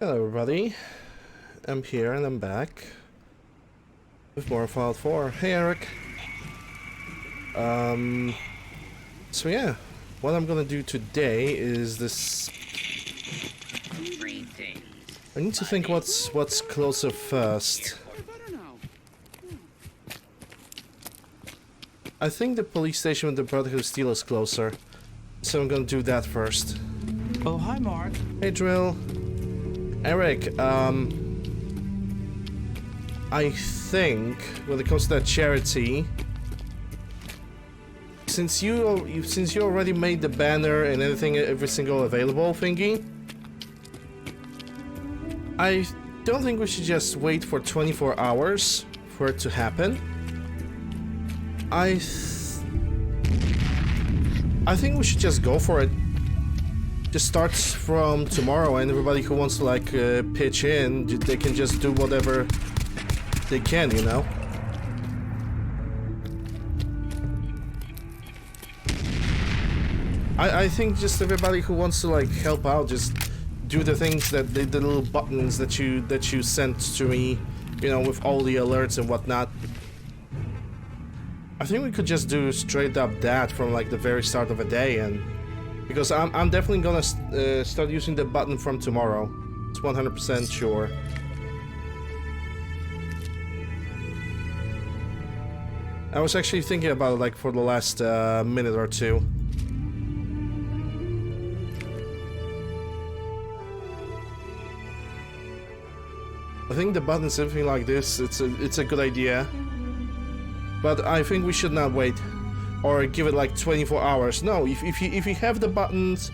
Hello everybody, I'm here and I'm back with more Fallout 4. Hey Eric! So yeah, what I'm gonna do today is this... I need to think what's closer first. I think the police station with the Brotherhood of Steel is closer, so I'm gonna do that first. Oh, hi Mark. Hey Drill. Eric, I think when it comes to that charity, since you already made the banner and every single available thingy, I don't think we should just wait for 24 hours for it to happen. I think we should just go for it. Just starts from tomorrow, and everybody who wants to like pitch in, they can just do whatever they can, you know. I think just everybody who wants to like help out, just do the things that the little buttons that you sent to me, you know, with all the alerts and whatnot. I think we could just do straight up that from like the very start of a day, and because I'm definitely gonna start using the button from tomorrow. It's 100% sure. I was actually thinking about it like for the last minute or two. I think the button, something like this, it's a good idea. But I think we should not wait. Or give it like 24 hours. No, if you have the buttons,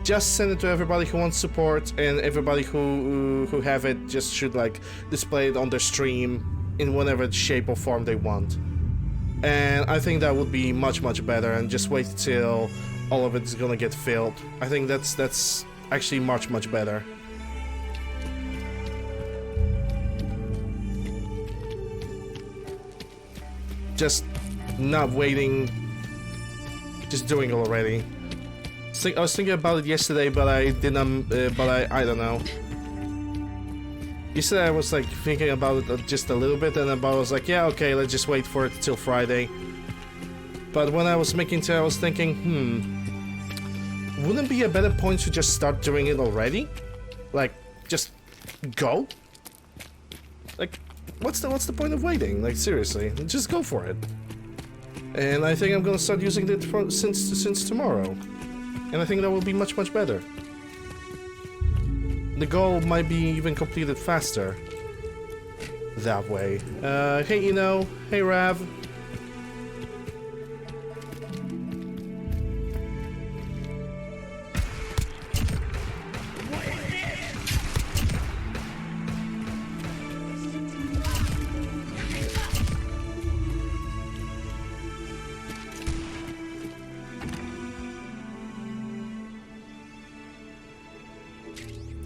just send it to everybody who wants support, and everybody who have it just should like display it on their stream in whatever shape or form they want. And I think that would be much better, and just wait till all of it's gonna get filled. I think that's actually much better. Just not waiting, just doing it already. I was thinking about it yesterday, but I didn't. I don't know. Yesterday I was like thinking about it just a little bit, and I was like, yeah, okay, let's just wait for it till Friday. But when I was making it, I was thinking, wouldn't it be a better point to just start doing it already? Like, just go. Like, what's the point of waiting? Like, seriously, just go for it. And I think I'm gonna start using it since tomorrow. And I think that will be much better. The goal might be even completed faster that way. Hey Eno, hey Rav.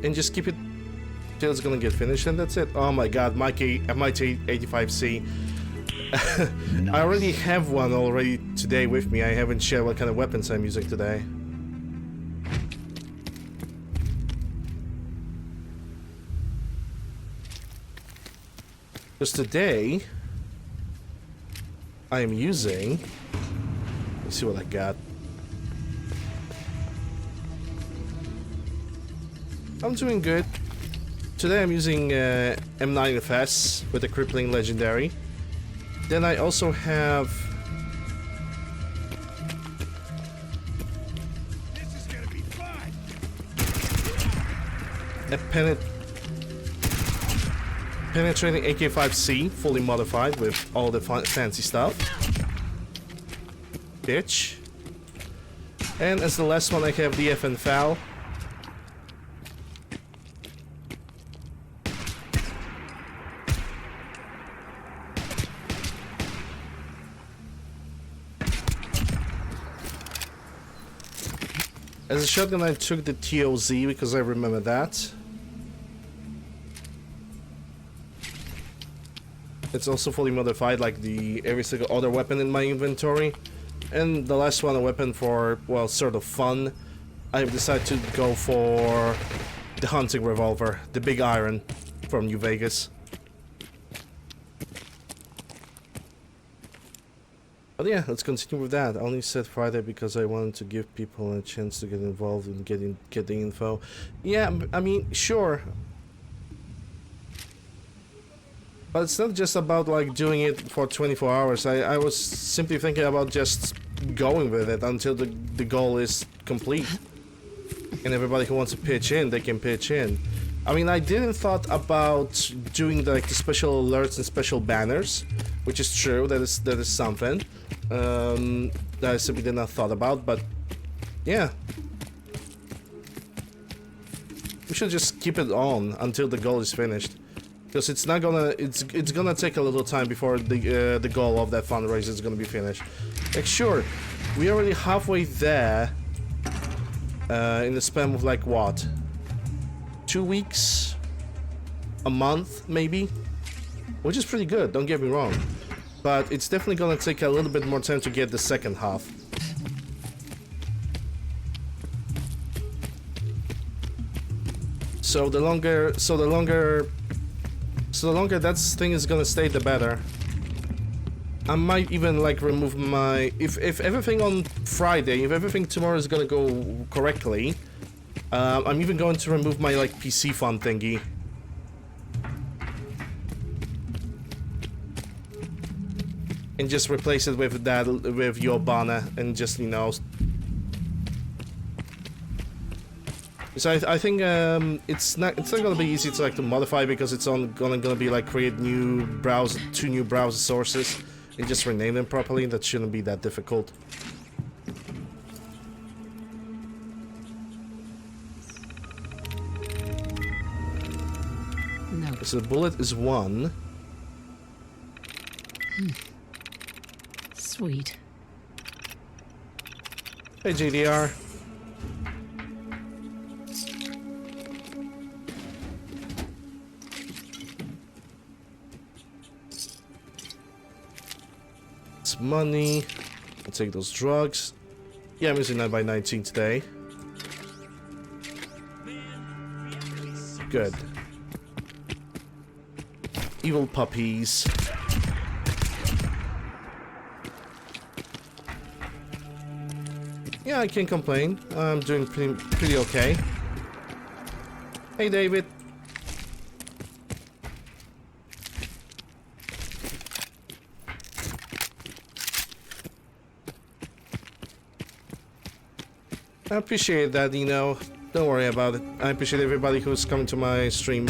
And just keep it till it's gonna get finished, and that's it. Oh my god, MIT 85C. Nice. I already have one already today with me. I haven't shared what kind of weapons I'm using today. Because today I am using... Let's see what I got. I'm doing good. Today I'm using M9FS with the Crippling Legendary. Then I also have... This is gonna be fun. A penetrating AK-5C, fully modified with all the fancy stuff. Bitch. And as the last one I have the FN FAL. As a shotgun, I took the TOZ because I remember that. It's also fully modified like every single other weapon in my inventory. And the last one, a weapon for, well, sort of fun. I've decided to go for the hunting revolver, the big iron from New Vegas. But yeah, let's continue with that. I only said Friday because I wanted to give people a chance to get involved and get the info. Yeah, I mean, sure. But it's not just about like doing it for 24 hours. I was simply thinking about just going with it until the goal is complete. And everybody who wants to pitch in, they can pitch in. I mean, I didn't thought about doing like the special alerts and special banners, which is true. That is something that I simply did not thought about. But yeah, we should just keep it on until the goal is finished, because it's not gonna it's gonna take a little time before the goal of that fundraiser is gonna be finished. Like, sure, we're already halfway there in the span of like what? 2 weeks, a month maybe, which is pretty good, don't get me wrong, but it's definitely gonna take a little bit more time to get the second half. So the longer that thing is gonna stay, the better. I might even like remove my if everything on Friday, if everything tomorrow is gonna go correctly, I'm even going to remove my like PC fund thingy. And just replace it with that, with your banner, and just, you know. So I think it's not gonna be easy to like to modify, because it's gonna be like create new browser, 2 new browser sources, and just rename them properly. That shouldn't be that difficult. No. So the bullet is 1. Sweet. Hey JDR. It's money. I'll take those drugs. Yeah, I'm using 9x19 today. Good. Evil puppies. Yeah, I can't complain. I'm doing pretty okay. Hey, David. I appreciate that, you know. Don't worry about it. I appreciate everybody who's coming to my stream.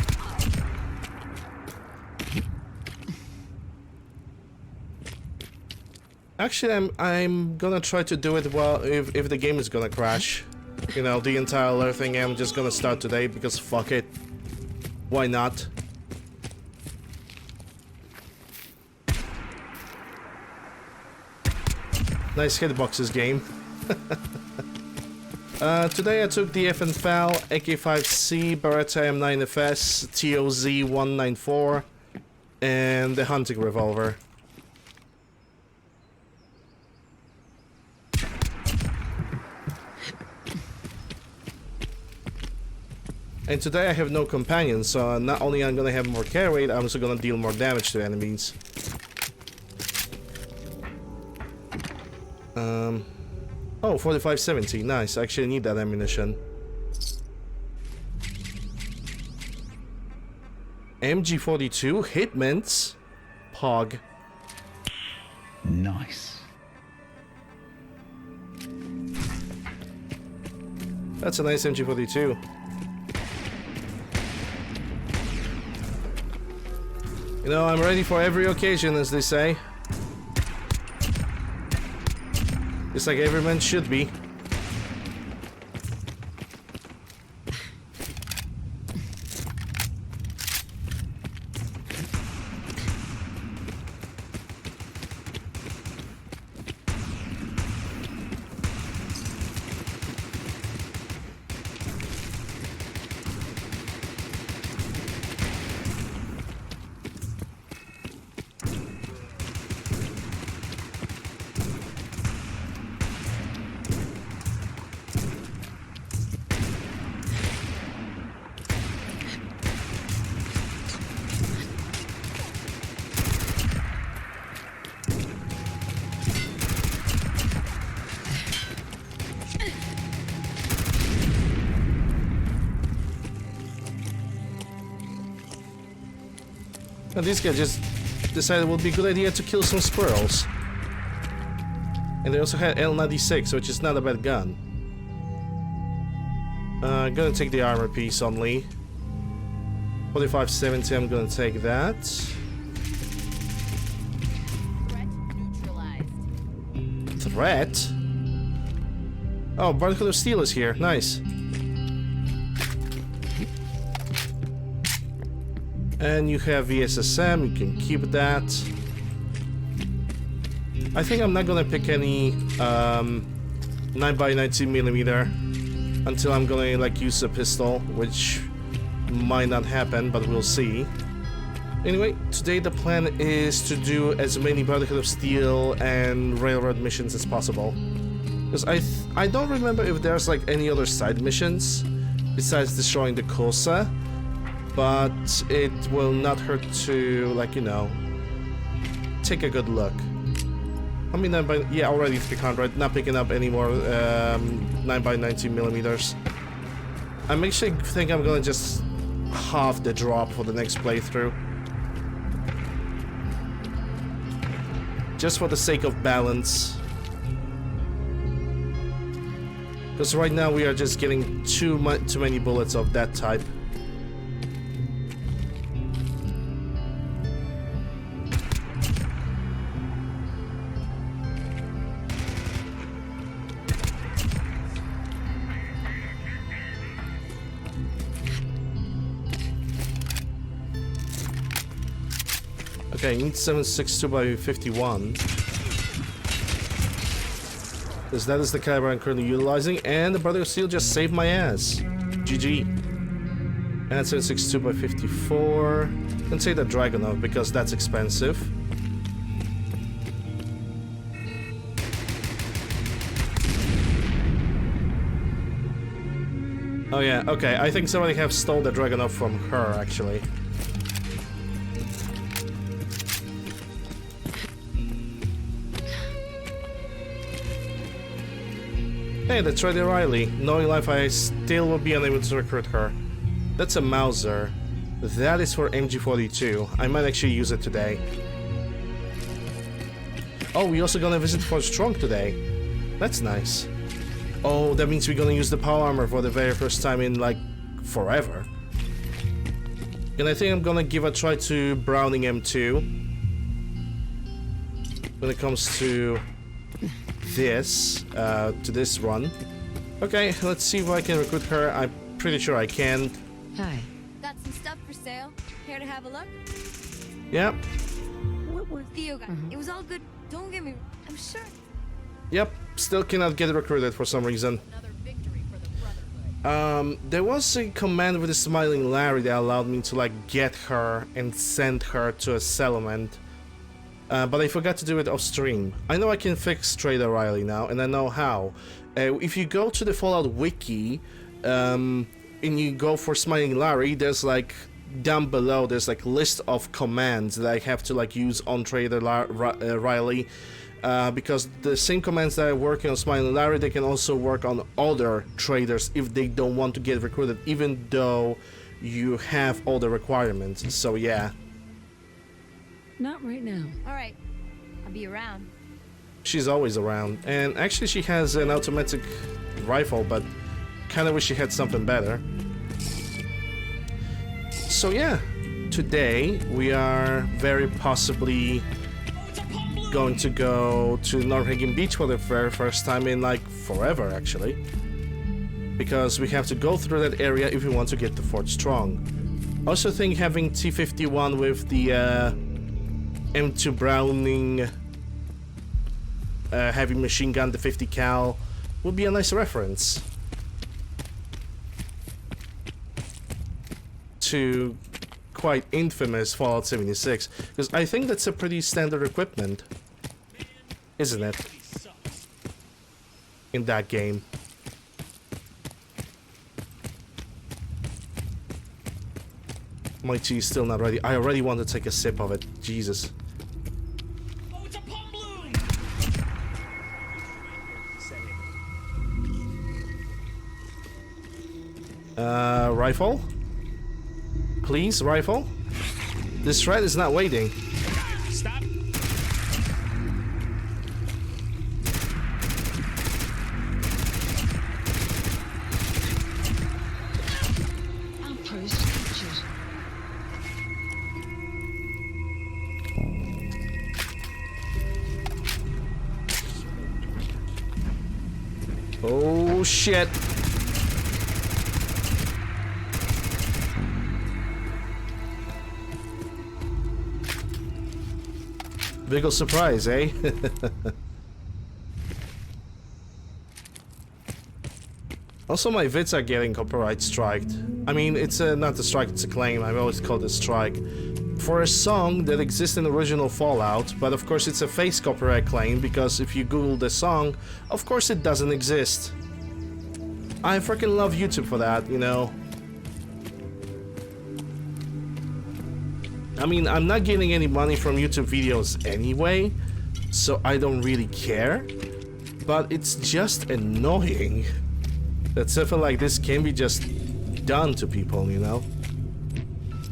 Actually, I'm gonna try to do it while if the game is gonna crash. You know, the entire alert thing, I'm just gonna start today because fuck it. Why not? Nice hitboxes game. Today I took the FNFAL, AK-5C, Beretta M9FS, TOZ-194, and the hunting revolver. And today I have no companions, so not only I'm gonna have more carry rate, I'm also gonna deal more damage to enemies. Oh, 4570, nice. I actually need that ammunition. MG42, Hitmans, Pog. Nice. That's a nice MG42. You know, I'm ready for every occasion, as they say. Just like every man should be. And this guy just decided it would be a good idea to kill some squirrels. And they also had L96, which is not a bad gun. I'm gonna take the armor piece only. 4570, I'm gonna take that. Threat neutralized. Threat? Oh, Brotherhood of Steel is here. Nice. And you have VSSM, you can keep that. I think I'm not gonna pick any 9x19mm until I'm gonna like use a pistol, which might not happen, but we'll see. Anyway, today the plan is to do as many Brotherhood of Steel and Railroad missions as possible. Because I don't remember if there's like any other side missions besides destroying the Corsa. But it will not hurt to, like, you know, take a good look. I mean, yeah, already 300, not picking up any more 9x19mm. I'm actually think I'm gonna just halve the drop for the next playthrough. Just for the sake of balance. Because right now we are just getting too many bullets of that type. Okay, you need 7.62x51. Because that is the caliber I'm currently utilizing, and the Brother of Steel just saved my ass. GG. And 7.62x54. Don't say the Dragunov because that's expensive. Oh yeah, okay, I think somebody have stole the Dragunov from her actually. Hey, that's Trader Riley. Knowing life, I still will be unable to recruit her. That's a Mauser. That is for MG42. I might actually use it today. Oh, we also gonna visit Fort Strong today. That's nice. Oh, that means we're gonna use the power armor for the very first time in, like, forever. And I think I'm gonna give a try to Browning M2. When it comes to this run. Okay, let's see if I can recruit her. I'm pretty sure I can. Hi. Got some stuff for sale. Care to have a look? Yep. What was Theo got? It was all good. Don't get me. I'm sure. Yep. Still cannot get recruited for some reason. Another victory for the Brotherhood. There was a command with the Smiling Larry that allowed me to like get her and send her to a settlement. But I forgot to do it off stream. I know I can fix Trader Riley now, and I know how. If you go to the Fallout wiki, and you go for Smiling Larry, there's like down below there's like list of commands that I have to like use on Trader Riley, because the same commands that are working on Smiling Larry, they can also work on other traders if they don't want to get recruited, even though you have all the requirements. So yeah. Not right now. All right. I'll be around. She's always around, and actually she has an automatic rifle, but kind of wish she had something better. So yeah, today we are very possibly going to go to Norhagen Beach for the very first time in like forever actually, because we have to go through that area if we want to get to Fort Strong. Also think having T-51 with the M2 Browning heavy machine gun, the 50 cal, would be a nice reference to quite infamous Fallout 76, because I think that's a pretty standard equipment, isn't it, in that game. My tea is still not ready. I already want to take a sip of it. Jesus. Rifle? Please, rifle? This thread is not waiting. Stop. Outpost captured. Oh shit. Big ol' surprise, eh? Also, my vids are getting copyright striked. I mean, it's not a strike, it's a claim. I've always called it a strike. For a song that exists in the original Fallout, but of course it's a face copyright claim, because if you Google the song, of course it doesn't exist. I freaking love YouTube for that, you know. I mean, I'm not getting any money from YouTube videos anyway, so I don't really care. But it's just annoying that something like this can be just done to people, you know?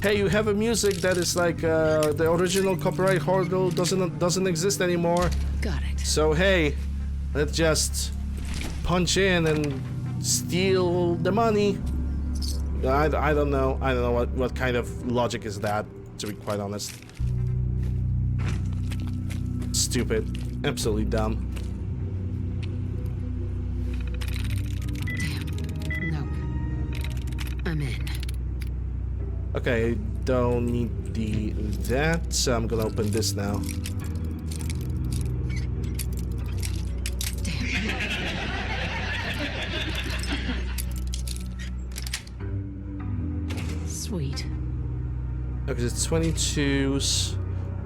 Hey, you have a music that is like the original copyright hurdle doesn't exist anymore. Got it. So hey, let's just punch in and steal the money. I don't know. I don't know what kind of logic is that, to be quite honest. Stupid. Absolutely dumb. Damn. Nope. I'm in. Okay, I don't need that, so I'm gonna open this now. Sweet. Okay, it's 22s,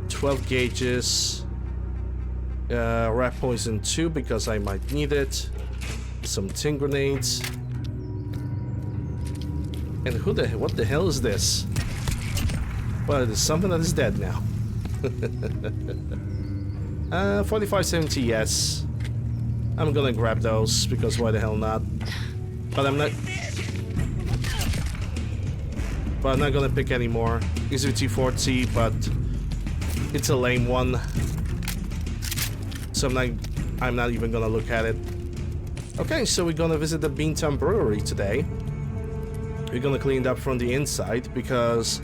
12 gauges, rat poison 2 because I might need it, some tin grenades, and what the hell is this? Well, it is something that is dead now. 4570, yes. I'm gonna grab those because why the hell not? But I'm not gonna pick any more. XVT-40, but it's a lame one, so I'm not even gonna look at it. Okay, so we're gonna visit the Beantown Brewery today. We're gonna clean it up from the inside because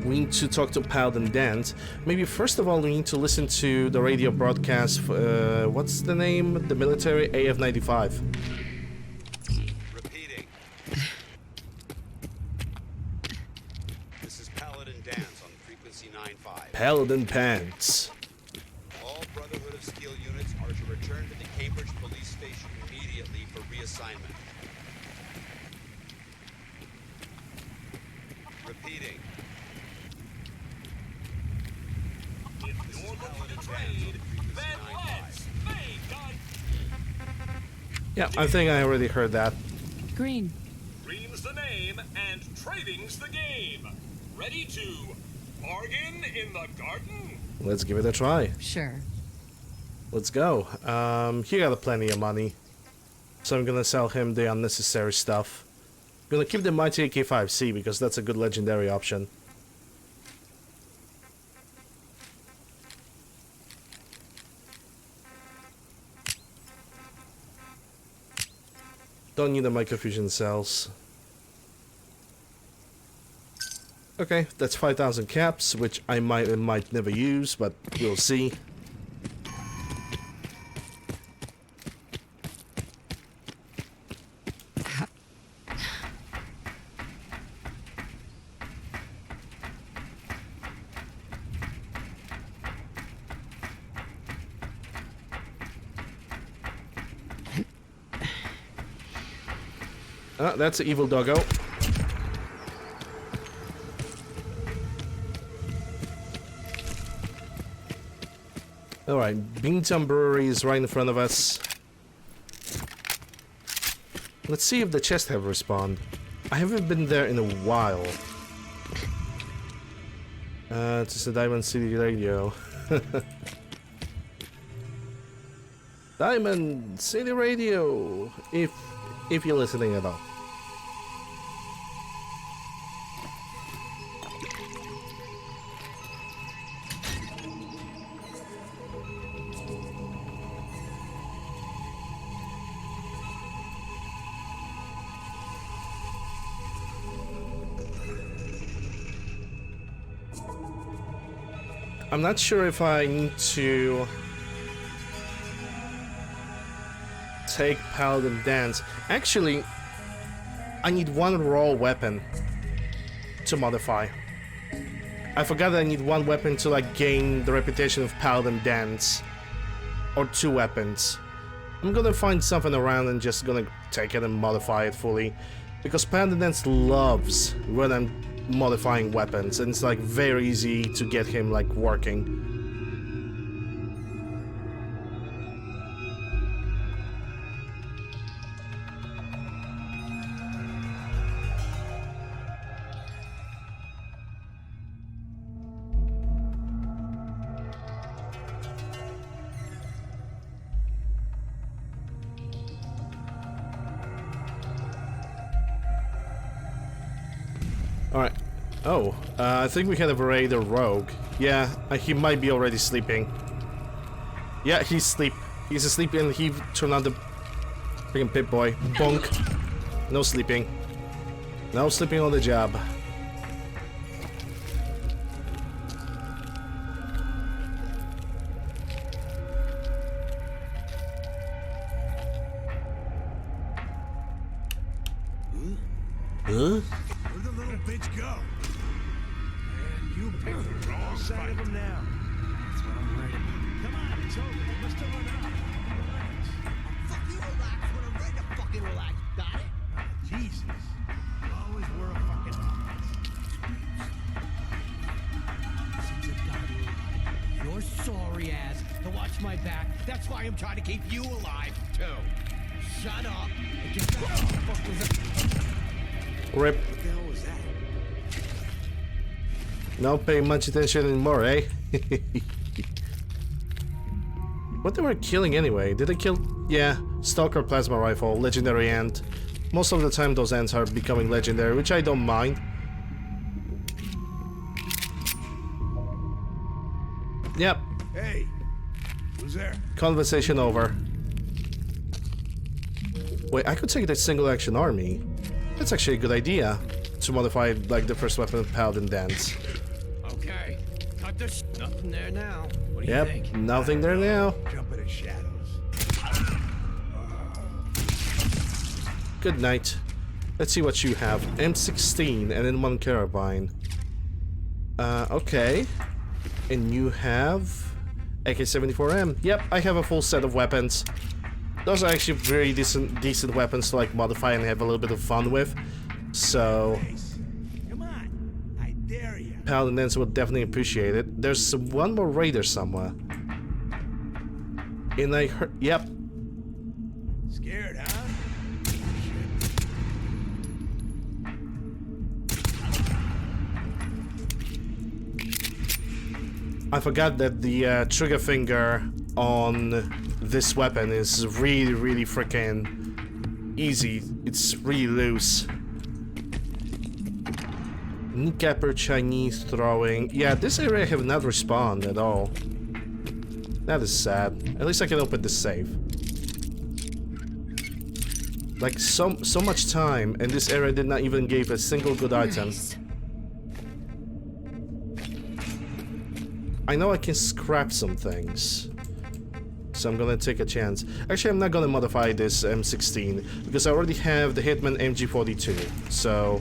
we need to talk to Paladin Dent. Maybe first of all we need to listen to the radio broadcast. What's the name? The military AF-95. Repeating. This is Paladin Dance on frequency 95. Paladin Pants. All Brotherhood of Steel units are to return to the Cambridge Police Station immediately for reassignment. Repeating. If you're looking to trade, then let's make Yeah, I think I already heard that. Green. Green's the name and trading's the game. Ready to bargain in the garden? Let's give it a try. Sure. Let's go. He got plenty of money, so I'm gonna sell him the unnecessary stuff. I'm gonna keep the Mighty AK-5C because that's a good legendary option. Don't need the microfusion cells. Okay, that's 5,000 caps, which I might never use, but we'll see. That's an evil doggo. Alright, Beantown Brewery is right in front of us. Let's see if the chests have respawned. I haven't been there in a while. It's just a Diamond City radio. Diamond City Radio, if you're listening at all. I'm not sure if I need to take Paladin Dance. Actually, I need one raw weapon to modify. I forgot that I need one weapon to like gain the reputation of Paladin Dance. Or 2 weapons. I'm gonna find something around and just gonna take it and modify it fully. Because Paladin Dance loves when I'm modifying weapons, and it's like very easy to get him like working. Alright. Oh, I think we can have raid a rogue. Yeah, he might be already sleeping. Yeah, he's asleep. He's asleep and he turned on the freaking Pip-Boy. Bonk. No sleeping. No sleeping on the job. Huh? Where'd the little bitch go? And you picked the wrong side of him now. That's what I'm worried about. Come on, it's over. You must have run out. Relax. Fuck you, relax when I'm ready to fucking relax. Got it? Jesus. Always were a fucking mess. Since it got you alive, you're sorry ass to watch my back. That's why I'm trying to keep you alive, too. Shut up and get that motherfucker's... Rip. What the hell was that? Not paying much attention anymore, eh? What they were killing anyway? Did they kill... Yeah, Stalker Plasma Rifle, Legendary Ant. Most of the time those ants are becoming legendary, which I don't mind. Yep. Hey, who's there? Conversation over. Wait, I could take the single action army. That's actually a good idea. To modify like the first weapon of Paladin Dance. Okay, cut this. Nothing there now. What do you Yep, think? nothing there now. Jump in the shadows. Good night. Let's see what you have. M16 and then 1 carabine. Okay. And you have AK-74M. Yep, I have a full set of weapons. Those are actually very decent weapons to like modify and have a little bit of fun with. So Come on, I dare you. Paladin Dance will definitely appreciate it. There's one more raider somewhere. And I heard, yep. Scared, huh? I forgot that the trigger finger on this weapon is really freaking easy. It's really loose. Kneecapper Chinese throwing. Yeah, this area have not respawned at all. That is sad. At least I can open this safe. Like so much time, and this area did not even give a single good item. Nice. I know I can scrap some things, so I'm gonna take a chance. Actually, I'm not gonna modify this M16 because I already have the Hitman MG42. So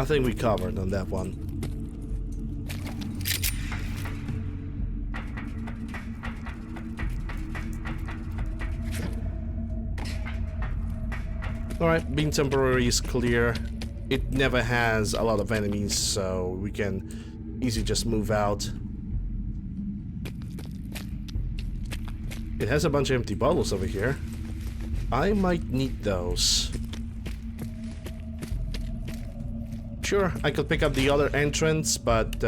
I think we covered on that one. Alright, being temporary is clear. It never has a lot of enemies, so we can easily just move out. It has a bunch of empty bottles over here. I might need those. Sure, I could pick up the other entrance, but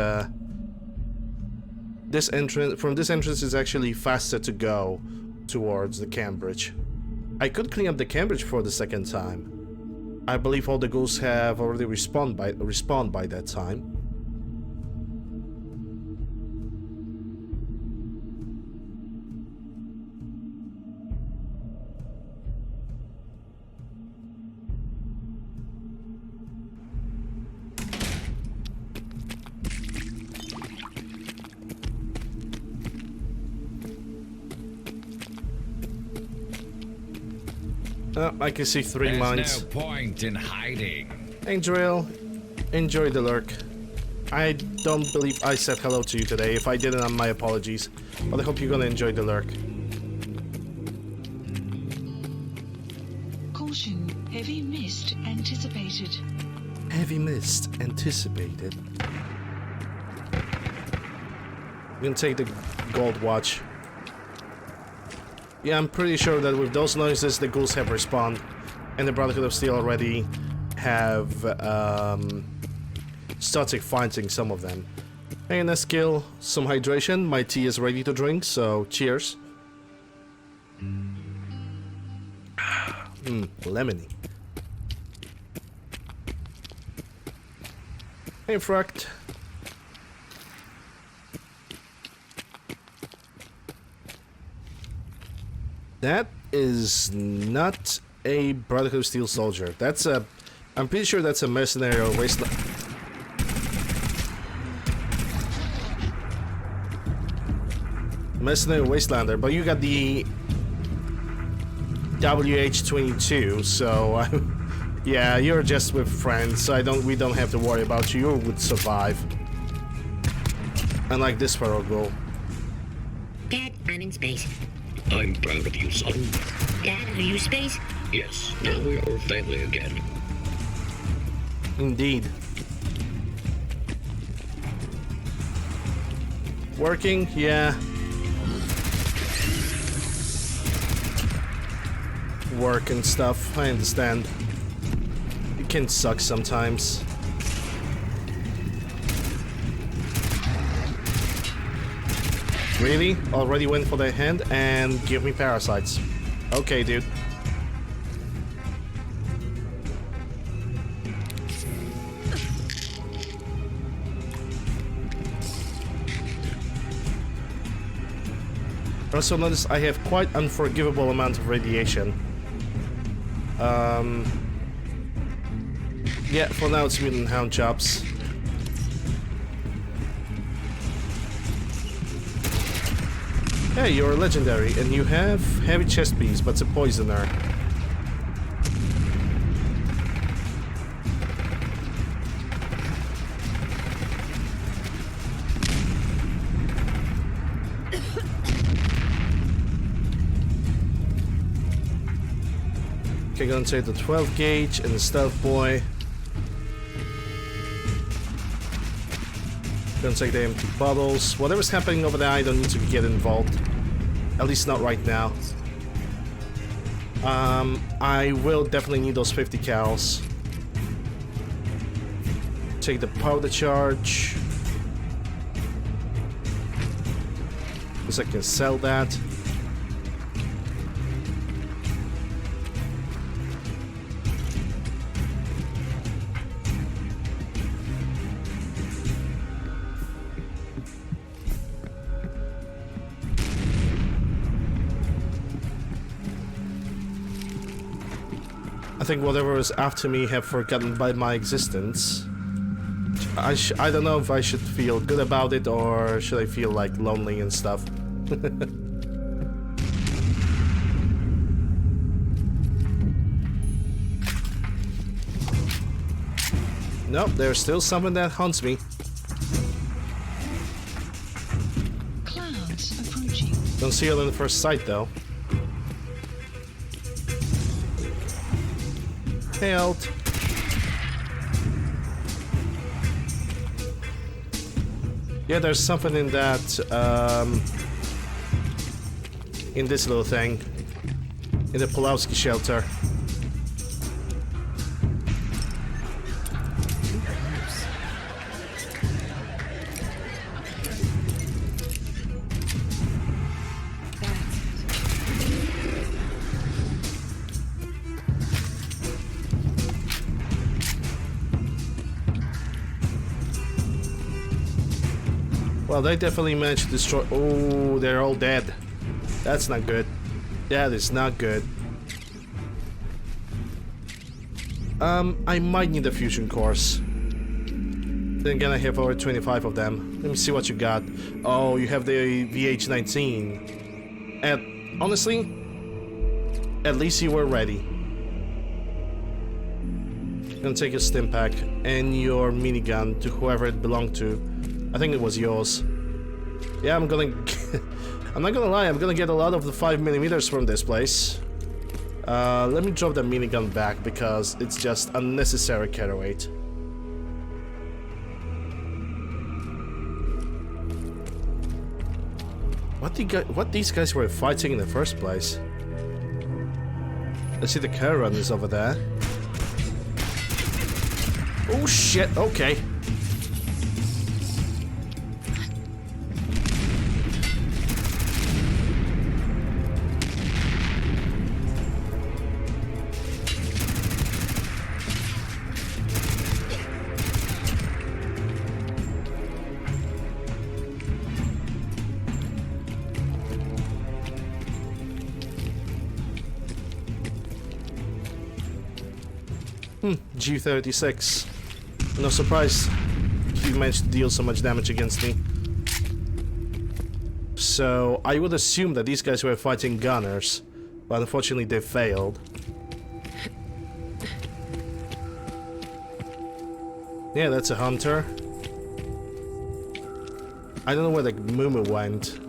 this entrance is actually faster to go towards the Cambridge. I could clean up the Cambridge for the second time. I believe all the ghouls have already respawned by that time. I can see 3 There's mines. no point in hiding. Angel, enjoy the lurk. I don't believe I said hello to you today. If I didn't, my apologies. But I hope you're gonna enjoy the lurk. Caution, heavy mist anticipated. Heavy mist anticipated. I'm gonna take the gold watch. Yeah, I'm pretty sure that with those noises the ghouls have respawned. And the Brotherhood of Steel already have started fighting some of them. And a skill, some hydration. My tea is ready to drink, so cheers. Lemony. Hey, Fruct. That is not a Brotherhood of Steel soldier. That's a... I'm pretty sure that's a mercenary or wasteland... Mercenary Wastelander, but you got the... WH-22, so... yeah, you're just with friends, so we don't have to worry about you. You would survive. Unlike this feral ghoul. Dad, I'm in space. I'm proud of you, son. Dad, are you space? Yes, now we are family again. Indeed. Working? Yeah. Work and stuff, I understand. It can suck sometimes. Really? Already went for the hand and give me parasites. Okay, dude. Also notice I have quite unforgivable amount of radiation. Yeah, for now it's mutant hound chops. Hey, you're a legendary, and you have heavy chest piece, but it's a poisoner. Okay, gonna take the 12 gauge and the stealth boy. Gonna take the empty bottles. Whatever's happening over there, I don't need to get involved. At least not right now. I will definitely need those 50 cals. Take the powder charge. Because I can sell that. I think whatever is after me have forgotten by my existence. I don't know if I should feel good about it or should I feel like lonely and stuff. Nope, there's still something that haunts me. Clouds approaching. Don't see it on the first sight though. Health. Yeah, there's something in that, in this little thing. In the Pulowski shelter. Well, they definitely managed to destroy... Oh, they're all dead. That's not good. That is not good. I might need a fusion course. Then again, I have over 25 of them. Let me see what you got. Oh, you have the VH19. And honestly, at least you were ready. Gonna take your stim pack and your minigun to whoever it belonged to. I think it was yours. Yeah, I'm gonna... I'm not gonna lie, I'm gonna get a lot of the 5mm from this place. Let me drop the minigun back because it's just unnecessary carry weight. What these guys were fighting in the first place? I see the caravan is over there. Oh shit, okay. G36. No surprise he managed to deal so much damage against me. So I would assume that these guys were fighting gunners, but unfortunately they failed. Yeah, that's a hunter. I don't know where the Mumu went.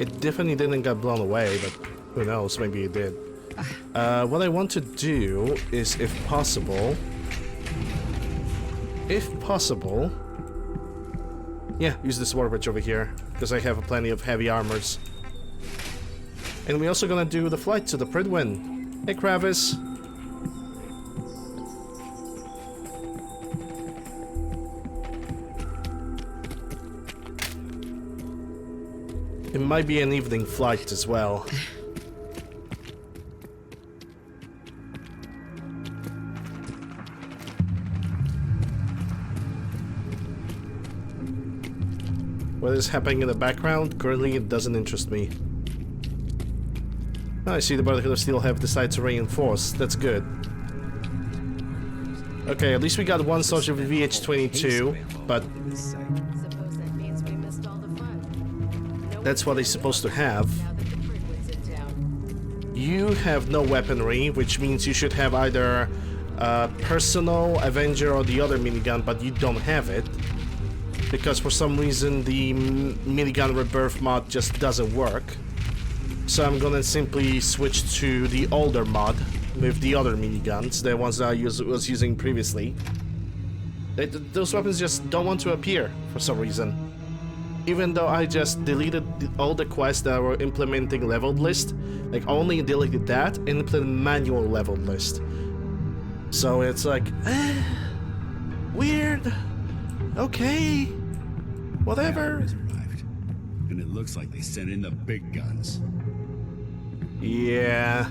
It definitely didn't get blown away, but who knows, maybe it did. What I want to do is, if possible, yeah, use this warbridge over here, because I have plenty of heavy armors. And we're also gonna do the flight to the Prydwen. Hey, Kravis. It might be an evening flight as well. What is happening in the background? Currently, it doesn't interest me. Oh, I see the Brotherhood of Steel have decided to reinforce. That's good. Okay, at least we got one soldier with VH-22, but that's what they're supposed to have. You have no weaponry, which means you should have either personal, Avenger, or the other minigun, but you don't have it. Because for some reason the minigun rebirth mod just doesn't work. So I'm gonna simply switch to the older mod with the other miniguns, the ones that I was using previously. Those weapons just don't want to appear for some reason. Even though I just deleted all the quests that were implementing leveled list, like only deleted that and implemented manual leveled list. So it's like, weird. Okay, whatever. Has arrived, and it looks like they sent in the big guns. Yeah,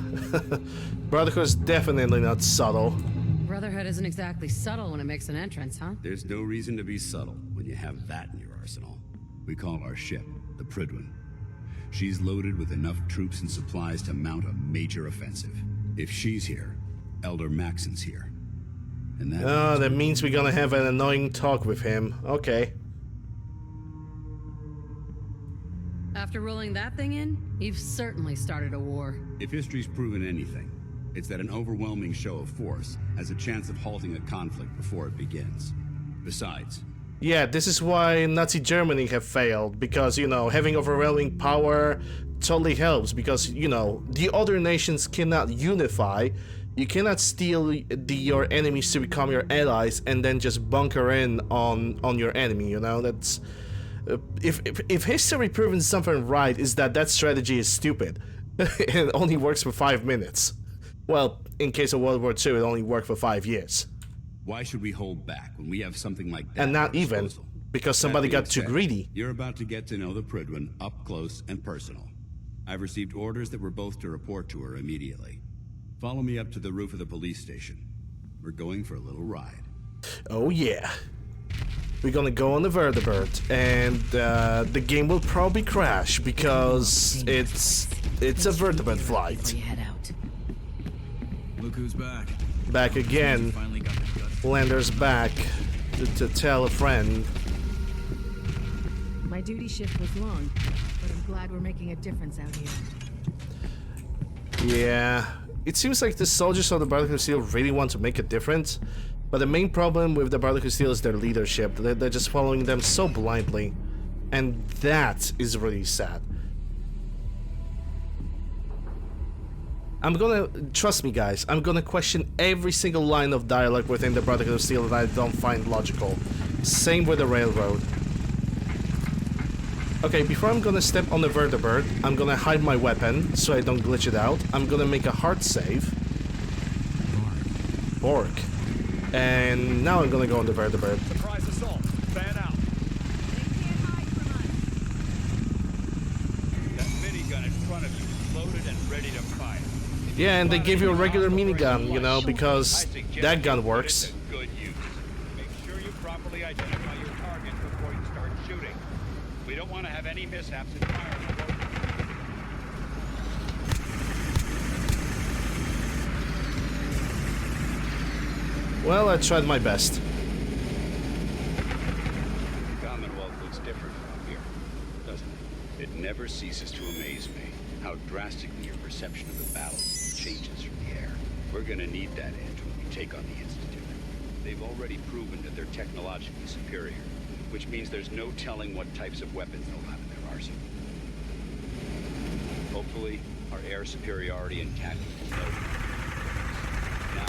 Brotherhood is definitely not subtle. Brotherhood isn't exactly subtle when it makes an entrance, huh? There's no reason to be subtle when you have that in your arsenal. We call our ship the Prydwen. She's loaded with enough troops and supplies to mount a major offensive. If she's here, Elder Maxon's here. And that means we're gonna have an annoying talk with him. Okay. After rolling that thing in, you've certainly started a war. If history's proven anything, it's that an overwhelming show of force has a chance of halting a conflict before it begins. Besides... Yeah, this is why Nazi Germany have failed, because, you know, having overwhelming power totally helps, because, you know, the other nations cannot unify. You cannot steal your enemies to become your allies and then just bunker in on your enemy, you know? That's... If history proven something right, is that strategy is stupid. It only works for 5 minutes. Well, in case of World War II, it only worked for 5 years. Why should we hold back when we have something like that? And not even, because somebody got too greedy. You're about to get to know the Prydwen up close and personal. I've received orders that we're both to report to her immediately. Follow me up to the roof of the police station. We're going for a little ride. Oh yeah. We're gonna go on the vertibird, and the game will probably crash because it's a vertibird flight. Look who's back. Back again. Lander's back to tell a friend. My duty shift was long, but I'm glad we're making a difference out here. Yeah. It seems like the soldiers of the Brotherhood of Steel really want to make a difference, But the main problem with the Brotherhood of Steel is their leadership. They're just following them so blindly. And that is really sad. I'm gonna, trust me guys, I'm gonna question every single line of dialogue within the Brotherhood of Steel that I don't find logical. Same with the railroad. Okay, before I'm gonna step on the vertibird, I'm gonna hide my weapon so I don't glitch it out. I'm gonna make a hard save. Bork. And now I'm gonna go on the vertibird. Surprise assault. Fan out. That minigun in front of you is loaded and ready to fire. Yeah, and they give you a regular minigun, you know, because that gun works. Good use. Make sure you properly identify your target before you start shooting. We don't want to have any mishaps in firing. Well, I tried my best. The Commonwealth looks different from here, doesn't it? It never ceases to amaze me how drastically your perception of the battle changes from the air. We're gonna need that edge when we take on the Institute. They've already proven that they're technologically superior, which means there's no telling what types of weapons they'll have in their arsenal. Hopefully, our air superiority and tactics will know. Now,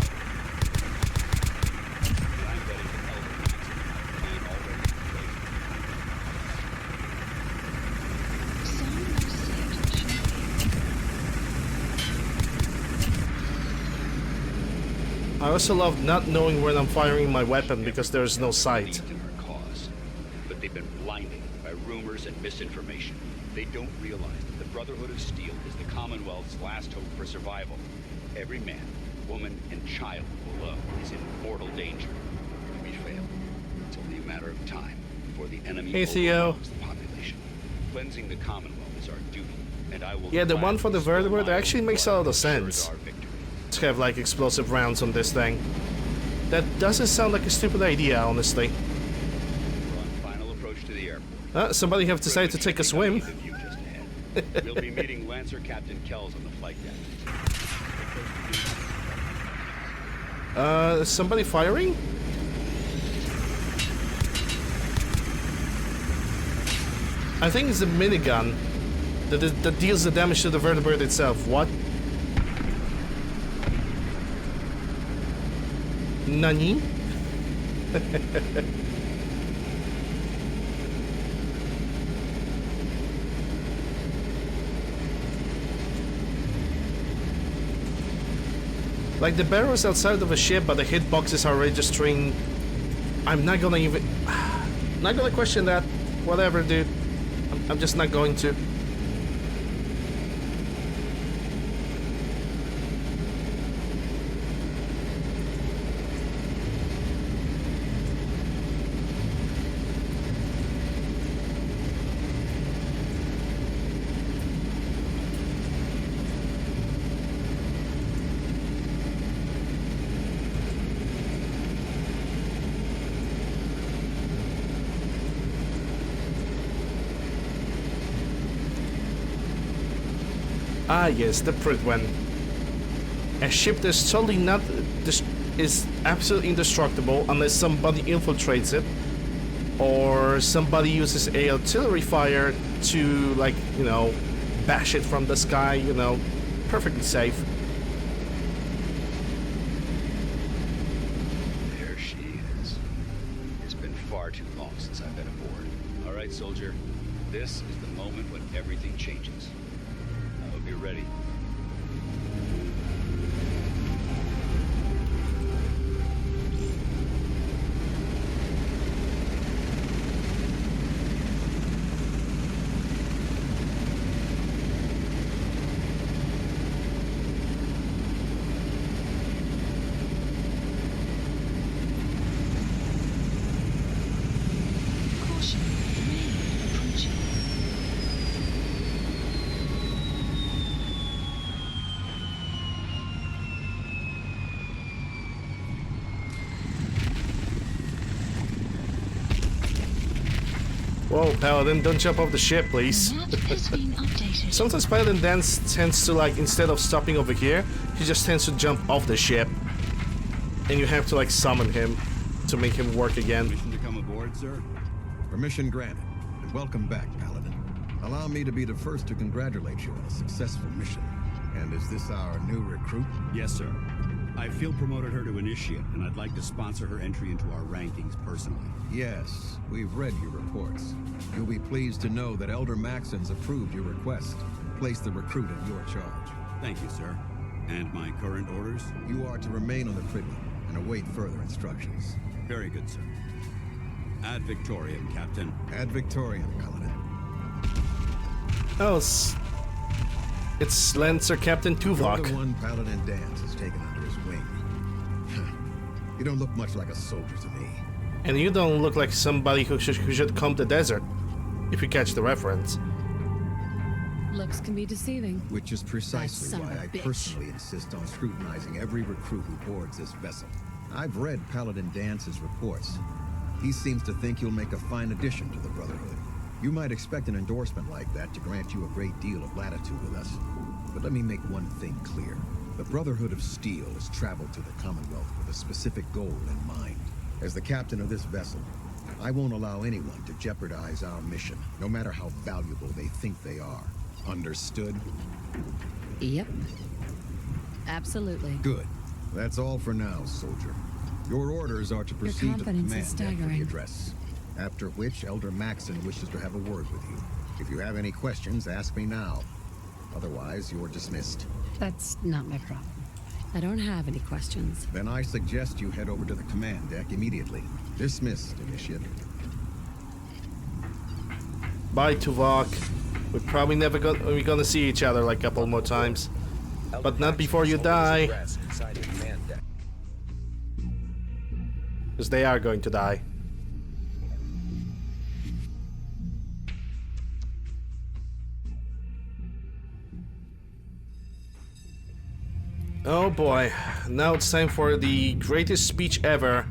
I'm ready to help the plan already in place. I also love not knowing when I'm firing my weapon because there's no sight. In our cause, but they've been blinded by rumors and misinformation. They don't realize that the Brotherhood of Steel is the Commonwealth's last hope for survival. Every man, woman, and child below is in mortal danger. If we fail, it's only a matter of time before the enemy Hey, Theo. overwhelms the population. Cleansing the Commonwealth is our duty, and I will. Yeah, the one for the gladly vertibird spill actually my makes a blood lot of to ensure sense. our victory. To have like explosive rounds on this thing. That doesn't sound like a stupid idea, honestly. We're on final approach to the airport. Somebody have decided to take a swim. We'll be meeting Lancer Captain Kells on the flight deck. Somebody firing? I think it's a minigun that deals the damage to the vertibird itself. What? Nani? Like the barrel's outside of a ship, but the hitboxes are registering. I'm not gonna even... not gonna question that. Whatever, dude. I'm just not going to. Ah yes, the Prydwen. A ship that's totally not... is absolutely indestructible unless somebody infiltrates it. Or somebody uses a artillery fire to, like, you know, bash it from the sky, you know. Perfectly safe. There she is. It's been far too long since I've been aboard. All right, soldier. This is the moment when everything changes. I hope you're ready. Caution, rain approaching. Whoa, Paladin, don't jump off the ship, please. The map has been updated. Sometimes Paladin tends to, like, instead of stopping over here, he just tends to jump off the ship. and you have to like summon him to make him work again. Permission to come aboard, sir? Permission granted, and welcome back, Paladin. Allow me to be the first to congratulate you on a successful mission. And is this our new recruit? Yes, sir. I field promoted her to initiate, and I'd like to sponsor her entry into our rankings personally. Yes, we've read your reports. You'll be pleased to know that Elder Maxon's approved your request and placed the recruit in your charge. Thank you, sir. And my current orders? You are to remain on the Prydwen and await further instructions. Very good, sir. Ad Victoriam, Captain. Ad Victoriam, Paladin. Oh, it's Lancer Captain Tuvok. You're the one Paladin Danse has taken under his wing. You don't look much like a soldier to me. And you don't look like somebody who should comb the desert, if you catch the reference. Looks can be deceiving. Which is precisely That son why of a I bitch. personally insist on scrutinizing every recruit who boards this vessel. I've read Paladin Dance's reports. He seems to think you'll make a fine addition to the Brotherhood. You might expect an endorsement like that to grant you a great deal of latitude with us. But let me make one thing clear. The Brotherhood of Steel has traveled to the Commonwealth with a specific goal in mind. As the captain of this vessel, I won't allow anyone to jeopardize our mission, no matter how valuable they think they are. Understood? Yep. Absolutely. Good. That's all for now, soldier. Your orders are to proceed to the confidence is command after the staggering. address. After which, Elder Maxon wishes to have a word with you. If you have any questions, ask me now. Otherwise, you're dismissed. That's not my problem. I don't have any questions. Then I suggest you head over to the command deck immediately. Dismissed, Initiate. Bye, Tuvok. We're probably we're gonna see each other like a couple more times. But not before you die. Because they are going to die. Oh boy, now it's time for the greatest speech ever.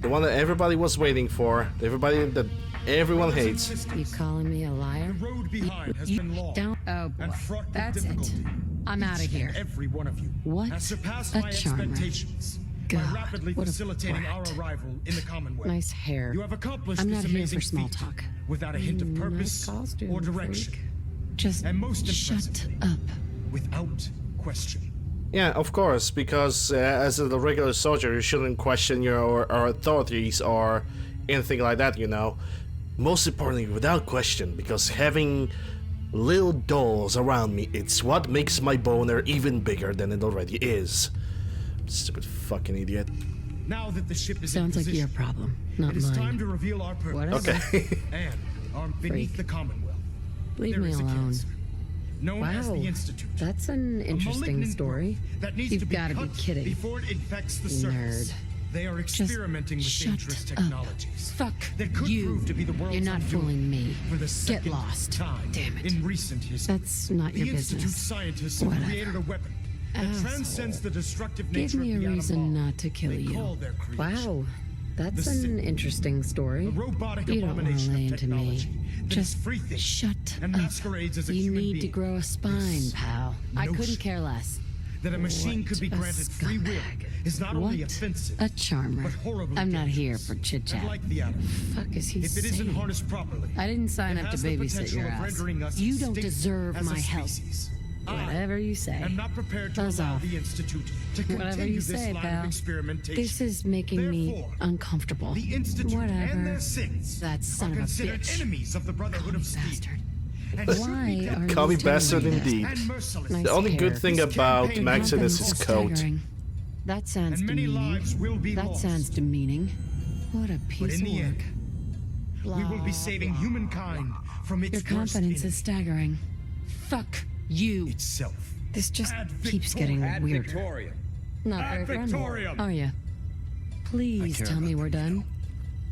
The one that everybody was waiting for. That everyone hates. You calling me a liar? The road behind has been long Don't. Oh boy. and fraught with That's it. difficulty. I'm out of Each here. and every one of you What has surpassed a my charmer. expectations God, by rapidly what a facilitating our brat. arrival in the Commonwealth. Nice hair. You have accomplished I'm this not here amazing for small feat talk. without a hint of Nice purpose costume, or direction, freak. Just and most shut impressively, up. without question. Yeah, of course, because as a regular soldier, you shouldn't question your authorities or anything like that, you know. Most importantly, without question, because having little dolls around me, it's what makes my boner even bigger than it already is. Stupid fucking idiot. Now that the ship is Sounds in like position, your problem, not it is mine. time to reveal our purpose. Whatever. Okay. And beneath Freak. the Commonwealth, Leave there me is a alone. cancer known as Wow, the Institute. that's an A interesting malignant story. growth that needs You've to be got to be cut kidding. before it infects the surface. Nerd. They are Just experimenting with shut dangerous up. technologies. Fuck that could you. prove to be the world's You're not undoing fooling me. For the Get second lost. time Damn it. in recent history. That's not the your Institute business. scientists have Whatever. created a weapon that Asshole. transcends the destructive Give nature me of a the atom reason bomb. not to kill They you. call their creation Wow, that's the an Sith. interesting story. a robotic You don't want to abomination lay of into me. technology that is Just free thinking shut and up. masquerades as a You human need to being. grow a spine, This pal. I couldn't notion care less. that a machine What could be a granted free will scumbag. is not only What offensive, a charmer. but horribly I'm not here dangerous. for chit chat. And like the atom, Fuck is he if it isn't saying? harnessed properly, I didn't sign it up to has the babysit potential your of ass. rendering us You don't extinct deserve as a my help. species. Whatever you say. I'm not prepared to Buzz allow off. the Institute to Whatever continue you this say, line pal. of experimentation. This is making me Therefore, uncomfortable. The Institute Whatever. and their Siths That son are of a considered bitch. enemies of the Brotherhood of Steel. Bastard. And should be Why dealt are Call me you telling bastard me that? indeed. and merciless. Nice The only good hair. thing This about campaign Maxon is his Confidence coat. staggering. That sounds And many demeaning. lives will be That lost. sounds demeaning. What a But piece in of the work. end, we will be Blah, saving blah, humankind from its Your worst confidence enemy, is staggering. Fuck you. itself. This just Ad keeps Victoriam. getting weirder. Victoria. Not Ad very friendly, Victoriam. are you? Please care tell me about we're them, you done. know.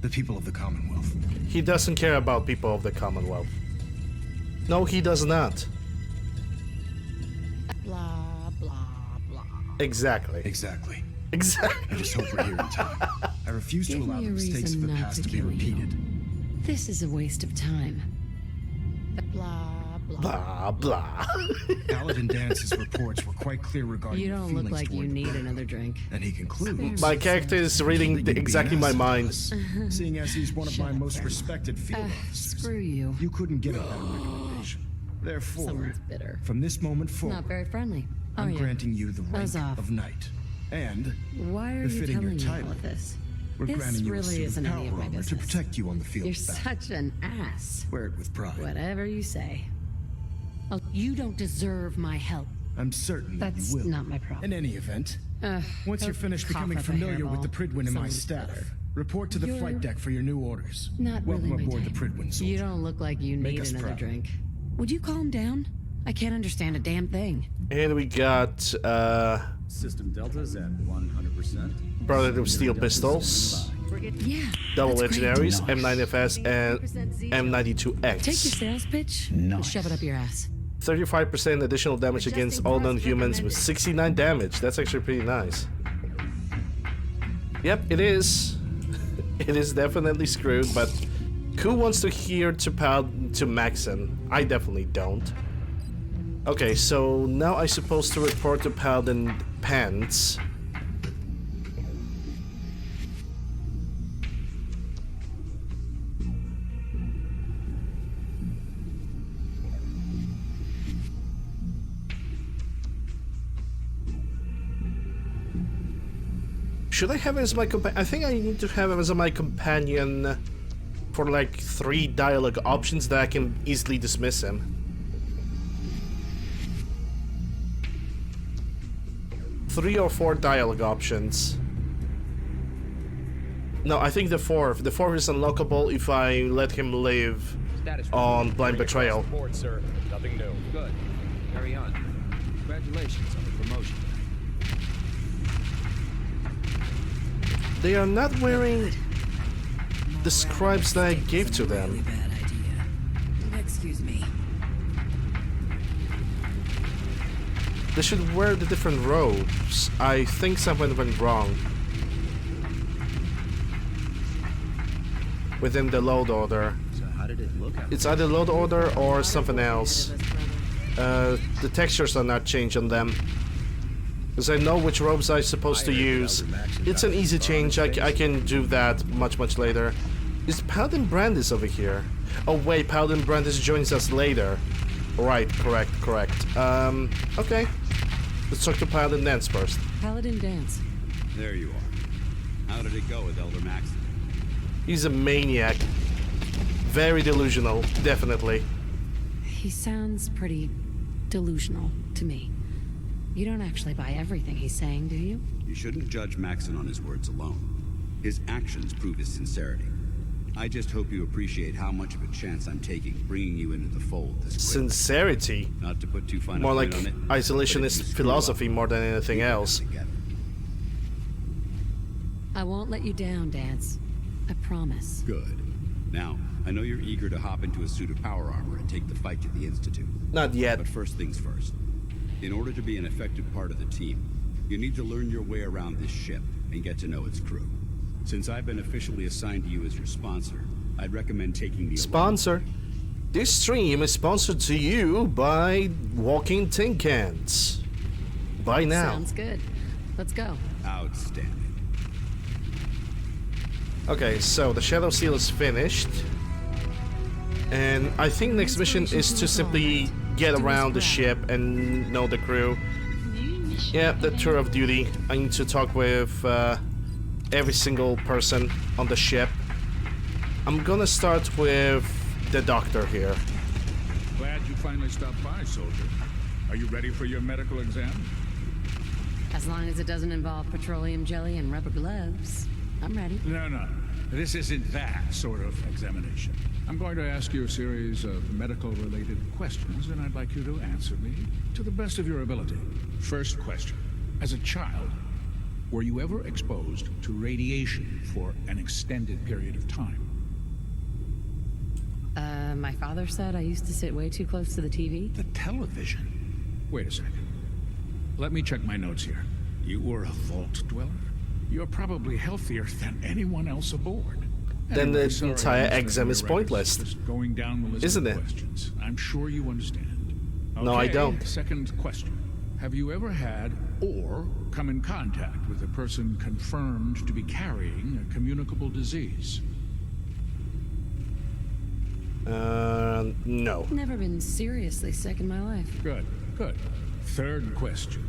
The people of the Commonwealth. He doesn't care about people of the Commonwealth. No, he does not. Blah, blah, blah. Exactly. Exactly. Exactly. I just hope we're here in time. I refuse to Give allow me the a mistakes of reason the not past to to be kill you. repeated. This is a waste of time. Blah, blah. Blah, blah. Paladin Dance's reports were quite clear regarding You your don't look feelings like you toward the need Brotherhood. another drink. And he concludes, My character is reading exactly my mind. seeing as he's one of my most respected field officers. Screw you. You couldn't get a better recommendation. Therefore, Someone's bitter. from this moment forward, Not very friendly. Oh, I'm yeah. granting you the rank Buzz off. of knight. And, Why are you befitting telling your me title, all of this? we're This granting you a really suit isn't of any power of my armor to business. protect you on the field You're of battle. such an ass. Wear it with pride. Whatever you say. Oh, you don't deserve my help. I'm certain that That's you will. not my problem. In any event, once you're don't finished cough becoming up a familiar with the hairball. Pridwin and my Someone's staff, better. report to the You're flight deck for your new orders. Not Welcome really my aboard type. the Pridwin, soldier. You don't look like you Make need us another proud. drink. Would you calm down? I can't understand a damn thing. And we got System Delta's at 100%. Brotherhood of Steel Pistols, Yeah. Double that's great. Legendaries, M9FS, and Take M92X. your sales pitch and shove it up your ass. 35% additional damage against all non-humans with 69 damage. That's actually pretty nice. Yep, it is. It is definitely screwed, but who wants to hear to Maxon? I definitely don't. Okay, so now I'm supposed to report to Paladin Pants. Should I have him as my companion? I think I need to have him as my companion for like 3 dialogue options that I can easily dismiss him. 3 or 4 dialogue options. No, I think the fourth. The fourth is unlockable if I let him live on Blind Betrayal. Report, sir. Nothing new. Good. Carry on. Congratulations on the promotion. They are not wearing the scribes that I gave to them. Bad idea. Excuse me. They should wear the different robes. I think something went wrong within the load order. So how did it look? It's either load order or something else. The textures are not changed on them. Because I know which robes I'm supposed to use. It's an easy change. I can do that much later. Is Paladin Brandis over here? Oh wait, Paladin Brandis joins us later. Right, correct. Okay. Let's talk to Paladin Dance first. Paladin Dance. There you are. How did it go with Elder Maxon? He's a maniac. Very delusional, definitely. He sounds pretty delusional to me. You don't actually buy everything he's saying, do you? You shouldn't judge Maxon on his words alone. His actions prove his sincerity. I just hope you appreciate how much of a chance I'm taking bringing you into the fold this quickly. Sincerity? Not to put too fine a More point like on it, isolationist philosophy more than anything else. I won't let you down, Dance. I promise. Good. Now, I know you're eager to hop into a suit of power armor and take the fight to the Institute. Not yet. But first things first. In order to be an effective part of the team, you need to learn your way around this ship and get to know its crew. Since I've been officially assigned to you as your sponsor, I'd recommend taking the Sponsor? This stream is sponsored to you by Walking Tin Cans. Buy now. Sounds good. Let's go. Outstanding. Okay, so the Shadow Seal is finished. And I think next mission is to simply get around the ship and know the crew. Yeah, the tour of duty. I need to talk with every single person on the ship. I'm gonna start with the doctor here. Glad you finally stopped by, soldier. Are you ready for your medical exam? As long as it doesn't involve petroleum jelly and rubber gloves, I'm ready. No. This isn't that sort of examination. I'm going to ask you a series of medical-related questions, and I'd like you to answer me to the best of your ability. First question. As a child, were you ever exposed to radiation for an extended period of time? My father said I used to sit way too close to the TV. The television? Wait a second. Let me check my notes here. You were a vault dweller? You're probably healthier than anyone else aboard. then Anyway, the sorry, entire Mr. exam is Rabbit. pointless. Just going down the list Isn't of it? questions. I'm sure you understand. No, I Okay, don't. Second question. Have you ever had or come in contact with a person confirmed to be carrying a communicable disease? No. Never been seriously sick in my life. Good, good. Third question.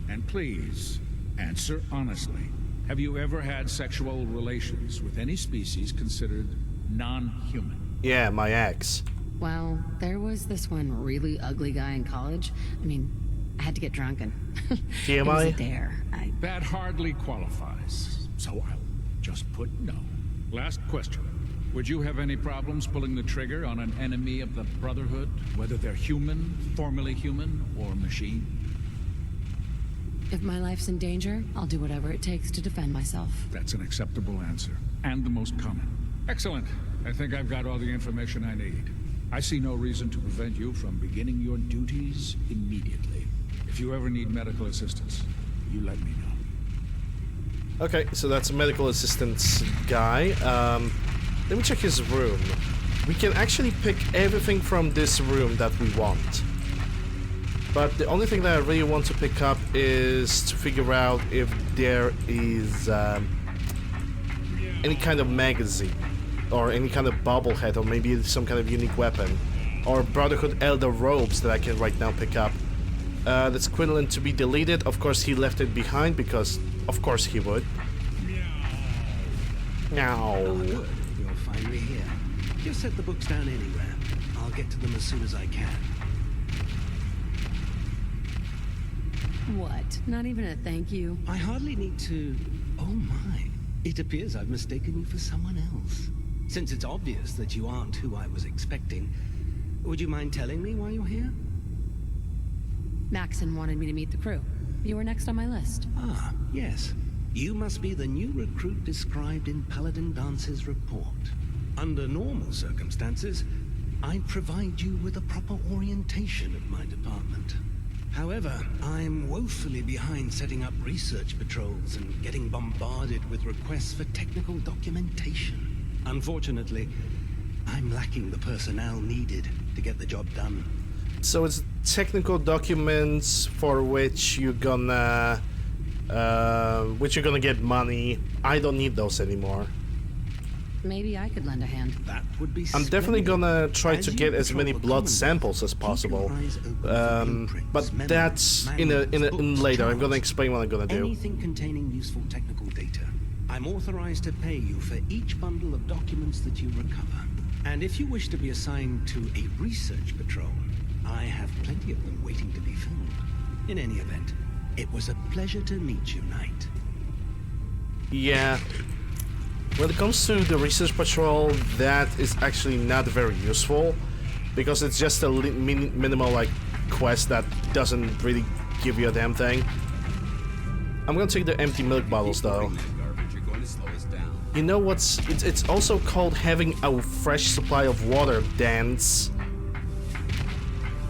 And please, answer honestly. Have you ever had sexual relations with any species considered non-human? Yeah, my ex. Well, there was this one really ugly guy in college. I mean, I had to get drunk and it was a TMI? dare. That hardly qualifies, so I'll just put no. Last question. Would you have any problems pulling the trigger on an enemy of the Brotherhood, whether they're human, formerly human, or machine? If my life's in danger, I'll do whatever it takes to defend myself. That's an acceptable answer, and the most common. Excellent. I think I've got all the information I need. I see no reason to prevent you from beginning your duties immediately. If you ever need medical assistance, you let me know. Okay, so that's a medical assistance guy. Let me check his room. We can actually pick everything from this room that we want. But the only thing that I really want to pick up is to figure out if there is any kind of magazine, or any kind of bobblehead, or maybe some kind of unique weapon, or Brotherhood Elder robes that I can right now pick up. That's equivalent to be deleted. Of course, he left it behind because, of course, he would. Meow. Oh, good. You'll find me here. Just set the books down anywhere. I'll get to them as soon as I can. What? Not even a thank you? I hardly need to... Oh my. It appears I've mistaken you for someone else. Since it's obvious that you aren't who I was expecting, would you mind telling me why you're here? Maxon wanted me to meet the crew. You were next on my list. Ah, yes. You must be the new recruit described in Paladin Dance's report. Under normal circumstances, I'd provide you with a proper orientation of my department. However, I'm woefully behind setting up research patrols and getting bombarded with requests for technical documentation. Unfortunately, I'm lacking the personnel needed to get the job done. So it's technical documents for which you're gonna get money. I don't need those anymore. Maybe I could lend a hand. That would be I'm definitely gonna try to get as many patrol the blood common samples as possible. But that's in later. I'm gonna explain what I'm gonna do. Anything containing useful technical data. I'm authorized to pay you for each bundle of documents that you recover. And if you wish to be assigned to a research patrol, I have plenty of them waiting to be filled. In any event, it was a pleasure to meet you, Knight. Yeah. When it comes to the research patrol, that is actually not very useful, because it's just a minimal like quest that doesn't really give you a damn thing. I'm gonna take the empty milk bottles though. You know what's... It's also called having a fresh supply of water, Dance.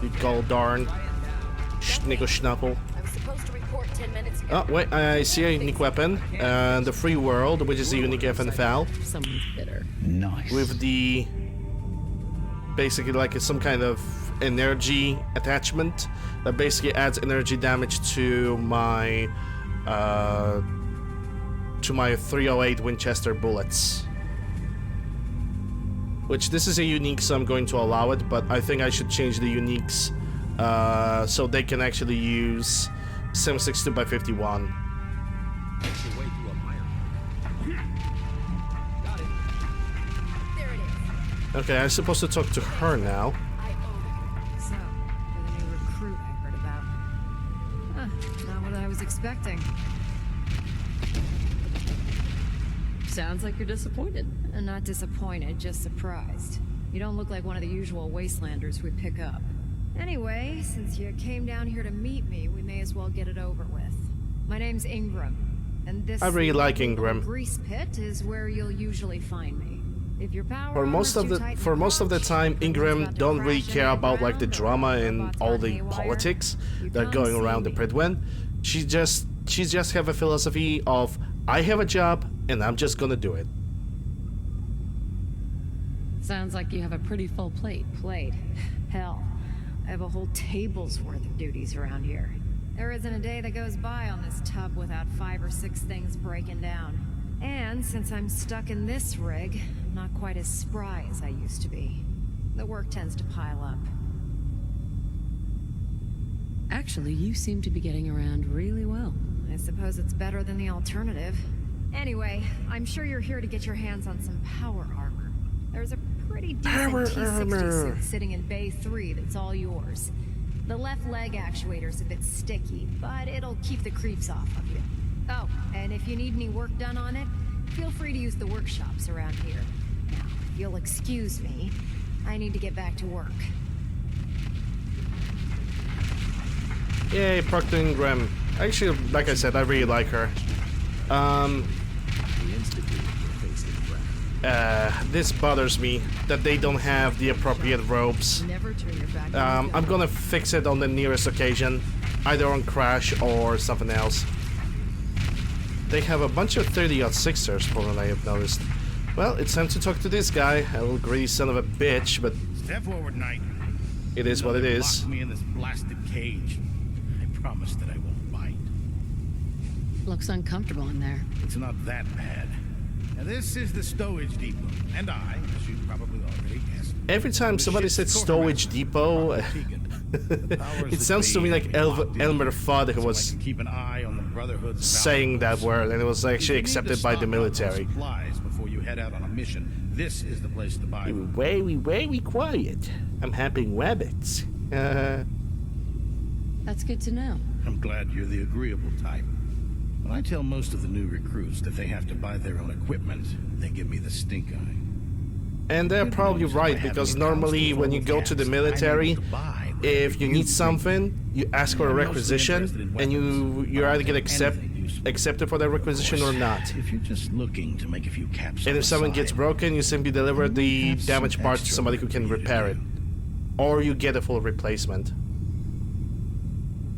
You call darn. Schnickle schnappel. I was supposed to report 10 minutes ago. Oh, wait, I see a unique weapon. The Free World, which is a unique FNFL. Someone's bitter. Nice. With the... basically like some kind of energy attachment that basically adds energy damage to my 308 Winchester bullets. Which this is a unique, so I'm going to allow it, but I think I should change the uniques so they can actually use 762x51. Okay, I'm supposed to talk to her now. So, you're the new recruit I heard about. Not what I was expecting. Sounds like you're disappointed. Not disappointed, just surprised. You don't look like one of the usual wastelanders we pick up. Anyway, since you came down here to meet me, we may as well get it over with. My name's Ingram, and this I really like Ingram. grease pit is where you'll usually find me. If your power For most of the time, Ingram don't really care about like the drama and all the politics that are going around the Pridwen. She just have a philosophy of I have a job and I'm just gonna do it. Sounds like you have a pretty full plate. Plate? Hell, I have a whole table's worth of duties around here. There isn't a day that goes by on this tub without 5 or 6 things breaking down. And since I'm stuck in this rig, I'm not quite as spry as I used to be. The work tends to pile up. Actually, you seem to be getting around really well. I suppose it's better than the alternative. Anyway, I'm sure you're here to get your hands on some power armor. There's a pretty decent T-60 suit sitting in Bay 3 that's all yours. The left leg actuator's a bit sticky, but it'll keep the creeps off of you. Oh, and if you need any work done on it, feel free to use the workshops around here. Now, if you'll excuse me, I need to get back to work. Yay, Procter Ingram. Actually, like I said, I really like her. This bothers me that they don't have the appropriate robes. I'm gonna fix it on the nearest occasion, either on Crash or something else. They have a bunch of 30-06ers, from what I have noticed. Well, it's time to talk to this guy, a little greedy son of a bitch, but Step forward, Knight. it is what it is. Lock me in this blasted cage. I promise that I won't bite. Looks uncomfortable in there. It's not that bad. Now, this is the stowage depot, and I, as you probably already guessed, Every time somebody says Stowage Depot, it sounds to me like Elmer Fudd who was keep an eye on the Brotherhood's saying that word, and it was actually accepted by the military. supplies before you head out on a mission. This is the place to buy them. Very quiet. I'm having rabbits. That's good to know. I'm glad you're the agreeable type. When I tell most of the new recruits that they have to buy their own equipment, they give me the stink eye. And they're probably right, because normally when you go to the military, if you need something, you ask for a requisition, and you either get accepted for that requisition or not. If you're just looking to make a few caps, And if something gets broken, you simply deliver the damaged part to somebody who can repair it. Or you get a full replacement.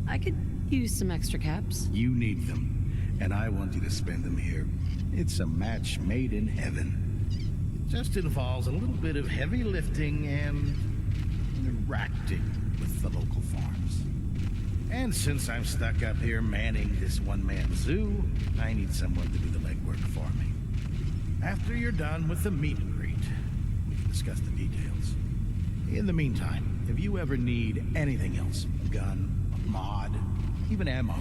I could use some extra caps. You need them, and I want you to spend them here. It's a match made in heaven. It just involves a little bit of heavy lifting and interacting with the local farms. And since I'm stuck up here manning this one-man zoo, I need someone to do the legwork for me. After you're done with the meet and greet, we can discuss the details. In the meantime, if you ever need anything else, a gun, a mod, even ammo,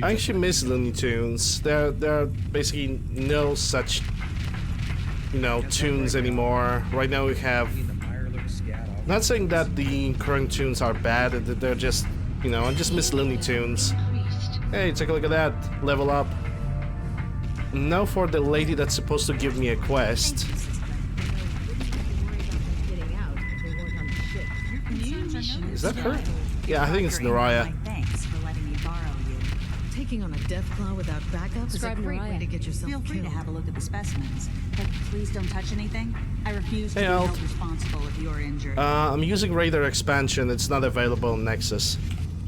I actually miss Looney Tunes. There are basically no such, tunes anymore. Right now we have... Not saying that the current tunes are bad, they're just, I just miss Looney Tunes. Hey, take a look at that. Level up. Now for the lady that's supposed to give me a quest. Is that her? Yeah, I think it's Naraya. Thanks for letting me borrow you. Taking on a deathclaw without backup is a great way to get yourself killed. Feel free to have a look at the specimens, but please don't touch anything. I refuse to be held responsible if you're injured. I'm using Raider expansion. It's not available on Nexus.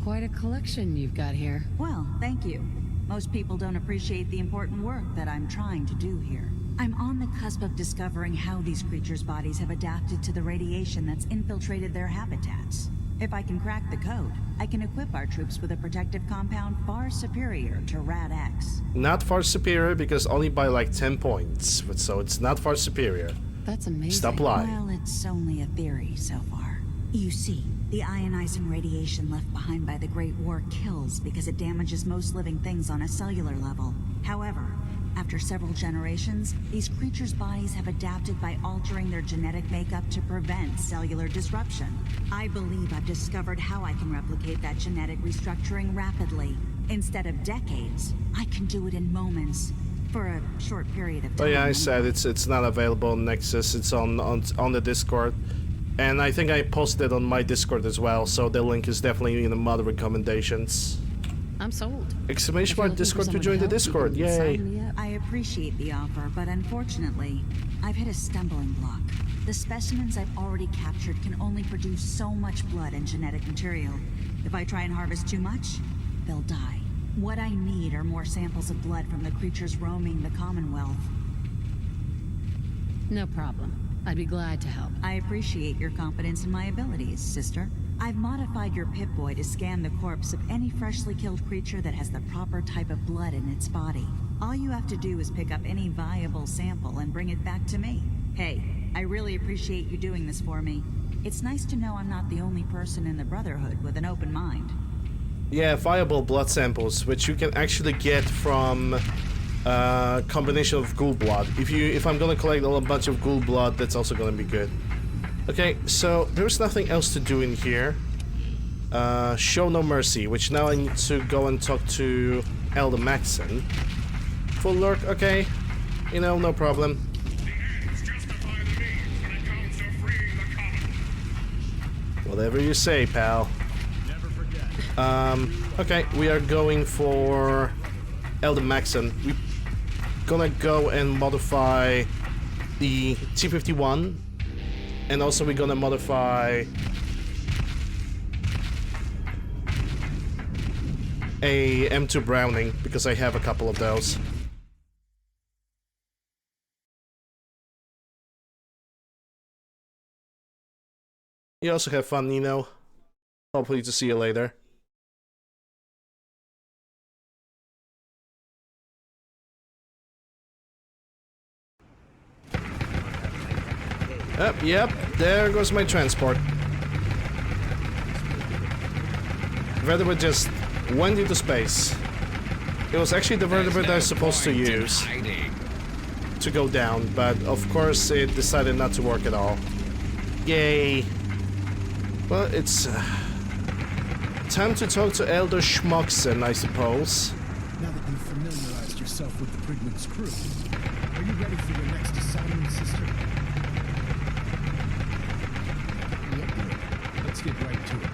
Quite a collection you've got here. Well, thank you. Most people don't appreciate the important work that I'm trying to do here. I'm on the cusp of discovering how these creatures' bodies have adapted to the radiation that's infiltrated their habitats. If I can crack the code, I can equip our troops with a protective compound far superior to Rad-X. Not far superior, because only by like 10 points. So it's not far superior. That's amazing. Stop lying. Well, it's only a theory so far. You see, the ionizing radiation left behind by the Great War kills because it damages most living things on a cellular level. However, after several generations, these creatures' bodies have adapted by altering their genetic makeup to prevent cellular disruption. I believe I've discovered how I can replicate that genetic restructuring rapidly. Instead of decades, I can do it in moments, for a short period of time. Oh yeah, I said it's not available on Nexus. It's on the Discord. And I think I posted it on my Discord as well, so the link is definitely in the mod recommendations. I'm sold. Exclamation mark Discord to join the Discord, yay! I appreciate the offer, but unfortunately, I've hit a stumbling block. The specimens I've already captured can only produce so much blood and genetic material. If I try and harvest too much, they'll die. What I need are more samples of blood from the creatures roaming the Commonwealth. No problem. I'd be glad to help. I appreciate your confidence in my abilities, sister. I've modified your Pip-Boy to scan the corpse of any freshly killed creature that has the proper type of blood in its body. All you have to do is pick up any viable sample and bring it back to me. Hey, I really appreciate you doing this for me. It's nice to know I'm not the only person in the Brotherhood with an open mind. Yeah, viable blood samples, which you can actually get from combination of ghoul blood. If I'm gonna collect a bunch of ghoul blood, that's also gonna be good. Okay, so there's nothing else to do in here. Show no mercy, which now I need to go and talk to Elder Maxon. Full lurk, okay. You know, no problem. Whatever you say, pal. Okay, we are going for Elder Maxon. We're gonna go and modify the T-51, and also we're gonna modify a M2 Browning, because I have a couple of those. You also have fun, Nino. Hopefully to see you later. Yep, there goes my transport. Vertebrate just went into space. It was actually the vertebrate I was supposed to use to go down, but of course it decided not to work at all. Yay. Well, it's time to talk to Elder Schmoxen, I suppose. Now that you've familiarized yourself with the Prydwen's crew, are you ready for your next assignment, sister? Let's get right to it.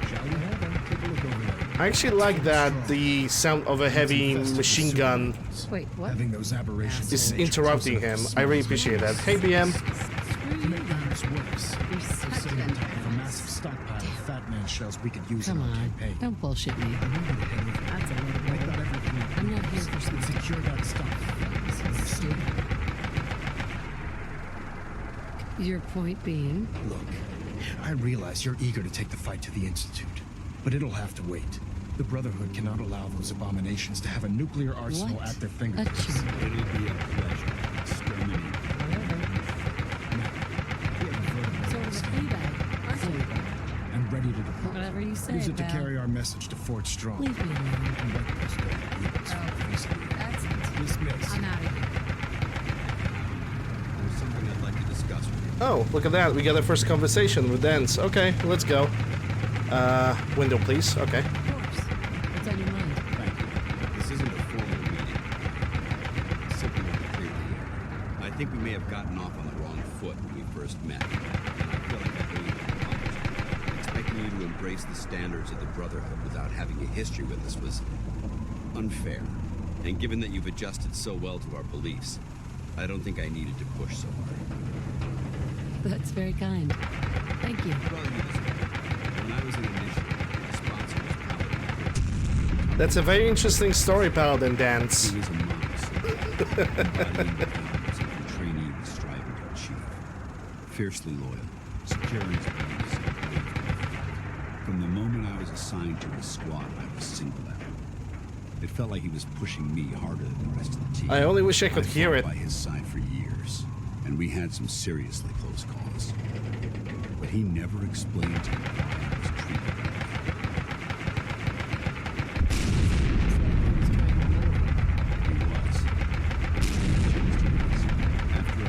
Shall we have them take a look over there? I actually like that the sound of a heavy machine gun Wait, what? Having those aberrations is interrupting him. I really appreciate that. Hey, BM. To make matters worse, we're sitting on top of a massive stockpile of Fat Man shells we could use in our campaign. Don't bullshit me. That's a little bit. I'm not here for some secure that stuff. Understood? Your point being? Look, I realize you're eager to take the fight to the Institute, but it'll have to wait. The Brotherhood cannot allow those abominations to have a nuclear arsenal at their fingertips. It'll be a pleasure. Exterminate. And ready to depart. Whatever you say, Use it to pal. carry our message to Fort Strong. Leave me alone. And let those That's it. Dismissed. I'm out of here. There's something I'd like to discuss with you. Oh, look at that. We got our first conversation with Dance. Okay, let's go. Window, please. Okay. Of course. What's on your mind? Thank you. This isn't a formal meeting. Simply want to clear the air. I think we may have gotten off on the wrong foot when we first met. And I feel like I owe you an apology. Expecting you to embrace the standards of the Brotherhood without having a history with us was unfair. And given that you've adjusted so well to our beliefs, I don't think I needed to push so hard. That's very kind. Thank you. When I was in initiative, the sponsor was Paladin. That's a very interesting story, Paladin Dance. He was a monster, embodying the values of the trainee was striving to achieve. Fiercely loyal, secure in his beliefs, and brave. From the moment I was assigned to his squad, I was singled out. It felt like he was pushing me harder than the rest of the team. I only wish I could hear fought it. by his side for years, and we had some seriously close calls. But he never explained to me why I was treated that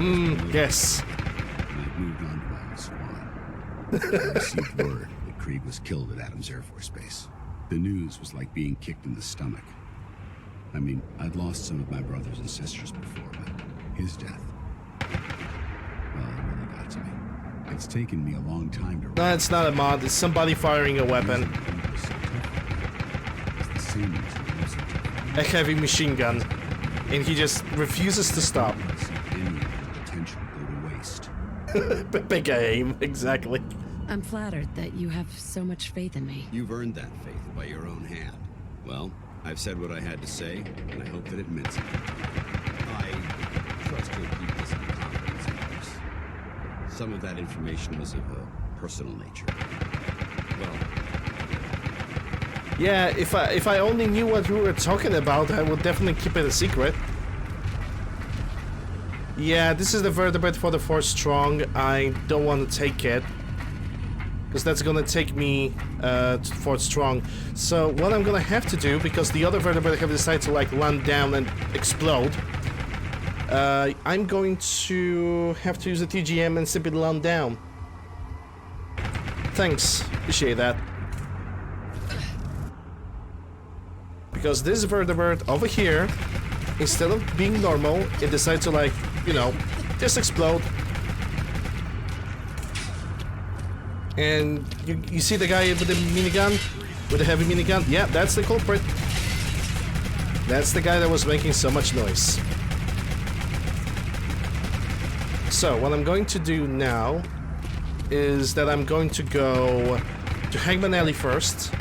way. He was. Yes. And I moved on to my own squad. I received word that Krieg was killed at Adams Air Force Base. The news was like being kicked in the stomach. I mean, I'd lost some of my brothers and sisters before, but his death, well, it really got to me. It's taken me a long time to... No, it's not a mod. It's somebody firing a weapon. It's the same as A heavy machine gun. And he just refuses to stop. any of the potential go to waste. Big aim, exactly. I'm flattered that you have so much faith in me. You've earned that faith by your own hand. Well, I've said what I had to say, and I hope that it meant something. I trust you'll keep this in confidence, of course. Some of that information was of a personal nature. Well, yeah, if I only knew what we were talking about, I would definitely keep it a secret. Yeah, this is the vertebrate for the Force Strong. I don't want to take it, because that's gonna take me to Fort Strong. So what I'm gonna have to do, because the other vertebrate have decided to like land down and explode, I'm going to have to use the TGM and simply land down. Thanks, appreciate that. Because this vertebrate over here, instead of being normal, it decides to like, you know, just explode. And you see the guy with the minigun? With the heavy minigun? Yeah, that's the culprit. That's the guy that was making so much noise. So, what I'm going to do now is that I'm going to go to Hangman Alley first,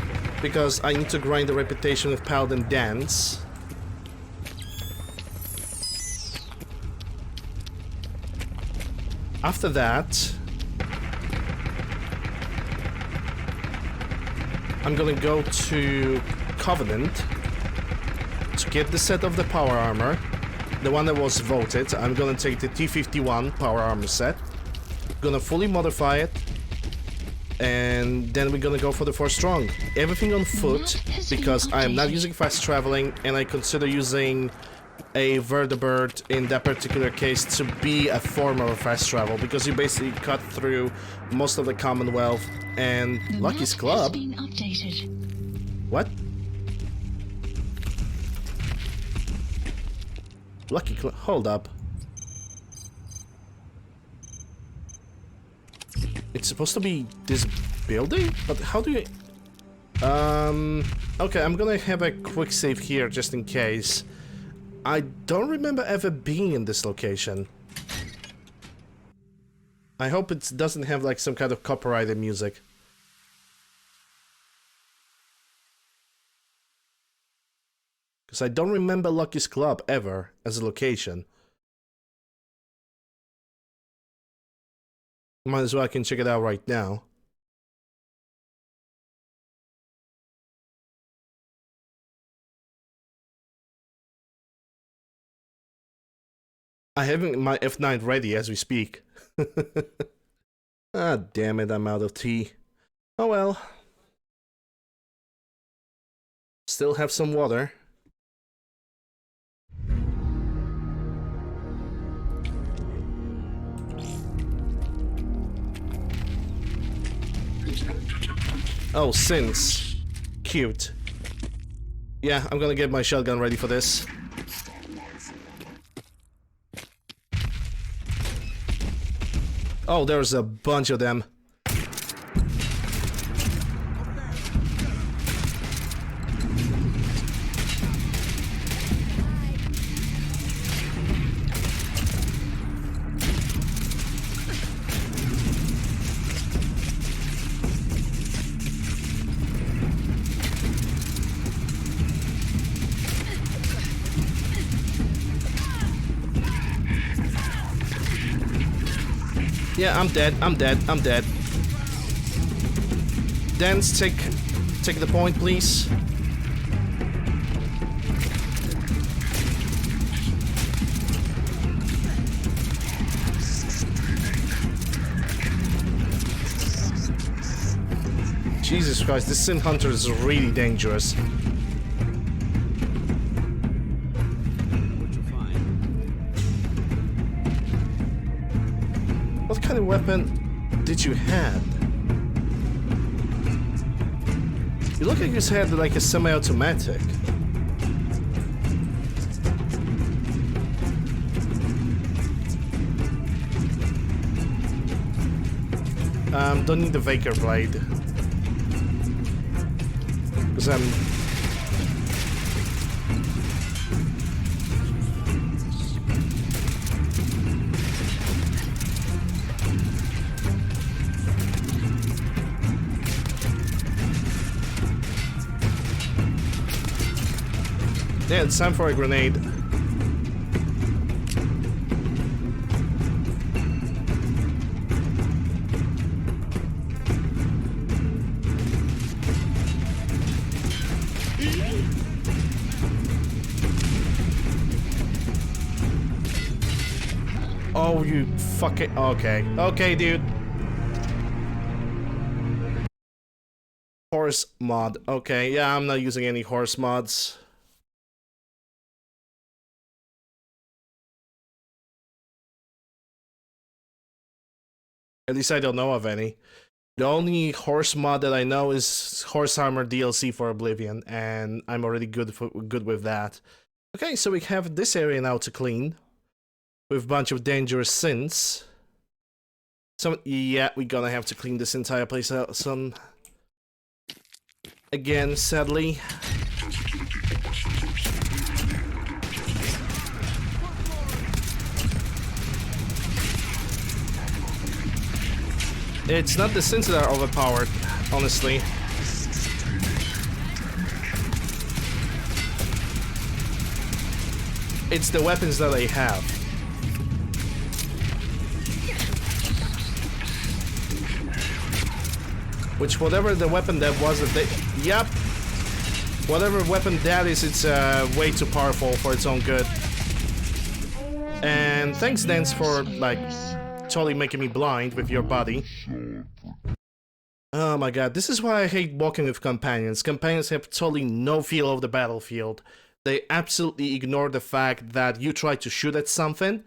because I need to grind the reputation with Paladin Dance. After that, I'm gonna go to Covenant to get the set of the power armor, the one that was voted. I'm gonna take the T51 power armor set, gonna fully modify it, and then we're gonna go for the Force Strong. Everything on foot, because I am not using fast traveling, and I consider using a vertebrate in that particular case to be a form of fast travel, because you basically cut through most of the Commonwealth and Lucky's Club. What? Lucky Club? Hold up. It's supposed to be this building? But how do you... Okay, I'm gonna have a quick save here just in case. I don't remember ever being in this location. I hope it doesn't have like some kind of copyrighted music. Because I don't remember Lucky's Club ever as a location. Might as well I can check it out right now. I haven't my F9 ready as we speak. Ah, damn it, I'm out of tea. Oh well. Still have some water. Oh, Sins. Cute. Yeah, I'm gonna get my shotgun ready for this. Oh, there's a bunch of them. Yeah, I'm dead, I'm dead, I'm dead. Dance, take the point, please. Jesus Christ, this Sin Hunter is really dangerous. What kind of weapon did you have? You look like you had like a semi-automatic. Don't need the Vaker blade. Because I'm... Yeah, it's time for a grenade. Oh, you fucking... Okay. Okay, dude. Horse mod. Okay, yeah, I'm not using any horse mods. At least I don't know of any. The only horse mod that I know is Horse Armor DLC for Oblivion, and I'm already good with that. Okay, so we have this area now to clean with a bunch of dangerous sins. So yeah, we're gonna have to clean this entire place out. Some again, sadly. It's not the sins that are overpowered, honestly. It's the weapons that they have. Which, whatever the weapon that was that they... Yep! Whatever weapon that is, it's way too powerful for its own good. And thanks, Dance, for, like, totally making me blind with your body. Oh my god, this is why I hate walking with companions. Companions have totally no feel of the battlefield. They absolutely ignore the fact that you try to shoot at something,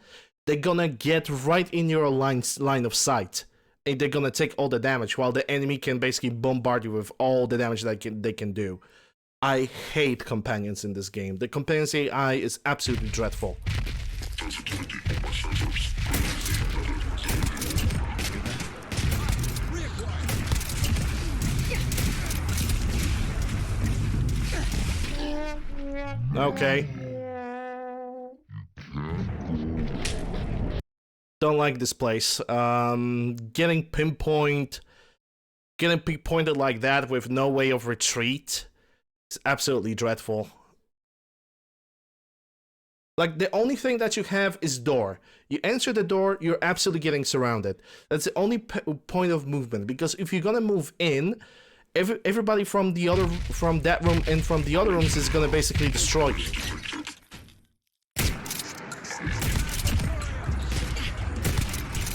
they're gonna get right in your line of sight. And they're gonna take all the damage, while the enemy can basically bombard you with all the damage that they can do. I hate companions in this game. The companions AI is absolutely dreadful. Okay. Don't like this place. Getting pinpointed like that with no way of retreat is absolutely dreadful. Like, the only thing that you have is door. You enter the door, you're absolutely getting surrounded. That's the only point of movement, because if you're gonna move in, everybody from that room and from the other rooms is gonna basically destroy you.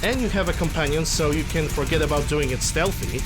And you have a companion, so you can forget about doing it stealthy.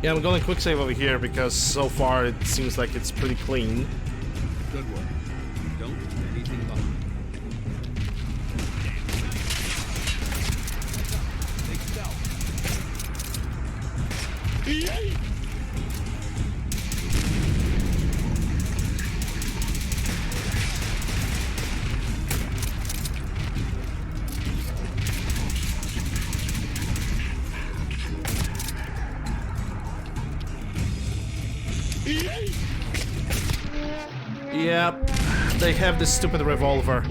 Yeah, I'm going quick save over here because so far it seems like it's pretty clean. Good work. Don't leave anything behind. Yep, they have this stupid revolver.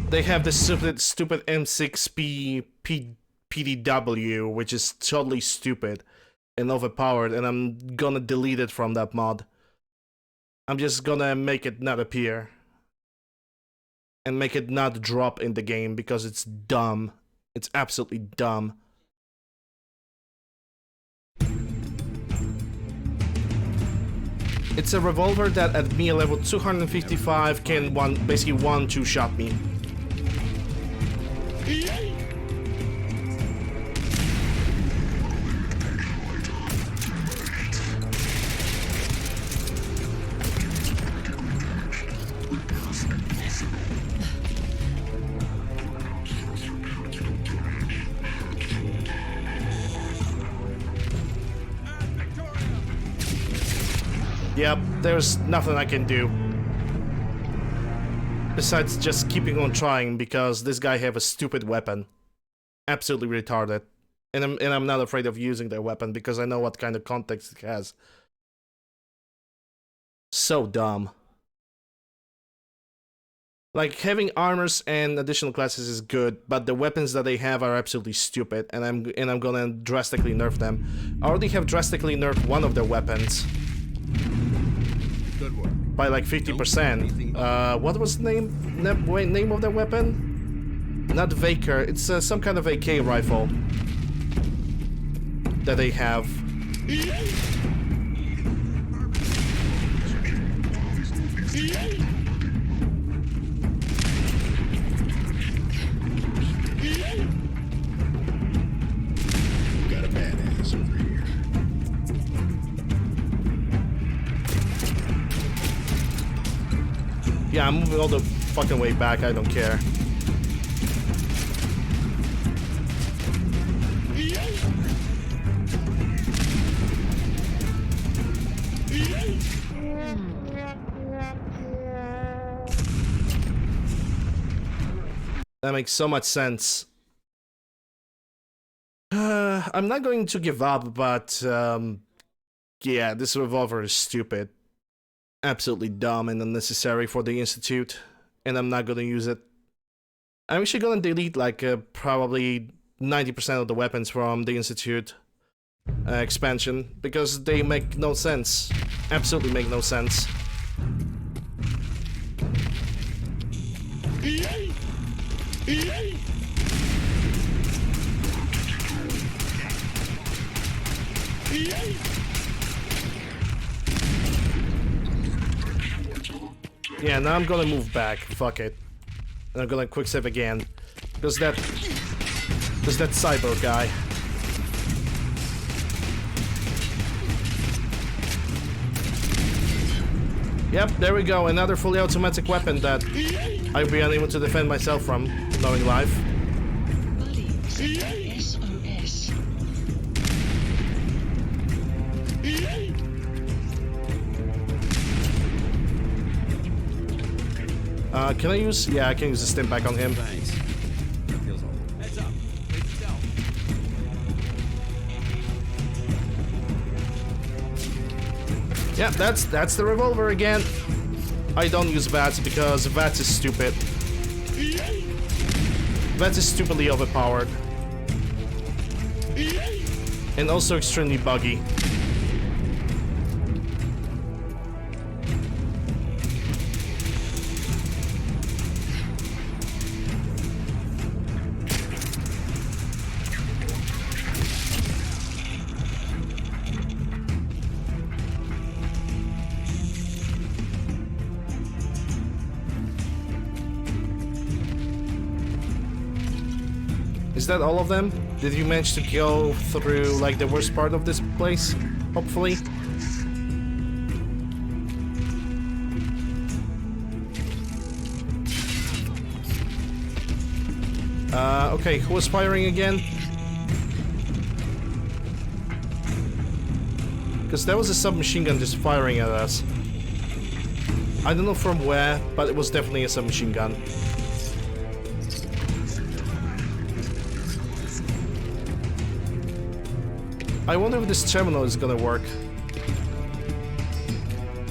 They have this stupid M6 PDW, which is totally stupid and overpowered, and I'm gonna delete it from that mod. I'm just gonna make it not appear. And make it not drop in the game because it's dumb. It's absolutely dumb. It's a revolver that at me level 255 can basically 1-2 shot me. Yep, there's nothing I can do. Besides just keeping on trying because this guy have a stupid weapon. Absolutely retarded. And I'm not afraid of using their weapon because I know what kind of context it has. So dumb. Like, having armors and additional classes is good, but the weapons that they have are absolutely stupid, and I'm gonna drastically nerf them. I already have drastically nerfed one of their weapons. Good work. By like 50%. What was the name of the weapon? Not Vaker. It's some kind of AK rifle that they have. Got a badass over here. Yeah, I'm moving all the fucking way back. I don't care. That makes so much sense. I'm not going to give up, but yeah, this revolver is stupid. Absolutely dumb and unnecessary for the Institute, and I'm not gonna use it. I'm actually gonna delete like probably 90% of the weapons from the Institute expansion, because they make no sense. Absolutely make no sense. Yeah, now I'm gonna move back. Fuck it. And I'm gonna quick save again. Because that cyber guy. Yep, there we go. Another fully automatic weapon that I'll be unable to defend myself from, knowing life. SOS. Can I use... Yeah, I can use the stim pack on him. Thanks. Feels all. Heads up. It's stealth. Yeah, that's the revolver again. I don't use VATS because VATS is stupid. VATS is stupidly overpowered. And also extremely buggy. Is that all of them? Did you manage to go through, like, the worst part of this place? Hopefully? Okay, who was firing again? Because there was a submachine gun just firing at us. I don't know from where, but it was definitely a submachine gun. I wonder if this terminal is gonna work.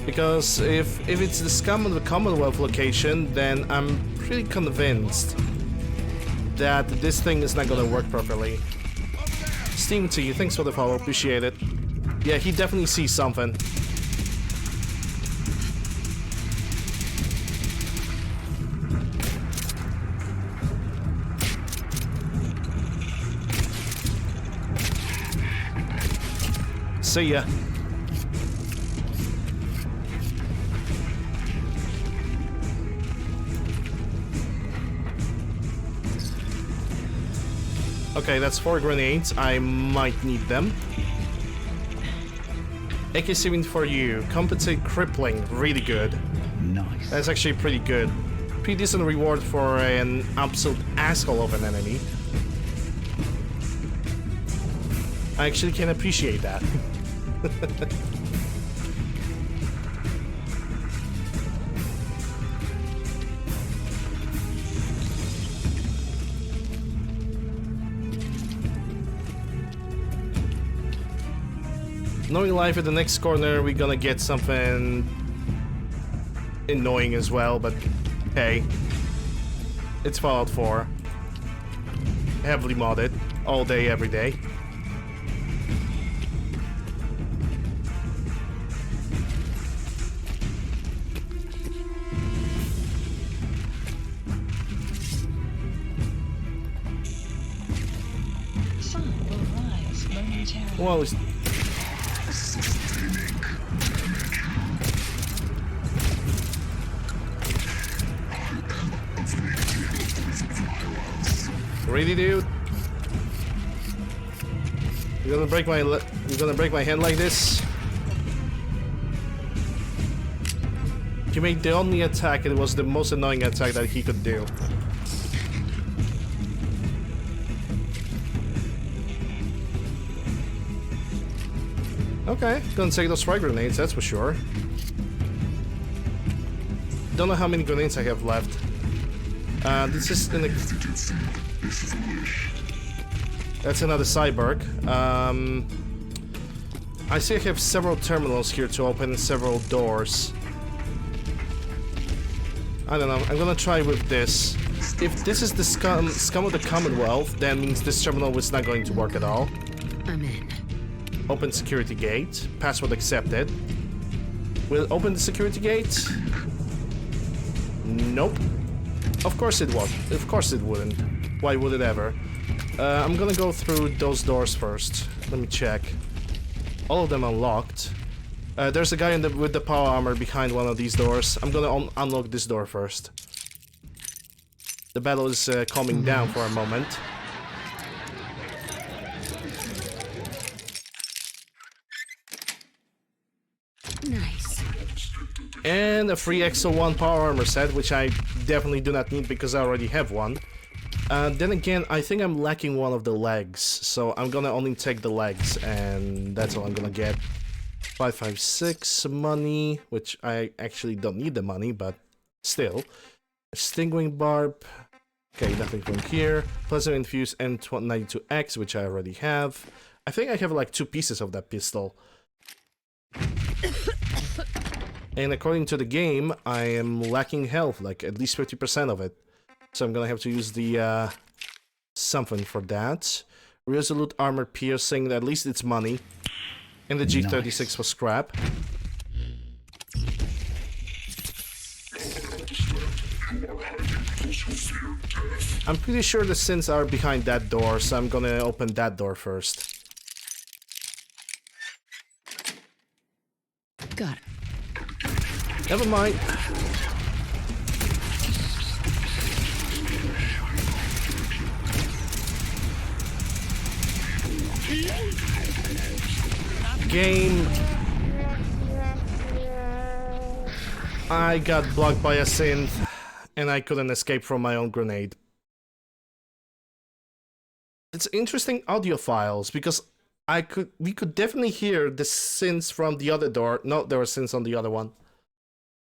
Because if it's the scum of the Commonwealth location, then I'm pretty convinced that this thing is not gonna work properly. Steam to you, thanks for the follow, appreciate it. Yeah, he definitely sees something. See ya. Okay, that's 4 grenades. I might need them. AK-7 for you. Compensate crippling. Really good. Nice. That's actually pretty good. Pretty decent reward for an absolute asshole of an enemy. I actually can appreciate that. Knowing life at the next corner, we're gonna get something annoying as well, but hey. It's Fallout 4. Heavily modded. All day, every day. Sun will rise momentarily. Well, it's... Really, dude? You're gonna break my hand like this? He made the only attack, and it was the most annoying attack that he could do. Okay, gonna take those frag grenades, that's for sure. Don't know how many grenades I have left. This is in the... That's another cyborg. I see I have several terminals here to open several doors. I don't know, I'm gonna try with this. If this is the scum of the Commonwealth, then means this terminal is not going to work at all. I'm in. Open security gate. Password accepted. Will it open the security gate? Nope. Of course it won't. Of course it wouldn't. Why would it ever? I'm gonna go through those doors first. Let me check. All of them are locked. There's a guy with the power armor behind one of these doors. I'm gonna unlock this door first. The battle is calming down for a moment. Nice. And a free XO1 power armor set, which I definitely do not need because I already have one. Then again, I think I'm lacking one of the legs, so I'm gonna only take the legs, and that's all I'm gonna get. 556 money, which I actually don't need the money, but still. Stingwing barb. Okay, nothing from here. Plasma infused M92X, which I already have. I think I have like 2 pieces of that pistol. And according to the game, I am lacking health, like at least 50% of it. So I'm gonna have to use the something for that. Resolute armor piercing, at least it's money. And the G36 for scrap. I'm pretty sure the synths are behind that door, so I'm gonna open that door first. Got it. Never mind. Game. I got blocked by a synth, and I couldn't escape from my own grenade. It's interesting audio files because we could definitely hear the synths from the other door. No, there were synths on the other one.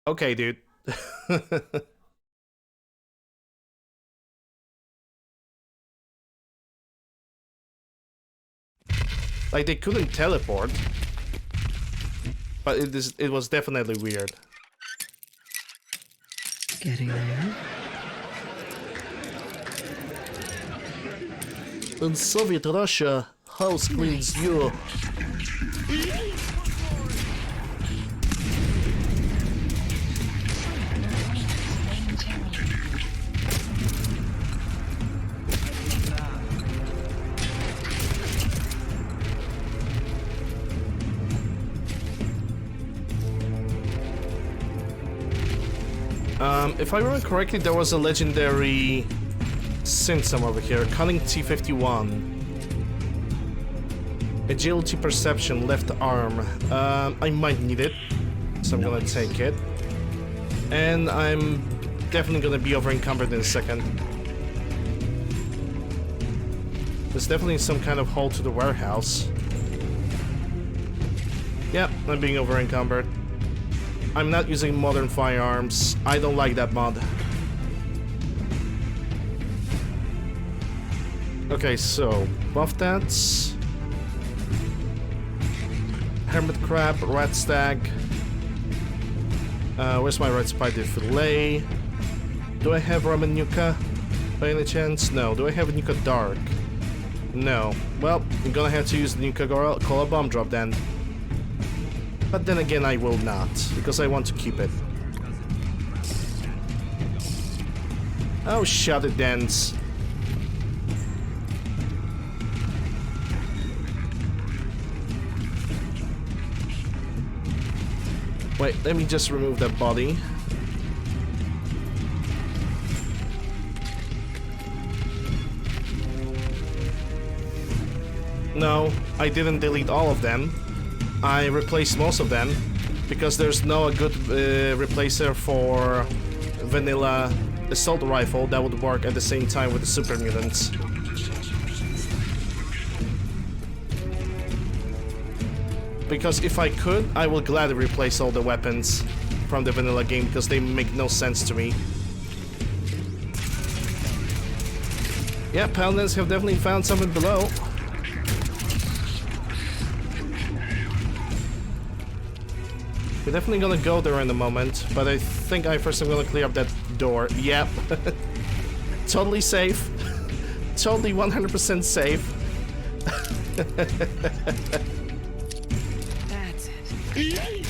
Okay, dude. Like, they couldn't teleport. But it was definitely weird. Getting there. In Soviet Russia, house cleans you. If I remember correctly, there was a legendary synth over here, Cunning T51. Agility perception, left arm. I might need it, so I'm gonna take it. And I'm definitely gonna be over encumbered in a second. There's definitely some kind of hole to the warehouse. Yeah, I'm being over encumbered. I'm not using modern firearms. I don't like that mod. Okay, so buff tats, hermit crab, rat stag. Where's my red spider fillet? Do I have ramen yucca? By any chance? No. Do I have a Nuka Dark? No. Well, I'm gonna have to use the Nuka Cola Bomb Drop then. But then again, I will not, because I want to keep it. Oh, shut it, Dance. Wait, let me just remove that body. No, I didn't delete all of them. I replaced most of them because there's no good replacer for vanilla assault rifle that would work at the same time with the super mutants. Because if I could, I will gladly replace all the weapons from the vanilla game because they make no sense to me. Yeah, Paladins have definitely found something below. We're definitely gonna go there in a moment, but I think I first am gonna clear up that door. Yep. Totally safe. Totally 100% safe. That's it.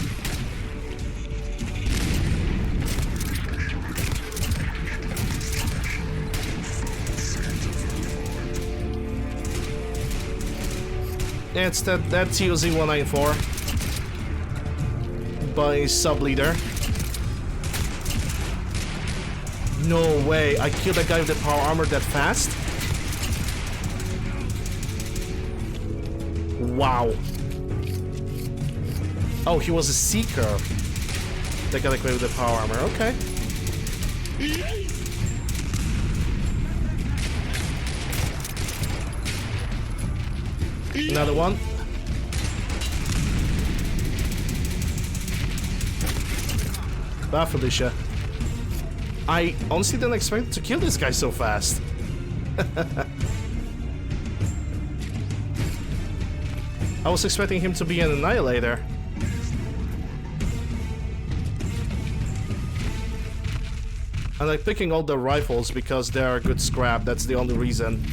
Yeah, it's that TOZ-194 by sub-leader. No way, I killed that guy with the power armor that fast? Wow. Oh, he was a seeker. That got away with the power armor, okay. Another one. Bye, Felicia. I honestly didn't expect to kill this guy so fast. I was expecting him to be an annihilator. I like picking all the rifles because they are good scrap, that's the only reason.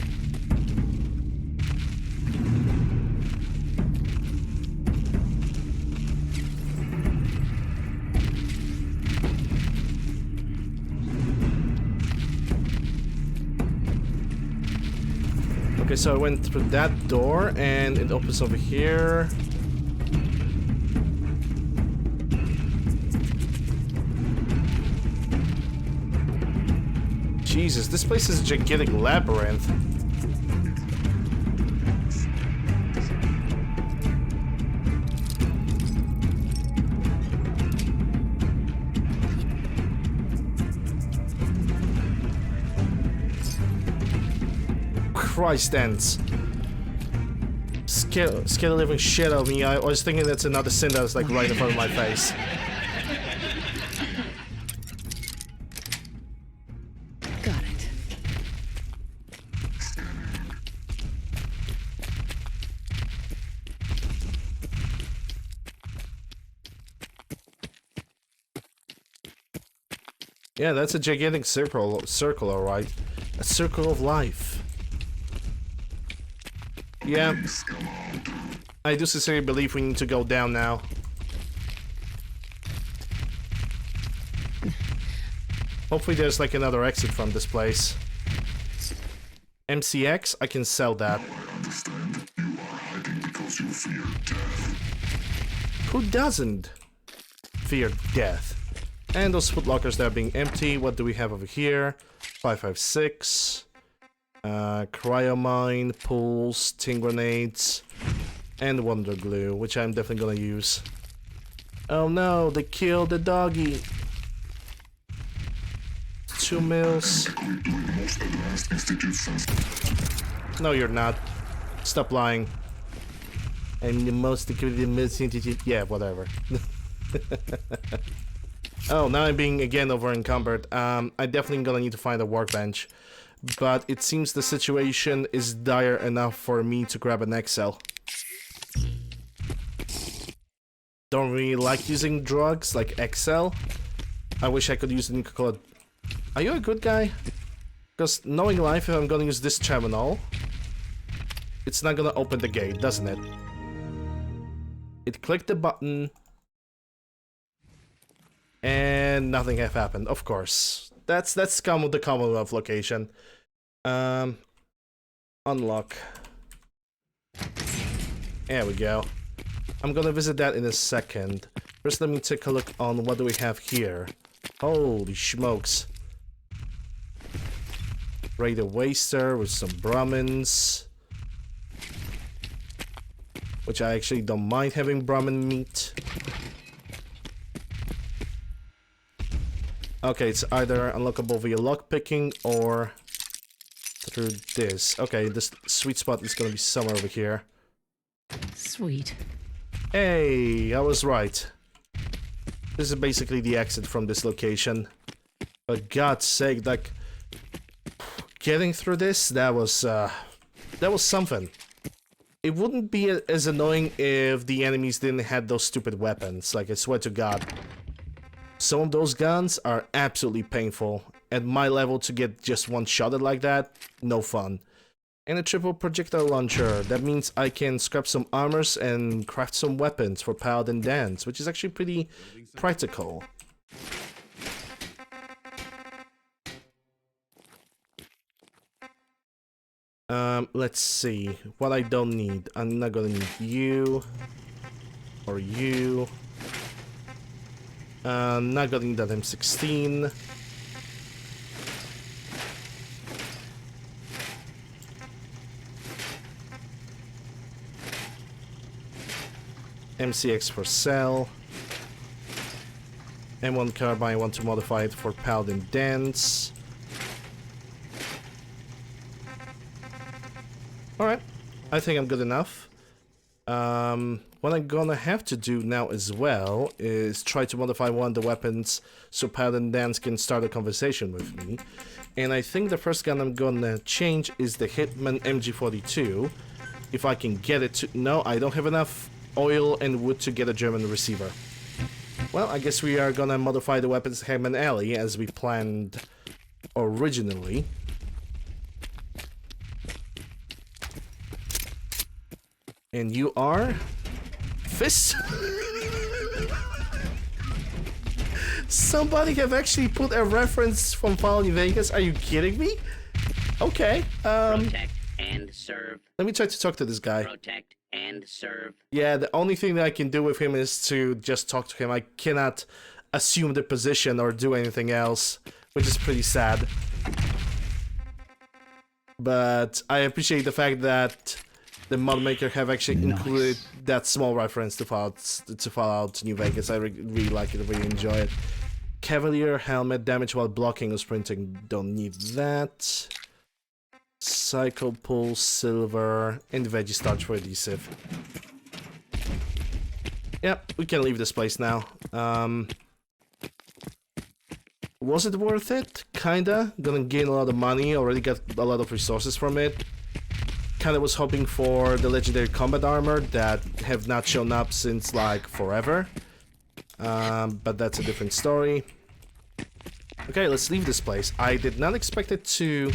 Okay, so I went through that door and it opens over here. Jesus, this place is a gigantic labyrinth. Christ, Dance. Scare the living shit out of me. I was thinking that's another sin that's like right in front of my face. Got it. Yeah, that's a gigantic circle, alright. A circle of life. Yeah, I do sincerely believe we need to go down now. Hopefully there's like another exit from this place. MCX, I can sell that. Who doesn't fear death? And those footlockers that are being empty. What do we have over here? 556. Cryomine, pools, tin grenades, and wonder glue, which I'm definitely gonna use. Oh no, they killed the doggy. 2 mils. No, you're not. Stop lying. And the most yeah, whatever. Oh, now I'm being again over encumbered. I definitely gonna need to find a workbench. But it seems the situation is dire enough for me to grab an XL. Don't really like using drugs like XL. I wish I could use the Nuka-Cola. Are you a good guy? Because knowing life, if I'm gonna use this terminal, it's not gonna open the gate, doesn't it? It clicked the button, and nothing have happened. Of course, that's the Commonwealth location. Unlock. There we go. I'm gonna visit that in a second. First, let me take a look on what do we have here. Holy smokes. Raider Waster with some Brahmins. Which I actually don't mind having Brahmin meat. Okay, it's either unlockable via lockpicking or through this. Okay, this sweet spot is gonna be somewhere over here. Sweet. Hey, I was right. This is basically the exit from this location. For God's sake, like, getting through this, that was something. It wouldn't be as annoying if the enemies didn't have those stupid weapons, like, I swear to God. Some of those guns are absolutely painful. At my level, to get just one-shotted like that, no fun. And a triple projectile launcher, that means I can scrap some armors and craft some weapons for Paladin Dance, which is actually pretty practical. Let's see, what I don't need. I'm not gonna need you, or you. Not gonna need that M16. MCX for cell. M1 carbine, I want to modify it for Paladin Dance. Alright, I think I'm good enough. What I'm gonna have to do now as well is try to modify one of the weapons so Paladin Dance can start a conversation with me. And I think the first gun I'm gonna change is the Hitman MG42. If I can get it to... No, I don't have enough oil and wood to get a German receiver. Well, I guess we are gonna modify the weapons Hagman Alley as we planned originally. And you are... Fist? Somebody have actually put a reference from Fallout New Vegas? Are you kidding me? Okay, Protect and serve. let me try to talk to this guy. Protect and serve. Yeah, the only thing that I can do with him is to just talk to him. I cannot assume the position or do anything else, which is pretty sad. But I appreciate the fact that the mod maker have actually included that small reference to Fallout New Vegas. I really like it, really enjoy it. Cavalier helmet, damage while blocking or sprinting, don't need that. Psycho Pulse, Silver, and Veggie Starch for adhesive. Yep, we can leave this place now. Was it worth it? Kinda. Gonna gain a lot of money, already got a lot of resources from it. Kinda was hoping for the legendary combat armor that have not shown up since like forever. But that's a different story. Okay, let's leave this place. I did not expect it to...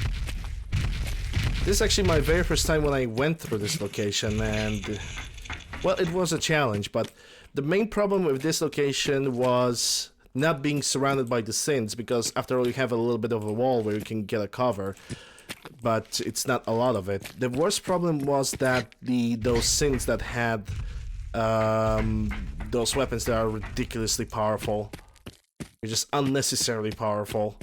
This is actually my very first time when I went through this location, and... Well, it was a challenge, but the main problem with this location was not being surrounded by the synths, because after all you have a little bit of a wall where you can get a cover, but it's not a lot of it. The worst problem was that those synths that had those weapons that are ridiculously powerful. They're just unnecessarily powerful.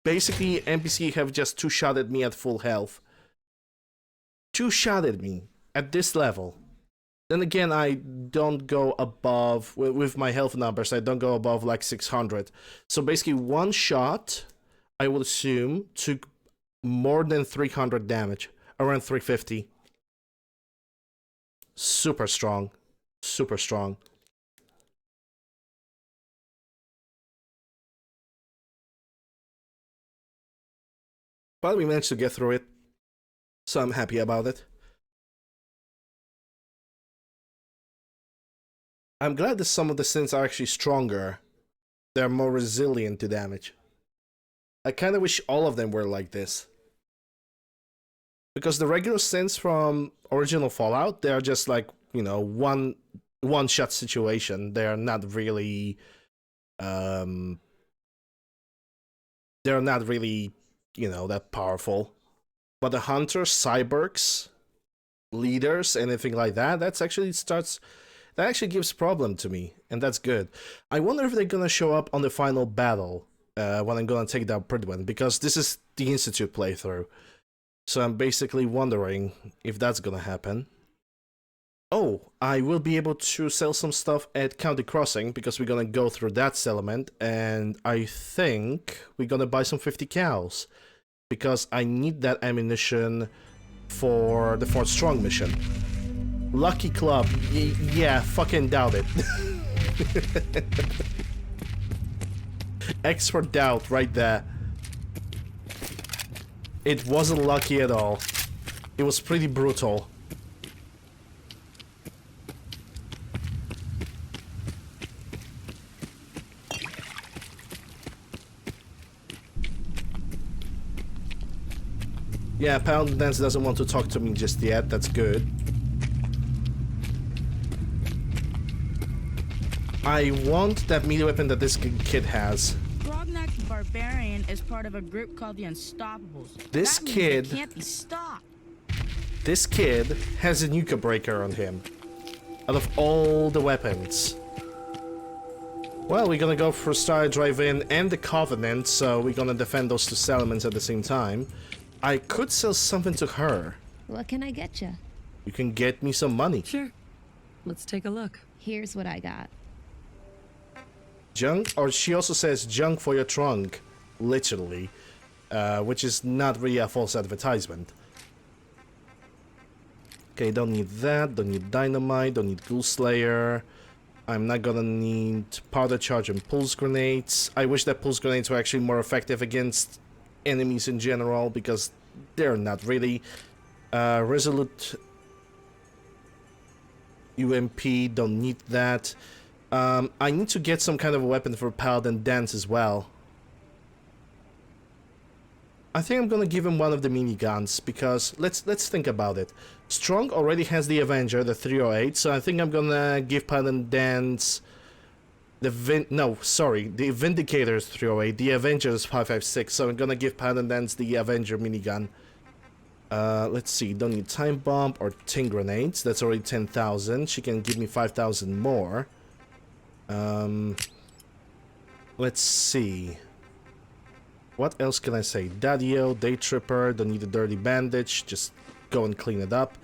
Basically, NPC have just two-shot at me at full health. Two-shot at me at this level. Then again, I don't go above, with my health numbers, I don't go above like 600. So basically, one shot, I would assume, took more than 300 damage. Around 350. Super strong. Super strong. But we managed to get through it, so I'm happy about it. I'm glad that some of the synths are actually stronger. They're more resilient to damage. I kind of wish all of them were like this. Because the regular synths from original Fallout, they're just like, you know, one-shot situation. They're not really... they're not really, you know, that powerful. But the hunters, cyborgs, leaders, anything like that, that actually gives problem to me, and that's good. I wonder if they're gonna show up on the final battle when I'm gonna take down Prydwen, because this is the Institute playthrough. So I'm basically wondering if that's gonna happen. Oh, I will be able to sell some stuff at County Crossing, because we're gonna go through that settlement, and I think we're gonna buy some 50 cows, because I need that ammunition for the Fort Strong mission. Lucky Club, yeah, fucking doubt it. X for doubt right there. It wasn't lucky at all. It was pretty brutal. Yeah, Paladin Dance doesn't want to talk to me just yet, that's good. I want that melee weapon that this kid has. Grognak's Barbarian is part of a group called the Unstoppables. This kid can't be stopped. This kid has a nuka breaker on him. Out of all the weapons. Well, we're gonna go for Star Drive-In and the Covenant, so we're gonna defend those two settlements at the same time. I could sell something to her. What can I get you? You can get me some money. Sure. Let's take a look. Here's what I got. Junk, or she also says junk for your trunk, literally, which is not really a false advertisement. Okay, don't need that, don't need dynamite, don't need ghoul slayer. I'm not gonna need powder charge and pulse grenades. I wish that pulse grenades were actually more effective against enemies in general, because they're not really. Resolute UMP, don't need that. I need to get some kind of a weapon for Paladin Dance as well. I think I'm gonna give him one of the miniguns, because let's think about it. Strong already has the Avenger, the 308, so I think I'm gonna give Paladin Dance the Vindicator's 308, the Avenger's 556, so I'm gonna give Paladin Dance the Avenger minigun. Let's see, don't need time bomb or tin grenades, that's already 10,000, she can give me 5,000 more. Let's see. What else can I say? Daddio, Day Tripper, don't need a dirty bandage, just go and clean it up.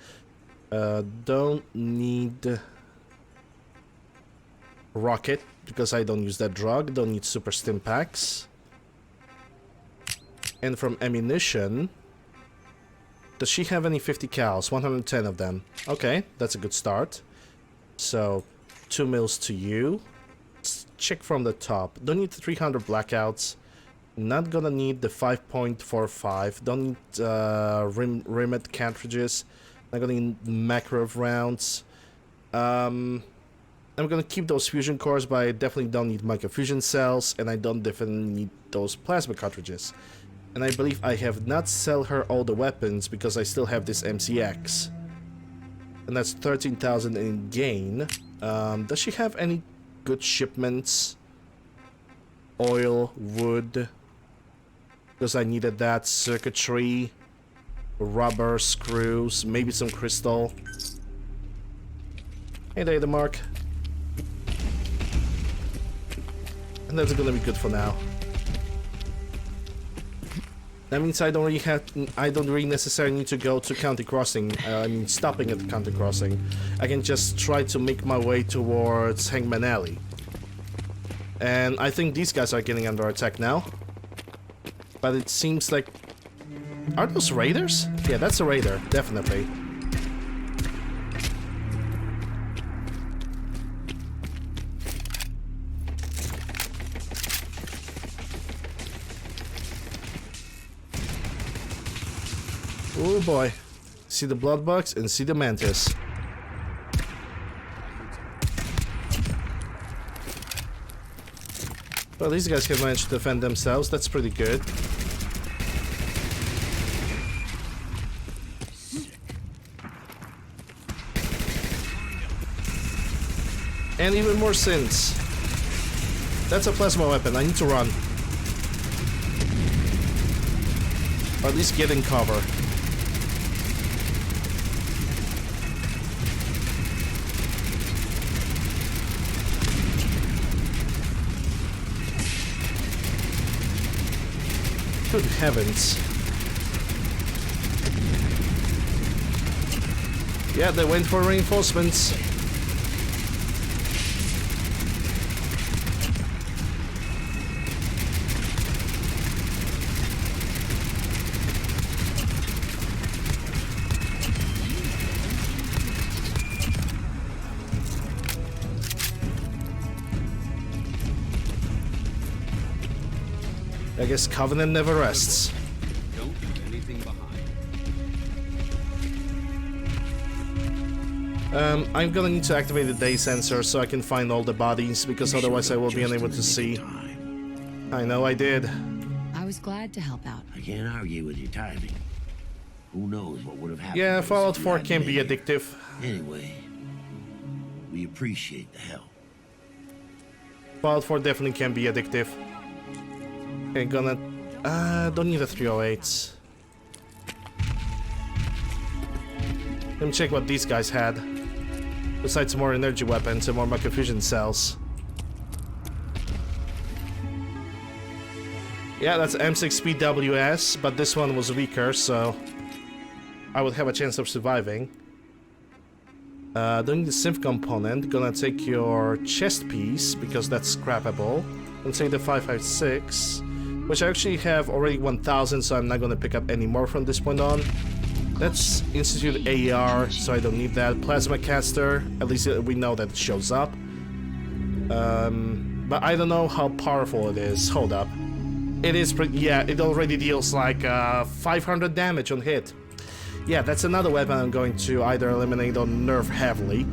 Don't need rocket, because I don't use that drug. Don't need super stim packs. And from ammunition, does she have any 50 cals? 110 of them. Okay, that's a good start. So 2 mils to you. Let's check from the top. Don't need 300 blackouts. Not gonna need the 5.45. Don't need Rimmet cartridges. Not gonna need macro rounds. I'm gonna keep those fusion cores, but I definitely don't need microfusion cells, and I don't definitely need those plasma cartridges. And I believe I have not sell her all the weapons because I still have this MCX. And that's 13,000 in gain. Does she have any good shipments? Oil, wood, because I needed that, circuitry, rubber, screws, maybe some crystal. Hey there, the mark. And that's gonna be good for now. That means I don't really necessarily need to go to County Crossing. I mean, stopping at the County Crossing. I can just try to make my way towards Hangman Alley. And I think these guys are getting under attack now. But it seems like... Are those raiders? Yeah, that's a raider, definitely. Oh boy. See the blood bugs and see the mantis. Well, these guys can manage to defend themselves. That's pretty good. And even more synths. That's a plasma weapon. I need to run. Or at least get in cover. Good heavens. Yeah, they went for reinforcements. I guess Covenant never rests. Don't leave anything behind. I'm gonna need to activate the day sensor so I can find all the bodies, because otherwise I will be unable to see. I know I did. I was glad to help out. I can't argue with your timing. Who knows what would have happened? Yeah, to us Fallout if you 4 hadn't can been be here. addictive. Anyway, we appreciate the help. Fallout 4 definitely can be addictive. Okay, gonna... don't need a 308. Let me check what these guys had. Besides more energy weapons and more microfusion cells. Yeah, that's M6PWS, but this one was weaker, so I would have a chance of surviving. Doing the synth component, gonna take your chest piece, because that's scrappable. And take the 556, which I actually have already 1000, so I'm not gonna pick up any more from this point on. That's Institute AR, so I don't need that. Plasma caster, at least we know that it shows up. But I don't know how powerful it is. Hold up. It is pretty, yeah, it already deals like 500 damage on hit. Yeah, that's another weapon I'm going to either eliminate or nerf heavily.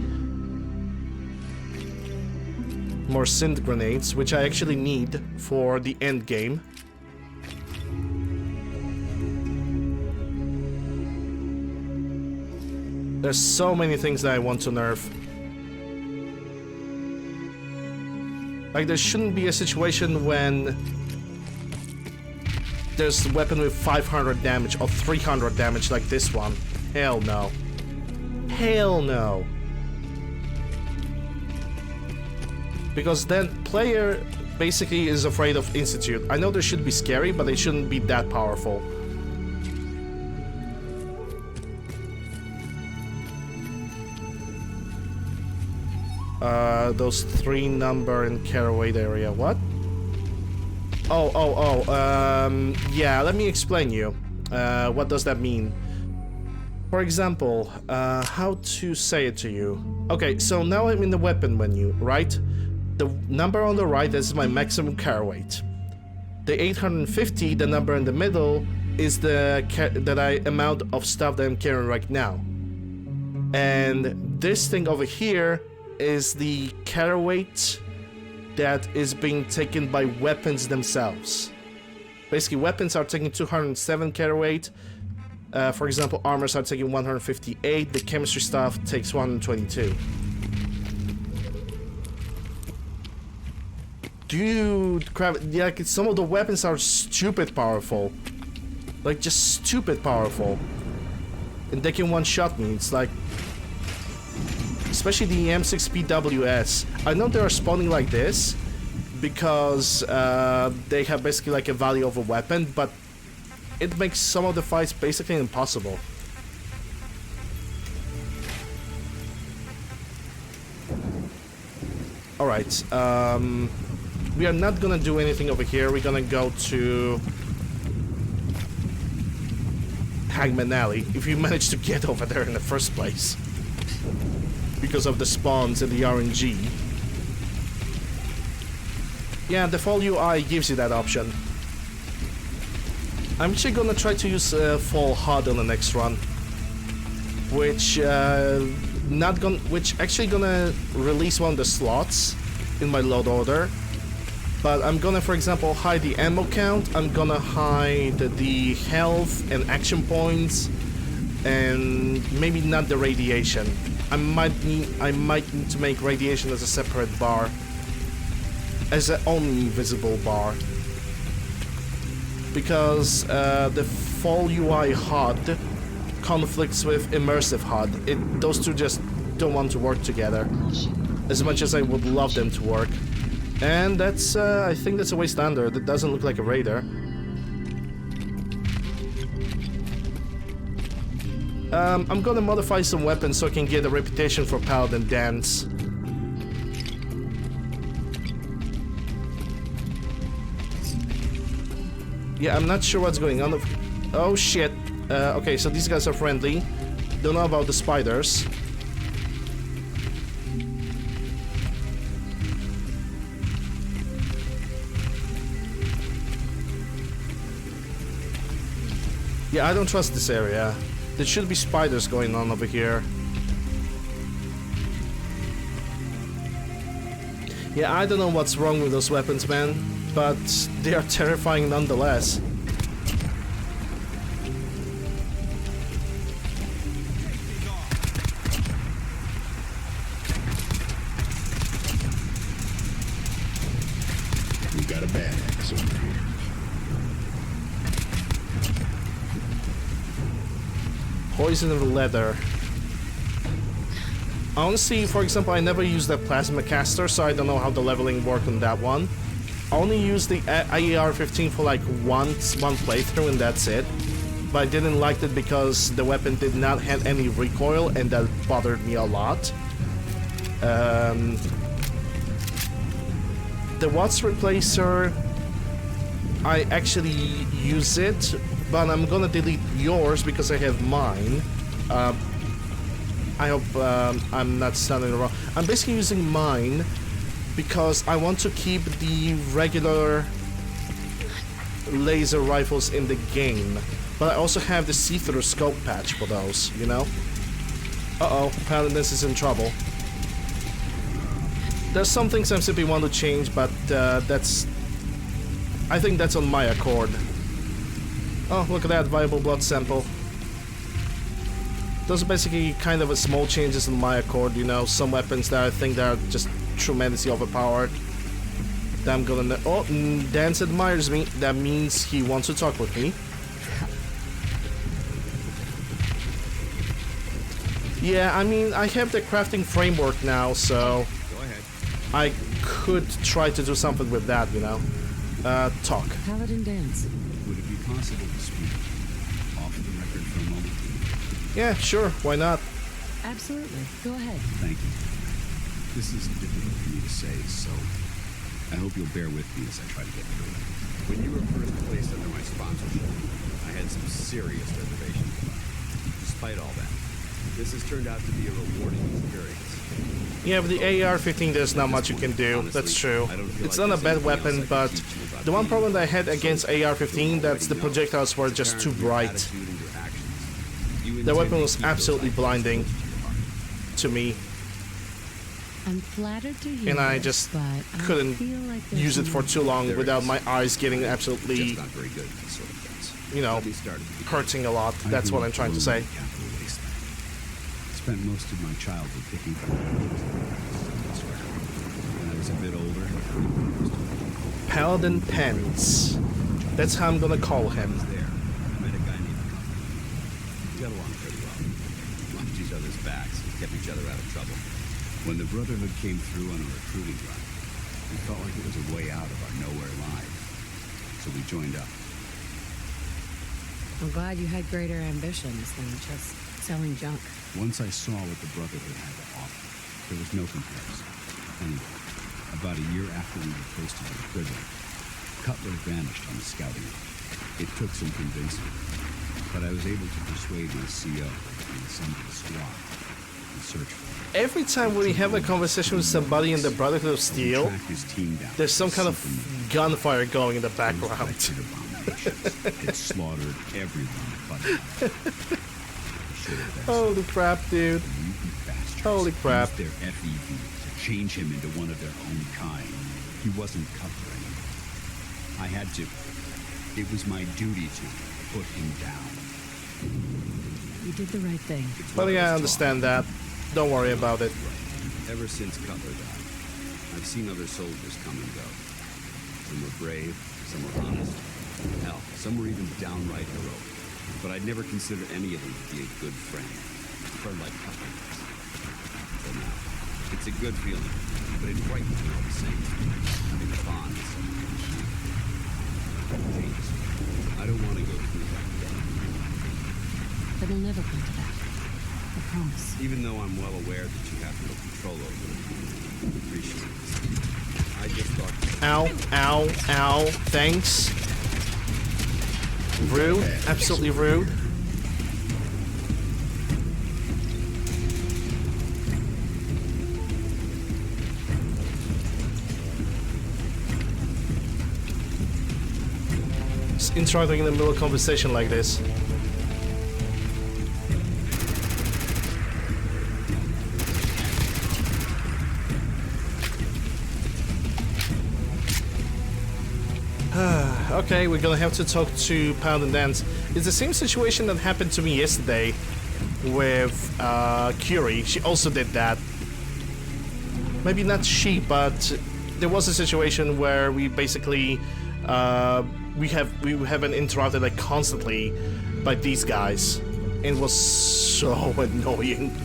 More synth grenades, which I actually need for the end game. There's so many things that I want to nerf. Like, there shouldn't be a situation when there's a weapon with 500 damage or 300 damage like this one. Hell no. Hell no. Because then player basically is afraid of Institute. I know they should be scary, but they shouldn't be that powerful. Those 3 number in Caraway area. What? Yeah, let me explain you. What does that mean? For example, how to say it to you. Okay, so now I'm in the weapon menu, right? The number on the right is my maximum carry weight. The 850, the number in the middle, is the amount of stuff that I'm carrying right now. And this thing over here is the carry weight that is being taken by weapons themselves. Basically, weapons are taking 207 carry weight. For example, armors are taking 158. The chemistry stuff takes 122. Dude, crap! Yeah, like, some of the weapons are stupid powerful. Like, just stupid powerful. And they can one-shot me. It's like, especially the M6PWS. I know they are spawning like this because they have basically like a value of a weapon, but it makes some of the fights basically impossible. Alright, we are not gonna do anything over here. We're gonna go to Hangman Alley, if you manage to get over there in the first place. Because of the spawns and the RNG. Yeah, the Fall UI gives you that option. I'm actually gonna try to use Fall HUD on the next run, which actually gonna release one of the slots in my load order, But I'm gonna, for example, hide the ammo count. I'm gonna hide the health and action points, and maybe not the radiation. I might need to make radiation as a separate bar, as an only visible bar, because the full UI HUD conflicts with immersive HUD. Those two just don't want to work together, as much as I would love them to work. And that's, I think that's a way standard. That doesn't look like a raider. I'm gonna modify some weapons so I can get a reputation for Paladin Dance. Yeah, I'm not sure what's going on. Oh shit. Okay, so these guys are friendly. Don't know about the spiders. Yeah, I don't trust this area. There should be spiders going on over here. Yeah, I don't know what's wrong with those weapons, man, but they are terrifying nonetheless. We got a badass over here. Poison of leather. Honestly, for example, I never used that plasma caster, so I don't know how the leveling worked on that one. I only used the AR-15 for like one playthrough, and that's it. But I didn't like it because the weapon did not have any recoil, and that bothered me a lot. The Watts replacer, I actually use it, but I'm gonna delete yours because I have mine. I hope I'm not sounding wrong. I'm basically using mine because I want to keep the regular laser rifles in the game, but I also have the see-through scope patch for those, you know? Uh-oh, Paladin is in trouble. There's some things I simply want to change, but I think that's on my accord. Oh, look at that, viable blood sample. Those are basically kind of a small changes on my accord, you know, some weapons that I think that are just tremendously overpowered. That I'm gonna... Oh, Dance admires me. That means he wants to talk with me. Yeah, I mean, I have the crafting framework now, so... Go ahead. I could try to do something with that, you know. Talk. Paladin Dance. Would it be possible to speak off the record for a moment? Yeah, sure, why not? Absolutely. Go ahead. Thank you. This is difficult for me to say, so I hope you'll bear with me as I try to get through it. When you were first placed under my sponsorship, I had some serious reservations about it. Despite all that, this has turned out to be a rewarding experience. Yeah, with the AR-15 there's not much you can do, that's true. It's not a bad weapon, but the one problem that I had against AR-15, that's the projectiles were just too bright. The weapon was absolutely blinding to me. I'm flattered to hear, and I just couldn't use it for too long without my eyes getting absolutely, you know, hurting a lot. That's what I'm trying to say. Spent most of my childhood picking up. When I was a bit older, Paladin Pence. That's how I'm gonna call him. We got along pretty well. Watched each other's backs and kept each other out of trouble. When the Brotherhood came through on a recruiting run, we felt like it was a way out of our nowhere lives. So we joined up. I'm glad you had greater ambitions than just selling junk. Once I saw what the Brotherhood had to offer, there was no comparison. Anyway, about a year after we were posted to the prison, Cutler vanished on the scouting run. It took some convincing, but I was able to persuade my CO to assemble a squad and search for him. Every time we have a conversation with somebody in the Brotherhood of Steel, there's some kind of gunfire going in the background. It slaughtered everyone but Holy crap, dude. Holy crap. Their FEV to change him into one of their own kind. He wasn't Cutler anymore. I had to. It was my duty to put him down. You did the right thing. Well, yeah, I understand that. Don't worry about it. Ever since Cutler died, I've seen other soldiers come and go. Some were brave, some were honest. Hell, some were even downright heroic. But I'd never consider any of them to be a good friend. Like Cutler was. So now, it's a good feeling, but it frightens me all the same. Having a bond with someone dangerous. I don't want to go through that again. It'll never come to that. I promise. Even though I'm well aware that you have no control over it, I appreciate it. I just thought... Ow, ow, ow, thanks. Rude, absolutely rude. Just interrupting in the middle of a conversation like this. Okay, we're gonna have to talk to Paladin Dance. It's the same situation that happened to me yesterday with Curie. She also did that. Maybe not she, but there was a situation where we basically we have been interrupted like constantly by these guys. It was so annoying.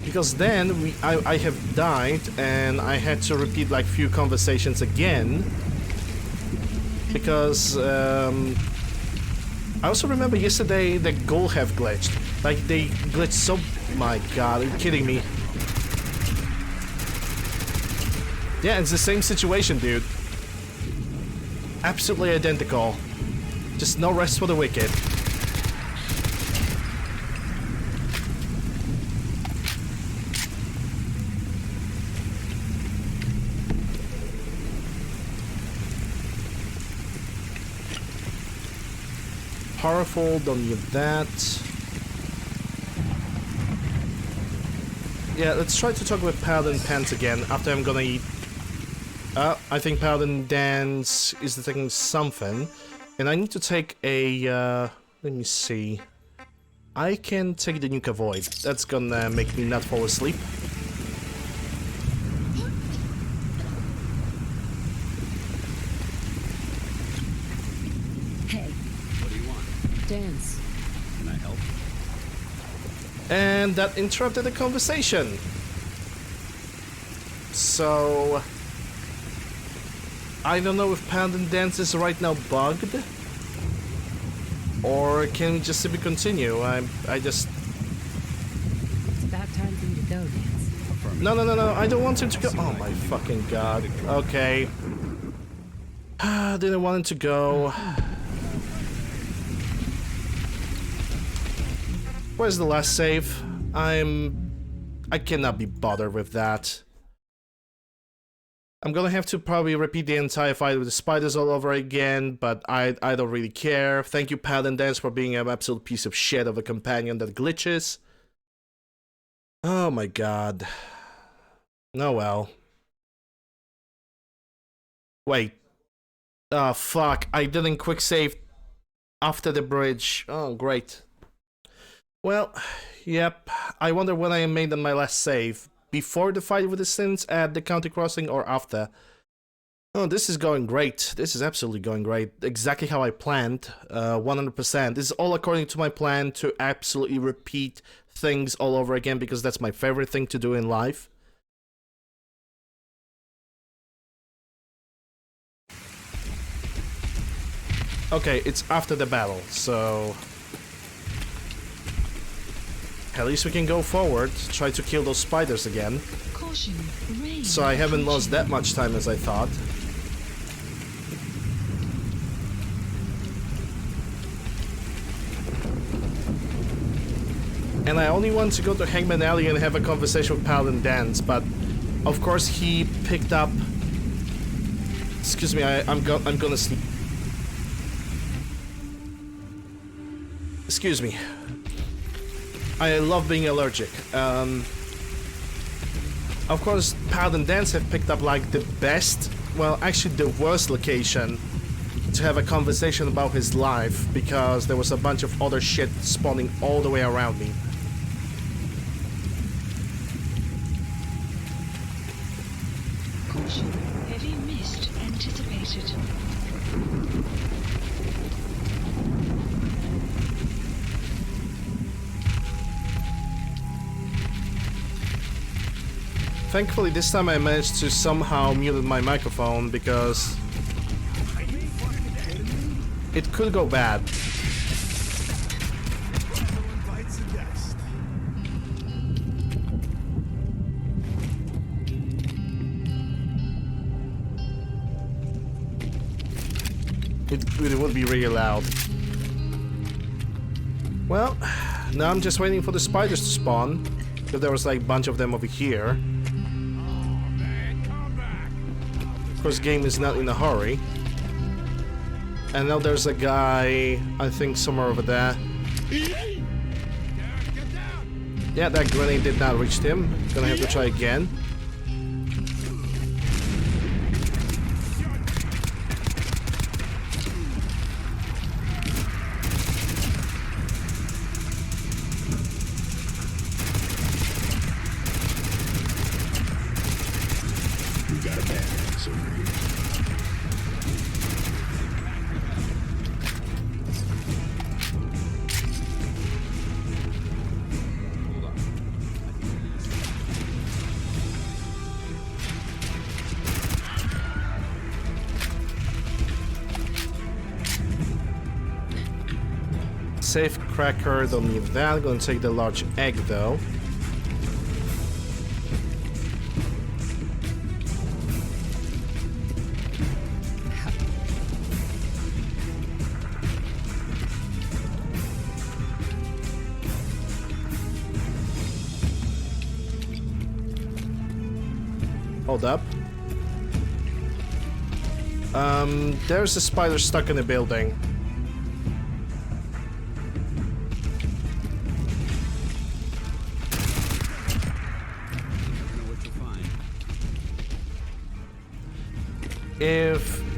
Because then I have died and I had to repeat like few conversations again. Because I also remember yesterday the goal have glitched. Like they glitched so... My god, are you kidding me? Yeah, it's the same situation, dude. Absolutely identical. Just no rest for the wicked. Powerful, don't need that. Yeah, let's try to talk with Paladin Pants again after I'm gonna eat. I think Paladin Dance is detecting something. And I need to take a, let me see. I can take the Nuka Void. That's gonna make me not fall asleep. Dance. Can I help? And that interrupted the conversation. So... I don't know if Paladin Dance is right now bugged. Or can we just simply continue? I just... It's about time for you to go, Dance. No, I don't want him to go. Oh my fucking god. Okay. Didn't want him to go. Where's the last save? I cannot be bothered with that. I'm gonna have to probably repeat the entire fight with the spiders all over again, but I don't really care. Thank you, Paladin Dance, for being an absolute piece of shit of a companion that glitches. Oh my god. Oh well. Wait. Oh fuck, I didn't quick save after the bridge. Oh great. Well, yep. I wonder when I made my last save. Before the fight with the Sins at the county crossing or after? Oh, this is going great. This is absolutely going great. Exactly how I planned. 100%. This is all according to my plan to absolutely repeat things all over again because that's my favorite thing to do in life. Okay, it's after the battle, so... At least we can go forward, try to kill those spiders again. Caution, rain. So I haven't lost that much time as I thought. And I only want to go to Hangman Alley and have a conversation with Paladin Dance, but of course he picked up Excuse me, I'm gonna sleep. Excuse me. I love being allergic. Of course, Paladin Dance have picked up like the best, well, actually the worst location to have a conversation about his life, because there was a bunch of other shit spawning all the way around me. Caution. Heavy mist anticipated. Thankfully, this time I managed to somehow mute my microphone, because it could go bad. It would be really loud. Well, now I'm just waiting for the spiders to spawn. If there was like a bunch of them over here. Of course, game is not in a hurry. And now there's a guy, I think somewhere over there. Yeah, that grenade did not reach him. Gonna have to try again. Safe cracker, don't need that. Gonna take the large egg though. Hold up. There's a spider stuck in the building.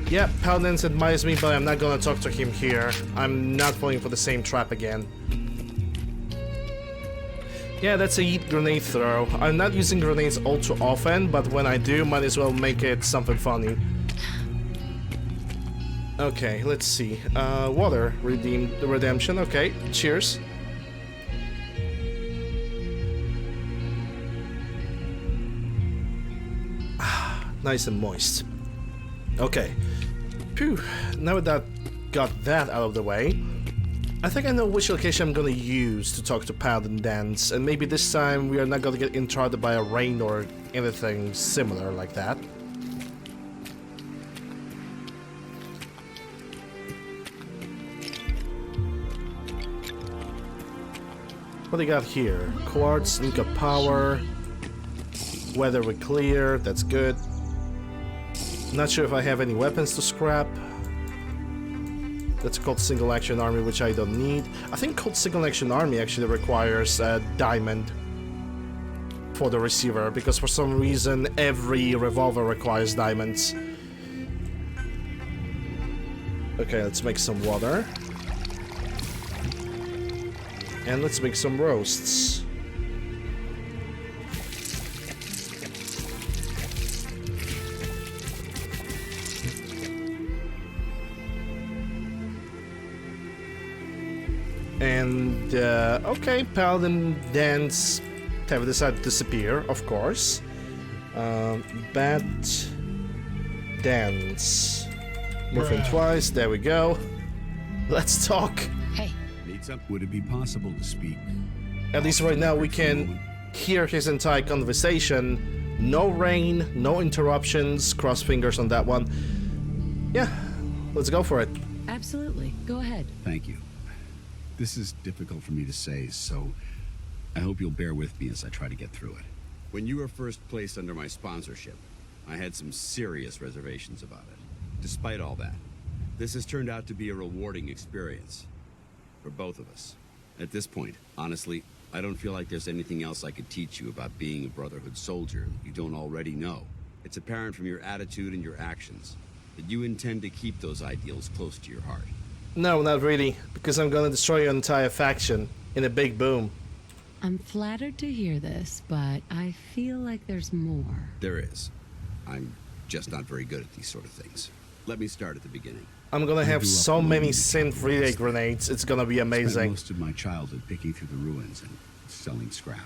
Yeah, Paladin admires me, but I'm not gonna talk to him here. I'm not falling for the same trap again. Yeah, that's a yeet grenade throw. I'm not using grenades all too often, but when I do, might as well make it something funny. Okay, let's see. Water, redemption, okay, cheers. Nice and moist. Okay. Phew. Now that got that out of the way, I think I know which location I'm gonna use to talk to Paladin Dance, and maybe this time we are not gonna get interrupted by a rain or anything similar like that. What do you got here? Quartz, Nika power, weather we clear, that's good. Not sure if I have any weapons to scrap. That's called Single Action Army, which I don't need. I think called Single Action Army actually requires a diamond for the receiver, because for some reason every revolver requires diamonds. Okay, let's make some water. And let's make some roasts. And, okay, Paladin Dance have decided to disappear, of course. Bat Dance. Moving twice, there we go. Let's talk. Hey. Would it be possible to speak? At least right now we can hear his entire conversation. No rain, no interruptions, cross fingers on that one. Yeah, let's go for it. Absolutely, go ahead. Thank you. This is difficult for me to say, so I hope you'll bear with me as I try to get through it. When you were first placed under my sponsorship, I had some serious reservations about it. Despite all that, this has turned out to be a rewarding experience. For both of us. At this point, honestly, I don't feel like there's anything else I could teach you about being a Brotherhood soldier you don't already know. It's apparent from your attitude and your actions that you intend to keep those ideals close to your heart. No, not really, because I'm gonna destroy your entire faction in a big boom. I'm flattered to hear this, but I feel like there's more. There is. I'm just not very good at these sort of things. Let me start at the beginning. I'm gonna have so many synth relay grenades, it's gonna be I amazing. spent most of my childhood picking through the ruins and selling scrap.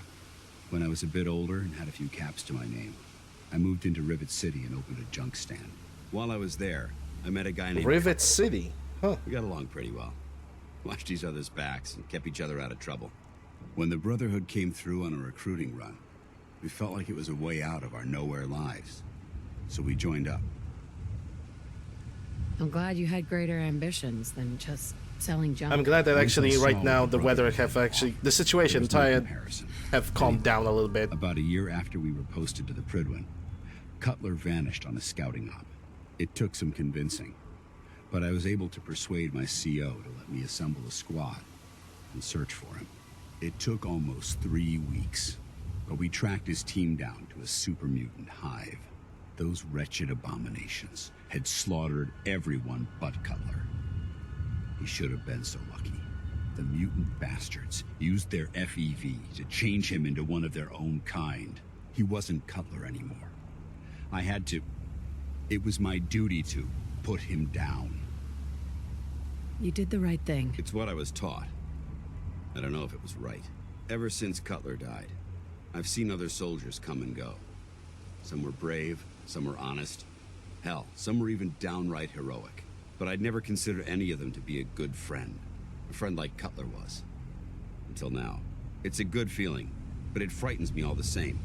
When I was a bit older and had a few caps to my name, I moved into Rivet City and opened a junk stand. While I was there, I met a guy named Rivet City? Huh. We got along pretty well. Watched each other's backs and kept each other out of trouble. When the Brotherhood came through on a recruiting run, we felt like it was a way out of our nowhere lives. So we joined up. I'm glad you had greater ambitions than just selling junk. I'm glad that actually right now the weather the situation have calmed down a little bit. About a year after we were posted to the Prydwen, Cutler vanished on a scouting op. It took some convincing, but I was able to persuade my CO to let me assemble a squad and search for him. It took almost 3 weeks, but we tracked his team down to a super mutant hive. Those wretched abominations had slaughtered everyone but Cutler. He should have been so lucky. The mutant bastards used their FEV to change him into one of their own kind. He wasn't Cutler anymore. I had to... It was my duty to put him down. You did the right thing. It's what I was taught. I don't know if it was right. Ever since Cutler died, I've seen other soldiers come and go. Some were brave, some were honest. Hell, some were even downright heroic. But I'd never considered any of them to be a good friend. A friend like Cutler was. Until now. It's a good feeling, but it frightens me all the same.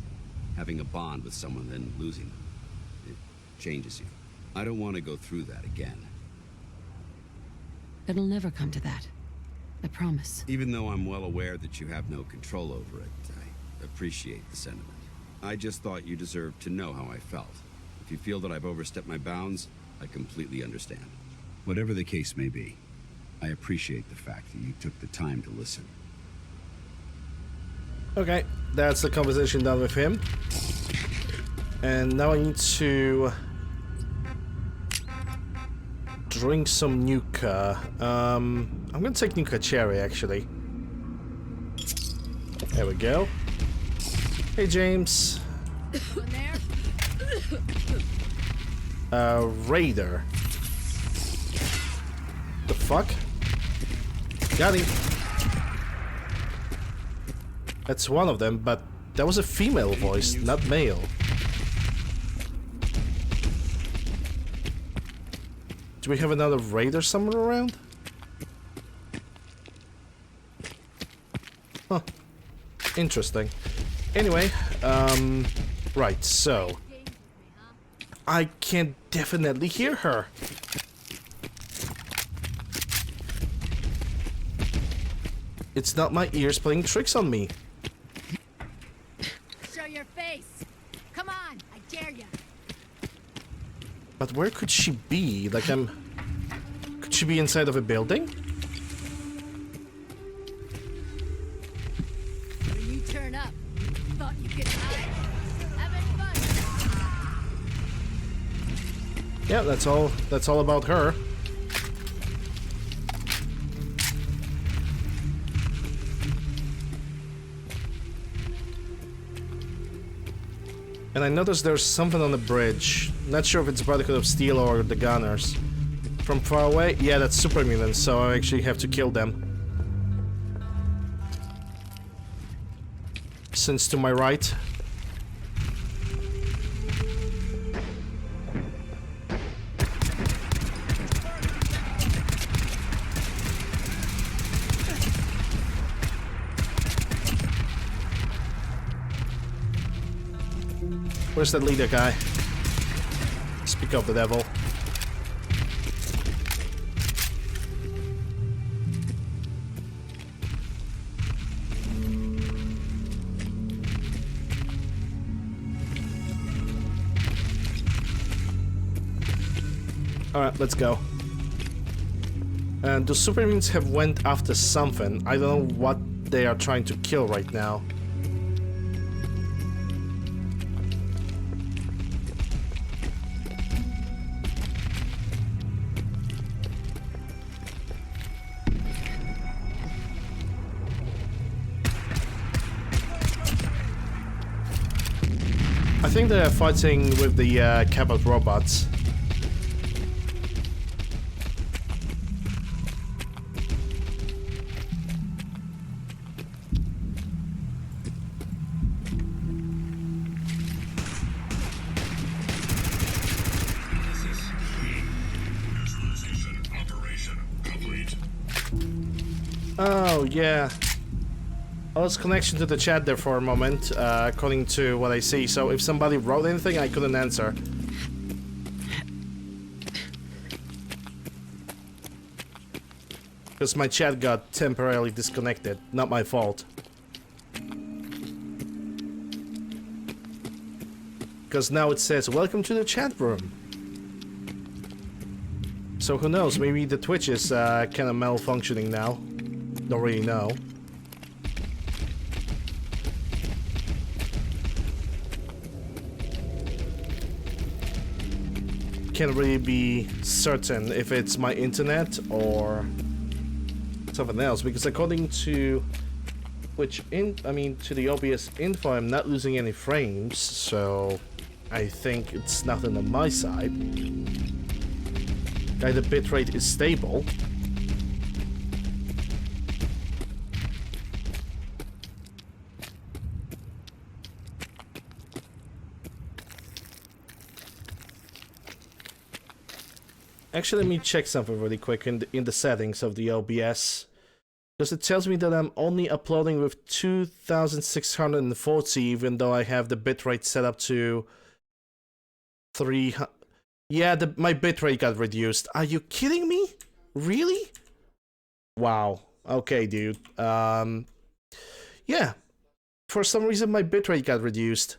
Having a bond with someone, then losing them. It changes you. I don't want to go through that again. It'll never come to that. I promise. Even though I'm well aware that you have no control over it, I appreciate the sentiment. I just thought you deserved to know how I felt. If you feel that I've overstepped my bounds, I completely understand. Whatever the case may be, I appreciate the fact that you took the time to listen. Okay, that's the conversation done with him. And now I need to drink some Nuka. I'm gonna take Nuka Cherry, actually. There we go. Hey, James. Raider. The fuck? Got him. That's one of them, but that was a female voice, not male. Do we have another raider somewhere around? Huh. Interesting. Anyway, right, so... I can definitely hear her. It's not my ears playing tricks on me. Show your face. Come on, I dare you. But where could she be? Like, could she be inside of a building? When you turn up, thought you could hide. Having fun. Yeah, that's all about her. And I noticed there's something on the bridge. Not sure if it's Brotherhood of Steel or the Gunners. From far away? Yeah, that's super mutants, so I actually have to kill them. Since to my right. Where's that leader guy? Speak of the devil. Alright, let's go. And the superhumans have went after something. I don't know what they are trying to kill right now. I think they're fighting with the Cabot robots. Oh, yeah. I lost connection to the chat there for a moment, according to what I see. So if somebody wrote anything, I couldn't answer. Because my chat got temporarily disconnected. Not my fault. Because now it says, welcome to the chat room. So who knows, maybe the Twitch is kind of malfunctioning now. Don't really know. Can't really be certain if it's my internet or something else, because according to to the OBS info, I'm not losing any frames, so I think it's nothing on my side. The bitrate is stable. Actually, let me check something really quick in the settings of the OBS, because it tells me that I'm only uploading with 2640, even though I have the bitrate set up to 300. Yeah, my bitrate got reduced. Are you kidding me? Really? Wow. Okay, dude. Yeah. For some reason, my bitrate got reduced.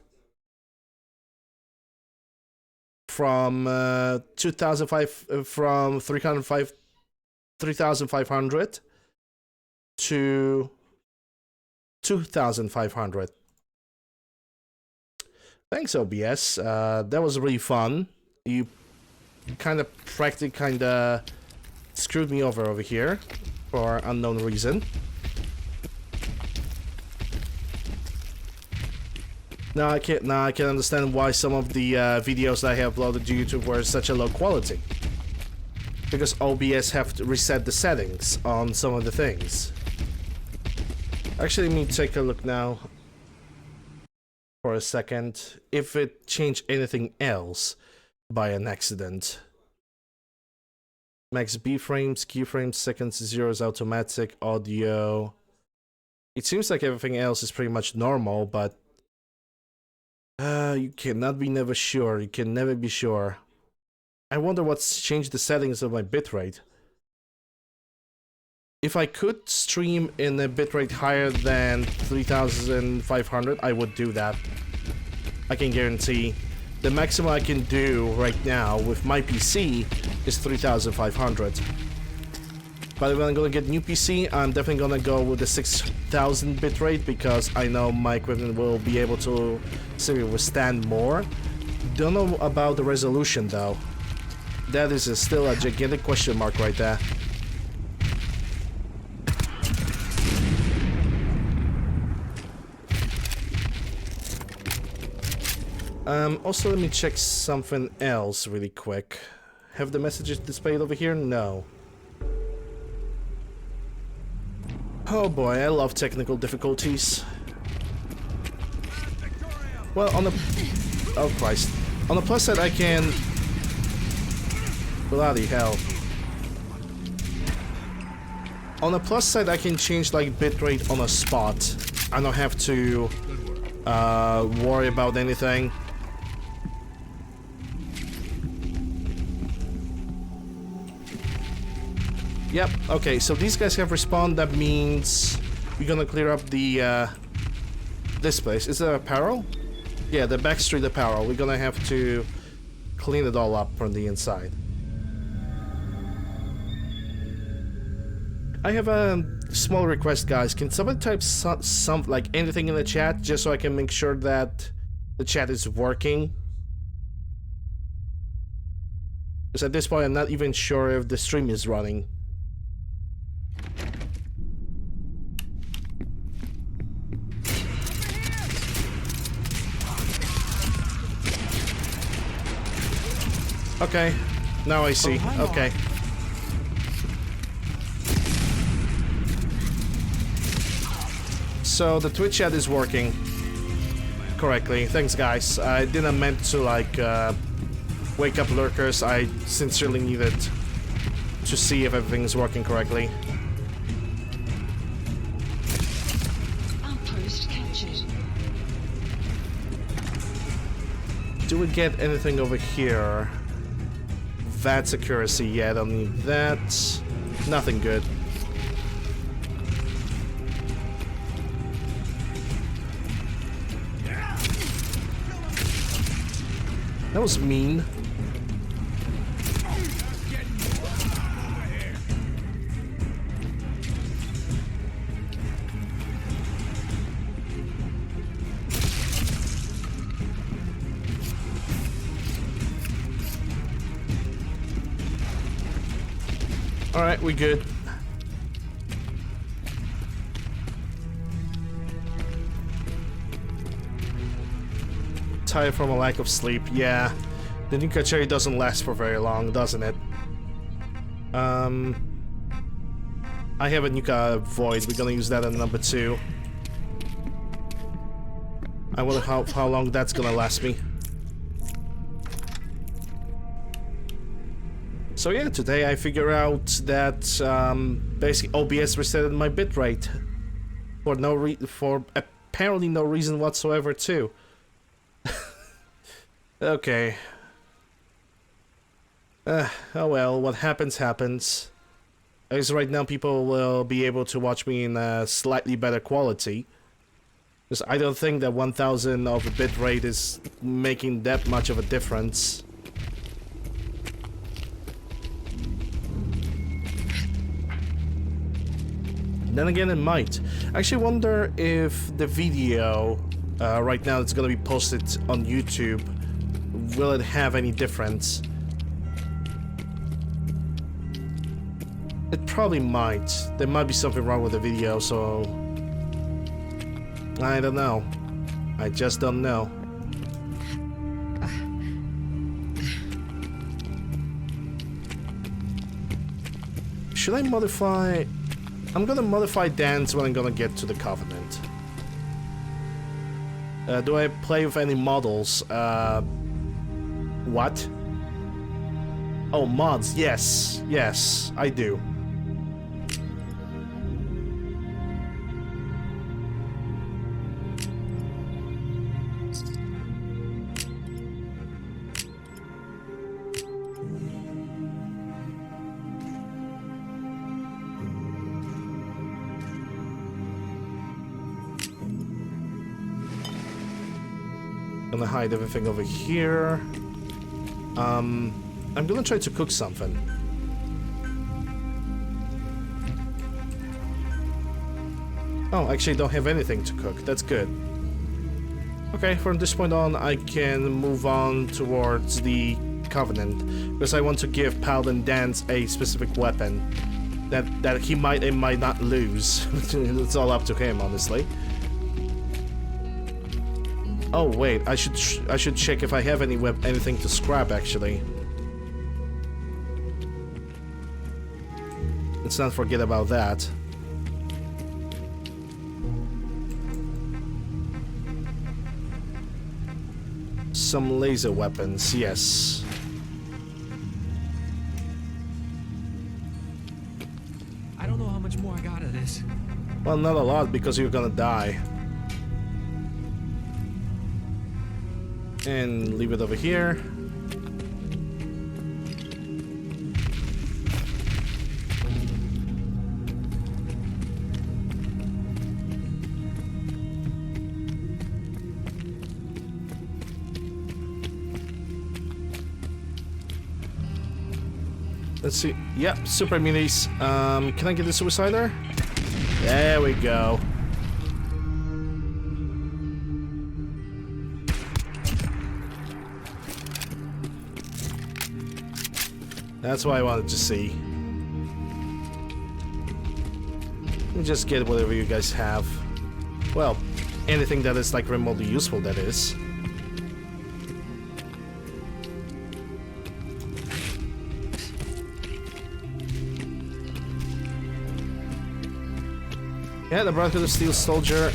From 3,500 to 2,500. Thanks, OBS. That was really fun. You kind of screwed me over here for unknown reason. Now I can understand why some of the videos that I have uploaded to YouTube were such a low quality. Because OBS have to reset the settings on some of the things. Actually, let me take a look now for a second if it changed anything else by an accident. Max B frames, keyframes, seconds, zeros, automatic, audio. It seems like everything else is pretty much normal, but you cannot be never sure. You can never be sure. I wonder what's changed the settings of my bitrate. If I could stream in a bitrate higher than 3,500, I would do that. I can guarantee. The maximum I can do right now with my PC is 3,500. But if I'm gonna get new PC, I'm definitely gonna go with the 6,000 bitrate, because I know my equipment will be able to withstand more. Don't know about the resolution though. That is still a gigantic question mark right there. Also, let me check something else really quick. Have the messages displayed over here? No. Oh boy, I love technical difficulties. Well, on the... Oh Christ. On the plus side, I can... Bloody hell. On the plus side, I can change like bitrate on a spot. I don't have to worry about anything. Yep, okay, so these guys have respawned. That means we're gonna clear up the this place. Is there apparel? Yeah, the backstreet apparel. We're gonna have to clean it all up from the inside. I have a small request, guys. Can somebody type some like anything in the chat just so I can make sure that the chat is working? Because at this point, I'm not even sure if the stream is running. Okay, now I see. Okay. So the Twitch chat is working correctly. Thanks, guys. I didn't meant to like wake up lurkers. I sincerely needed to see if everything is working correctly. Outpost captured. Do we get anything over here? That's accuracy. Yeah, I don't need that. Nothing good. That was mean. Alright, we good. Tired from a lack of sleep. Yeah, the Nuka Cherry doesn't last for very long, doesn't it? I have a Nuka Void. We're gonna use that in number 2. I wonder how long that's gonna last me. So yeah, today I figure out that basically OBS resetted my bitrate for apparently no reason whatsoever too. Okay. Oh well, what happens happens. I guess right now people will be able to watch me in a slightly better quality. Because I don't think that 1000 of a bitrate is making that much of a difference. Then again, it might. I actually wonder if the video right now that's gonna be posted on YouTube, will it have any difference? It probably might. There might be something wrong with the video, so I don't know. I just don't know. Should I modify? I'm gonna modify dance when I'm gonna get to the Covenant. Do I play with any models? What? Oh, mods. Yes. Yes, I do. Gonna hide everything over here. I'm gonna try to cook something. Oh, actually I don't have anything to cook. That's good. Okay, from this point on I can move on towards the Covenant, because I want to give Paladin Dance a specific weapon that he might and might not lose. It's all up to him, honestly. Oh wait, I should check if I have anything to scrap actually. Let's not forget about that. Some laser weapons, yes. I don't know how much more I got of this. Well, not a lot, because you're gonna die. And leave it over here. Let's see. Yep, super minis. Can I get the suicider? There we go. That's what I wanted to see. You just get whatever you guys have. Well, anything that is like remotely useful, that is. Yeah, the Brotherhood of Steel Soldier.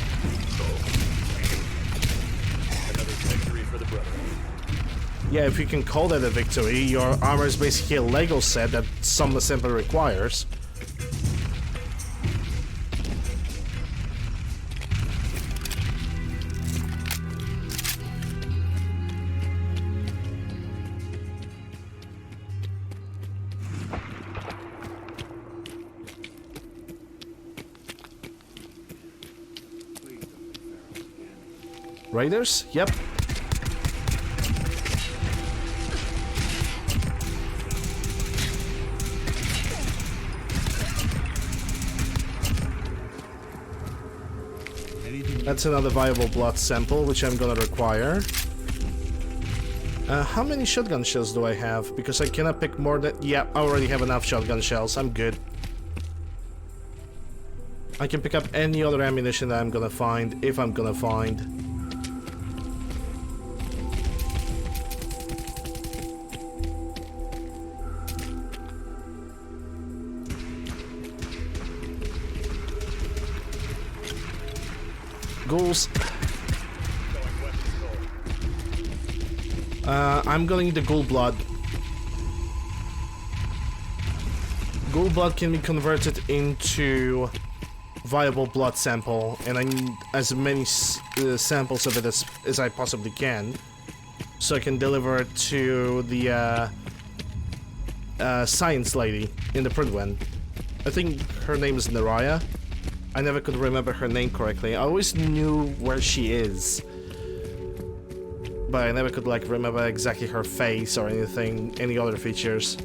Another victory for the Brotherhood. Yeah, if you can call that a victory, your armor is basically a Lego set that some assembly requires. Raiders? Yep. That's another viable blood sample, which I'm gonna require. How many shotgun shells do I have? Because I cannot pick more than... Yeah, I already have enough shotgun shells. I'm good. I can pick up any other ammunition that I'm gonna find, if I'm gonna find. Ghouls. I'm gonna need the ghoul blood. Ghoul blood can be converted into viable blood sample, and I need as many samples of it as I possibly can, so I can deliver it to the science lady in the Prydwen. I think her name is Naraya. I never could remember her name correctly. I always knew where she is, but I never could like remember exactly her face or anything, any other features.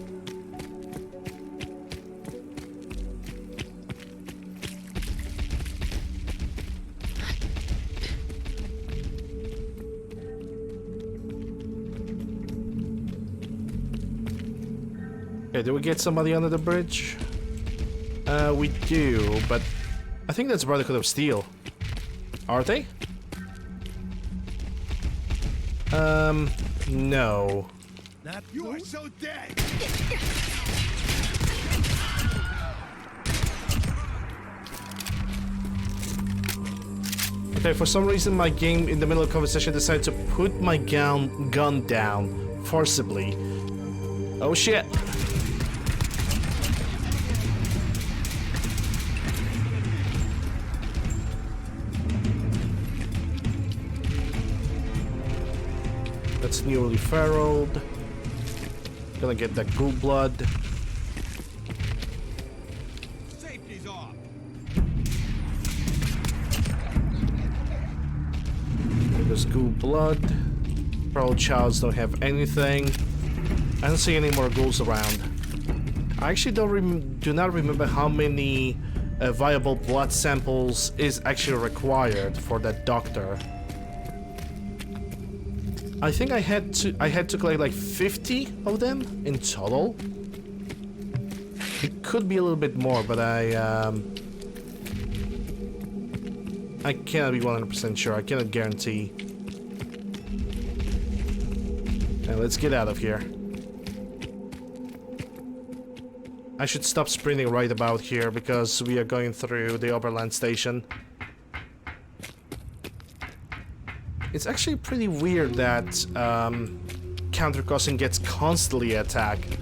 Okay, do we get somebody under the bridge? We do, but I think that's Brotherhood of Steel. Are they? No. You are so dead. Okay, for some reason my game in the middle of conversation decided to put my gun down forcibly. Oh shit. That's newly farrowed. Gonna get that ghoul blood. Safety's off. There's ghoul blood. Proud Childs don't have anything. I don't see any more ghouls around. I actually do not remember how many viable blood samples is actually required for that doctor. I think I had to collect like 50 of them in total. It could be a little bit more, but I cannot be 100% sure. I cannot guarantee. Now let's get out of here. I should stop sprinting right about here because we are going through the Oberland station. It's actually pretty weird that Countercrossing gets constantly attacked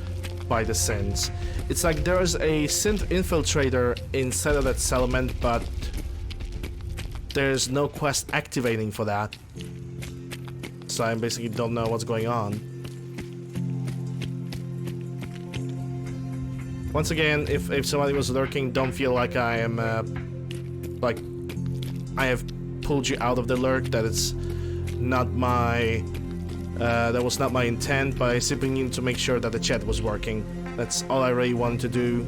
by the synths. It's like there's a synth infiltrator inside of that settlement, but there's no quest activating for that. So I basically don't know what's going on. Once again, if somebody was lurking, don't feel like I am like I have pulled you out of the lurk. That it's not my that was not my intent, but I simply need to make sure that the chat was working. That's all I really wanted to do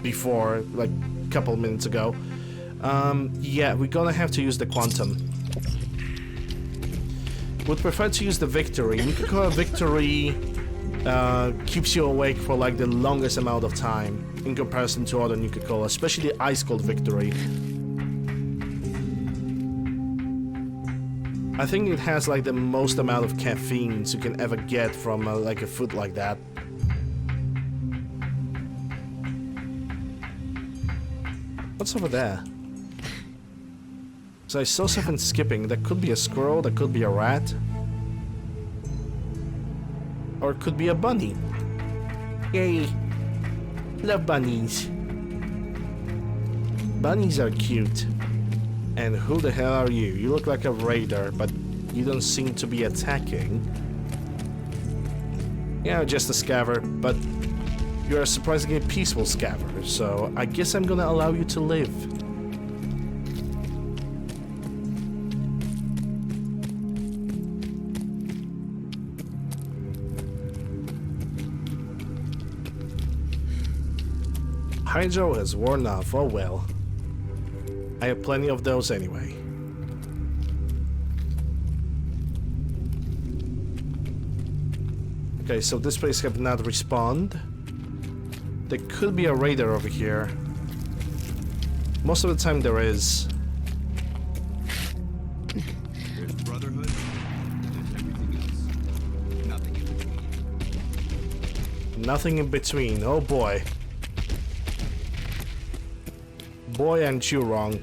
before, like a couple minutes ago. Yeah, we're gonna have to use the quantum. Would prefer to use the victory. Nuka-Cola victory keeps you awake for like the longest amount of time in comparison to other Nuka-Cola, especially the ice cold victory. I think it has like the most amount of caffeine you can ever get from like a food like that. What's over there? So I saw something skipping. That could be a squirrel, that could be a rat. Or it could be a bunny. Yay. Love bunnies. Bunnies are cute. And who the hell are you? You look like a raider, but you don't seem to be attacking. Yeah, just a scaver, but you're a surprisingly peaceful scaver, so I guess I'm gonna allow you to live. Hydro has worn off, oh well. I have plenty of those anyway. Okay, so this place have not respawned. There could be a raider over here. Most of the time there is. There's Brotherhood, there's everything else. Nothing in between. Nothing in between, oh boy. Boy, aren't you wrong.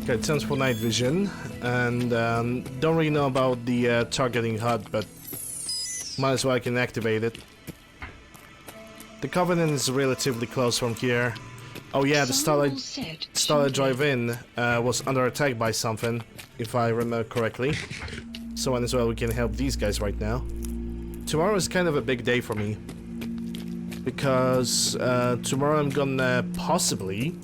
Okay, it turns for night vision, and don't really know about the targeting HUD, but might as well I can activate it. The Covenant is relatively close from here. Oh yeah, the Starlight Drive-In was under attack by something, if I remember correctly. So might as well we can help these guys right now. Tomorrow is kind of a big day for me, because tomorrow I'm gonna possibly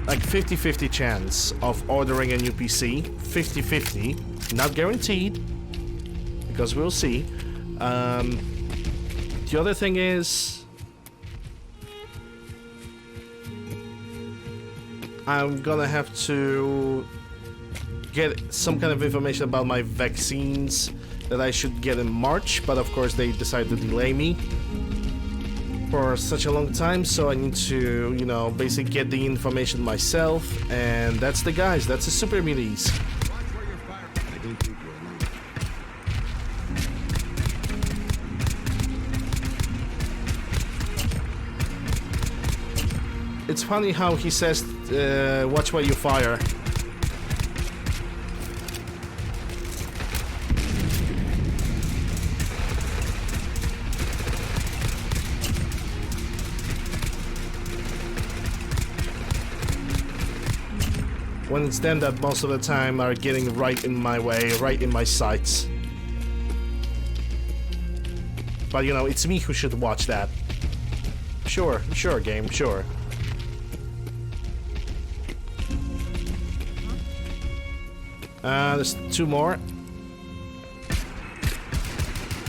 like 50-50 chance of ordering a new PC. 50-50, not guaranteed, because we'll see. The other thing is, I'm gonna have to get some kind of information about my vaccines that I should get in March, but of course they decided to delay me for such a long time, so I need to, you know, basically get the information myself, and that's the guys, that's the Super Muties. It's funny how he says, watch where you fire. When it's them that most of the time are getting right in my way, right in my sights. But you know, it's me who should watch that. Sure, game, sure. There's two more.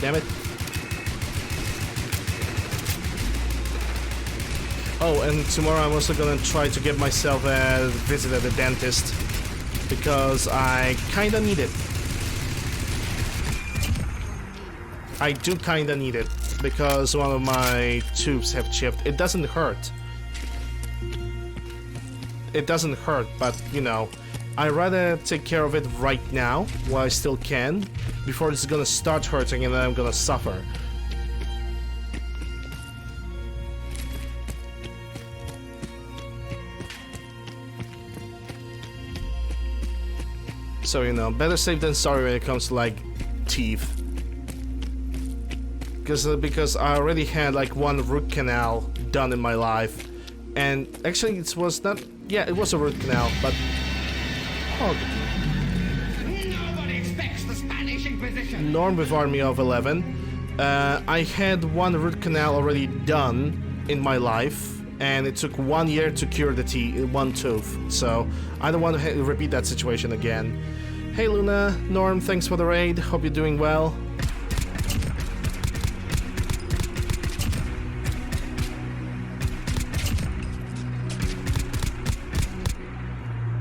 Damn it. Oh, and tomorrow I'm also gonna try to get myself a visit at the dentist, because I kinda need it. I do kinda need it, because one of my tubes have chipped. It doesn't hurt. It doesn't hurt, but you know, I'd rather take care of it right now, while I still can, before it's gonna start hurting and then I'm gonna suffer. So, you know, better safe than sorry when it comes to, like, teeth. Because I already had, like, one root canal done in my life. And actually, it was not... Yeah, it was a root canal, but... Oh. Nobody expects the Spanish Inquisition. Norm with Army of 11. I had one root canal already done in my life. And it took 1 year to cure the one tooth. So, I don't want to repeat that situation again. Hey Luna, Norm, thanks for the raid. Hope you're doing well.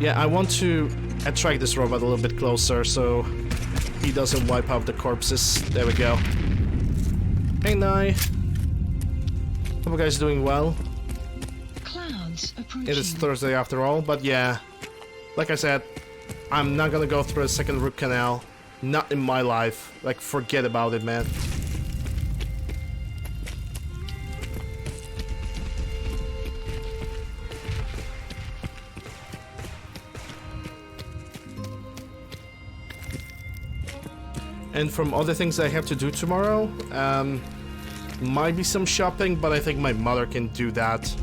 Yeah, I want to attract this robot a little bit closer so he doesn't wipe out the corpses. There we go. Hey Nai. Hope you guys doing well. Clouds approaching. It is Thursday after all, but yeah. Like I said, I'm not gonna go through a second root canal. Not in my life. Like, forget about it, man. And from other things I have to do tomorrow, might be some shopping, but I think my mother can do that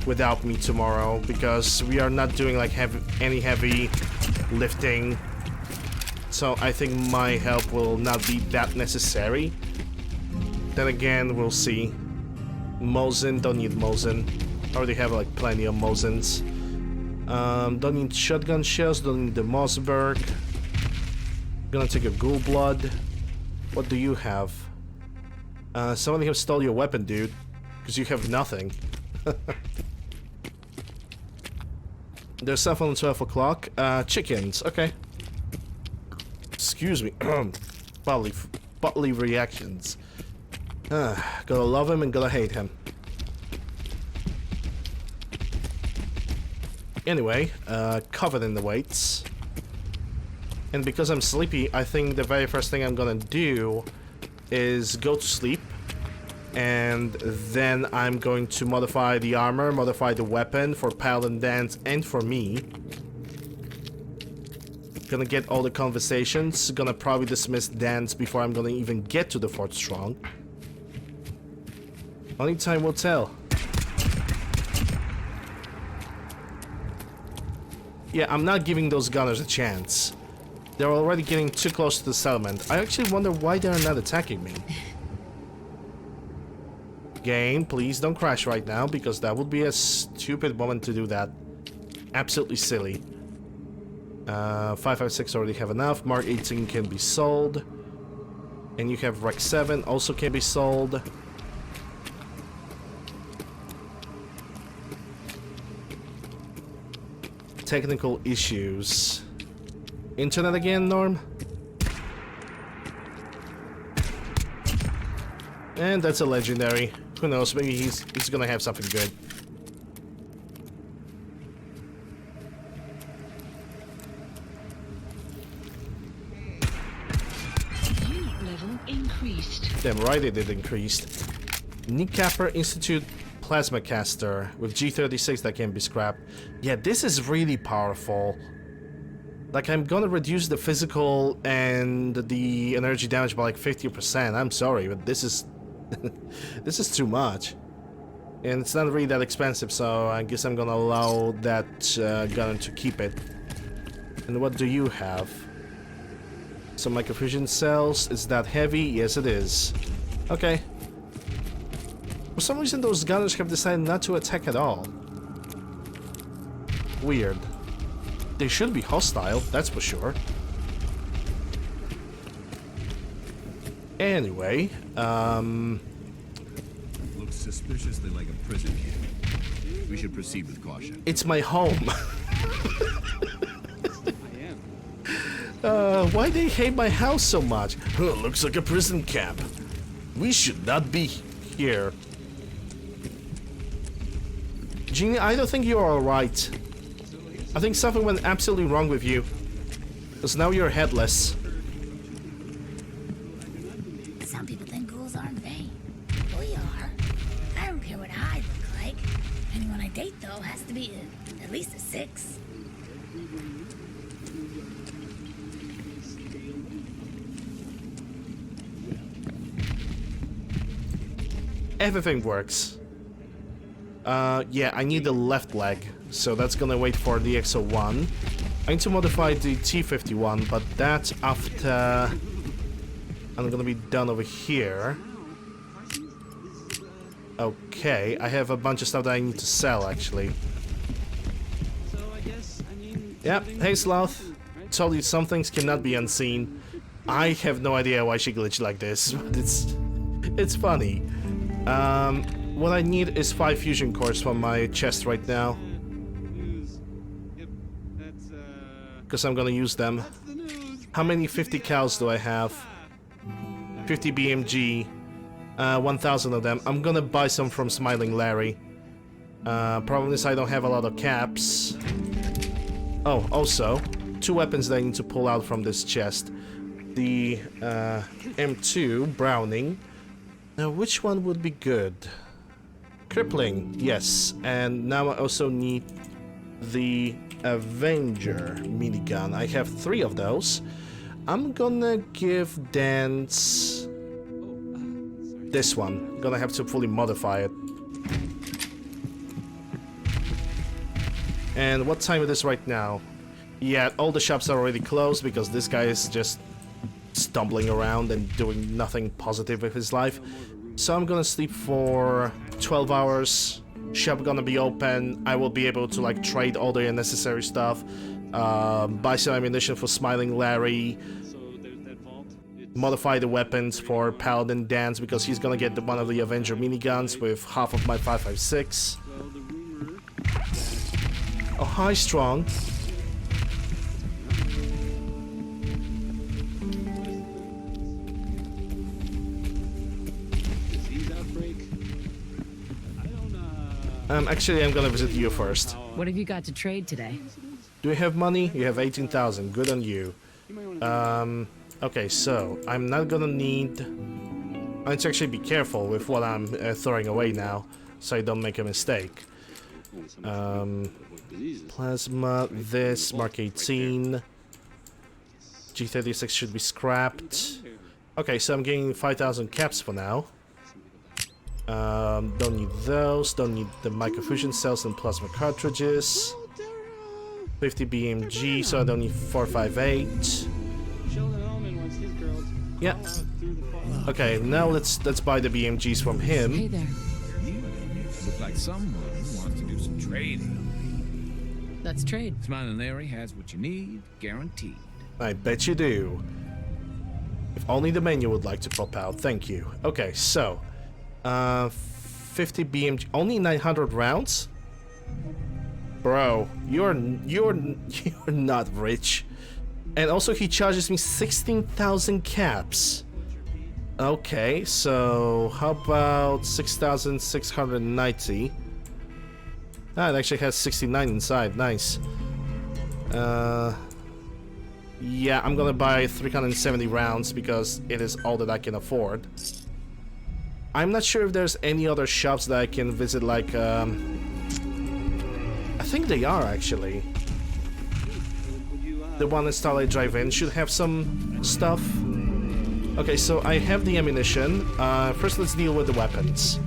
without me tomorrow, because we are not doing like any heavy lifting. So I think my help will not be that necessary. Then again, we'll see. Mosin, don't need Mosin. I already have like plenty of Mosins. Don't need shotgun shells, don't need the Mossberg. Gonna take a ghoul blood. What do you have? Somebody have stole your weapon, dude. Because you have nothing. There's stuff on 12 o'clock. Chickens, okay. Excuse me. bodily reactions. Gotta love him and gotta hate him. Anyway, covered in the weights. And because I'm sleepy, I think the very first thing I'm gonna do is go to sleep. And then I'm going to modify the armor, modify the weapon for Paladin Dance and for me. Gonna get all the conversations. Gonna probably dismiss Dance before I'm gonna even get to the Fort Strong. Only time will tell. Yeah, I'm not giving those gunners a chance. They're already getting too close to the settlement. I actually wonder why they're not attacking me. Game, please don't crash right now, because that would be a stupid moment to do that. Absolutely silly. 556 already have enough. Mark 18 can be sold. And you have Rec 7 also can be sold. Technical issues. Internet again, Norm? And that's a legendary. Who knows, maybe he's gonna have something good. Unit level increased. Damn right it increased. Kneecapper Institute Plasma Caster with G36 that can be scrapped. Yeah, this is really powerful. Like, I'm gonna reduce the physical and the energy damage by like 50%. I'm sorry, but this is... this is too much. And it's not really that expensive, so I guess I'm gonna allow that gunner to keep it. And what do you have? Some microfusion cells. Is that heavy? Yes, it is. Okay. For some reason, those gunners have decided not to attack at all. Weird. They should be hostile, that's for sure. Anyway, looks suspiciously like a prison camp. We should proceed with caution. It's my home. Why they hate my house so much? Looks like a prison camp. We should not be here. Genie, I don't think you're alright. I think something went absolutely wrong with you. Because now you're headless. Some people think ghouls aren't vain. We are. I don't care what I look like. Anyone I date, though, has to be at least a 6. everything works. Yeah, I need the left leg, so that's gonna wait for the XO1. I need to modify the T51, but that's after I'm gonna be done over here. Okay, I have a bunch of stuff that I need to sell, actually. Yep, hey Sloth. Told you some things cannot be unseen. I have no idea why she glitched like this, but it's funny. What I need is 5 fusion cores from my chest right now. Because I'm gonna use them. How many 50 cows do I have? 50 BMG. 1,000 of them. I'm gonna buy some from Smiling Larry. Problem is I don't have a lot of caps. Oh, also, 2 weapons that I need to pull out from this chest. The M2 Browning. Now, which one would be good? Crippling, yes. And now I also need the Avenger minigun. I have 3 of those. I'm gonna give Dance this one. I'm gonna have to fully modify it. And what time it is right now? Yeah, all the shops are already closed because this guy is just stumbling around and doing nothing positive with his life. So I'm gonna sleep for 12 hours. Shop gonna be open. I will be able to like trade all the unnecessary stuff. Buy some ammunition for Smiling Larry. Modify the weapons for Paladin Dance because he's gonna get one of the Avenger miniguns with half of my 5.56. Oh, hi, Strong. Actually, I'm gonna visit you first. What have you got to trade today? Do you have money? You have 18,000. Good on you. Okay, so I'm not gonna need... I need to actually be careful with what I'm throwing away now, so I don't make a mistake. Plasma, this, Mark 18. G36 should be scrapped. Okay, so I'm getting 5,000 caps for now. Don't need those, don't need the microfusion cells and plasma cartridges. 50 BMG, so I don't need 458. Yeah. Okay, now let's buy the BMGs from him. Hey there. Look like someone wants to do some trading. Let's trade. Smiling Larry has what you need, guaranteed. I bet you do. If only the menu would like to pop out, thank you. Okay, so 50 BMG, only 900 rounds? Bro, you're not rich. And also he charges me 16,000 caps. Okay, so how about 6,690? Ah, it actually has 69 inside, nice. Yeah, I'm gonna buy 370 rounds because it is all that I can afford. I'm not sure if there's any other shops that I can visit, like, I think they are, actually. The one in Starlight Drive-In should have some stuff. Okay, so I have the ammunition. First, let's deal with the weapons.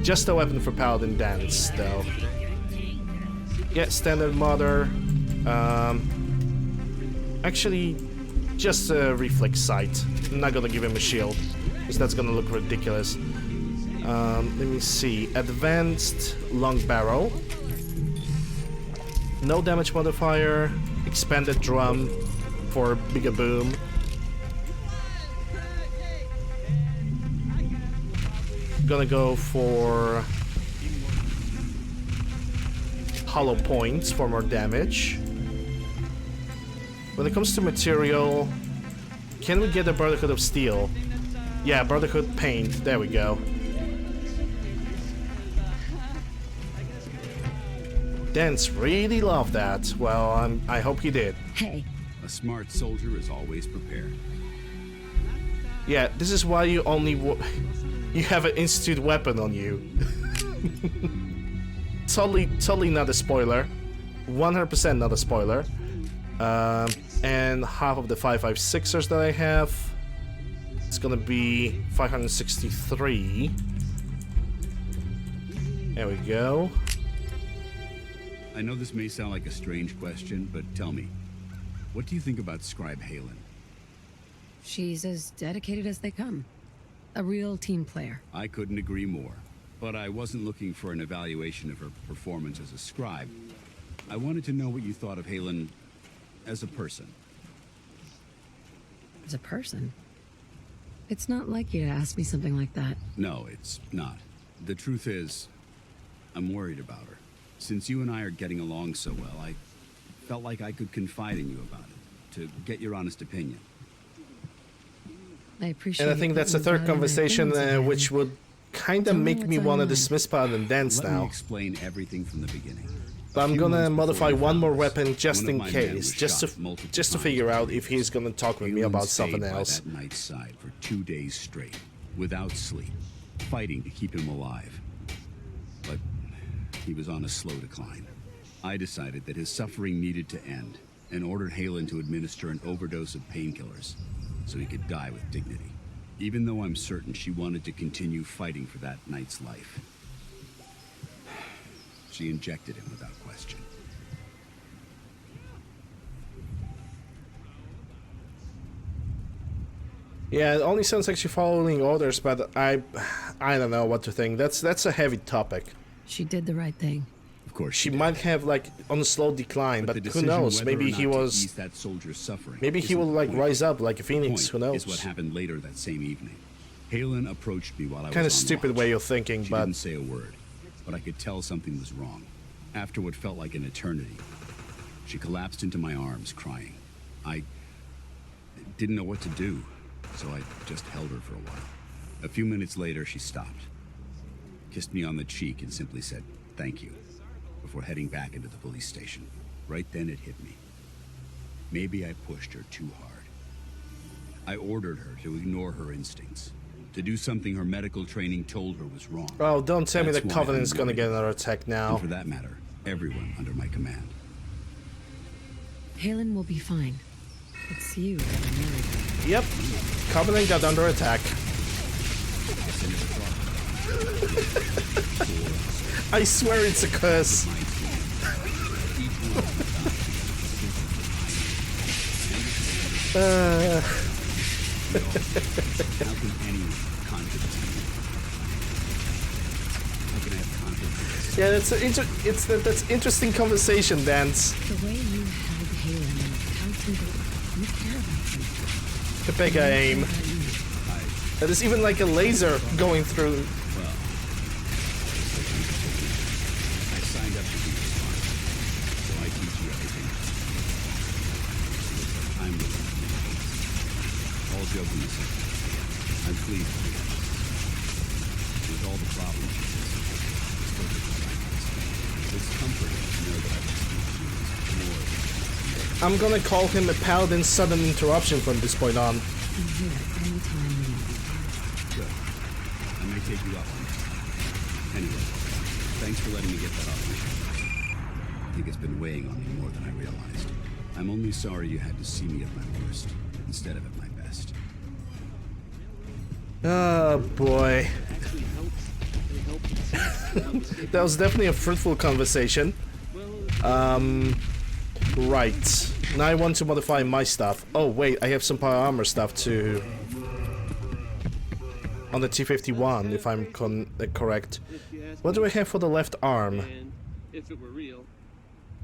Just a weapon for Paladin Dance, though. Yeah, standard modder. Actually, just a reflex sight. I'm not gonna give him a shield, because that's gonna look ridiculous. Let me see. Advanced long barrel. No damage modifier. Expanded drum for bigger boom. Gonna go for hollow points for more damage. When it comes to material, can we get a Brotherhood of Steel? Yeah, Brotherhood paint. There we go. Dance really loved that. Well, I hope he did. Hey. A smart soldier is always prepared. Yeah, this is why you only you have an Institute weapon on you. Totally not a spoiler. 100% not a spoiler. And half of the 5.56ers that I have. It's gonna be 563. There we go. I know this may sound like a strange question, but tell me, what do you think about Scribe Halen? She's as dedicated as they come. A real team player. I couldn't agree more. But I wasn't looking for an evaluation of her performance as a scribe. I wanted to know what you thought of Halen as a person. As a person? It's not like you to ask me something like that. No, it's not. The truth is, I'm worried about her. Since you and I are getting along so well, I felt like I could confide in you about it, to get your honest opinion. I appreciate And I think that's the third conversation, which would kind of make me want to dismiss Paladin Dance Let now. me explain everything from the beginning. But I'm gonna modify one more weapon just in One of my men case, was shot just to figure out if he's gonna talk with me Halen about stayed something by else. that knight's side for 2 days straight, without sleep, fighting to keep him alive. But he was on a slow decline. I decided that his suffering needed to end, and ordered Halen to administer an overdose of painkillers, so he could die with dignity. Even though I'm certain she wanted to continue fighting for that knight's life. She injected him without question. Yeah, it only sounds like she's following orders, but I don't know what to think. That's a heavy topic. She did the right thing. Of course she might have like on a slow decline, but the who decision knows? whether Maybe or he not to was. ease that soldier's suffering Maybe he isn't will the like point. rise up like a The phoenix. Who point knows? is what happened later that same evening. Halen approached me while I was Kind on of stupid watch. way of thinking, She but didn't say a word, but I could tell something was wrong. After what felt like an eternity, she collapsed into my arms, crying. I didn't know what to do, so I just held her for a while. A few minutes later, she stopped, kissed me on the cheek, and simply said, "Thank you," before heading back into the police station. Right then, it hit me. Maybe I pushed her too hard. I ordered her to ignore her instincts, to do something her medical training told her was wrong. oh, don't tell me That's the why Covenant's I'm gonna worried. get another attack now. And for that matter, everyone under my command. Halen will be fine. It's you that I'm worried about. Yep, Covenant got under attack. I swear it's a curse. How can anyone have confidence in me? How can I have confidence? Yeah, that's interesting conversation, Dance. The way you held Halen and how to you care about him. The bigger aim. There's even like a laser going through. Well, I signed up to be responsible, so I teach you everything. I'm willing to do it. All joking aside, I'm pleased to be honest. With all the problems you face, it's comforting to know that I can speak to you more. I'm gonna call him a Paladin sudden interruption from this point on. I'm here anytime you need me. Good. I may take you up on that. Anyway, thanks for letting me get that off my chest. I think it's been weighing on me more than I realized. I'm only sorry you had to see me at my worst, instead of at my best. Oh boy. That was definitely a fruitful conversation. Right. Now I want to modify my stuff. Oh wait, I have some power armor stuff too. On the T-51, if I'm correct. What do I have for the left arm? If it were real.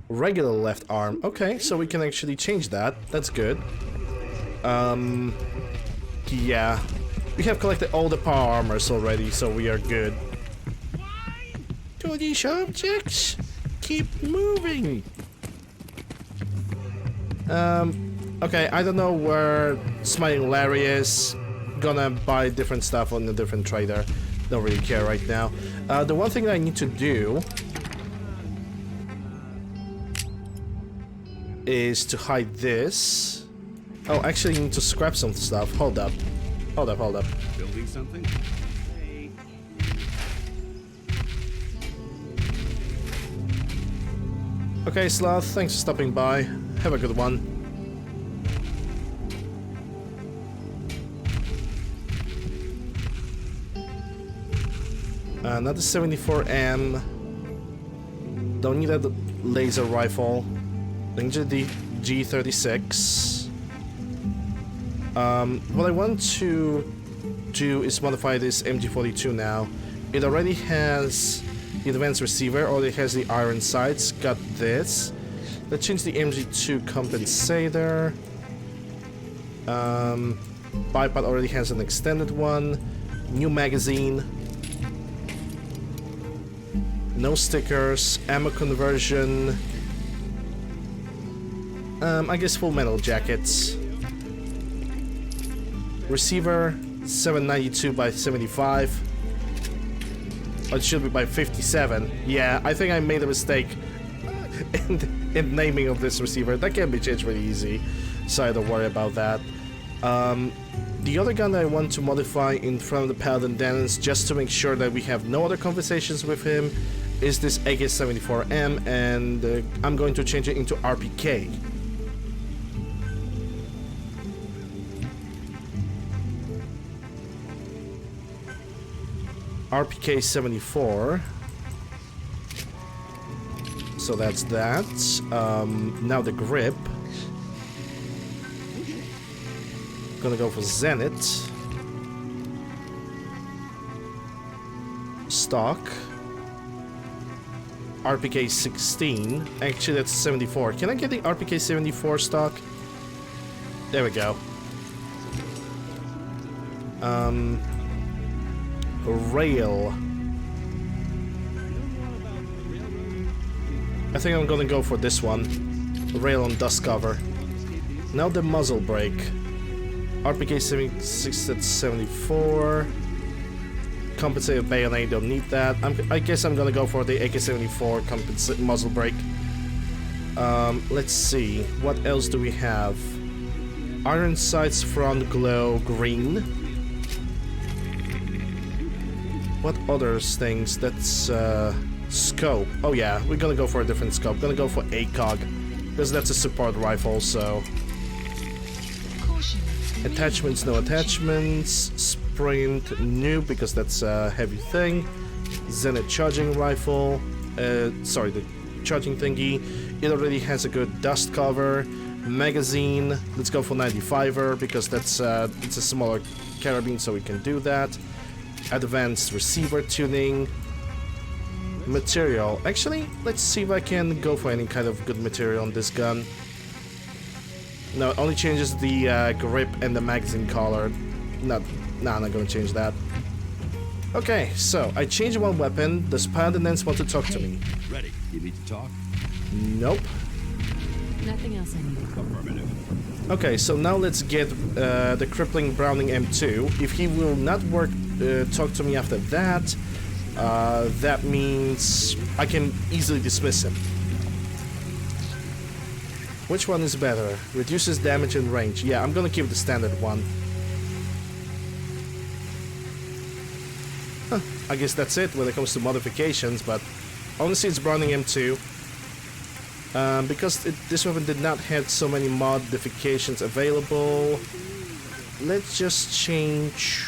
Regular left arm. Okay, so we can actually change that. That's good. Yeah. We have collected all the power armors already, so we are good. To these objects, keep moving. Okay, I don't know where Smiling Larry is. Gonna buy different stuff on a different trader. Don't really care right now. The one thing I need to do is to hide this. Oh, actually, I need to scrap some stuff. Hold up. Hold up, hold up. Building something? Okay, Sloth, thanks for stopping by. Have a good one. Another 74M. Don't need a laser rifle. Danger the G36. What I want to do is modify this MG42 now. It already has the advanced receiver, already has the iron sights, got this. Let's change the MG2 compensator. Bipod already has an extended one. New magazine. No stickers. Ammo conversion. I guess full metal jackets. Receiver 792 by 75. Or it should be by 57. Yeah, I think I made a mistake in naming of this receiver. That can be changed really easy, so don't worry about that. The other gun that I want to modify in front of the Paladin Dennis, just to make sure that we have no other conversations with him, is this AK-74M, and I'm going to change it into RPK. RPK 74. So that's that. Now the grip. Gonna go for Zenith. Stock. RPK 16. Actually, that's 74. Can I get the RPK 74 stock? There we go. Rail. I think I'm gonna go for this one. Rail on dust cover. Now the muzzle brake. RPK 76 at 74. Compensated bayonet, don't need that. I guess I'm gonna go for the AK-74 muzzle brake. Let's see. What else do we have? Iron sights front glow green. What other things? That's scope. Oh yeah, we're gonna go for a different scope. Gonna go for ACOG because that's a support rifle. So attachments, no attachments. Sprint new because that's a heavy thing. Zenith charging rifle. Sorry, the charging thingy. It already has a good dust cover. Magazine. Let's go for 95er because that's it's a smaller carabine, so we can do that. Advanced receiver tuning. Material. Actually, let's see if I can go for any kind of good material on this gun. No, it only changes the grip and the magazine color. I'm not gonna change that. Okay, so I changed one weapon. Does Paladin want to talk to me? Ready. You need to talk? Nope. Nothing else I need. Affirmative. Okay, so now let's get the crippling Browning M2. If he will not talk to me after that, that means I can easily dismiss him. Which one is better? Reduces damage and range. Yeah, I'm gonna keep the standard one. Huh, I guess that's it when it comes to modifications, but honestly it's Browning M2. Because this weapon did not have so many modifications available, let's just change,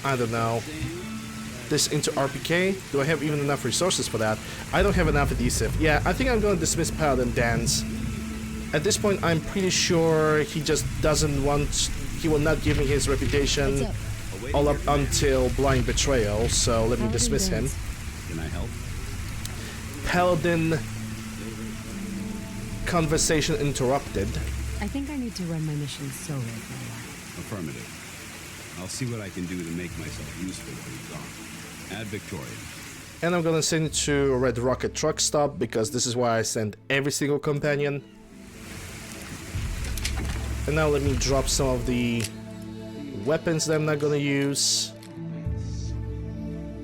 I don't know, this into RPK. Do I have even enough resources for that? I don't have enough adhesive. Yeah, I think I'm going to dismiss Paladin Dance. At this point, I'm pretty sure he just doesn't want, he will not give me his reputation all up until blind betrayal, so let me dismiss him. Can I help? Paladin conversation interrupted. I think I need to run my mission solo for a while. Affirmative. I'll see what I can do to make myself useful when he's gone. Add Victoria. And I'm gonna send it to Red Rocket Truck Stop because this is why I send every single companion. And now let me drop some of the weapons that I'm not gonna use.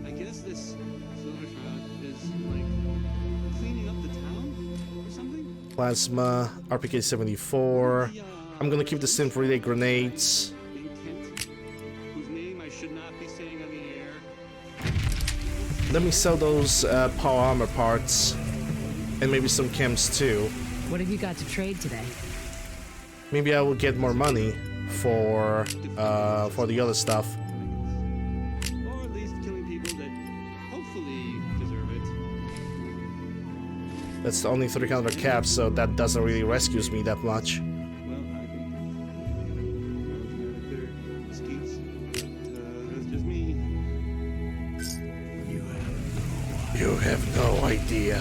I guess this silver shroud is like cleaning up the town or something? Plasma, RPK 74. I'm gonna keep the synth relay grenades. Whose name I should not be saying on the air. Let me sell those power armor parts and maybe some chems too. What have you got to trade today? Maybe I will get more money for the other stuff. Or at least killing fully deserve it. That's only 300 caps, so that doesn't really rescue me that much. Well, I think their excuse, but that's just me. You have no idea.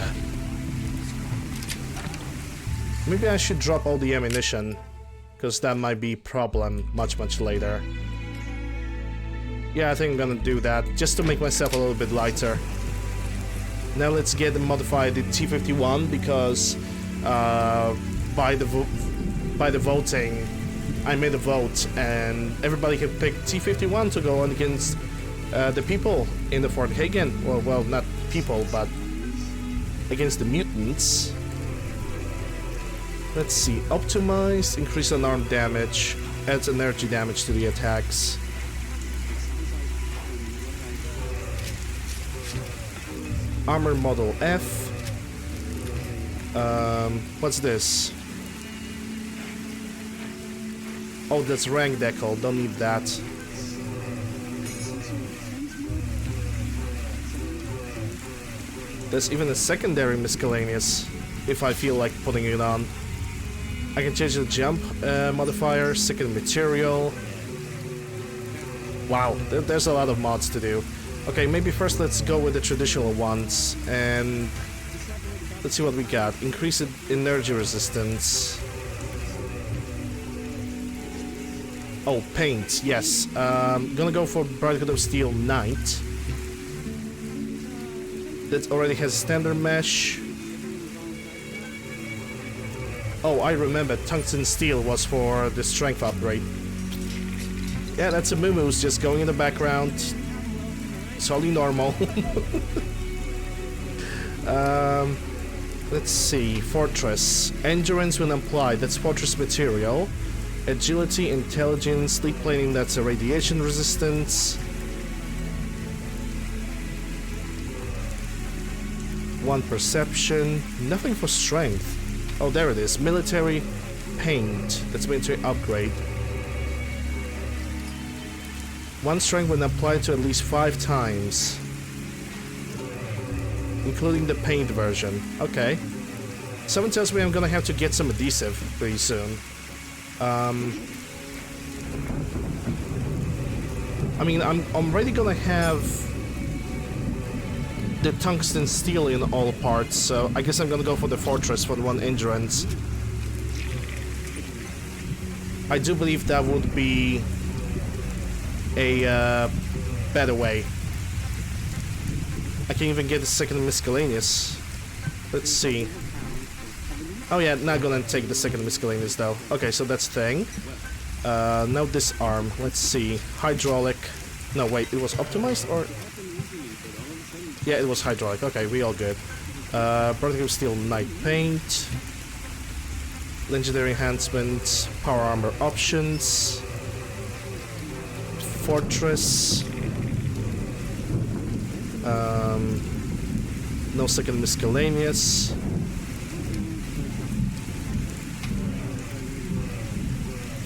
Maybe I should drop all the ammunition, because that might be a problem much later. Yeah, I think I'm gonna do that, just to make myself a little bit lighter. Now let's get the modified T51, because by the voting, I made a vote, and everybody can pick T51 to go on against the people in the Fort Hagen. Well, not people, but against the mutants. Let's see, optimize, increase unarmed damage, adds energy damage to the attacks. Armor model F. What's this? Oh, that's rank decal, don't need that. There's even a secondary miscellaneous, if I feel like putting it on. I can change the jump modifier, second material. Wow, there's a lot of mods to do. Okay, maybe first let's go with the traditional ones, and let's see what we got. Increased energy resistance. Oh, paint, yes. Gonna go for Brotherhood of Steel Knight. That already has standard mesh. Oh, I remember, tungsten steel was for the strength upgrade. Yeah, that's a Moo-Moo's just going in the background. It's only normal. Let's see, Fortress. Endurance when applied, that's Fortress material. Agility, Intelligence, Sleep Planing, that's a radiation resistance. 1 Perception, nothing for Strength. Oh, there it is. Military Paint. That's military upgrade. 1 strength when applied to at least 5 times. Including the paint version. Okay. Someone tells me I'm gonna have to get some adhesive pretty soon. I mean, I'm already gonna have the tungsten steel in all parts, so I guess I'm gonna go for the Fortress for the 1 endurance. I do believe that would be a better way. I can even get the second miscellaneous. Let's see. Oh yeah, not gonna take the second miscellaneous though. Okay, so that's thing. Now disarm. Let's see. Hydraulic. No, wait, it was optimized or? Yeah, it was hydraulic. Okay, we all good. Brotherhood of Steel Knight Paint. Legendary enhancements. Power armor options. Fortress. No second miscellaneous.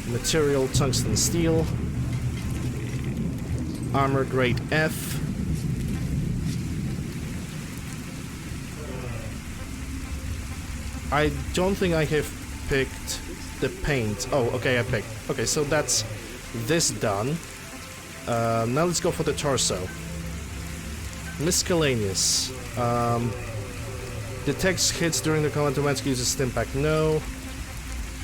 Material tungsten steel. Armor grade F. I don't think I have picked the paint. Oh, okay, I picked. Okay, so that's this done. Now let's go for the torso. Miscellaneous. Detects hits during the combat automatically uses Stimpack. No.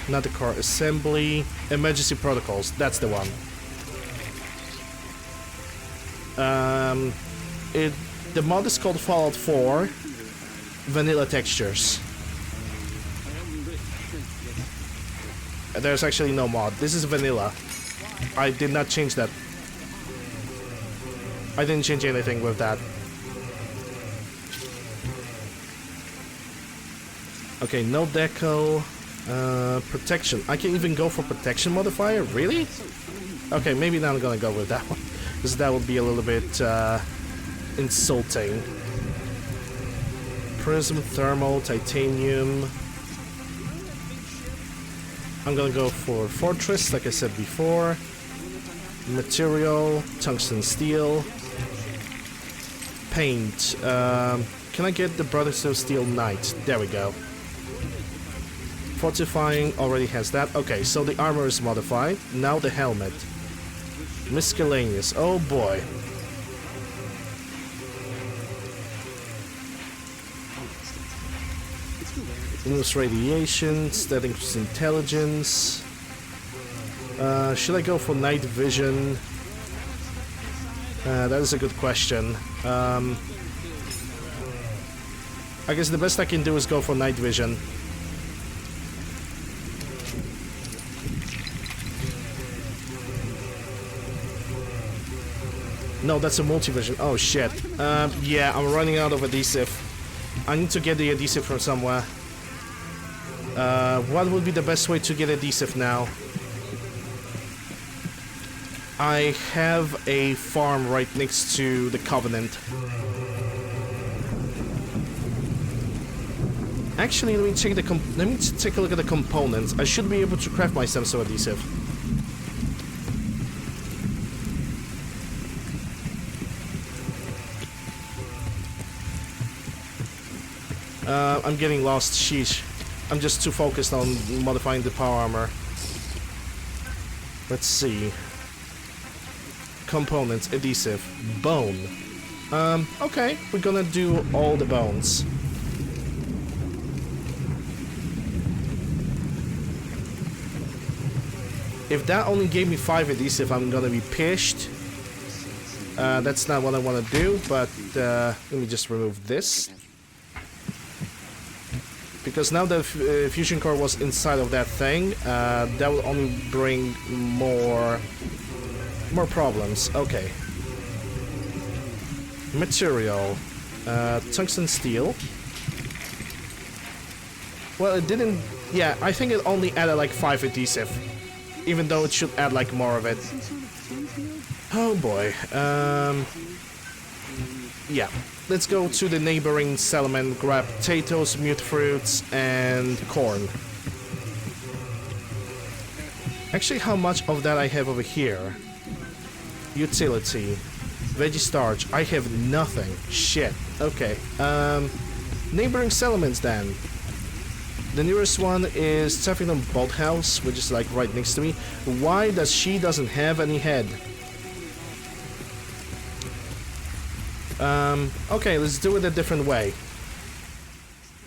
Not the car assembly. Emergency protocols. That's the one. The mod is called Fallout 4 Vanilla Textures. There's actually no mod. This is vanilla. I did not change that. I didn't change anything with that. Okay, no deco. Protection. I can even go for protection modifier? Really? Okay, maybe now I'm gonna go with that one. Because that would be a little bit insulting. Prism, thermal, titanium. I'm gonna go for Fortress, like I said before. Material, tungsten steel. paint. Can I get the Brothers of Steel Knight? There we go. Fortifying already has that. Okay, so the armor is modified. Now the helmet. Miscellaneous. Oh boy. Removes radiation, static intelligence. Should I go for night vision? That is a good question. I guess the best I can do is go for night vision. No, that's a multivision. Oh shit. Yeah, I'm running out of adhesive. I need to get the adhesive from somewhere. What would be the best way to get adhesive now? I have a farm right next to the Covenant. Actually, let me take a look at the components. I should be able to craft myself some adhesive. I'm getting lost. Sheesh. I'm just too focused on modifying the power armor. Let's see. Components, adhesive, bone. Okay, we're gonna do all the bones. If that only gave me 5 adhesive, I'm gonna be pissed. That's not what I want to do, but let me just remove this. Because now the fusion core was inside of that thing, that will only bring more problems. Okay. Material. Tungsten steel. Well, it didn't... Yeah, I think it only added like 5 adhesive. Even though it should add like more of it. Oh boy. Yeah. Let's go to the neighboring settlement, grab potatoes, mute fruits, and corn. Actually, how much of that I have over here? Utility. Veggie starch. I have nothing. Shit. Okay. Neighboring settlements then. The nearest one is Teflon Boathouse, which is like right next to me. Why does she doesn't have any head? Okay, let's do it a different way.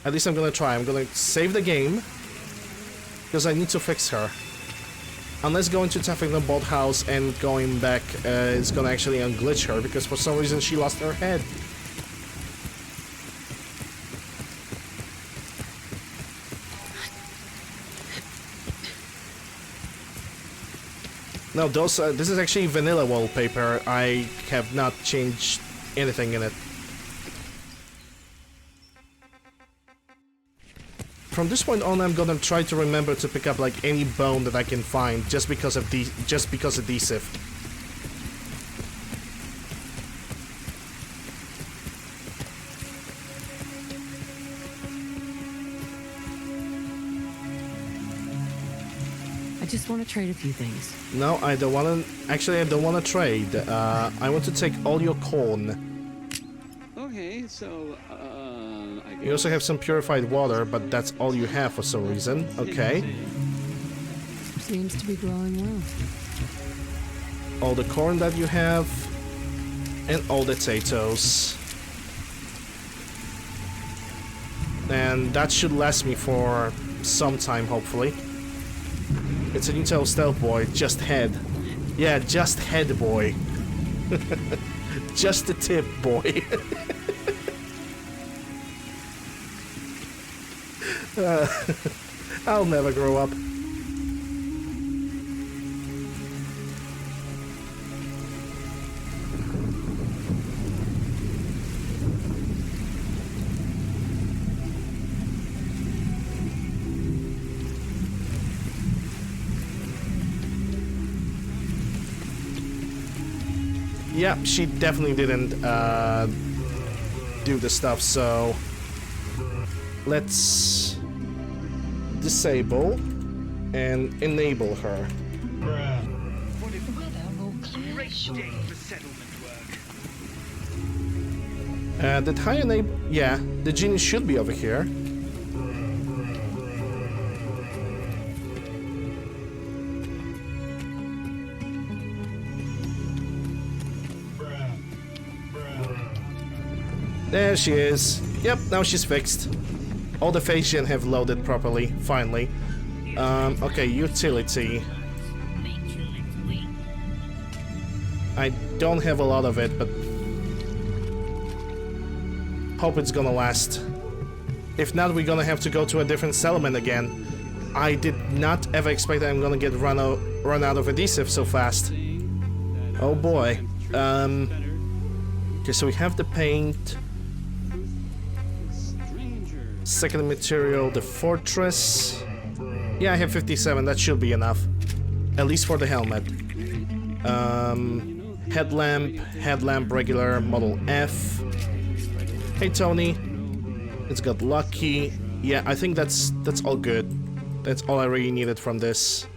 At least I'm gonna try. I'm gonna save the game. Because I need to fix her. Unless going to Teflon Boathouse and going back is gonna actually unglitch her, because for some reason she lost her head. No, those. This is actually vanilla wallpaper. I have not changed anything in it. From this point on, I'm gonna try to remember to pick up like any bone that I can find, just because of adhesive. I just want to trade a few things. No, I don't want to. Actually, I don't want to trade. I want to take all your corn. Okay, so I guess... You also have some purified water, but that's all you have for some reason. Okay. Seems to be growing well. All the corn that you have, and all the potatoes. And that should last me for some time, hopefully. It's a Intel Stealth Boy, just head. Yeah, just head, boy. Just the tip, boy. I'll never grow up. Yeah, she definitely didn't do the stuff, so let's disable and enable her. Great day for settlement work. The Tyanate, yeah, the genie should be over here. There she is. Yep, now she's fixed. All the Phasian have loaded properly, finally. Okay, utility. I don't have a lot of it, but hope it's gonna last. If not, we're gonna have to go to a different settlement again. I did not ever expect that I'm gonna get run out of adhesive so fast. Oh boy. Okay, so we have the paint. Second material, the fortress. Yeah, I have 57, that should be enough. At least for the helmet. Headlamp regular, model F. Hey Tony. It's got lucky. Yeah, I think that's all good. That's all I really needed from this.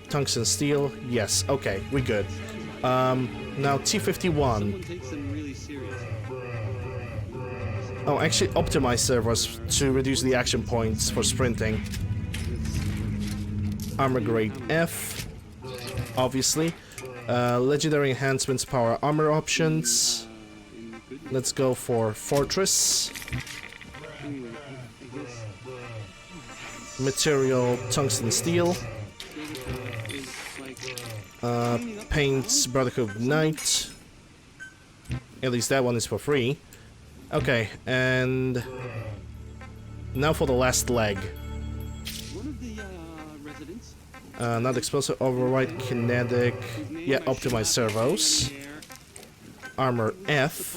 Tungsten steel, yes, okay, we're good. Now T51. Oh, actually optimize servos to reduce the action points for sprinting. Armor grade F, obviously. Legendary enhancements, power armor options. Let's go for fortress. Material tungsten steel. Paints Brotherhood of Night. At least that one is for free. Okay, and now for the last leg. Not explosive, override, kinetic. Yeah, optimize servos. Armor F.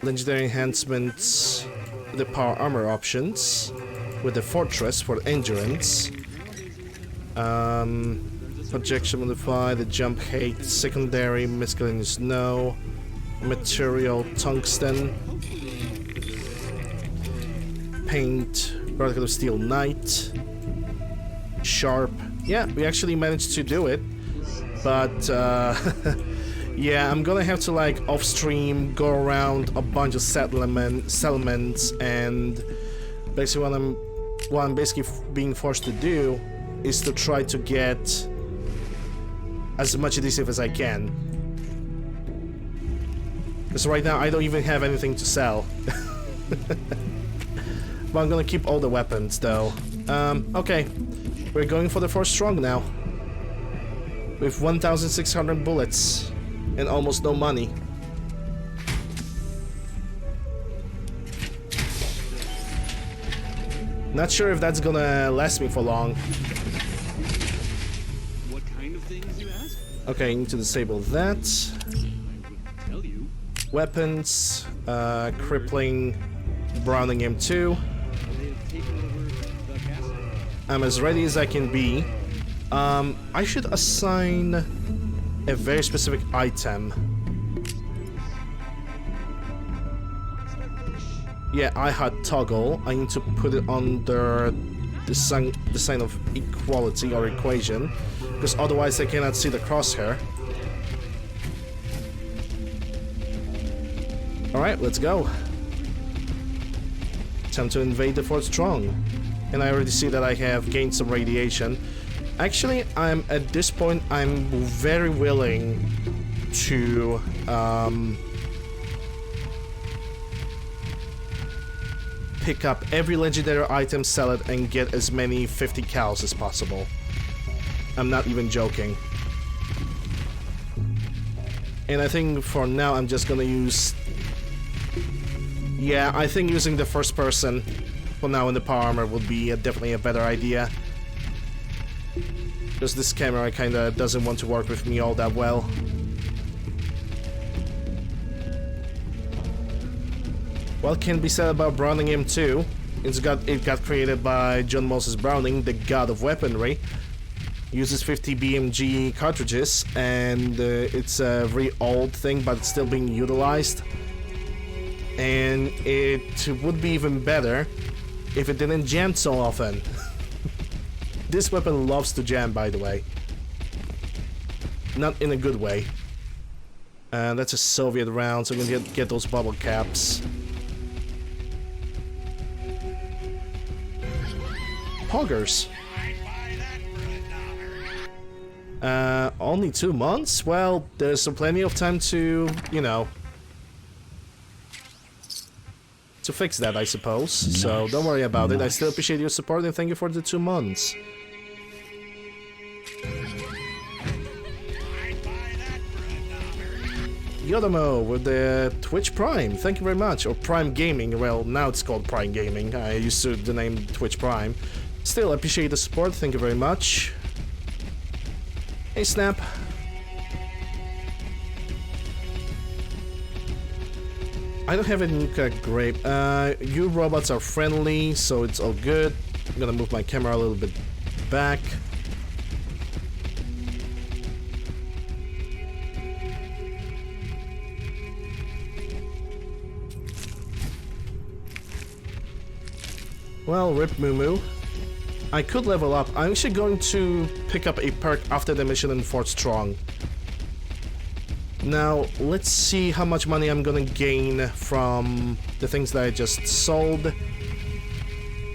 Legendary enhancements. The power armor options. With the fortress for endurance. Projection modify, the jump height, secondary, miscellaneous no. Material tungsten. Paint Brotherhood of Steel Knight. Sharp. Yeah, we actually managed to do it. But yeah, I'm gonna have to like off stream go around a bunch of settlements, and basically what I'm basically being forced to do is to try to get as much adhesive as I can. Because right now I don't even have anything to sell. But I'm gonna keep all the weapons though. Okay. We're going for the first strong now. With 1,600 bullets and almost no money. Not sure if that's gonna last me for long. What kind of things, you ask? Okay, I need to disable that. Tell you. Weapons, crippling, Browning M2. I'm as ready as I can be. I should assign a very specific item. Yeah, I had toggle. I need to put it under the sign of equality or equation, because otherwise I cannot see the crosshair. Alright, let's go. Time to invade the Fort Strong. And I already see that I have gained some radiation. Actually, at this point, I'm very willing to pick up every legendary item, sell it, and get as many 50 cows as possible. I'm not even joking. And I think for now, I'm just gonna use... Yeah, I think using the first person for now in the power armor would be definitely a better idea. Because this camera kinda doesn't want to work with me all that well. What can be said about Browning M2? It got created by John Moses Browning, the god of weaponry. Uses 50 BMG cartridges, and it's a very old thing, but it's still being utilized. And it would be even better if it didn't jam so often. This weapon loves to jam, by the way. Not in a good way. That's a Soviet round, so I'm gonna get those bubble caps. Poggers. Only 2 months? Well, there's plenty of time to, you know, to fix that, I suppose. So don't worry about it. I still appreciate your support and thank you for the 2 months. Yodomo with the Twitch Prime, thank you very much. Or Prime Gaming, well, now it's called Prime Gaming. I used to the name Twitch Prime. Still appreciate the support, thank you very much. Hey, Snap. I don't have a nuka grape. You robots are friendly, so it's all good. I'm gonna move my camera a little bit back. Well, rip Moo Moo. I could level up. I'm actually going to pick up a perk after the mission in Fort Strong. Now, let's see how much money I'm gonna gain from the things that I just sold.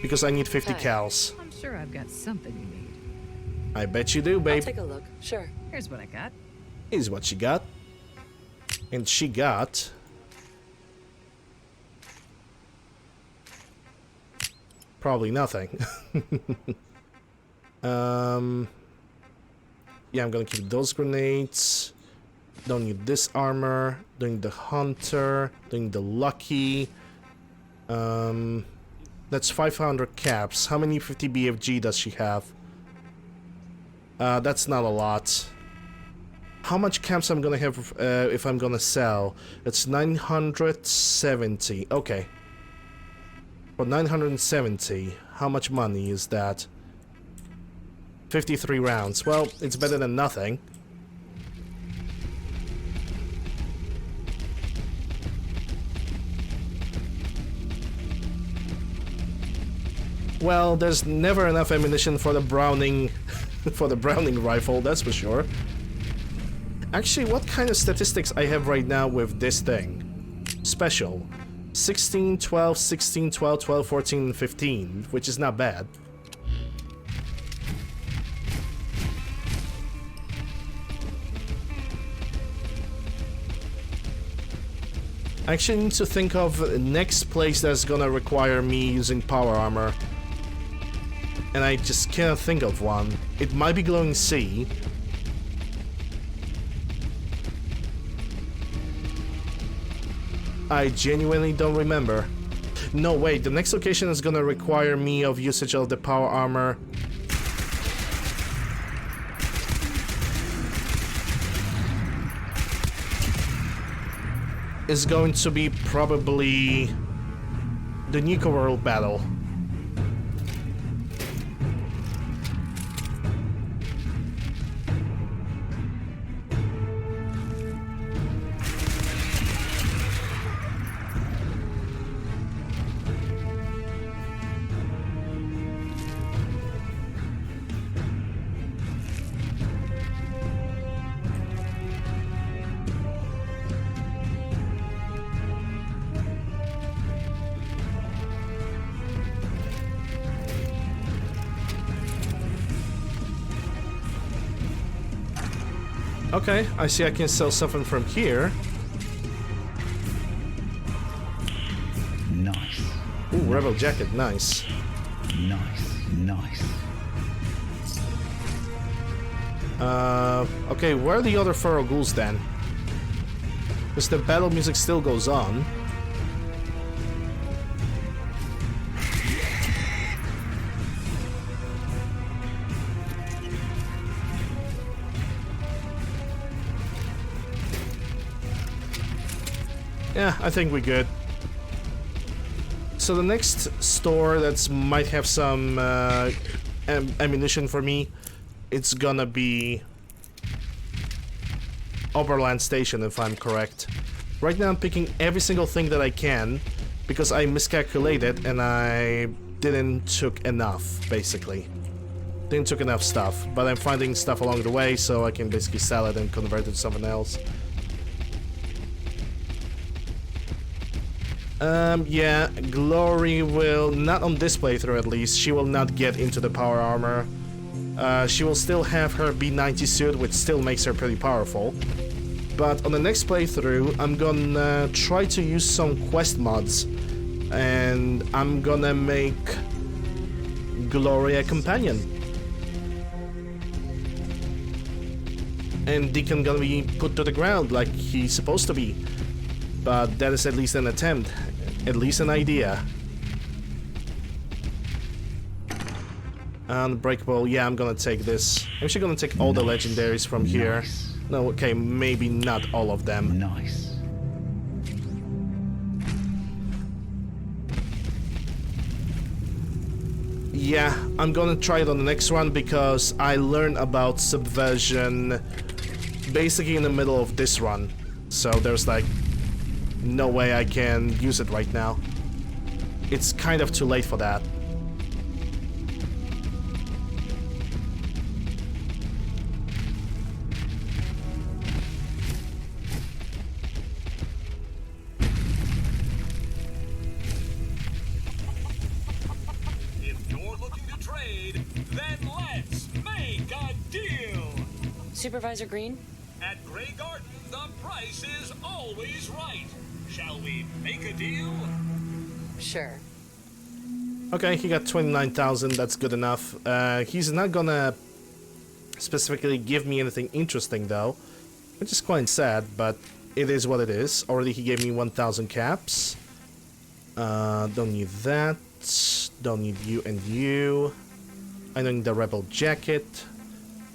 Because I need 50 cows. I'm sure I've got something you need. I bet you do, babe. I'll take a look. Sure. Here's what I got. Here's what she got. And she got... probably nothing. Yeah, I'm gonna keep those grenades. Don't need this armor. Don't need the hunter. Don't need the lucky. That's 500 caps. How many 50 BFG does she have? That's not a lot. How much caps I'm gonna have if I'm gonna sell? It's 970. Okay. For 970, how much money is that? 53 rounds. Well, it's better than nothing. Well, there's never enough ammunition for the Browning for the Browning rifle, that's for sure. Actually, what kind of statistics I have right now with this thing? Special. 16, 12, 16, 12, 12, 14, and 15, which is not bad. I actually need to think of the next place that's gonna require me using power armor. And I just can't think of one. It might be Glowing Sea. I genuinely don't remember. No, wait, the next location is gonna require me of usage of the power armor. Is going to be probably the Nuka World battle. Okay, I see I can sell something from here. Nice. Ooh, Rebel Jacket, nice. Nice, nice. Okay, where are the other Pharaoh Ghouls then? Because the battle music still goes on. Yeah, I think we're good. So the next store that might have some ammunition for me, it's gonna be Oberland Station, if I'm correct. Right now I'm picking every single thing that I can because I miscalculated and I didn't took enough, basically. Didn't took enough stuff, but I'm finding stuff along the way so I can basically sell it and convert it to something else. Yeah, Glory will, not on this playthrough at least, she will not get into the power armor. She will still have her B90 suit, which still makes her pretty powerful. But on the next playthrough, I'm gonna try to use some quest mods. And I'm gonna make Glory a companion. And Deacon gonna be put to the ground like he's supposed to be. But that is at least an attempt. At least an idea. Unbreakable, yeah, I'm gonna take this. I'm actually gonna take all the legendaries from here. No, okay, maybe not all of them. Nice. Yeah, I'm gonna try it on the next one because I learned about subversion basically in the middle of this run. So there's like no way I can use it right now. It's kind of too late for that. If you're looking to trade, then let's make a deal. Supervisor Green? At Grey Garden, the price is always right. Shall we make a deal? Sure. Okay, he got 29,000, that's good enough. He's not gonna specifically give me anything interesting though, which is quite sad, but it is what it is. Already he gave me 1,000 caps. Don't need that. Don't need you and you. I don't need the Rebel jacket.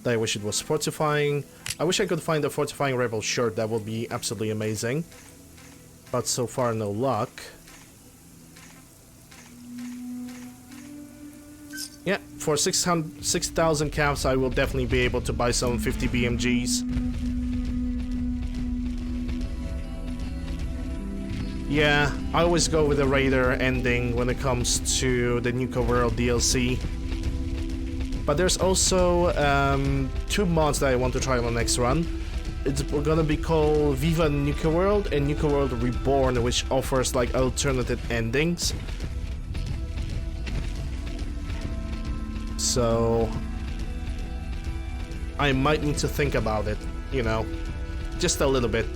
I wish it was fortifying. I wish I could find a fortifying Rebel shirt, that would be absolutely amazing. But so far no luck. Yeah, for 6,000 caps I will definitely be able to buy some 50 BMGs. Yeah, I always go with the Raider ending when it comes to the Nuka World DLC. But there's also 2 mods that I want to try on the next run. It's gonna be called Viva Nuka World and Nuka World Reborn, which offers like alternative endings. So I might need to think about it, you know, just a little bit.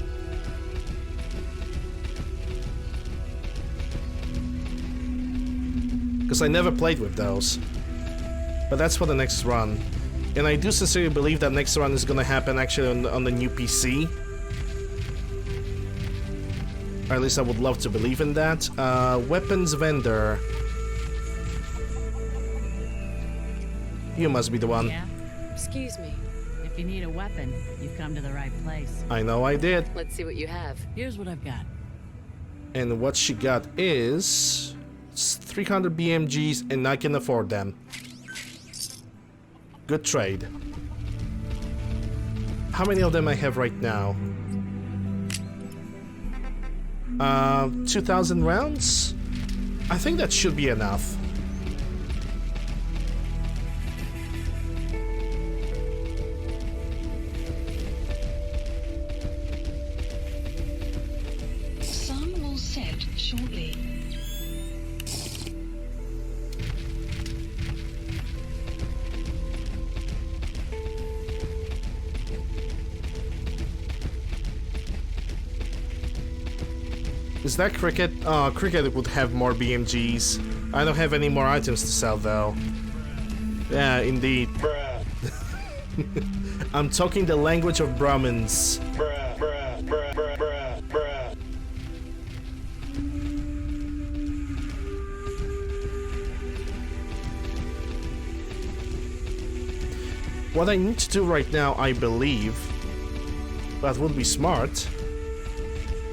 Because I never played with those. But that's for the next run. And I do sincerely believe that next run is gonna happen actually on the new PC. Or at least I would love to believe in that. Weapons vendor. You must be the one. Yeah? Excuse me. If you need a weapon, you've come to the right place. I know I did. Let's see what you have. Here's what I've got. And what she got is 300 BMGs and I can afford them. Good trade. How many of them I have right now? 2,000 rounds? I think that should be enough. Sun will set shortly. Is that Cricket? Oh, Cricket would have more BMGs. I don't have any more items to sell though. Yeah, indeed. I'm talking the language of Brahmins. What I need to do right now, I believe, that would be smart,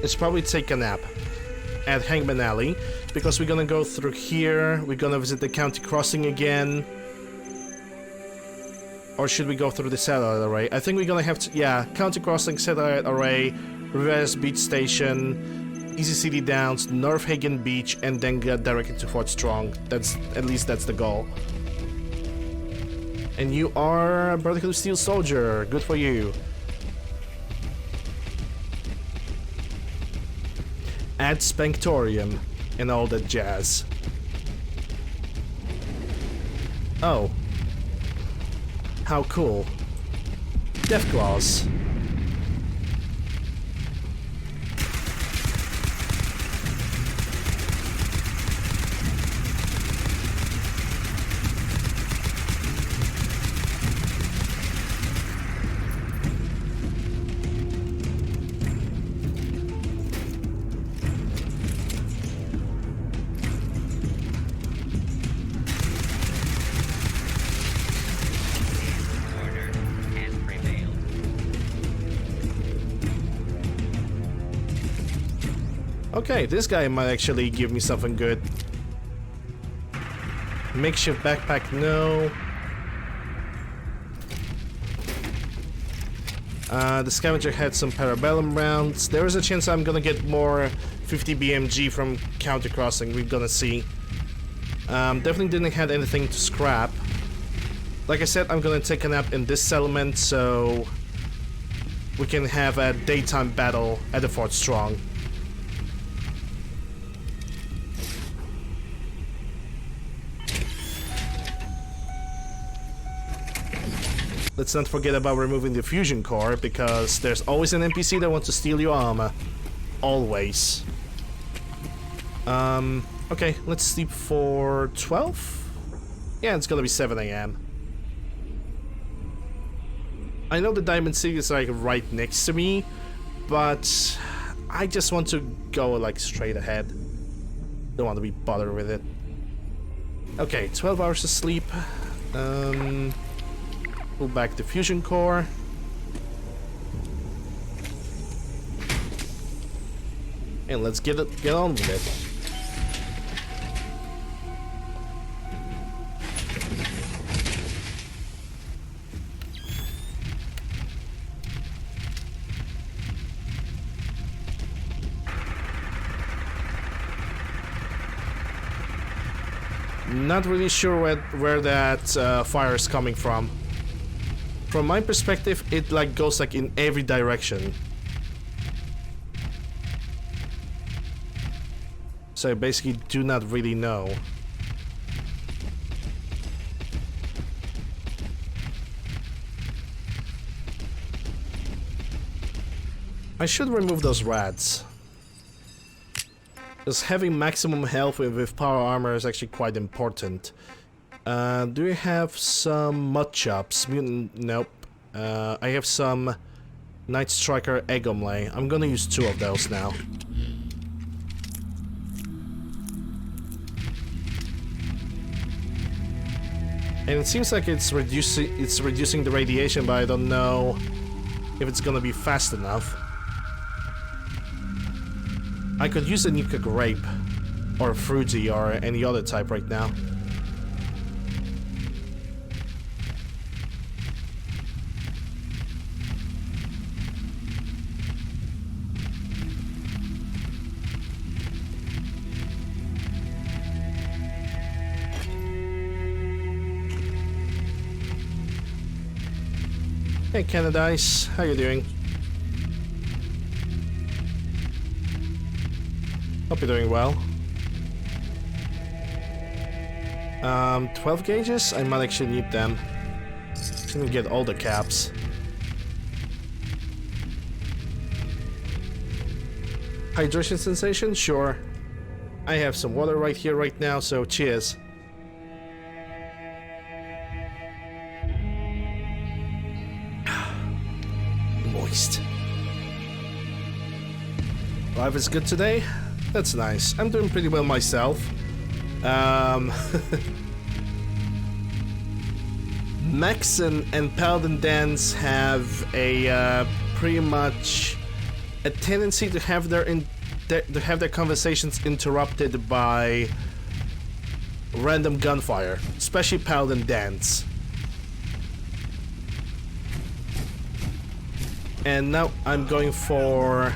is probably take a nap at Hangman Alley, because we're gonna go through here, we're gonna visit the county crossing again. Or should we go through the satellite array? I think we're gonna have to, yeah, county crossing, satellite array, Rivers Beach Station, Easy City Downs, North Hagen Beach, and then get directly to Fort Strong. That's, at least that's the goal. And you are a Brotherhood of Steel soldier, good for you. Ad Spanktorium and all that jazz. Oh. How cool. Deathclaws. Okay, this guy might actually give me something good. Makeshift backpack, no. The scavenger had some parabellum rounds. There is a chance I'm gonna get more 50 BMG from countercrossing, we're gonna see. Definitely didn't have anything to scrap. Like I said, I'm gonna take a nap in this settlement so we can have a daytime battle at the Fort Strong. Let's not forget about removing the fusion core, because there's always an NPC that wants to steal your armor. Always. Okay, let's sleep for 12? Yeah, it's gonna be 7 AM. I know the Diamond City is like right next to me, but I just want to go like straight ahead. Don't want to be bothered with it. Okay, 12 hours of sleep. Pull back the fusion core. And let's get on with it. Not really sure where that fire is coming from. From my perspective, it like goes like in every direction. So I basically do not really know. I should remove those rats. Because having maximum health with power armor is actually quite important. Do you have some mud chops? Mutant? Nope. I have some Night Striker egg omelette. I'm gonna use 2 of those now. And it seems like it's reducing the radiation, but I don't know if it's gonna be fast enough. I could use a Nuka grape or fruity or any other type right now. Hey Canadice, how you doing? Hope you're doing well. 12 gauges? I might actually need them. Let me get all the caps. Hydration sensation? Sure. I have some water right here right now, so cheers. Moist. Life is good today? That's nice. I'm doing pretty well myself. Max and Paladin Dance have a pretty much a tendency to have their conversations interrupted by random gunfire, especially Paladin Dance. And now I'm going for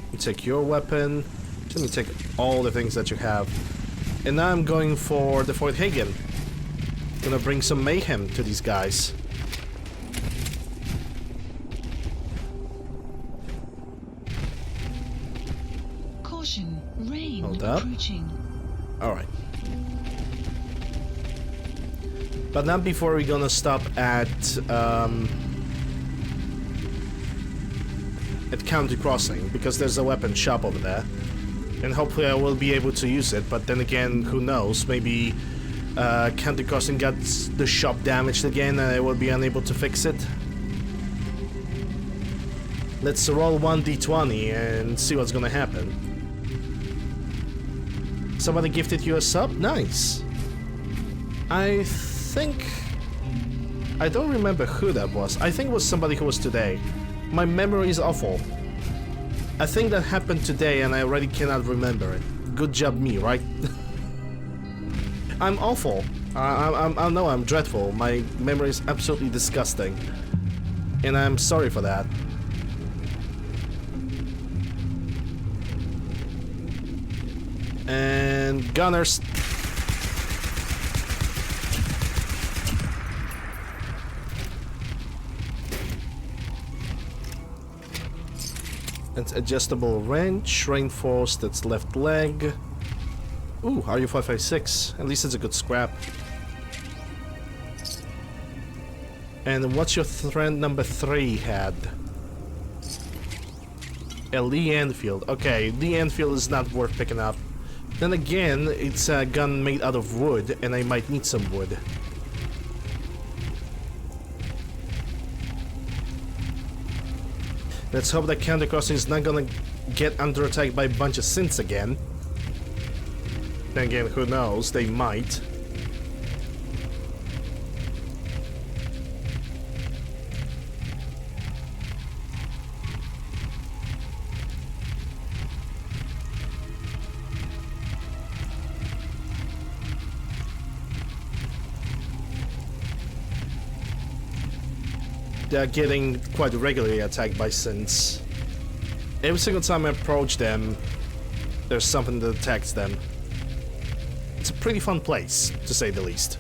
let me take your weapon. Let me take all the things that you have. And now I'm going for the Fort Hagen. Gonna bring some mayhem to these guys. Caution, rain Hold up. approaching. Alright. But not before we're gonna stop at County Crossing, because there's a weapon shop over there. And hopefully I will be able to use it, but then again, who knows, maybe County Crossing got the shop damaged again and I will be unable to fix it. Let's roll 1d20 and see what's gonna happen. Somebody gifted you a sub? Nice. I think... I don't remember who that was. I think it was somebody who was today. My memory is awful. I think that happened today and I already cannot remember it. Good job me, right? I'm awful. I know I'm dreadful. My memory is absolutely disgusting. And I'm sorry for that. And gunners. It's adjustable wrench, reinforced, that's left leg. Ooh, RU-556. At least it's a good scrap. And what's your thread number 3 had? A Lee Enfield. Okay, Lee Enfield is not worth picking up. Then again, it's a gun made out of wood, and I might need some wood. Let's hope that County Crossing is not gonna get under attack by a bunch of synths again. Then again, who knows, they might. They're getting quite regularly attacked by synths. Every single time I approach them, there's something that attacks them. It's a pretty fun place, to say the least.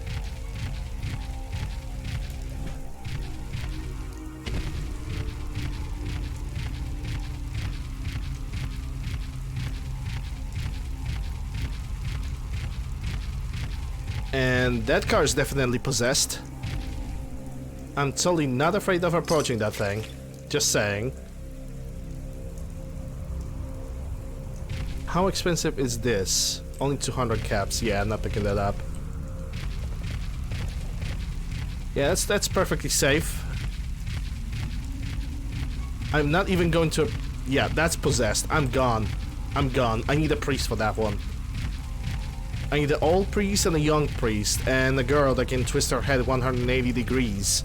And that car is definitely possessed. I'm totally not afraid of approaching that thing. Just saying. How expensive is this? Only 200 caps. Yeah, I'm not picking that up. Yeah, that's perfectly safe. I'm not even going to... Yeah, that's possessed. I'm gone. I'm gone. I need a priest for that one. I need an old priest and a young priest, and a girl that can twist her head 180 degrees.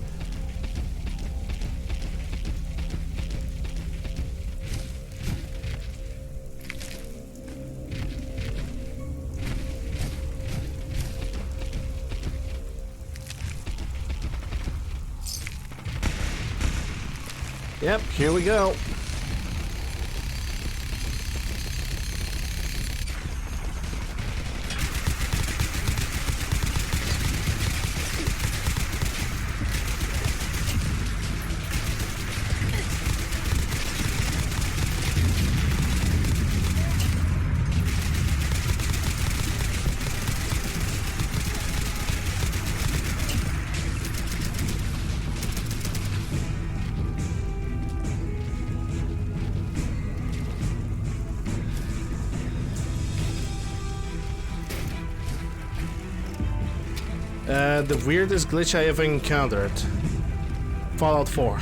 Yep, here we go. The weirdest glitch I ever encountered. Fallout 4.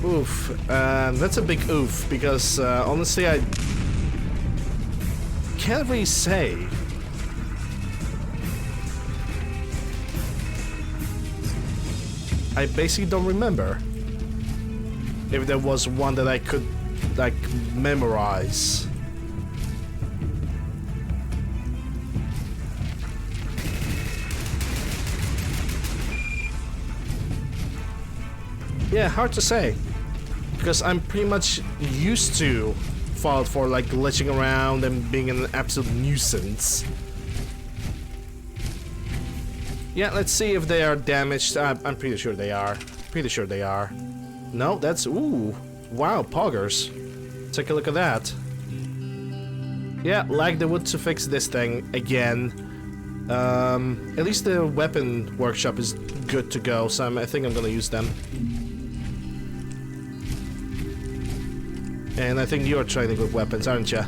Oof. That's a big oof, because honestly I can't really say. I basically don't remember if there was one that I could like memorize. Yeah, hard to say, because I'm pretty much used to fault for like glitching around and being an absolute nuisance. Yeah, let's see if they are damaged. I'm pretty sure they are. Pretty sure they are. No, that's... Ooh. Wow, poggers. Take a look at that. Yeah, like the wood to fix this thing again. At least the weapon workshop is good to go, so I think I'm gonna use them. And I think you're training with weapons, aren't you?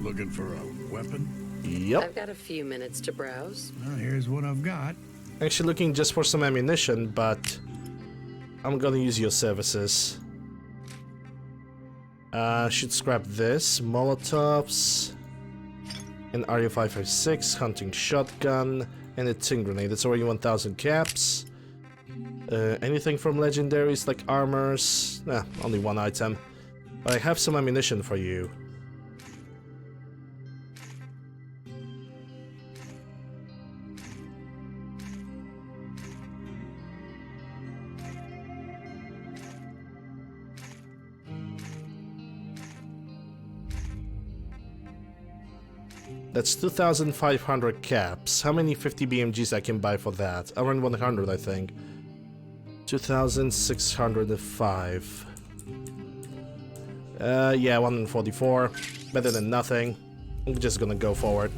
Looking for a weapon? Yep. I've got a few minutes to browse. Well, here's what I've got. Actually looking just for some ammunition, but I'm gonna use your services. Should scrap this. Molotovs. An RU-556, hunting shotgun, and a tin grenade. It's already 1,000 caps. Anything from legendaries like armors? Nah, only one item. But I have some ammunition for you. That's 2,500 caps. How many 50 BMGs I can buy for that? Around 100, I think. 2,605. Yeah, 144. Better than nothing. I'm just gonna go forward.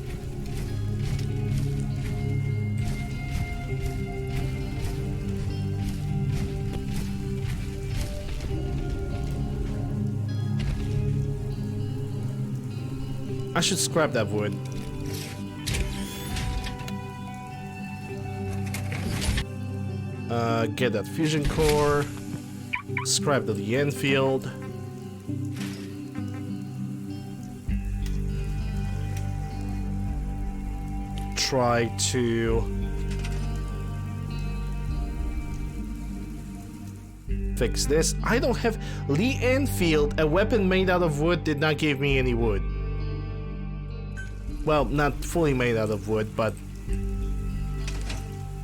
I should scrap that wood. Get that fusion core. Scrap the Enfield. Try to fix this. I don't have Lee Enfield. A weapon made out of wood did not give me any wood. Well, not fully made out of wood, but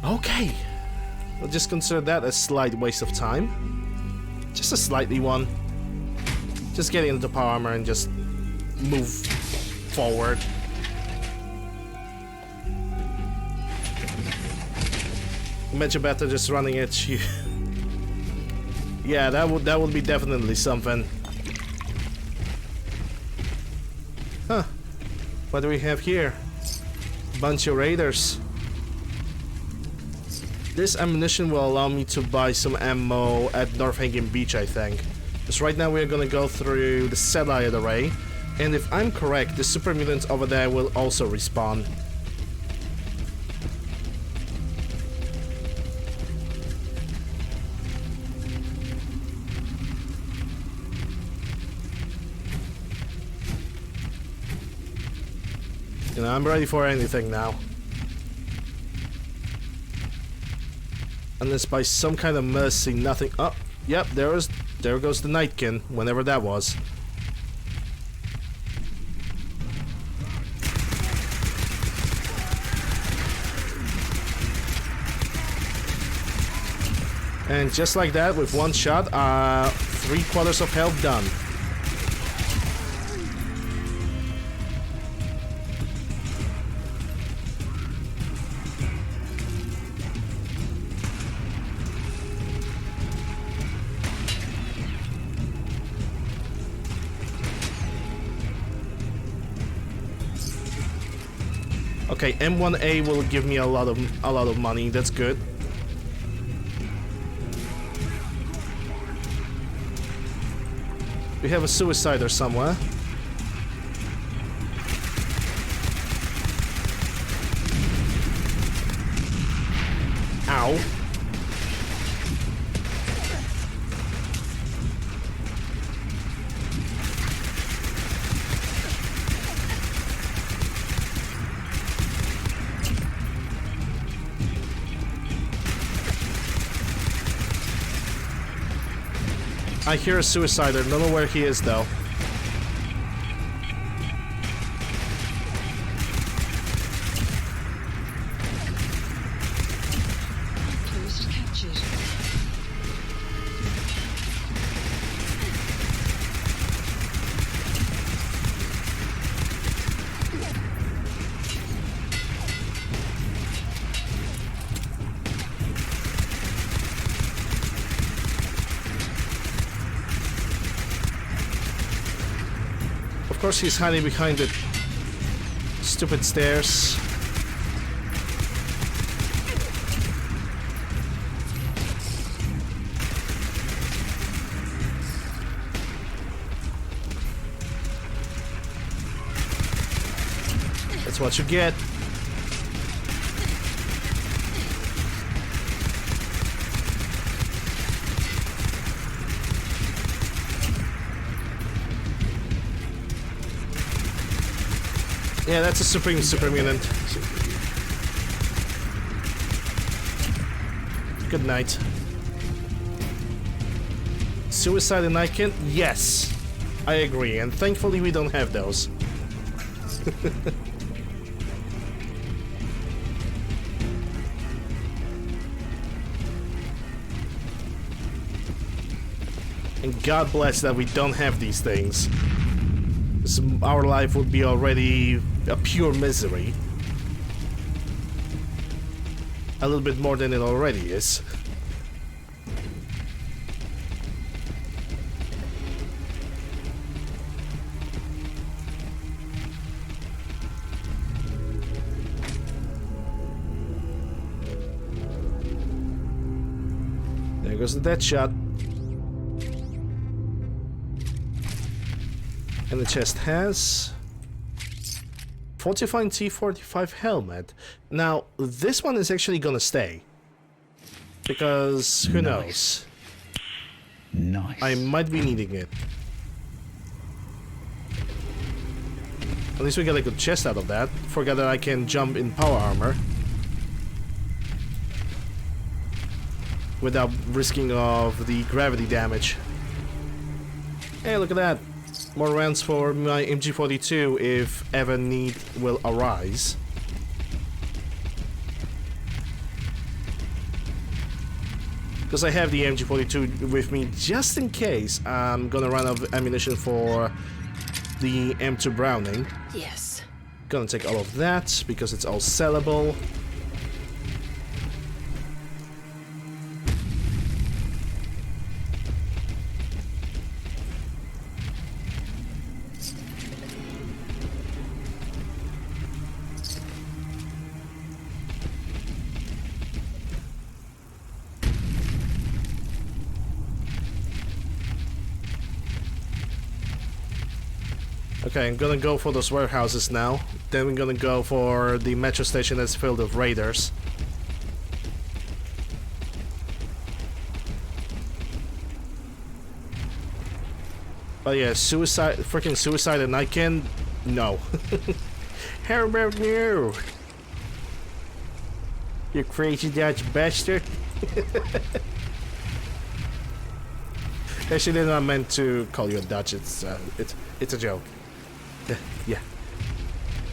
okay. I'll just consider that a slight waste of time. Just a slightly one. Just get into power armor and just move forward. Much better just running at you. Yeah, that would be definitely something. Huh. What do we have here? Bunch of raiders. This ammunition will allow me to buy some ammo at North Hagen Beach, I think. Because right now we're gonna go through the satellite array. And if I'm correct, the super mutants over there will also respawn. You know, I'm ready for anything now. Unless by some kind of mercy, nothing. Oh, yep, there goes the Nightkin, whenever that was. And just like that, with one shot, 3/4 of health done. Okay, M1A will give me a lot of money. That's good. We have a suicider somewhere. Ow. I hear a suicider. Don't know where he is though. Post captured. course he's hiding behind the stupid stairs. That's what you get. Yeah, that's a supreme super mutant. Good night. Suicide and Icon? Yes, I agree, and thankfully we don't have those. And God bless that we don't have these things. Our life would be already a pure misery. A little bit more than it already is. There goes the dead shot. And the chest has Fortifying T45 helmet. Now, this one is actually gonna stay. Because who knows? Nice. I might be needing it. At least we get a good chest out of that. Forgot that I can jump in power armor. Without risking of the gravity damage. Hey, look at that. More rounds for my MG42 if ever need will arise. Because I have the MG42 with me just in case I'm gonna run out of ammunition for the M2 Browning. Yes. Gonna take all of that because it's all sellable. Okay, I'm gonna go for those warehouses now. Then we're gonna go for the metro station that's filled with raiders. But yeah, freaking suicide and I can... No. How about you? You crazy Dutch bastard. Actually, they're not meant to call you a Dutch, it's a joke. Yeah.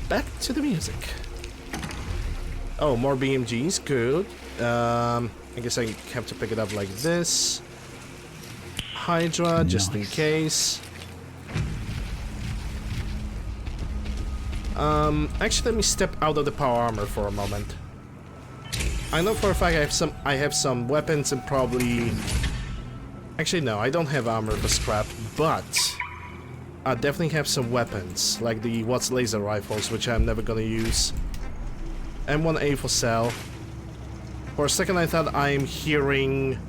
Back to the music. Oh, more BMGs, good. I guess I have to pick it up like this. Hydra, just in case. Actually, let me step out of the power armor for a moment. I know for a fact I have some weapons and probably... Actually, no, I don't have armor for scrap, but I definitely have some weapons, like the Watts laser rifles, which I'm never gonna use. M1A for cell. For a second I thought I'm hearing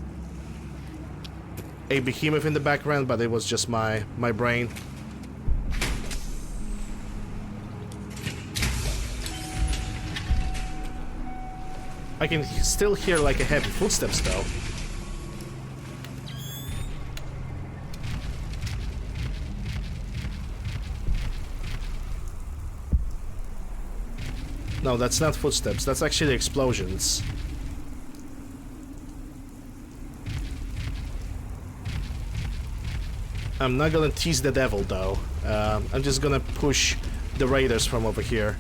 a behemoth in the background, but it was just my brain. I can still hear like a heavy footsteps though. No, that's not footsteps, that's actually explosions. I'm not gonna tease the devil though. I'm just gonna push the raiders from over here.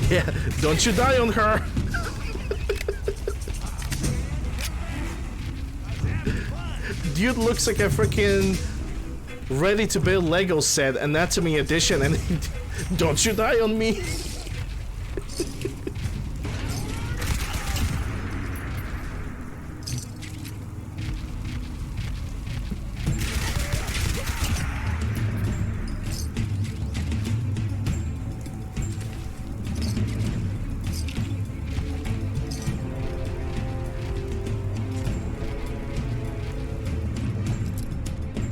Yeah, don't you die on her. Dude looks like a freaking ready to build Lego set, Anatomy Edition, and don't you die on me.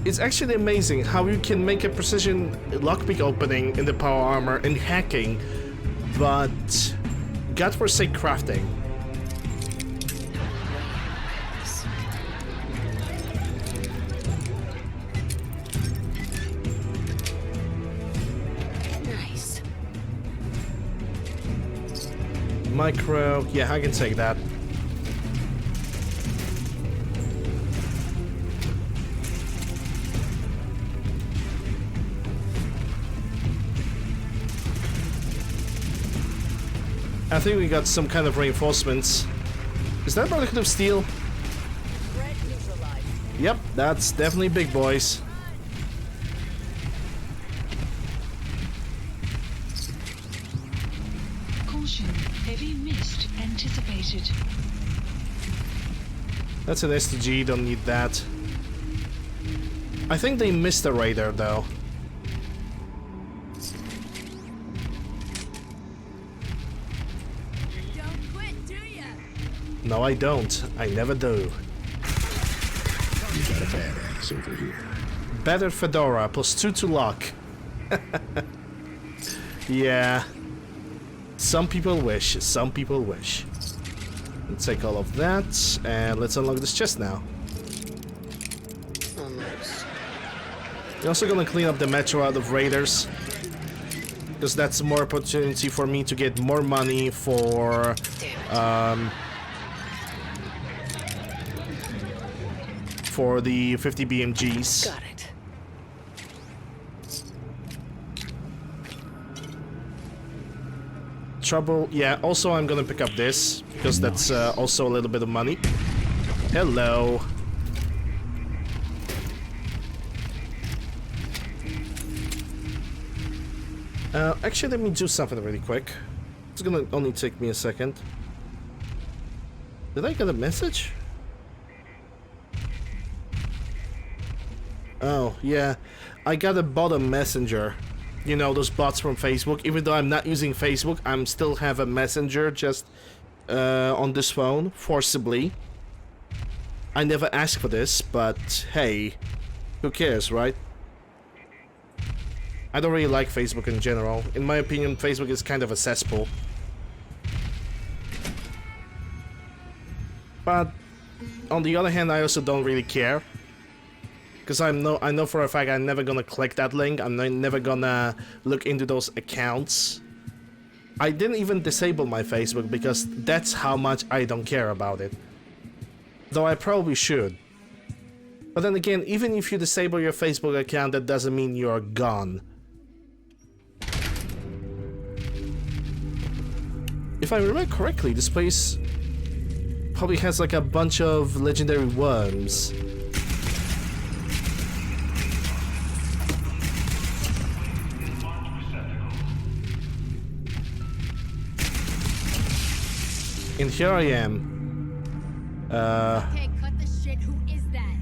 It's actually amazing how you can make a precision lockpick opening in the power armor and hacking, but godforsake crafting. Nice. Micro, yeah, I can take that. I think we got some kind of reinforcements. Is that Brotherhood of Steel? Yep, that's definitely big boys. Caution, heavy mist anticipated. That's an STG, don't need that. I think they missed a raider though. No, I don't. I never do. You got a badass over here. Better Fedora, +2 to lock. Yeah. Some people wish, some people wish. Let's take all of that, and let's unlock this chest now. Almost. We're also gonna clean up the metro out of raiders, because that's more opportunity for me to get more money for the 50 BMGs. Got it. Trouble, yeah, also I'm gonna pick up this, because that's also a little bit of money. Hello. Actually, let me do something really quick. It's gonna only take me a second. Did I get a message? Oh, yeah. I got a bottom messenger. You know, those bots from Facebook. Even though I'm not using Facebook, I'm still have a messenger just on this phone, forcibly. I never asked for this, but hey, who cares, right? I don't really like Facebook in general. In my opinion, Facebook is kind of a cesspool. But on the other hand, I also don't really care. Because I know for a fact I'm never gonna click that link. I'm never gonna look into those accounts. I didn't even disable my Facebook because that's how much I don't care about it. Though I probably should. But then again, even if you disable your Facebook account, that doesn't mean you're gone. If I remember correctly, this place probably has like a bunch of legendary worms. And here I am. Okay, cut the shit. Who is that?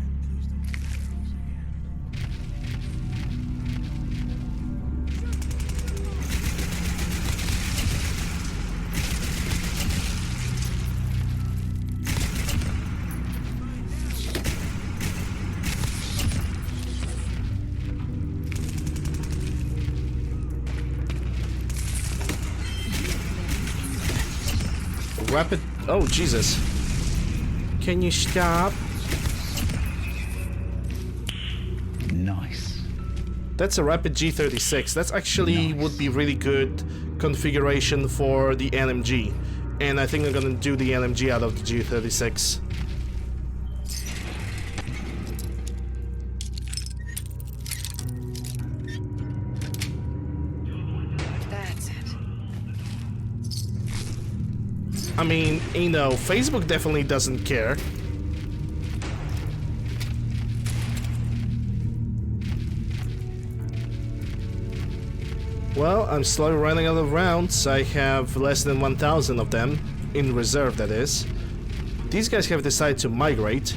Rapid. Oh, Jesus. Can you stop? Nice. That's a Rapid G36. That's actually would be really good configuration for the LMG. And I think I'm gonna do the LMG out of the G36. That's it. I mean, you know, Facebook definitely doesn't care. Well, I'm slowly running out of rounds. I have less than 1,000 of them, in reserve that is. These guys have decided to migrate.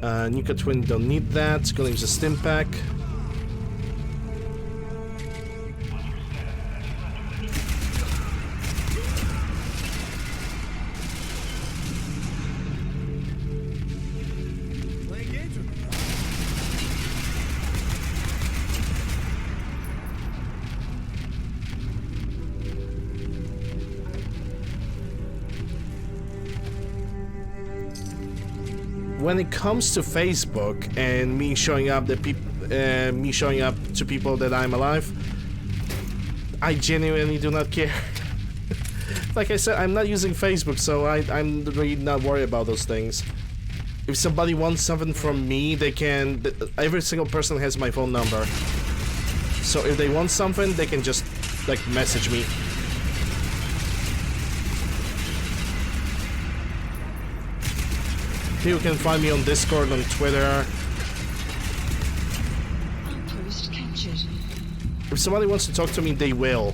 Nuka Twin, don't need that. Gonna use a stim pack. When it comes to Facebook and me showing up to people that I'm alive, I genuinely do not care. Like I said, I'm not using Facebook, so I'm really not worried about those things. If somebody wants something from me, they can. Every single person has my phone number, so if they want something, they can just like message me. You can find me on Discord, on Twitter. Outpost captured. If somebody wants to talk to me, they will.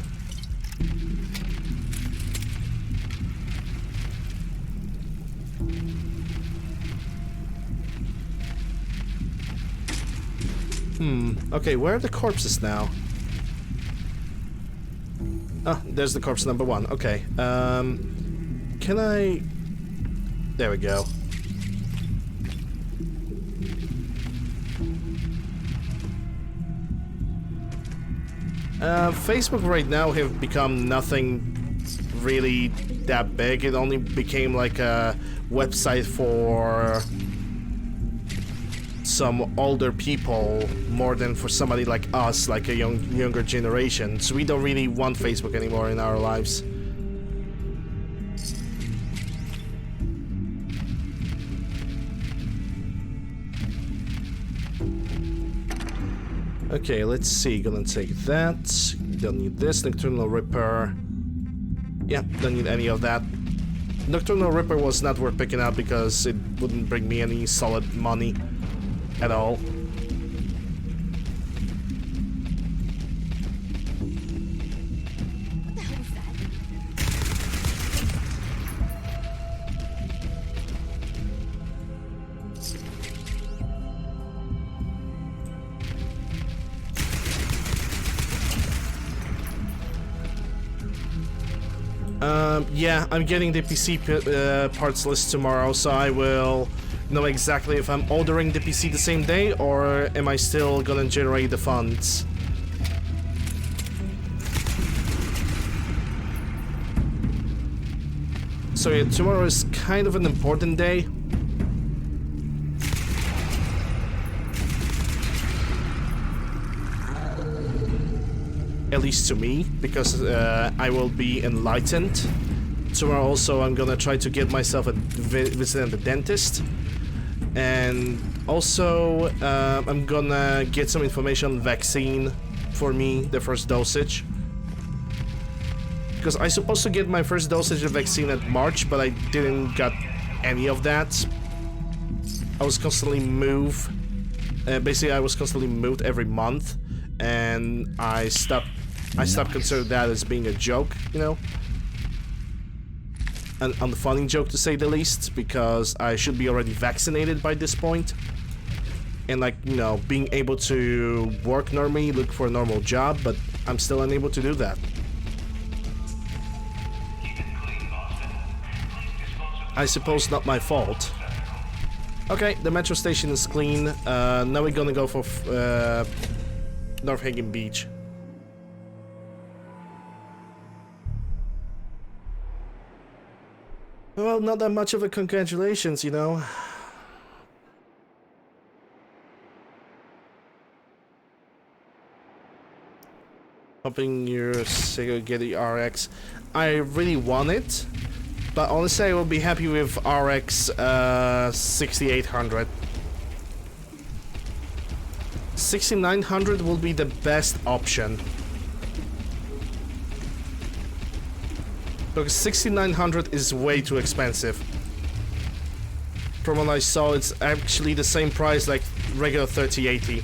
Okay, where are the corpses now? Ah, there's the corpse number 1. Okay. Can I... There we go. Facebook right now have become nothing really that big. It only became like a website for some older people more than for somebody like us, like a younger generation. So we don't really want Facebook anymore in our lives. Okay, let's see. Gonna take that. Don't need this. Nocturnal Ripper. Yeah, don't need any of that. Nocturnal Ripper was not worth picking up because it wouldn't bring me any solid money at all. What the hell was that? Yeah, I'm getting the PC parts list tomorrow, so I will know exactly if I'm ordering the PC the same day or am I still gonna generate the funds. So yeah, tomorrow is kind of an important day. At least to me, because I will be enlightened. Tomorrow also I'm gonna try to get myself a visit at the dentist. And also I'm gonna get some information on vaccine for me, the first dosage. Because I'm supposed to get my first dosage of vaccine at March, but I didn't get any of that. I was constantly moved. Basically I was constantly moved every month. And I stopped considering that as being a joke, you know? An unfunny joke to say the least, because I should be already vaccinated by this point. And like, you know, being able to work normally, look for a normal job, but I'm still unable to do that. I suppose not my fault. Okay, the metro station is clean. Now we're gonna go for North Hagen Beach. Well, not that much of a congratulations, you know. Hoping your Sega Getty RX. I really want it, but honestly I will be happy with RX 6800. 6900 will be the best option. Because 6900 is way too expensive. From what I saw, it's actually the same price like regular 3080.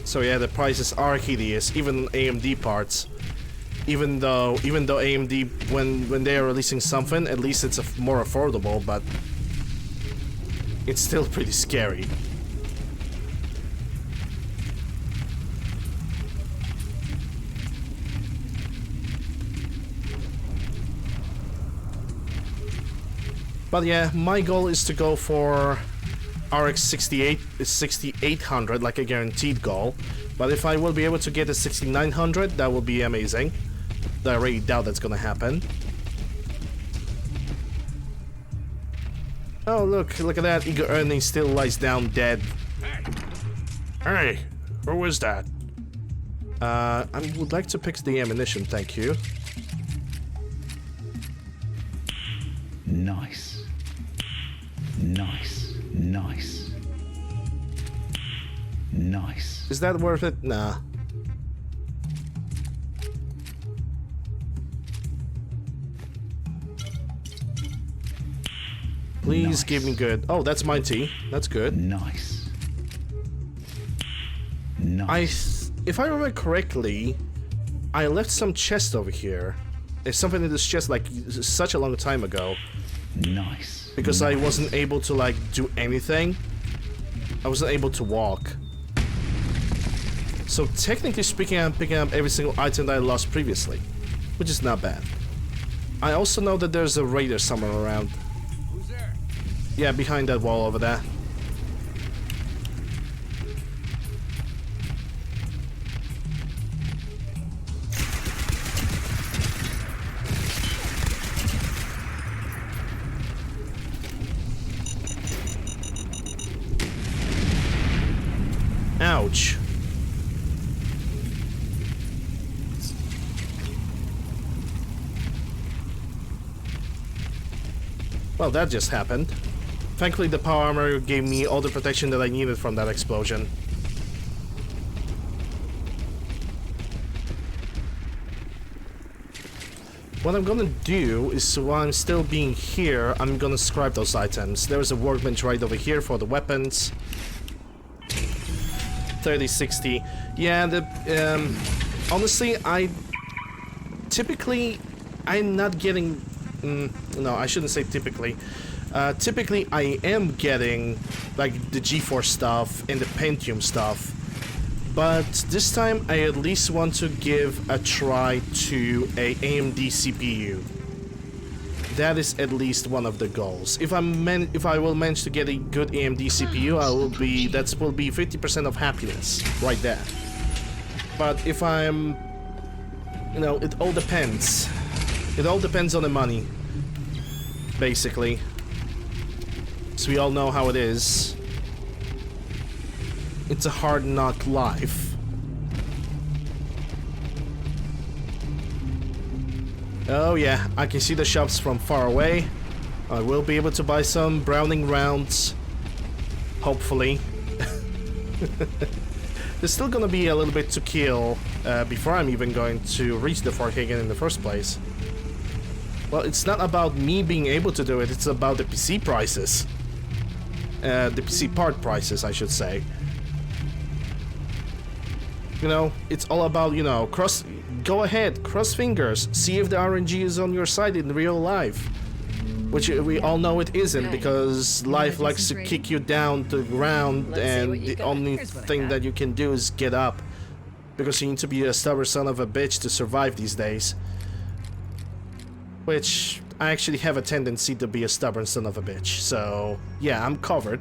So yeah, the prices are hideous, even AMD parts. Even though AMD, when they are releasing something, at least it's more affordable, but it's still pretty scary. But yeah, my goal is to go for RX 6800, like a guaranteed goal. But if I will be able to get a 6900, that will be amazing. I really doubt that's gonna happen. Oh, look at that. Eager Ernie still lies down dead. Hey, who was that? I would like to pick the ammunition, thank you. Nice. Nice. Nice. Nice. Is that worth it? Nah. Please give me good. Oh, that's my tea. That's good. Nice. Nice. If I remember correctly, I left some chest over here. There's something in this chest like such a long time ago. Nice. Because I wasn't able to like do anything. I wasn't able to walk. So technically speaking, I'm picking up every single item that I lost previously, which is not bad. I also know that there's a raider somewhere around. Who's there? Yeah, behind that wall over there. Ouch. Well, that just happened. Thankfully, the power armor gave me all the protection that I needed from that explosion. What I'm gonna do is, while I'm still being here, I'm gonna scrap those items. There's a workbench right over here for the weapons. 3060. Yeah, honestly, I'm not getting... no, I shouldn't say typically. Typically, I am getting, like, the GeForce stuff and the Pentium stuff. But this time, I at least want to give a try to a AMD CPU. That is at least one of the goals. If I will manage to get a good AMD CPU, that will be 50% of happiness right there. But if I'm, it all depends. It all depends on the money, basically. So we all know how it is. It's a hard knock life. Oh yeah, I can see the shops from far away. I will be able to buy some Browning rounds. Hopefully. There's still gonna be a little bit to kill before I'm even going to reach the Fort Hagen in the first place. Well, it's not about me being able to do it, it's about the PC prices. The PC part prices, I should say. It's all about, go ahead, cross fingers, see if the RNG is on your side in real life. Which we all know it isn't, because life likes to kick you down to the ground, and the only thing that you can do is get up. Because you need to be a stubborn son of a bitch to survive these days. Which, I actually have a tendency to be a stubborn son of a bitch, so yeah, I'm covered.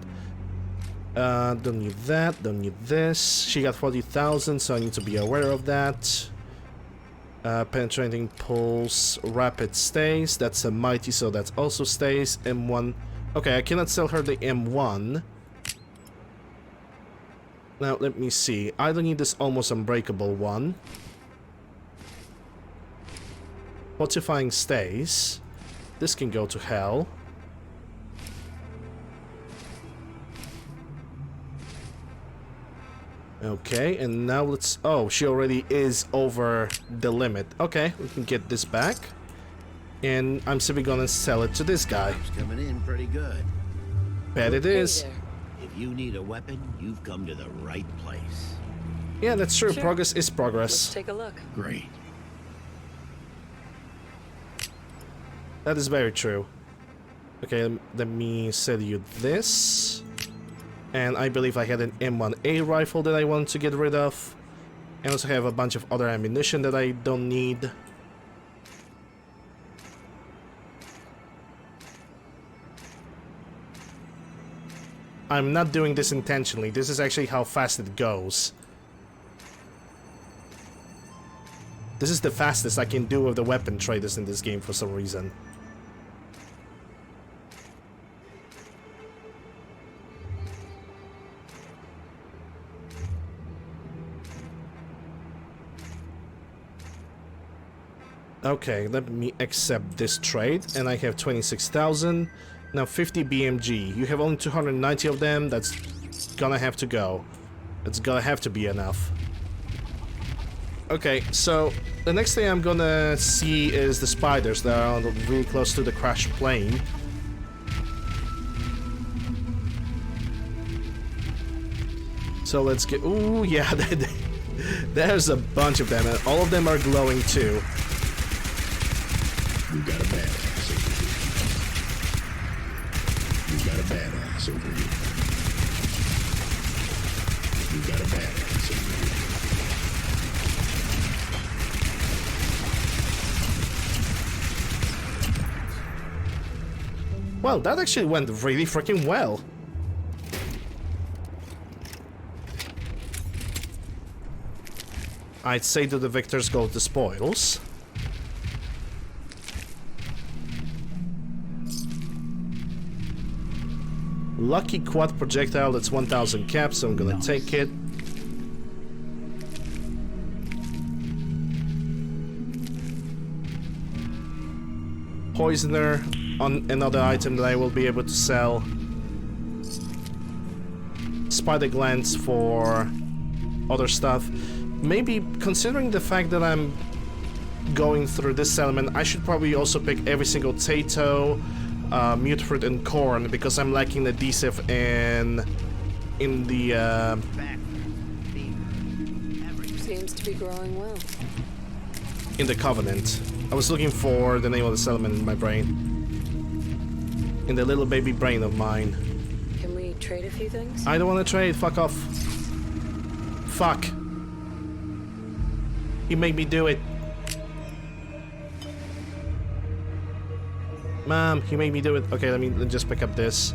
Don't need that, don't need this. She got 40,000, so I need to be aware of that. Penetrating pulse, rapid stays, that's a mighty, so that also stays. M1 Okay, I cannot sell her the M1. Now, let me see. I don't need this almost unbreakable one. Fortifying stays. This can go to hell. Okay, and now let's... Oh, she already is over the limit. Okay, we can get this back. And I'm simply gonna sell it to this guy. It's coming in pretty good. Bet it is. If you need a weapon, you've come to the right place. Yeah, that's true. Sure. Progress is progress. Let's take a look. Great. That is very true. Okay, let me sell you this. And I believe I had an M1A rifle that I want to get rid of. I also have a bunch of other ammunition that I don't need. I'm not doing this intentionally. This is actually how fast it goes. This is the fastest I can do with the weapon traders in this game for some reason. Okay, let me accept this trade, and I have 26,000. Now 50 BMG. You have only 290 of them. That's gonna have to go. It's gonna have to be enough. Okay, so the next thing I'm gonna see is the spiders that are really close to the crashed plane. So let's get... Ooh, yeah, there's a bunch of them, and all of them are glowing too. You got a badass over here. You got a badass over here. You got a badass over here. Well, that actually went really freaking well. I'd say to the victors go the spoils. Lucky quad projectile, that's 1000 caps, so I'm gonna take it. Poisoner, on another item that I will be able to sell. Spider glands for other stuff. Maybe, considering the fact that I'm going through this settlement, I should probably also pick every single potato, mutfruit and corn, because I'm lacking the adhesive in the Seems to be growing well. in the Covenant. I was looking for the name of the settlement in my brain. In the little baby brain of mine. Can we trade a few things? I don't want to trade, fuck off. Fuck. You made me do it. Mom, you made me do it. Okay, let me just pick up this.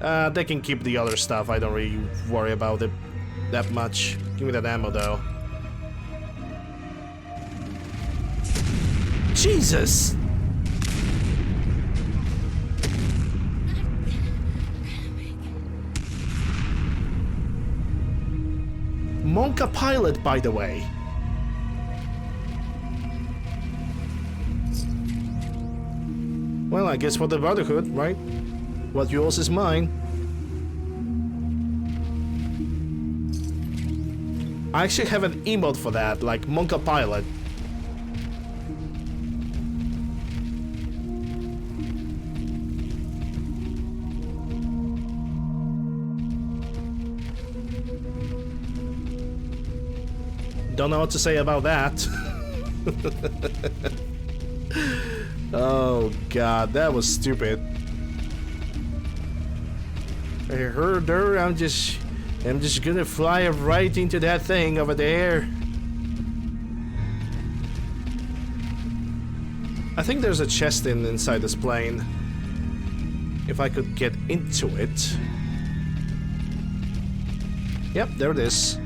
They can keep the other stuff. I don't really worry about it that much. Give me that ammo, though. Jesus! Monka pilot, by the way. Well, I guess for the Brotherhood, right? What yours is mine. I actually have an emote for that, like Monka Pilot. Don't know what to say about that. Oh god, that was stupid. I heard her, I'm just gonna fly right into that thing over there. I think there's a chest inside this plane. If I could get into it. Yep, there it is.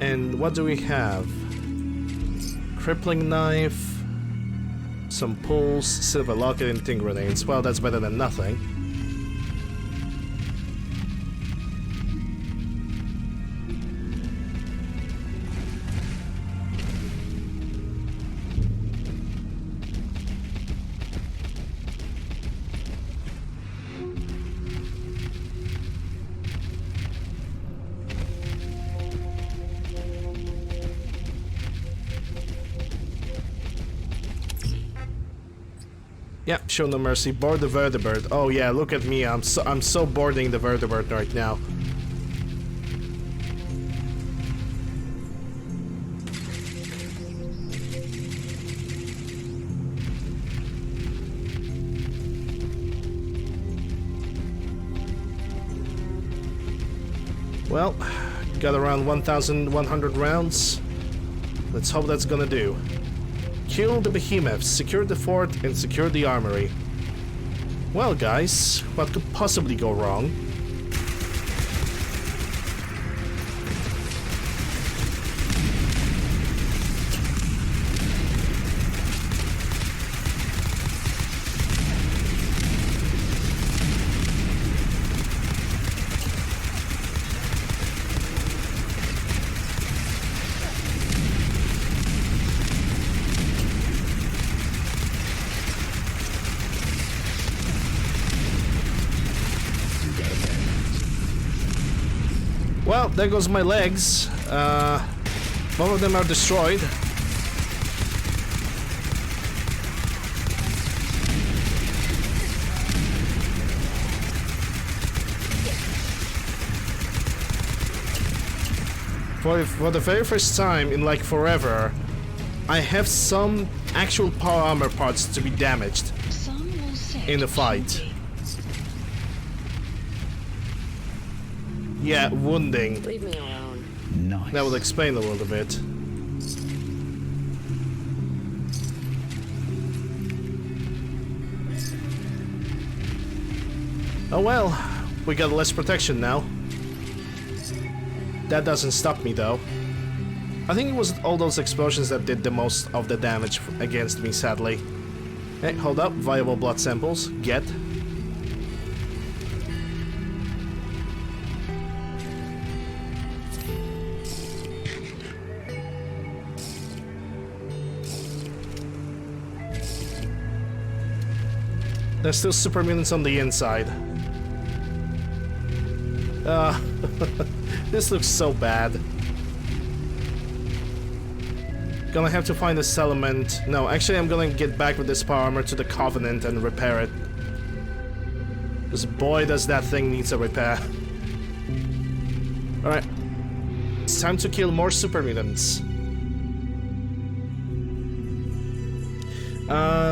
And what do we have? Crippling knife. Some pulls, silver locket, and tin grenades. Well, that's better than nothing. Yeah, show no mercy. Board the vertibird. Oh yeah, look at me. I'm so boarding the vertibird right now. Well, got around 1,100 rounds. Let's hope that's gonna do. Kill the behemoths, secure the fort, and secure the armory. Well, guys, what could possibly go wrong? Well, there goes my legs. Both of them are destroyed. For the very first time in like forever, I have some actual power armor parts to be damaged in the fight. Yeah, wounding. Leave me alone. Nice. That will explain a little bit. Oh well, we got less protection now. That doesn't stop me though. I think it was all those explosions that did the most of the damage against me, sadly. Hey, hold up. Viable blood samples. Get. There's still super mutants on the inside. This looks so bad. Gonna have to find a settlement. No, actually I'm gonna get back with this power armor to the Covenant and repair it. Because boy does that thing needs a repair. Alright. It's time to kill more super mutants.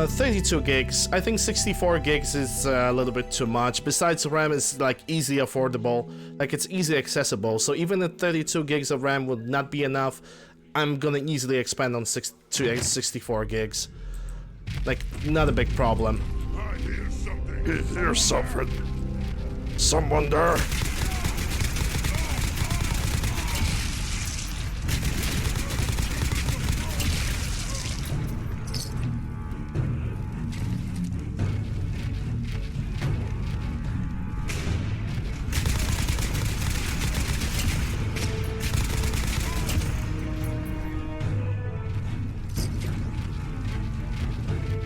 32 gigs. I think 64 gigs is a little bit too much. Besides, RAM is like easily affordable. Like it's easily accessible. So even if 32 gigs of RAM would not be enough, I'm gonna easily expand on 64 gigs. Like, not a big problem. I hear something. You hear something? Someone there?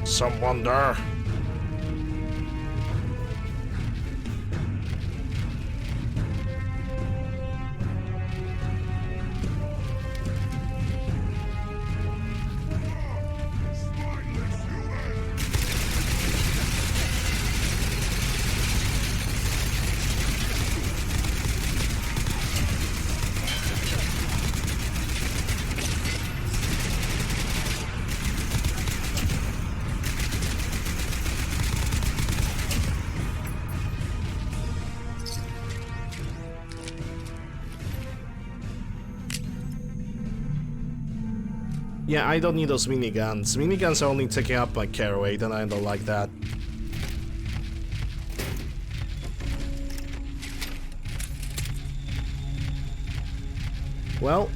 Someone there. Yeah, I don't need those miniguns. Miniguns are only taking up my carry weight, and I don't like that. Well,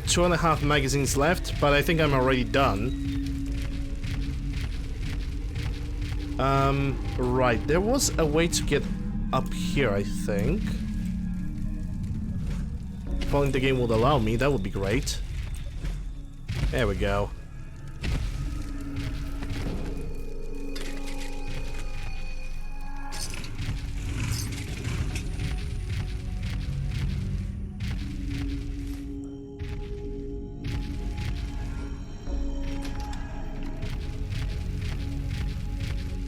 2.5 magazines left, but I think I'm already done. Right, there was a way to get up here, I think. If only the game would allow me, that would be great. There we go.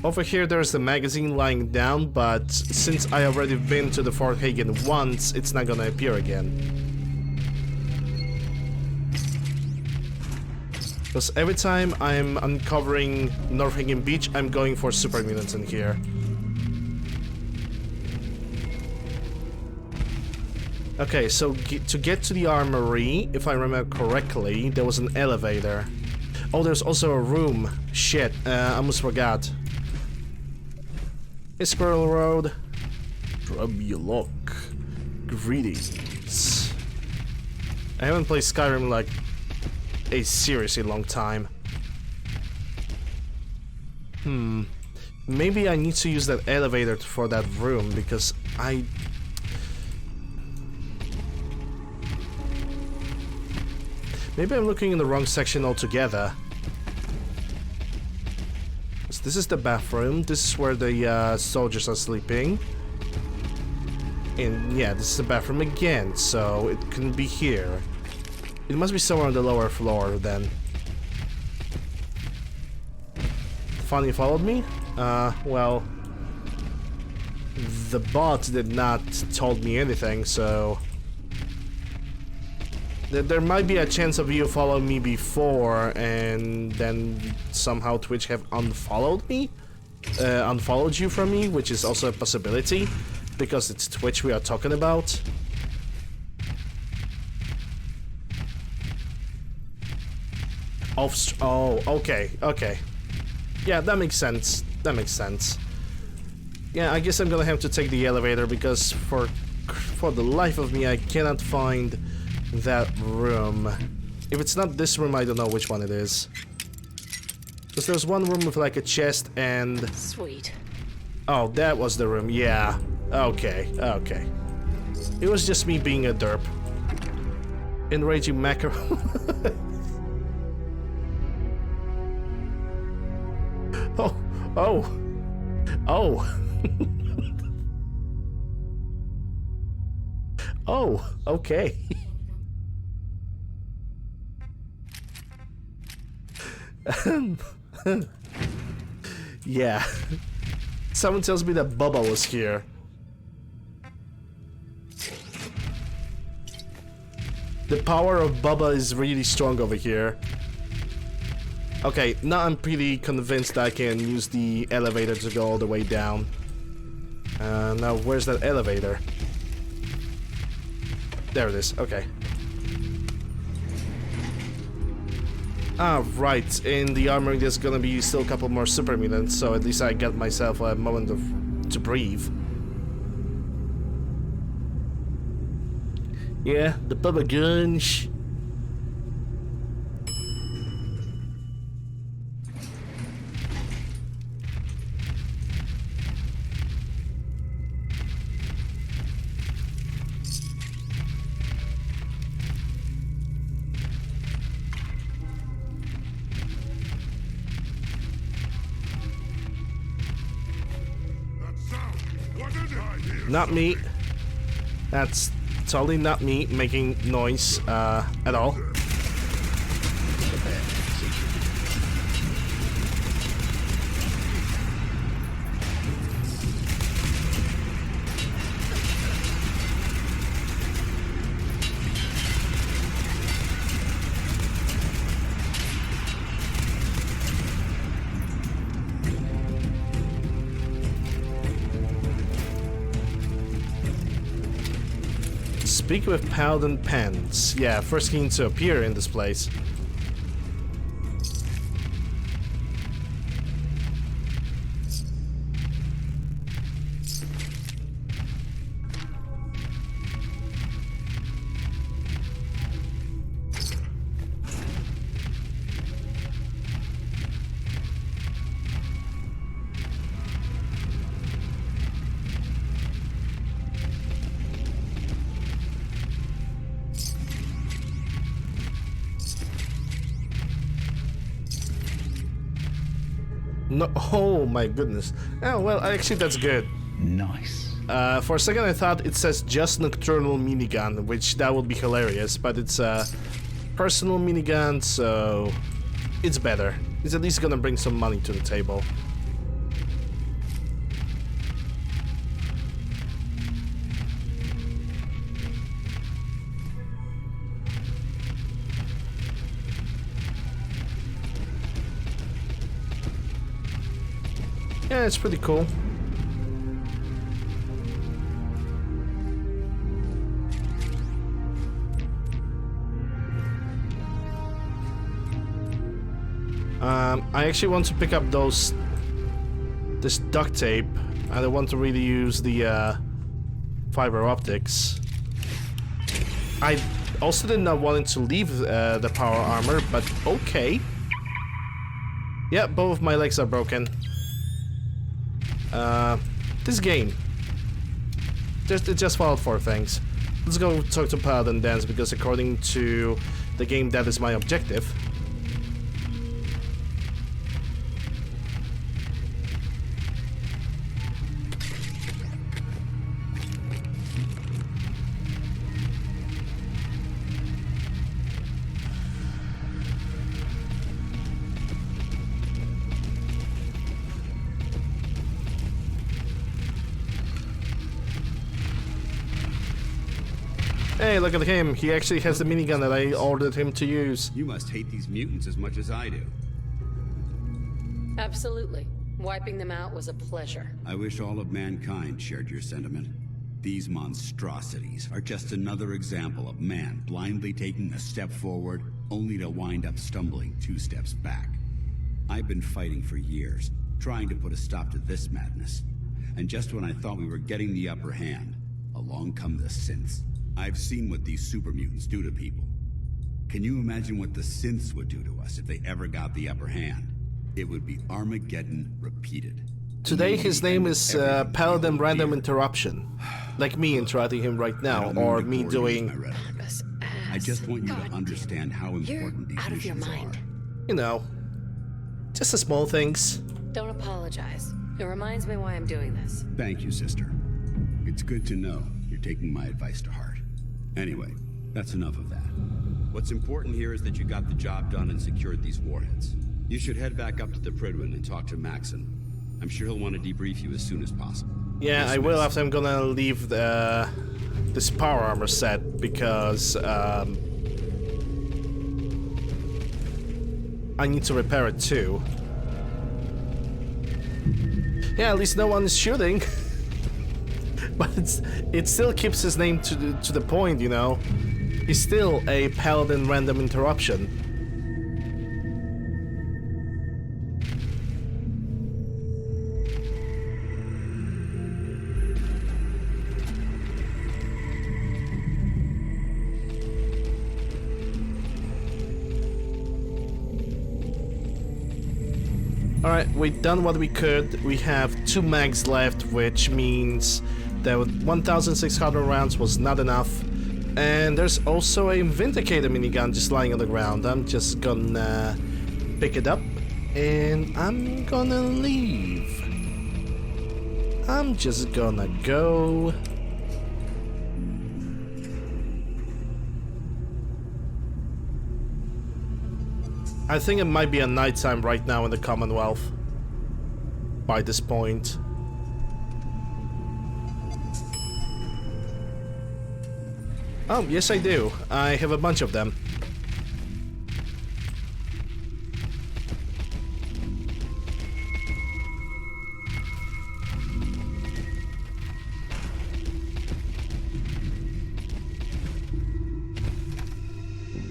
Over here there's the magazine lying down, but since I already been to the Fort Hagen once, it's not gonna appear again. Because every time I'm uncovering North Hagen Beach, I'm going for super mutants in here. Okay, so to get to the armory, if I remember correctly, there was an elevator. Oh, there's also a room. Shit, I almost forgot. Hey, Squirrel Road. Drop your luck. Greetings. I haven't played Skyrim in like a seriously long time. Maybe I need to use that elevator for that room because maybe I'm looking in the wrong section altogether. So this is the bathroom. This is where the soldiers are sleeping. And yeah, this is the bathroom again, so it couldn't be here. It must be somewhere on the lower floor then. Finally followed me? Well, the bot did not told me anything, so there might be a chance of you following me before and then somehow Twitch have unfollowed me, unfollowed you from me, which is also a possibility because it's Twitch we are talking about. Oh, okay. Yeah, that makes sense. That makes sense. Yeah, I guess I'm gonna have to take the elevator because for the life of me I cannot find that room. If it's not this room, I don't know which one it is. Because there's one room with like a chest and... Sweet. Oh, that was the room, yeah. Okay. It was just me being a derp. Enraging mackerel. Oh. Oh, okay. Yeah. Someone tells me that Bubba was here. The power of Bubba is really strong over here. Okay, now I'm pretty convinced that I can use the elevator to go all the way down. Now where's that elevator? There it is, okay. Ah, right, in the armory there's gonna be still a couple more super mutants, so at least I get myself a moment to breathe. Yeah, the Bubba Gunge. Not me. That's totally not me making noise at all. Speak with Paladin Pens. Yeah, first king to appear in this place. No, oh my goodness. Oh, well, actually that's good. Nice. For a second I thought it says just nocturnal minigun, which that would be hilarious, but it's a personal minigun, so it's better. It's at least gonna bring some money to the table. Yeah, it's pretty cool. I actually want to pick up this duct tape. I don't want to really use the fiber optics. I also did not want to leave the power armor, but okay. Yeah, both of my legs are broken. This game. It just followed 4 things. Let's go talk to Paladin dance, because according to the game, that is my objective. Hey, look at him. He actually has the minigun that I ordered him to use. You must hate these mutants as much as I do. Absolutely. Wiping them out was a pleasure. I wish all of mankind shared your sentiment. These monstrosities are just another example of man blindly taking a step forward, only to wind up stumbling 2 steps back. I've been fighting for years, trying to put a stop to this madness. And just when I thought we were getting the upper hand, along come the synths. I've seen what these super mutants do to people. Can you imagine what the synths would do to us if they ever got the upper hand? It would be Armageddon repeated. Today his name is Paladin Random Interruption. Like me interrupting him right now, or me doing... I just want you to understand how important these missions are. You know, just the small things. Don't apologize. It reminds me why I'm doing this. Thank you, sister. It's good to know you're taking my advice to heart. Anyway, that's enough of that. What's important here is that you got the job done and secured these warheads. You should head back up to the Prydwen and talk to Maxon. I'm sure he'll want to debrief you as soon as possible. Yeah, I will after I'm gonna leave this power armor set, because I need to repair it too. Yeah, at least no one is shooting. But it still keeps his name to the point, you know. He's still a Paladin Random Interruption. Alright, we've done what we could. We have 2 mags left, which means that 1,600 rounds was not enough. And there's also a Vindicator minigun just lying on the ground. I'm just gonna pick it up and I'm gonna leave. I'm just gonna go. I think it might be a nighttime right now in the Commonwealth by this point. Oh, yes I do. I have a bunch of them.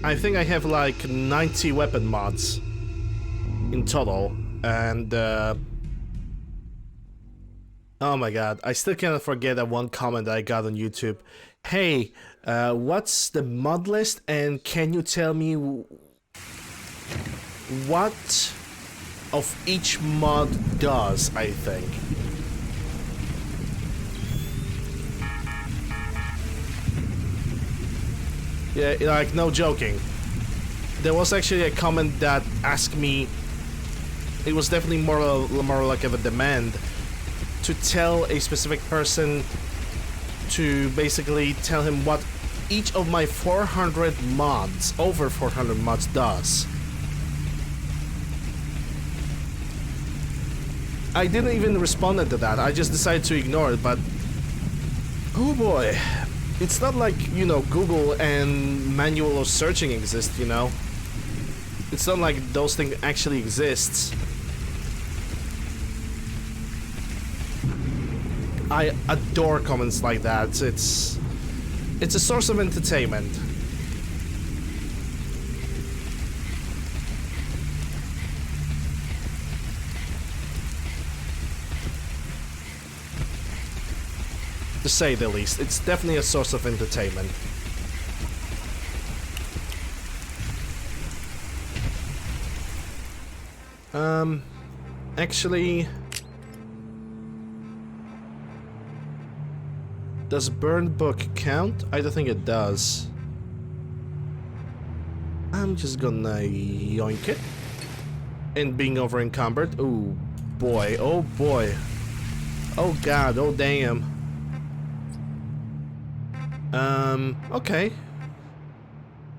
I think I have like 90 weapon mods in total, and oh my god, I still cannot forget that one comment that I got on YouTube. Hey, what's the mod list, and can you tell me what of each mod does, I think. Yeah, like, no joking. There was actually a comment that asked me, it was definitely more like of a demand, to tell a specific person to basically tell him what each of my 400 mods, over 400 mods, does. I didn't even respond to that, I just decided to ignore it, but oh boy. It's not like, you know, Google and manual of searching exist, you know? It's not like those things actually exist. I adore comments like that. It's a source of entertainment. To say the least, it's definitely a source of entertainment. Actually, does burned book count? I don't think it does. I'm just gonna yoink it. And being over encumbered. Oh boy, oh boy. Oh god, oh damn. Okay.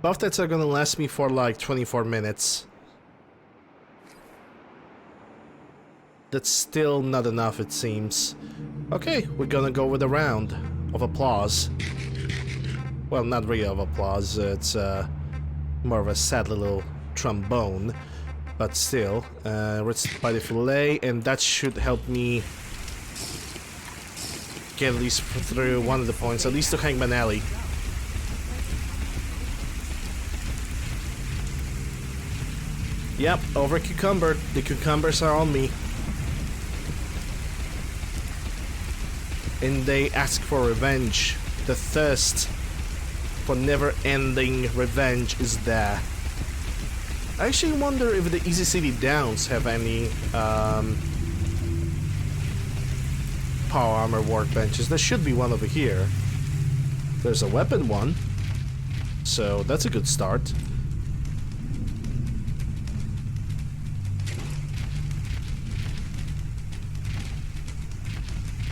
Buff stats are gonna last me for like 24 minutes. That's still not enough, it seems. Okay, we're gonna go with a round of applause. Well, not really of applause, it's more of a sad little trombone. But still, rinsed by the fillet, and that should help me get at least through one of the points, at least to Hangman Alley. Yep, over cucumber. The cucumbers are on me. And they ask for revenge. The thirst for never-ending revenge is there. I actually wonder if the Easy City Downs have any power armor workbenches. There should be one over here. There's a weapon one, so that's a good start.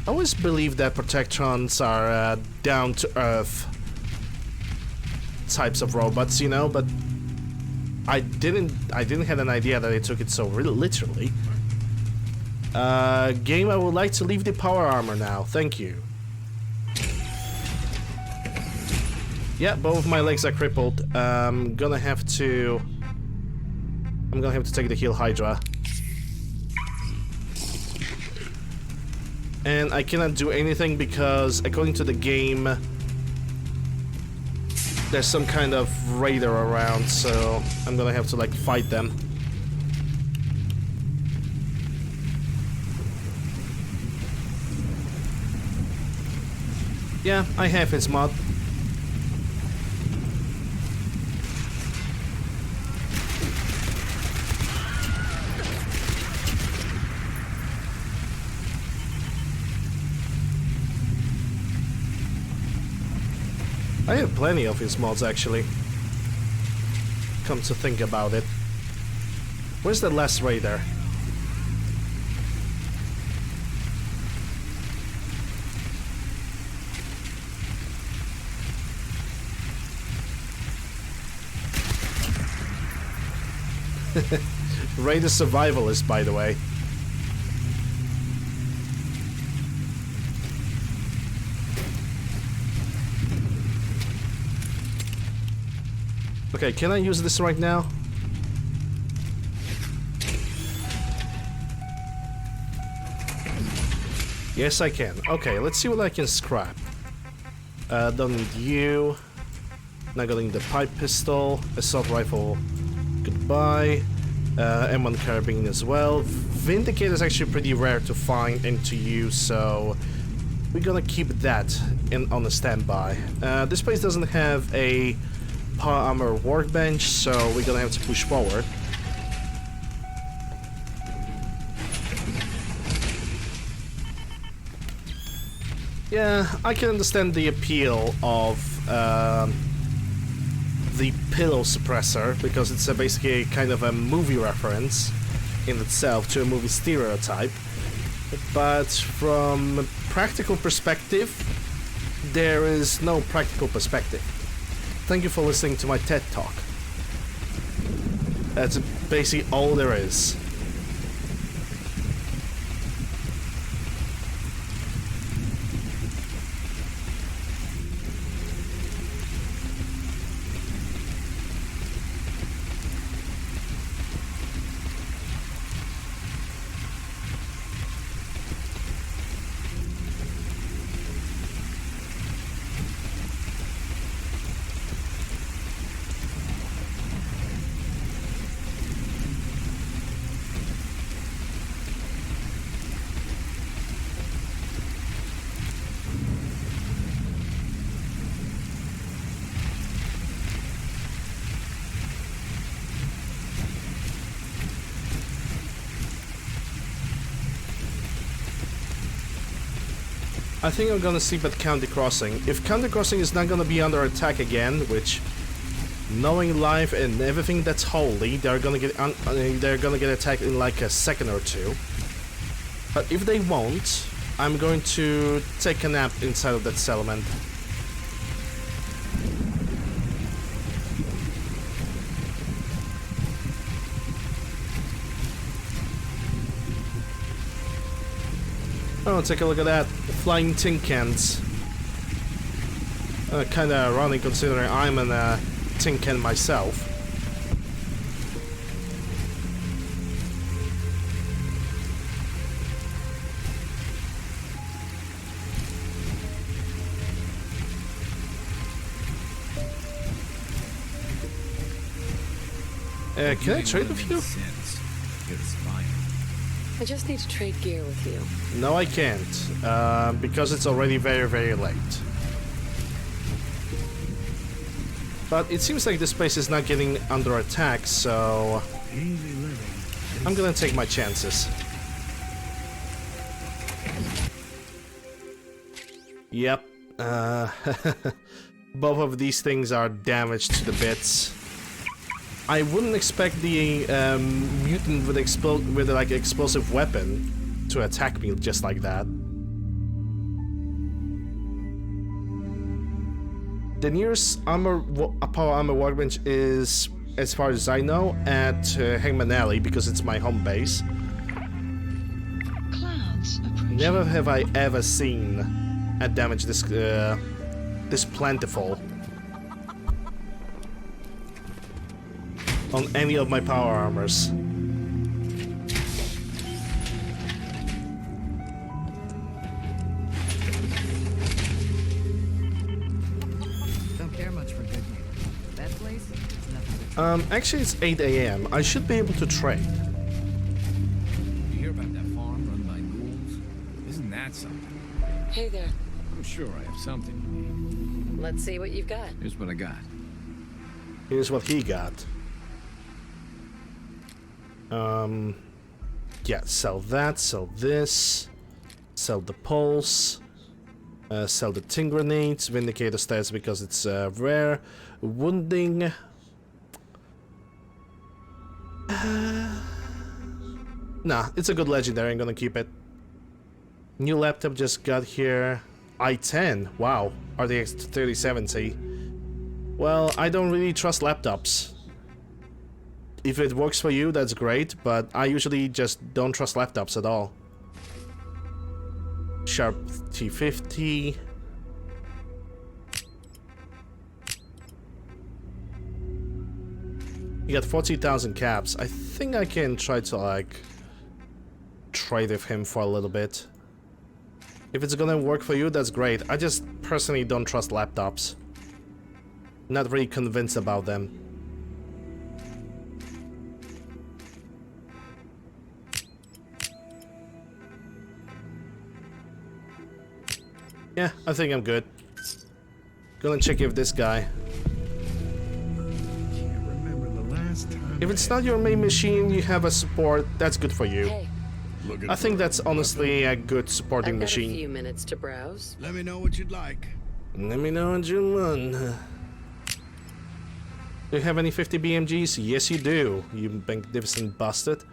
I always believe that Protectrons are down-to-earth types of robots, you know, but I didn't have an idea that they took it so literally. Game, I would like to leave the power armor now. Thank you. Yeah, both my legs are crippled. I'm gonna have to take the heal Hydra. And I cannot do anything because, according to the game, there's some kind of raider around, so I'm gonna have to, like, fight them. Yeah, I have his mod. I have plenty of his mods, actually. Come to think about it. Where's the last raider? Raider survivalist, by the way. Okay, can I use this right now? Yes, I can. Okay, let's see what I can scrap. Don't need you. Not gonna need the pipe pistol. Assault rifle. Goodbye. M1 carbine as well. Vindicator is actually pretty rare to find and to use, so we're gonna keep that on the standby. This place doesn't have a power armor workbench, so we're gonna have to push forward. Yeah, I can understand the appeal of the pillow suppressor, because it's basically kind of a movie reference in itself to a movie stereotype. But from a practical perspective, there is no practical perspective. Thank you for listening to my TED Talk. That's basically all there is. I think I'm gonna sleep at County Crossing. If County Crossing is not gonna be under attack again, which, knowing life and everything that's holy, they're gonna get attacked in like a second or two. But if they won't, I'm going to take a nap inside of that settlement. Oh, take a look at that. Flying tin cans. Kinda ironic considering I'm a tin can myself. Can I trade with you? I just need to trade gear with you. No, I can't, because it's already very, very late. But it seems like this place is not getting under attack, so I'm gonna take my chances. Yep, both of these things are damaged to the bits. I wouldn't expect the mutant with like explosive weapon to attack me just like that. The nearest power armor workbench is, as far as I know, at Hangman Alley because it's my home base. Never have I ever seen a damage this plentiful on any of my power armors. Don't care much for good news. That place is nothing but Actually it's 8 AM. I should be able to trade. You hear about that farm run by ghouls? Isn't that something? Hey there. I'm sure I have something you need. Let's see what you've got. Here's what I got. Here's what he got. Yeah, sell that, sell this, sell the pulse, sell the tin grenades, Vindicator stats because it's rare, wounding. Nah, it's a good legendary, I'm gonna keep it. New laptop just got here. i10, wow, RTX 3070. Well, I don't really trust laptops. If it works for you, that's great, but I usually just don't trust laptops at all. Sharp T50. You got 40,000 caps. I think I can try to, like, trade with him for a little bit. If it's gonna work for you, that's great. I just personally don't trust laptops. Not really convinced about them. Yeah, I think I'm good. Gonna check if this guy. Can't remember the last time. If it's not your main machine, you have a support, that's good for you. Hey. I think that's honestly a good supporting I've got machine. a few minutes to browse. Let me know what you'd like. Let me know what you want. Do you have any 50 BMGs? Yes, you do, you magnificent bastard.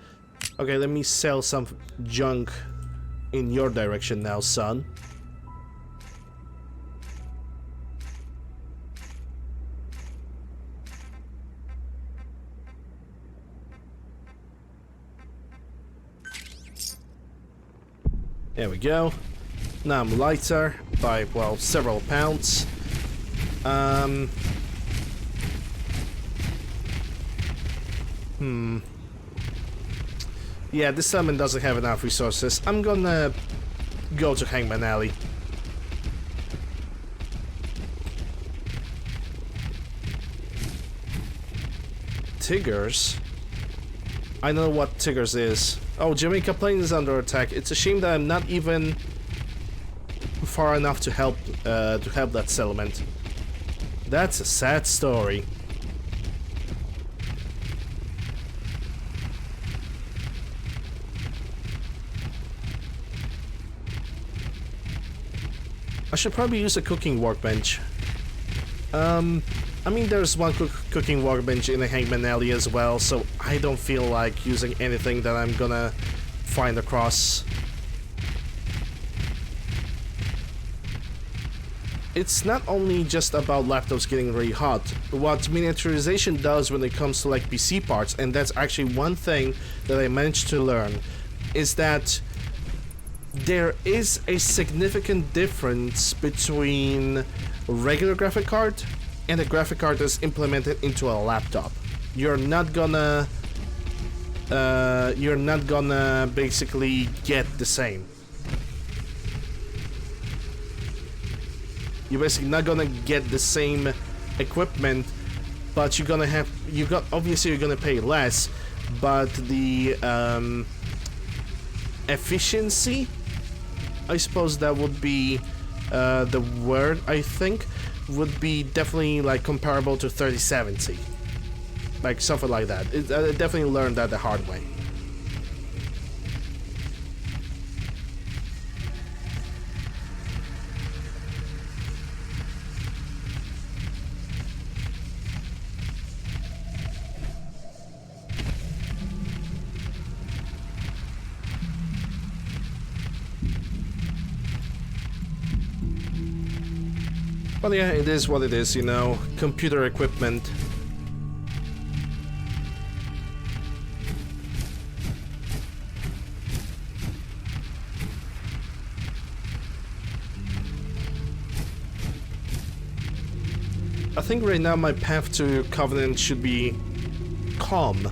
Okay, let me sell some junk in your direction now, son. There we go. Now I'm lighter by, well, several pounds. Yeah, this summon doesn't have enough resources. I'm gonna go to Hangman Alley. Tigers? I know what Tigers is. Oh, Jamaica Plain is under attack. It's a shame that I'm not even far enough to help that settlement. That's a sad story. I should probably use a cooking workbench. I mean, there's one cooking workbench in the Hangman Alley as well, so I don't feel like using anything that I'm gonna find across. It's not only just about laptops getting really hot. What miniaturization does when it comes to like PC parts, and that's actually one thing that I managed to learn, is that there is a significant difference between a regular graphic card and a graphic card that's implemented into a laptop. You're not gonna basically get the same. You're basically not gonna get the same equipment, but you're gonna obviously you're gonna pay less, but the efficiency, I suppose that would be the word, I think, would be definitely like comparable to 3070, like something like that. I definitely learned that the hard way. But yeah, it is what it is, you know, computer equipment. I think right now my path to Covenant should be calm.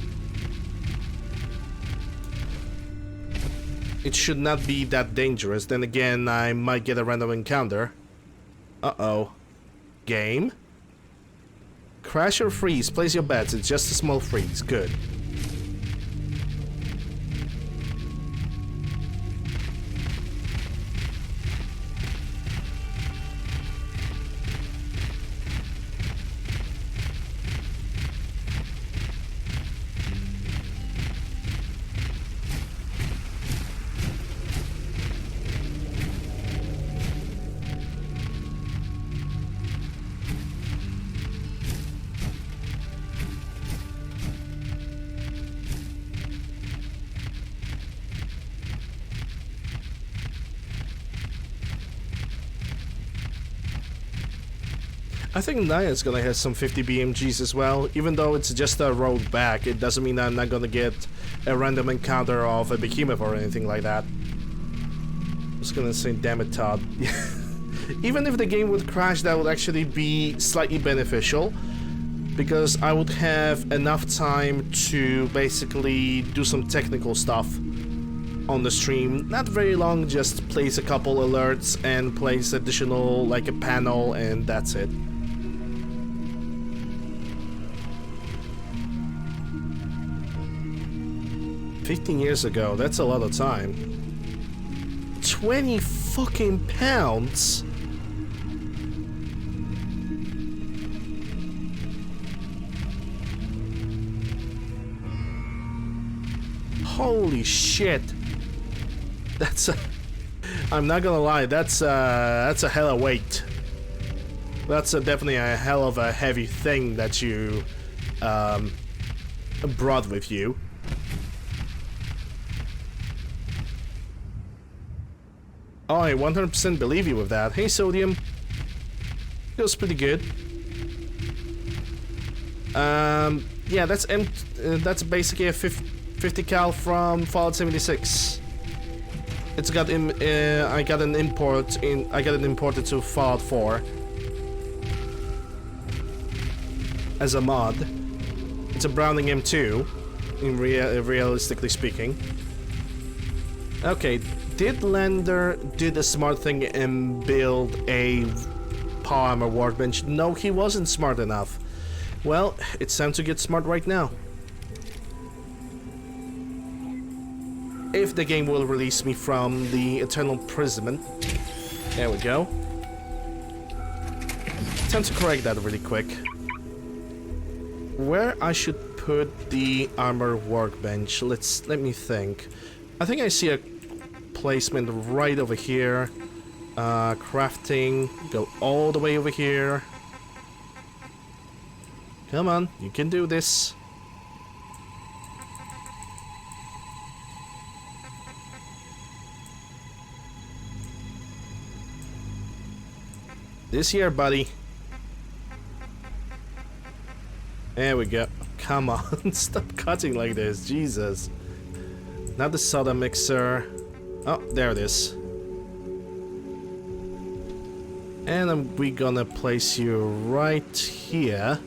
It should not be that dangerous. Then again, I might get a random encounter. Uh-oh. Game? Crash or freeze? Place your bets. It's just a small freeze. Good. I think Naya's gonna have some 50 BMGs as well. Even though it's just a road back, it doesn't mean I'm not gonna get a random encounter of a behemoth or anything like that. I was gonna say, damn it, Todd. Even if the game would crash, that would actually be slightly beneficial, because I would have enough time to basically do some technical stuff on the stream. Not very long, just place a couple alerts and place additional, like a panel, and that's it. $15 years ago, that's a lot of time. 20 fucking pounds? Holy shit. That's a... I'm not gonna lie, that's a hell of weight. That's definitely a hell of a heavy thing that you brought with you. Oh, I 100% believe you with that. Hey, Sodium. Feels pretty good. Yeah, that's basically a 50 cal from Fallout 76. It's got I got it imported to Fallout 4 as a mod. It's a Browning M2, realistically speaking. Okay. Did Lander do the smart thing and build a power armor workbench? No, he wasn't smart enough. Well, it's time to get smart right now. If the game will release me from the eternal imprisonment. There we go. Time to correct that really quick. Where I should put the armor workbench? Let me think. I think I see a placement right over here. Crafting. Go all the way over here. Come on, you can do this. This here, buddy. There we go. Come on, stop cutting like this, Jesus. Not the soda mixer. Oh, there it is. And we're gonna place you right here.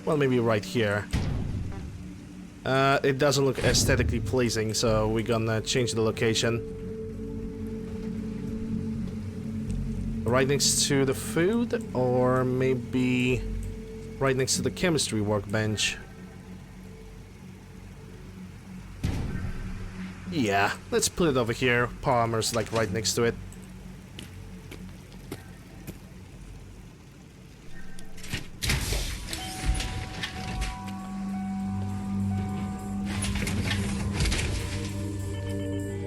Well, maybe right here. It doesn't look aesthetically pleasing, so we're gonna change the location. Right next to the food, or maybe right next to the chemistry workbench. Yeah, let's put it over here. Power armor's like right next to it.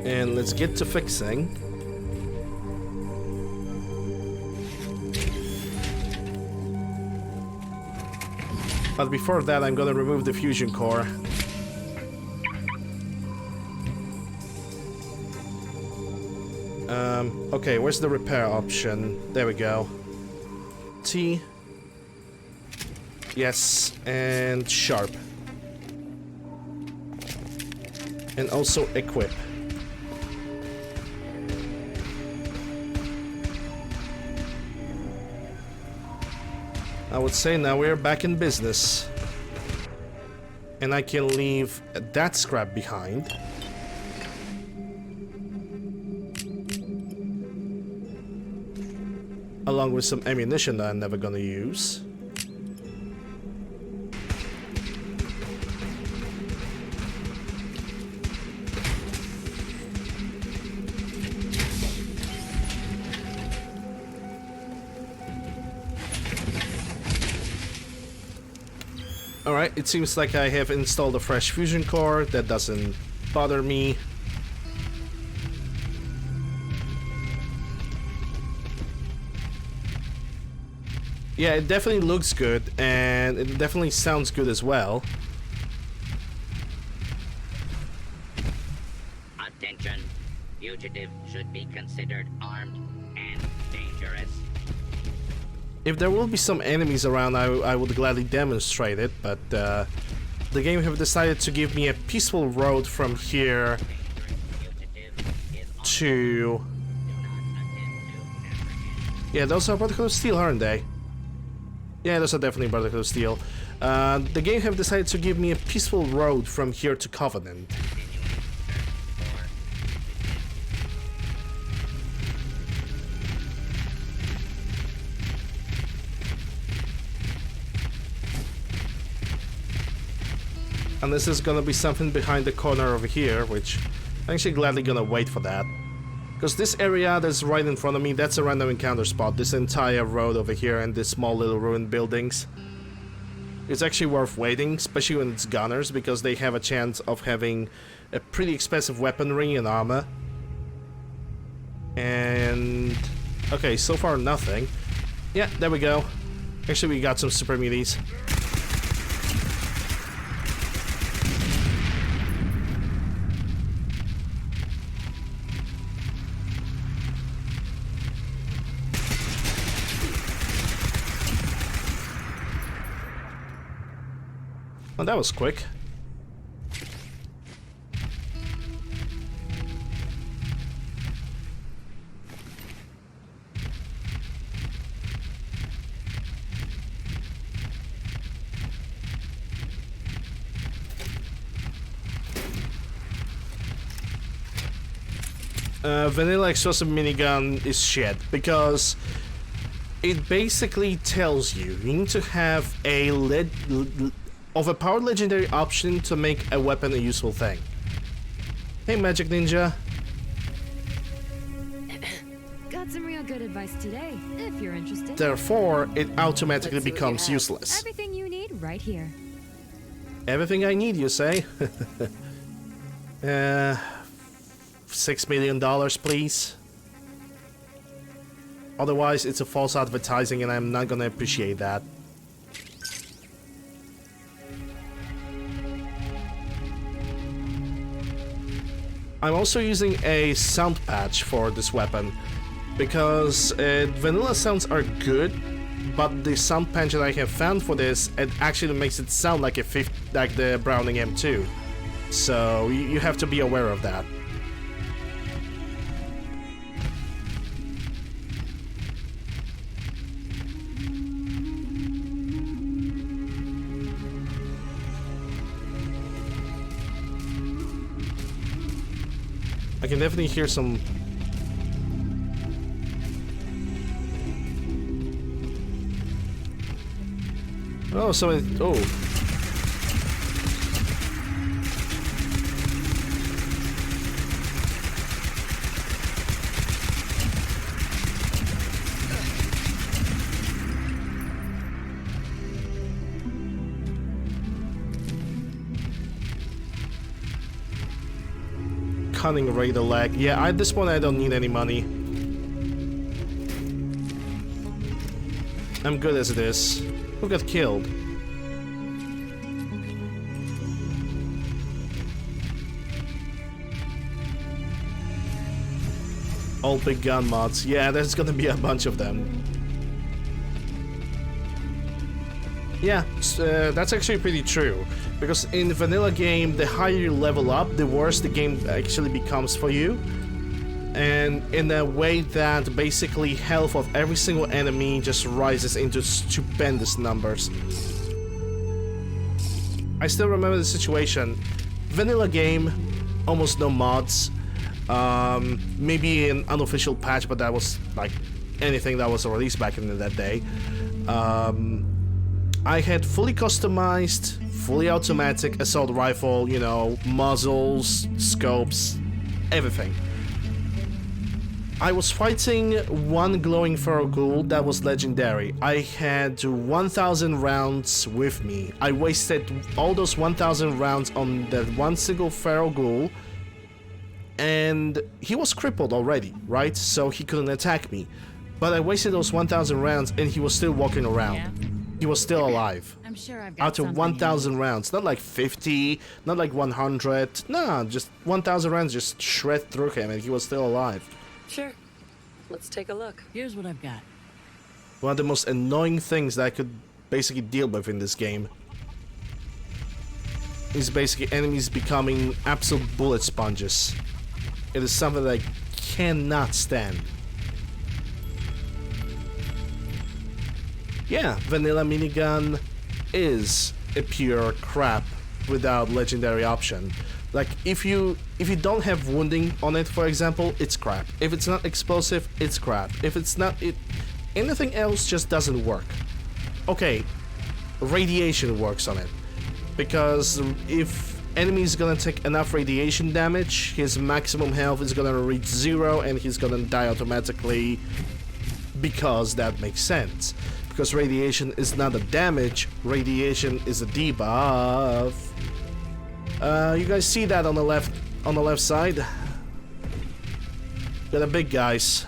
And let's get to fixing. But before that, I'm gonna remove the fusion core. Okay, where's the repair option? There we go. T. Yes, and sharp. And also equip. I would say now we're back in business. And I can leave that scrap behind. Along with some ammunition that I'm never gonna use. Alright, it seems like I have installed a fresh fusion core. That doesn't bother me. Yeah, it definitely looks good, and it definitely sounds good as well. Attention. Fugitive should be considered armed and dangerous. If there will be some enemies around, I would gladly demonstrate it, but the game have decided to give me a peaceful road from here to... Yeah, those are Brotherhood of Steel, aren't they? Yeah, those are definitely Brotherhood of Steel. The game have decided to give me a peaceful road from here to Covenant. And this is gonna be something behind the corner over here, which I'm actually gladly gonna wait for that. Because this area that's right in front of me, that's a random encounter spot. This entire road over here and these small little ruined buildings. It's actually worth waiting, especially when it's gunners, because they have a chance of having a pretty expensive weaponry and armor. And... okay, so far nothing. Yeah, there we go. Actually, we got some super muties. Oh, that was quick. Vanilla explosive minigun is shit because it basically tells you need to have a overpowered legendary option to make a weapon a useful thing. Hey, Magic Ninja. Got some real good advice today, if you're interested. Therefore, it automatically becomes useless. Everything you need right here. Everything I need, you say? $6 million, please. Otherwise, it's a false advertising and I'm not gonna appreciate that. I'm also using a sound patch for this weapon because vanilla sounds are good, but the sound patch that I have found for this, it actually makes it sound like like the Browning M2. So you have to be aware of that. I can definitely hear some... Oh, so it... Oh. Cunning Raider leg. Yeah, at this point I don't need any money. I'm good as it is. Who got killed? All big gun mods. Yeah, there's gonna be a bunch of them. Yeah, that's actually pretty true. Because in the vanilla game, the higher you level up, the worse the game actually becomes for you. And in a way that basically health of every single enemy just rises into stupendous numbers. I still remember the situation. Vanilla game, almost no mods. Maybe an unofficial patch, but that was like anything that was released back in that day. I had fully customized, fully automatic assault rifle, you know, muzzles, scopes, everything. I was fighting one glowing feral ghoul that was legendary. I had 1,000 rounds with me. I wasted all those 1,000 rounds on that one single feral ghoul, and he was crippled already, right? So he couldn't attack me. But I wasted those 1,000 rounds and he was still walking around. Yeah. He was still alive. I'm sure I've got out of 1,000 rounds, not like 50, not like 100. No, just 1,000 rounds just shred through him and he was still alive. Sure. Let's take a look. Here's what I've got. One of the most annoying things that I could basically deal with in this game is basically enemies becoming absolute bullet sponges. It is something that I cannot stand. Yeah, vanilla minigun is a pure crap without legendary option. Like if you don't have wounding on it, for example, it's crap. If it's not explosive, it's crap. If it's not anything else just doesn't work. Okay, radiation works on it. Because if enemy is gonna take enough radiation damage, his maximum health is gonna reach 0 and he's gonna die automatically, because that makes sense. Because radiation is not a damage, radiation is a debuff. You guys see that on the left side? Got the big guys.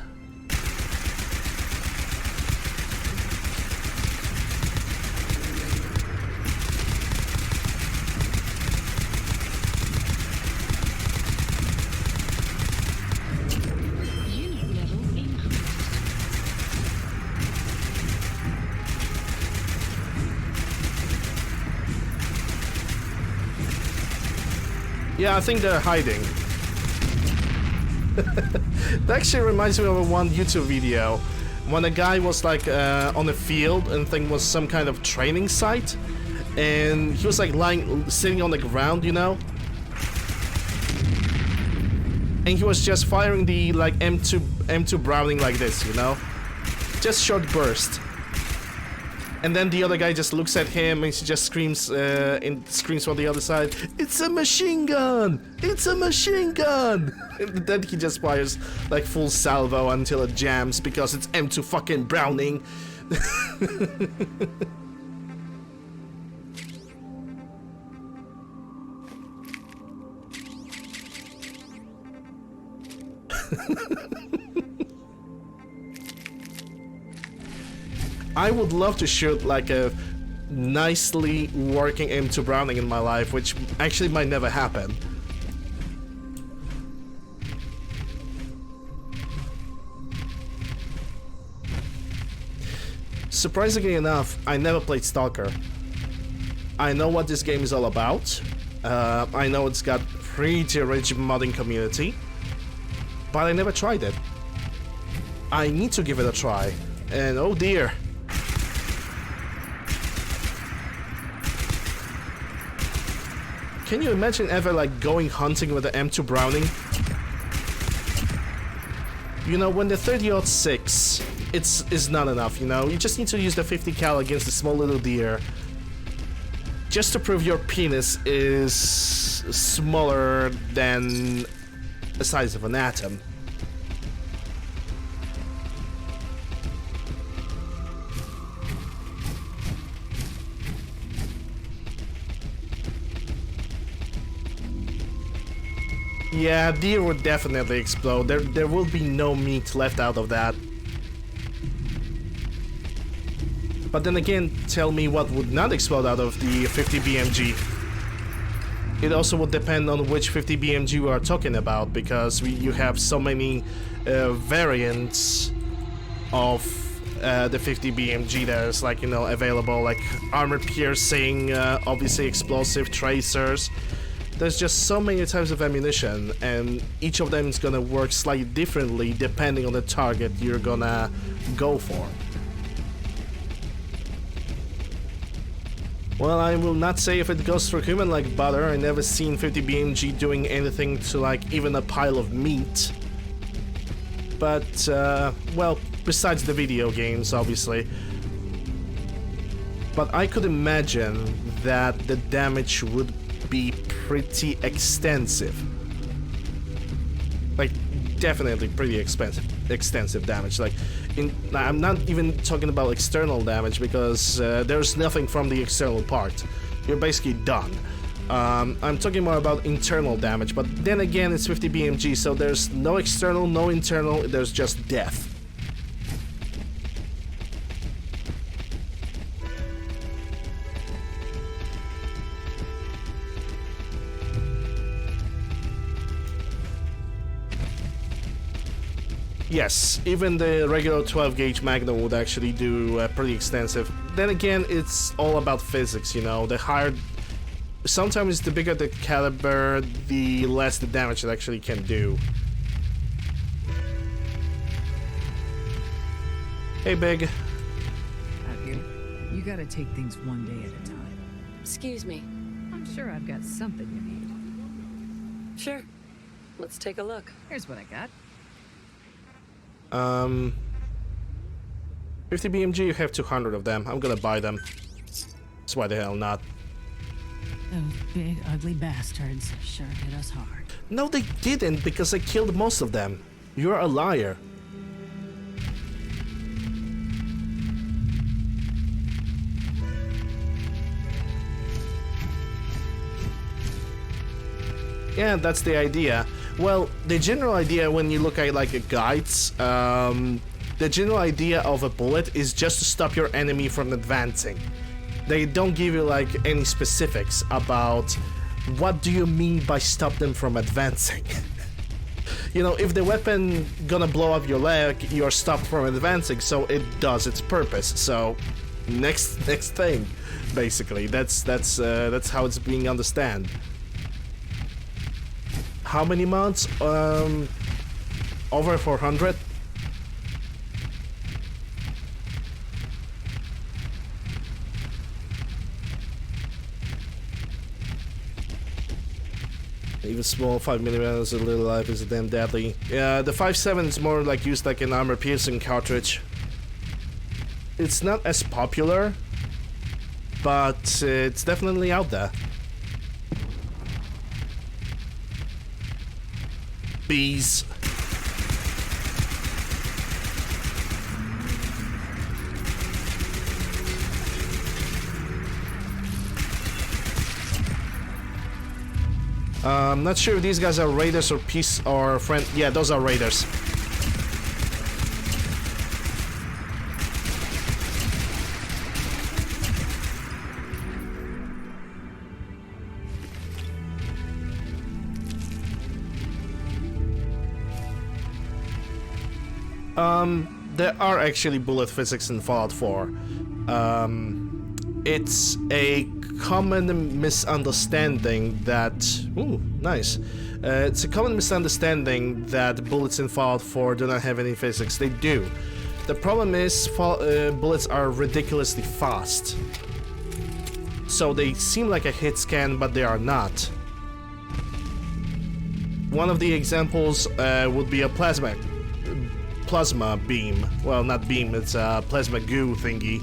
Yeah, I think they're hiding. That actually reminds me of one YouTube video when a guy was like on a field and think was some kind of training site, and he was like sitting on the ground, you know, and he was just firing the like M2 Browning like this, you know, just short burst. And then the other guy just looks at him and he just screams screams from the other side, "It's a machine gun! It's a machine gun!" And then he just fires like full salvo until it jams because it's M2 fucking Browning. I would love to shoot like a nicely working M2 Browning in my life, which actually might never happen. Surprisingly enough, I never played Stalker. I know what this game is all about. I know it's got pretty rich modding community, but I never tried it. I need to give it a try, and oh dear. Can you imagine ever like going hunting with the M2 Browning? You know, when the 30-06 is not enough, you know? You just need to use the 50 cal against the small little deer just to prove your penis is smaller than the size of an atom. Yeah, deer would definitely explode. There will be no meat left out of that. But then again, tell me what would not explode out of the 50 BMG. It also would depend on which 50 BMG we are talking about, because you have so many variants of the 50 BMG there's like, you know, available, like armor piercing, obviously explosive tracers. There's just so many types of ammunition, and each of them is gonna work slightly differently depending on the target you're gonna go for. Well, I will not say if it goes through human like butter. I never seen 50 BMG doing anything to like even a pile of meat. But, well, besides the video games, obviously. But I could imagine that the damage would be pretty extensive. Like, definitely pretty extensive damage. Like, I'm not even talking about external damage, because there's nothing from the external part. You're basically done. I'm talking more about internal damage, but then again, it's 50 BMG, so there's no external, no internal, there's just death. Yes, even the regular 12 gauge Magnum would actually do pretty extensive. Then again, it's all about physics, you know. The higher, sometimes the bigger the caliber, the less the damage it actually can do. Hey, Big. Out here, you gotta take things one day at a time. Excuse me. I'm sure I've got something you need. Sure. Let's take a look. Here's what I got. 50 BMG, you have 200 of them. I'm gonna buy them. So why the hell not? Those big, ugly bastards sure hit us hard. No, they didn't, because I killed most of them. You're a liar. Yeah, that's the idea. Well, the general idea when you look at like guides, the general idea of a bullet is just to stop your enemy from advancing. They don't give you like any specifics about what do you mean by stop them from advancing. You know, if the weapon gonna blow up your leg, you're stopped from advancing, so it does its purpose. So, next thing, basically, that's how it's being understood. How many mounts? Over 400? Even small 5mm is a little life is damn deadly. Yeah, the 5.7 is more like used like an armor piercing cartridge. It's not as popular, but it's definitely out there. Bees. I'm not sure if these guys are raiders or peace or friend. Yeah, those are raiders. There are actually bullet physics in Fallout 4. It's a common misunderstanding that... Ooh, nice. It's a common misunderstanding that bullets in Fallout 4 do not have any physics. They do. The problem is bullets are ridiculously fast. So they seem like a hit scan, but they are not. One of the examples would be a plasma beam. Well, not beam, it's a plasma goo thingy.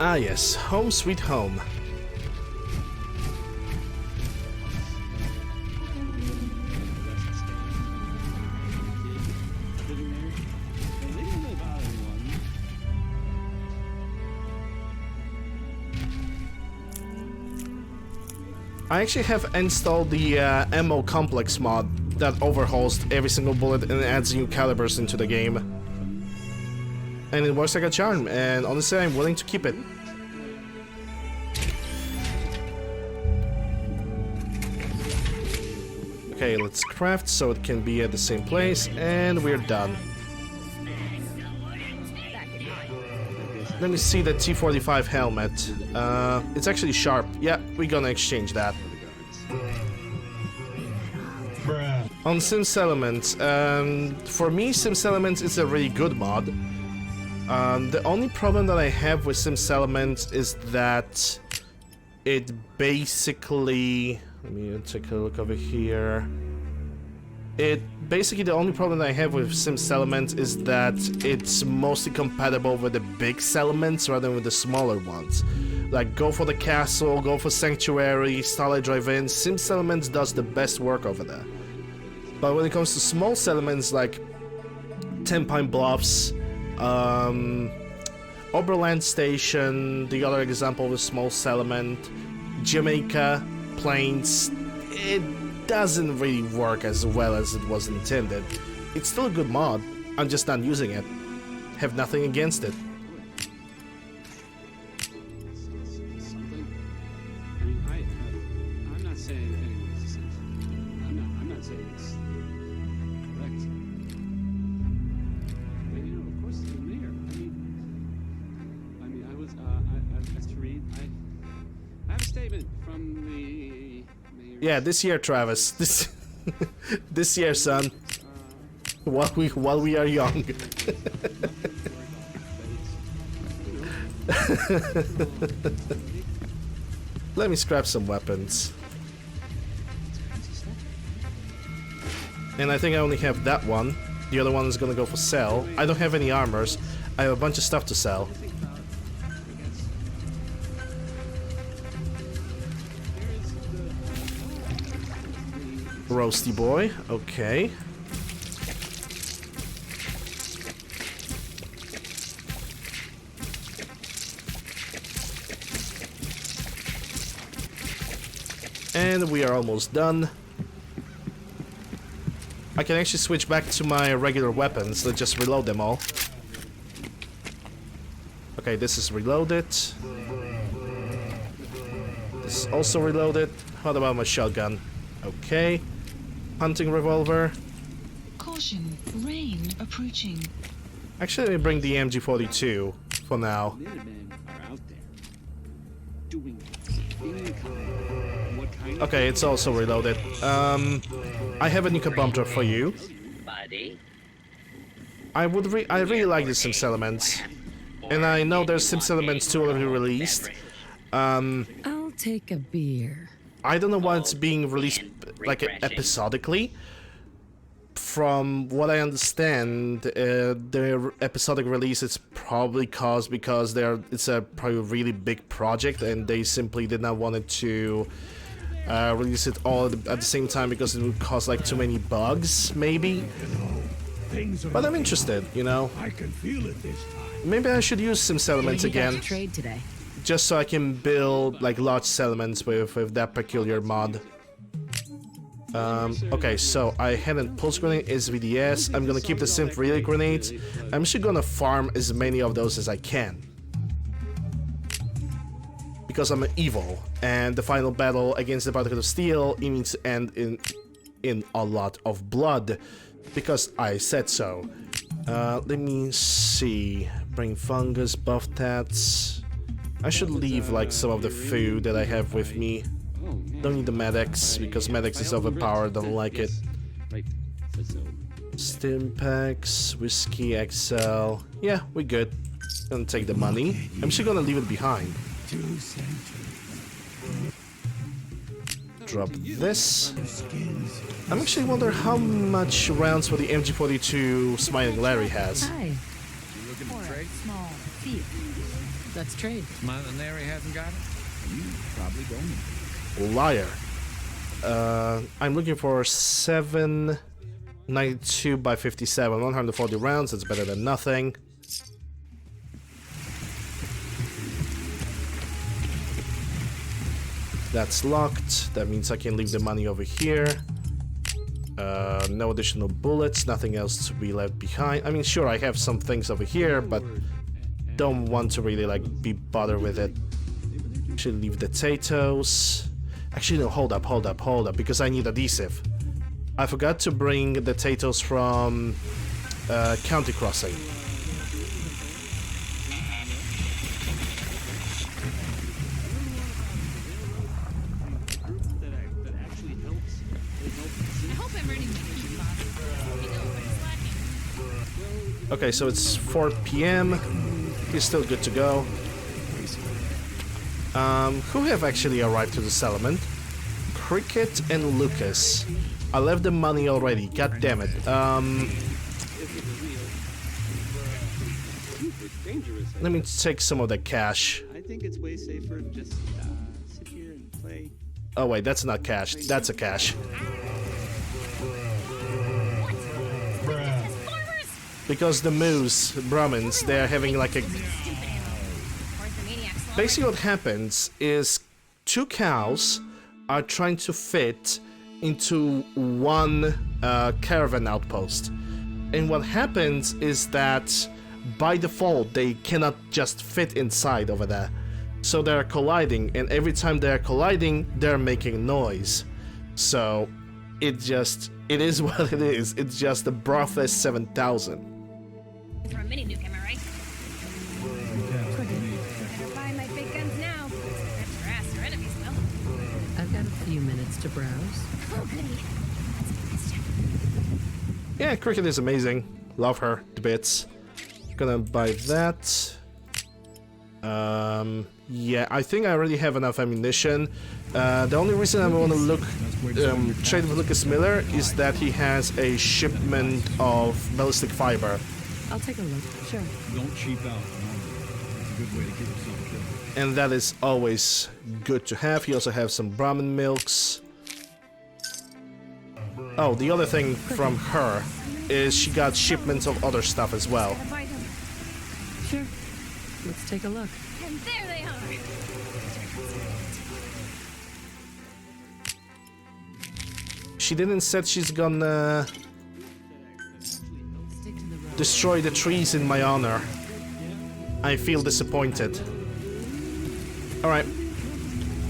Ah yes, home sweet home. I actually have installed the ammo complex mod that overhauls every single bullet and adds new calibers into the game. And it works like a charm, and honestly I'm willing to keep it. Okay, let's craft so it can be at the same place, and we're done. Let me see the T-45 helmet. It's actually sharp. Yeah, we're gonna exchange that. On Sims Elements, for me Sims Elements is a really good mod. The only problem that I have with Sims Elements is that it basically... Let me take a look over here. Basically the only problem that I have with Sims Elements is that it's mostly compatible with the big settlements rather than with the smaller ones. Like, go for the castle, go for Sanctuary, Starlight Drive-In. Sims Elements does the best work over there. But when it comes to small settlements like Ten Pine Bluffs, Oberland Station, the other example of a small settlement, Jamaica, Plains, it doesn't really work as well as it was intended. It's still a good mod, I'm just not using it. Have nothing against it. I'm not saying anything's I'm not saying it's correct. But you know, of course, the mayor. I mean, I was as to read. I have a statement from the mayor. Yeah, this year, Travis. This year, son. While we are young. Let me scrap some weapons. And I think I only have that one. The other one is gonna go for sell. I don't have any armors. I have a bunch of stuff to sell. Roasty boy, okay. And we are almost done. I can actually switch back to my regular weapons. Let's just reload them all. Okay, this is reloaded. This is also reloaded. What about my shotgun? Okay. Hunting revolver. Caution, rain approaching. Actually, let me bring the MG42 for now. Okay, it's also reloaded. I have a nuka bomb drop for you. I really like the Sims Elements, and I know there's Sims Elements 2 already released. I'll take a beer. I don't know why it's being released like episodically. From what I understand, their episodic release is probably because it's a probably really big project, and they simply did not want it to release it all at the same time because it would cause like too many bugs, maybe. But I'm interested, you know. I can feel it this time. Maybe I should use Sims Elements again. Trade today. Just so I can build like large settlements with that peculiar mod. Okay, so I had a pulse grenade, SVDS. I'm gonna keep the synth relay grenades. I'm just gonna farm as many of those as I can. Because I'm evil, and the final battle against the Brotherhood of Steel, it needs to end in a lot of blood. Because I said so. Let me see. Brain fungus, buff tats. I should leave like some of the food that I have with me. Don't need the medics because medics is overpowered. Don't like it. Stim packs, whiskey, XL. Yeah, we're good. Gonna take the money. I'm just gonna leave it behind. Drop this. I'm actually wondering how much rounds for the MG42 Smiling Larry has. Hi. You looking to trade? Small thief. Let's trade. Smiling Larry hasn't got it? You probably don't. Liar. I'm looking for 792 by 57, 140 rounds. That's better than nothing. That's locked. That means I can leave the money over here. No additional bullets, nothing else to be left behind. I mean, sure, I have some things over here, but don't want to really like be bothered with it. Should leave the potatoes. Actually, no, hold up, because I need adhesive. I forgot to bring the potatoes from County Crossing. Okay, so it's 4 p.m. He's still good to go. Who have actually arrived to the settlement? Cricket and Lucas. I left the money already. God damn it. Let me take some of the cash. I think it's way safer to just sit here and play. Oh wait, that's not cash. That's a cash. Because the moose, Brahmins, they're having like a... Basically what happens is 2 cows are trying to fit into one caravan outpost. And what happens is that by default they cannot just fit inside over there. So they're colliding, and every time they're colliding, they're making noise. So it is what it is. It's just the Breathless 7000. For a mini nuke, am I right? Better buy my big guns now. That's your ass, your enemies will. I've got a few minutes to browse. Oh, goody. Yeah, Cricket is amazing. Love her to bits. Gonna buy that. Yeah, I think I already have enough ammunition. The only reason I want to trade with Lucas Miller is that he has a shipment of ballistic fiber. I'll take a look, sure. Don't cheap out. It's a good way to get yourself killed. And that is always good to have. He also has some Brahmin milks. Oh, the other thing from her is she got shipments of other stuff as well. Sure. Let's take a look. And there they are. She didn't say she's gonna destroy the trees in my honor. I feel disappointed. Alright.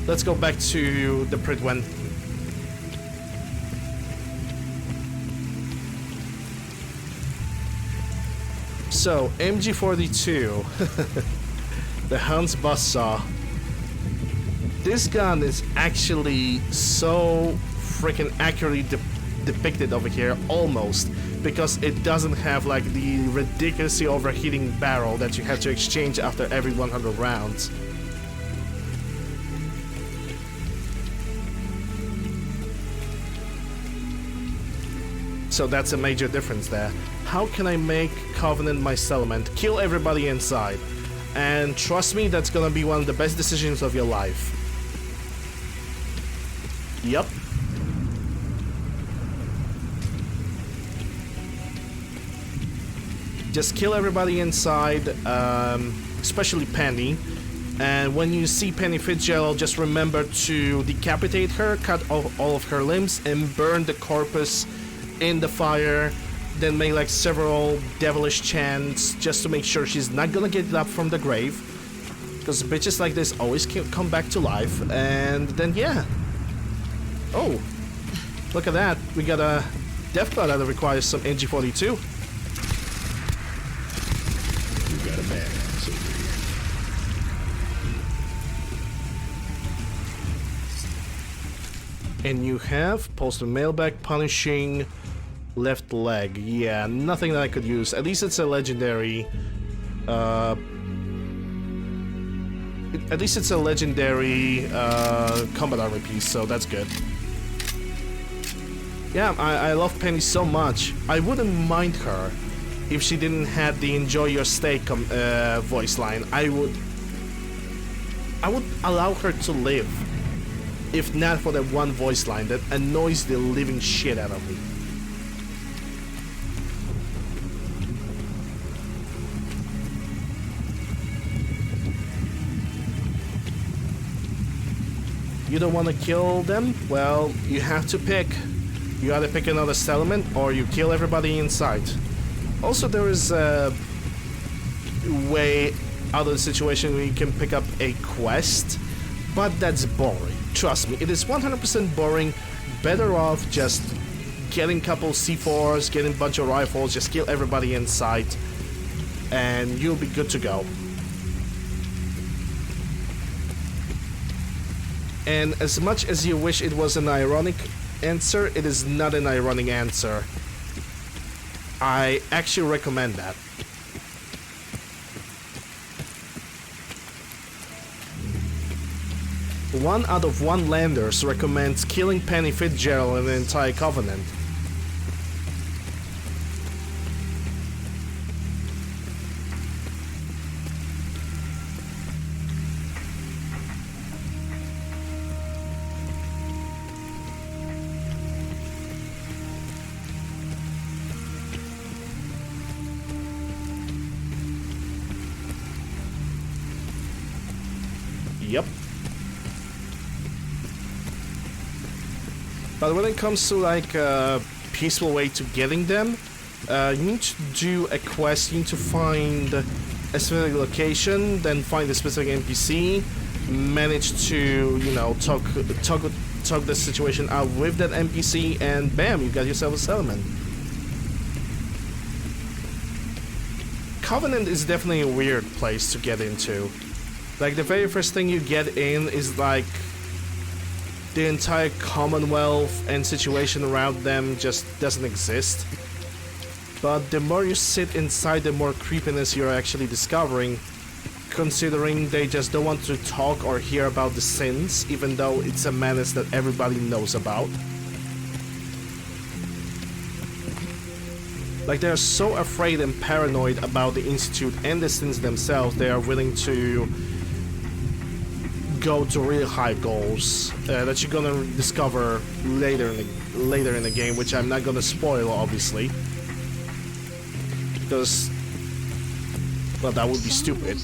Let's go back to the Prydwen. So, MG42. The Hans Buzzsaw. This gun is actually so freaking accurately depicted over here, almost, because it doesn't have like the ridiculously overheating barrel that you have to exchange after every 100 rounds. So that's a major difference there. How can I make Covenant my settlement? Kill everybody inside. And trust me, that's gonna be one of the best decisions of your life. Yep. Just kill everybody inside, especially Penny, And when you see Penny Fitzgerald, just remember to decapitate her, cut off all of her limbs, and burn the corpus in the fire. Then make like several devilish chants just to make sure she's not gonna get up from the grave. Because bitches like this always come back to life. And then, yeah. Oh, look at that. We got a death cloud that requires some NG42. You got a badass over here. And you have posted mailback punishing left leg. Yeah, nothing that I could use. At least it's a legendary. At least it's a legendary combat armor piece, so that's good. Yeah, I love Penny so much. I wouldn't mind her if she didn't have the enjoy your stay voice line. I would allow her to live, if not for that one voice line that annoys the living shit out of me. You don't want to kill them? Well, you have to pick. You either pick another settlement or you kill everybody inside. Also, there is a way out of the situation where you can pick up a quest, but that's boring. Trust me, it is 100% boring. Better off just getting a couple C4s, getting a bunch of rifles, just kill everybody inside, and you'll be good to go. And as much as you wish it was an ironic answer, it is not an ironic answer. I actually recommend that. One out of 1 landers recommends killing Penny Fitzgerald and the entire Covenant. Yep. But when it comes to like a peaceful way to getting them, you need to do a quest. You need to find a specific location, then find a specific NPC, manage to, you know, talk the situation out with that NPC, and bam, you got yourself a settlement. Covenant is definitely a weird place to get into. Like, the very first thing you get in is like the entire Commonwealth and situation around them just doesn't exist. But the more you sit inside, the more creepiness you're actually discovering, considering they just don't want to talk or hear about the sins, even though it's a menace that everybody knows about. Like, they're so afraid and paranoid about the Institute and the sins themselves, they are willing to go to really high goals that you're gonna discover later in the game, which I'm not gonna spoil, obviously, because, well, that would be stupid.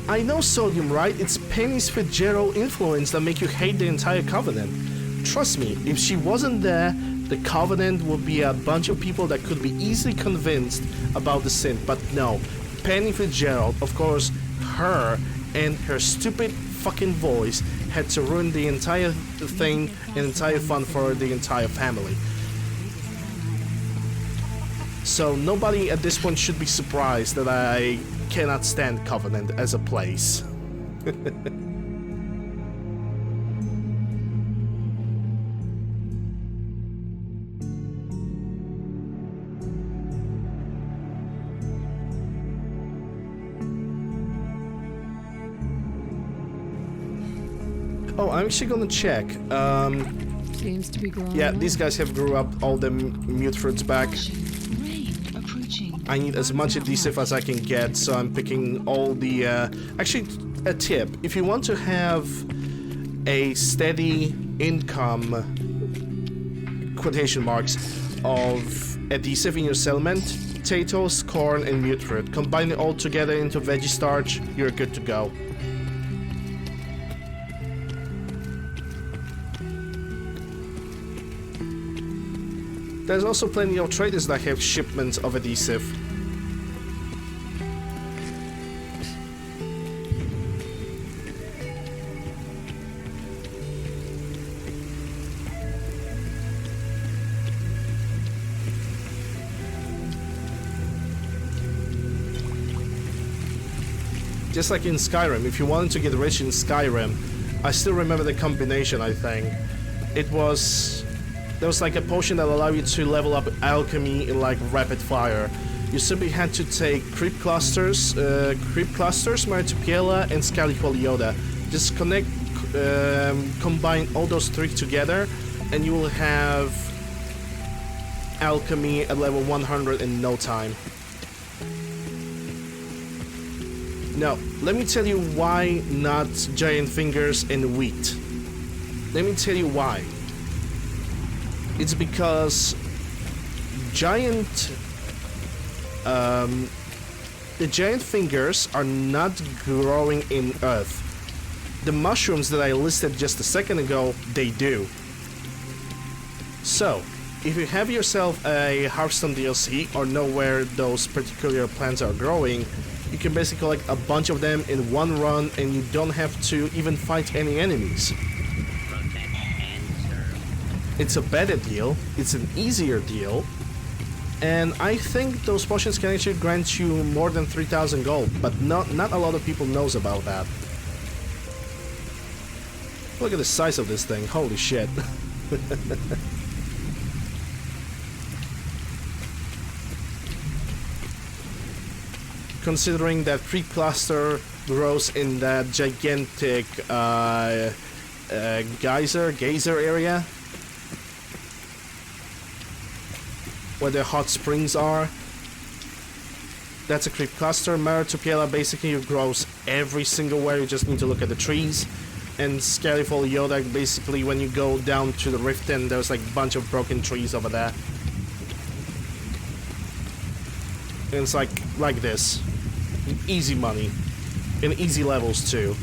I know, Sodium, right? It's Penny's Fitzgerald influence that make you hate the entire Covenant. Trust me, if she wasn't there, the Covenant would be a bunch of people that could be easily convinced about the sin. But no, Penny Fitzgerald, of course, her and her stupid fucking voice had to ruin the entire thing and entire fun for the entire family. So nobody at this point should be surprised that I cannot stand Covenant as a place. Oh, I'm actually gonna check. Seems to be growing. Yeah, these guys have grew up all the mute fruits back. I need as much adhesive as I can get, so I'm picking all the... Actually, a tip. If you want to have a steady income, quotation marks, of adhesive in your settlement, potatoes, corn, and mute fruit. Combine it all together into veggie starch, you're good to go. There's also plenty of traders that have shipments of adhesive. Just like in Skyrim, if you wanted to get rich in Skyrim, I still remember the combination, I think. There was like a potion that allowed you to level up alchemy in like rapid fire. You simply had to take creep clusters, Martupiela, and Scalifolioda. Just combine all those three together, and you will have alchemy at level 100 in no time. Now, let me tell you why not giant fingers and wheat. Let me tell you why. It's because the giant fingers are not growing in earth. The mushrooms that I listed just a second ago, they do. So, if you have yourself a Hearthstone DLC or know where those particular plants are growing, you can basically collect a bunch of them in one run and you don't have to even fight any enemies. It's a better deal, it's an easier deal, and I think those potions can actually grant you more than 3,000 gold, but not a lot of people knows about that. Look at the size of this thing, holy shit. Considering that pre-cluster grows in that gigantic geyser area, where the hot springs are. That's a creep cluster. Martupiela basically grows every single where, you just need to look at the trees. And Scalifolioda, basically when you go down to the rift end, there's like a bunch of broken trees over there. And it's like this. Easy money. And easy levels too.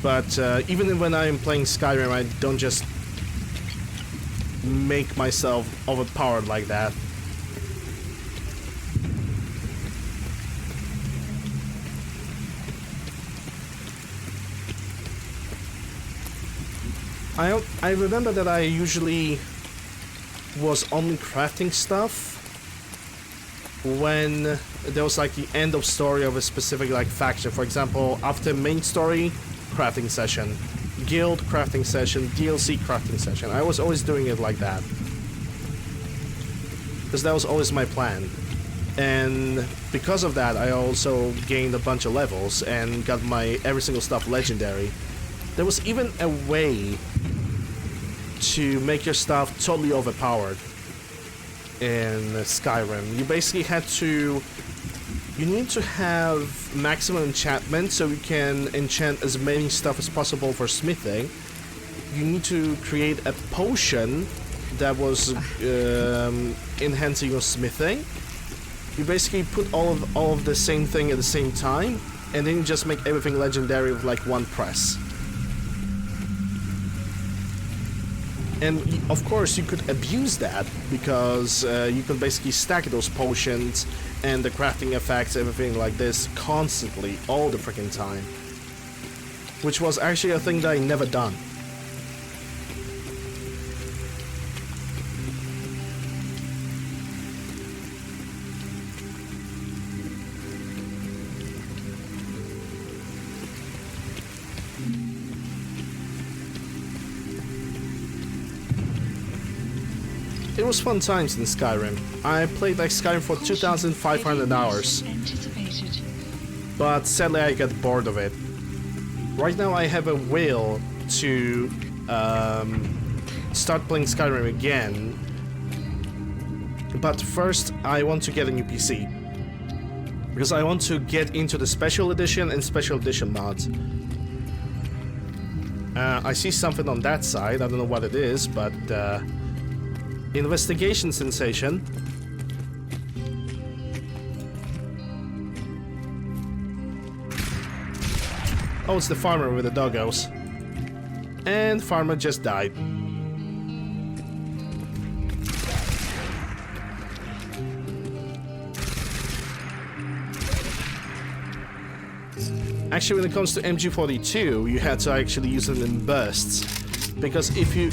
But even when I'm playing Skyrim, I don't just make myself overpowered like that. I remember that I usually was only crafting stuff when there was like the end of story of a specific like faction. For example, after main story, crafting session. Guild crafting session, DLC crafting session. I was always doing it like that. Because that was always my plan. And because of that, I also gained a bunch of levels and got my every single stuff legendary. There was even a way to make your stuff totally overpowered in Skyrim. You basically had to... You need to have maximum enchantment so you can enchant as many stuff as possible for smithing. You need to create a potion that was enhancing your smithing. You basically put all of the same thing at the same time, and then you just make everything legendary with like one press. And of course you could abuse that, because you could basically stack those potions and the crafting effects, everything like this, constantly, all the freaking time. Which was actually a thing that I never done. It was fun times in Skyrim. I played like Skyrim for 2,500 hours. But sadly I got bored of it. Right now I have a will to start playing Skyrim again. But first I want to get a new PC. Because I want to get into the Special Edition and Special Edition mods. I see something on that side, I don't know what it is, but... Investigation sensation. Oh, it's the farmer with the doggos. And farmer just died. Actually, when it comes to MG42, you had to actually use it in bursts. Because if you...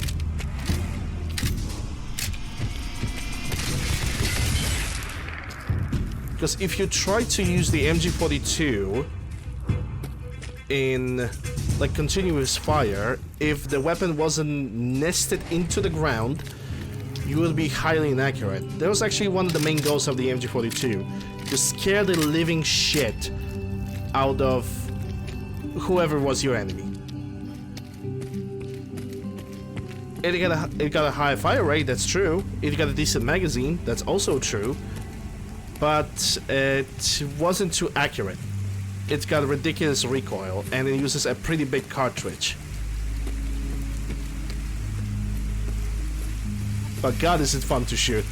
Because if you try to use the MG42 in like continuous fire, if the weapon wasn't nested into the ground, you would be highly inaccurate. That was actually one of the main goals of the MG42, to scare the living shit out of whoever was your enemy. It got a high fire rate, that's true. It got a decent magazine, that's also true. But it wasn't too accurate. It's got a ridiculous recoil, and it uses a pretty big cartridge. But god, is it fun to shoot.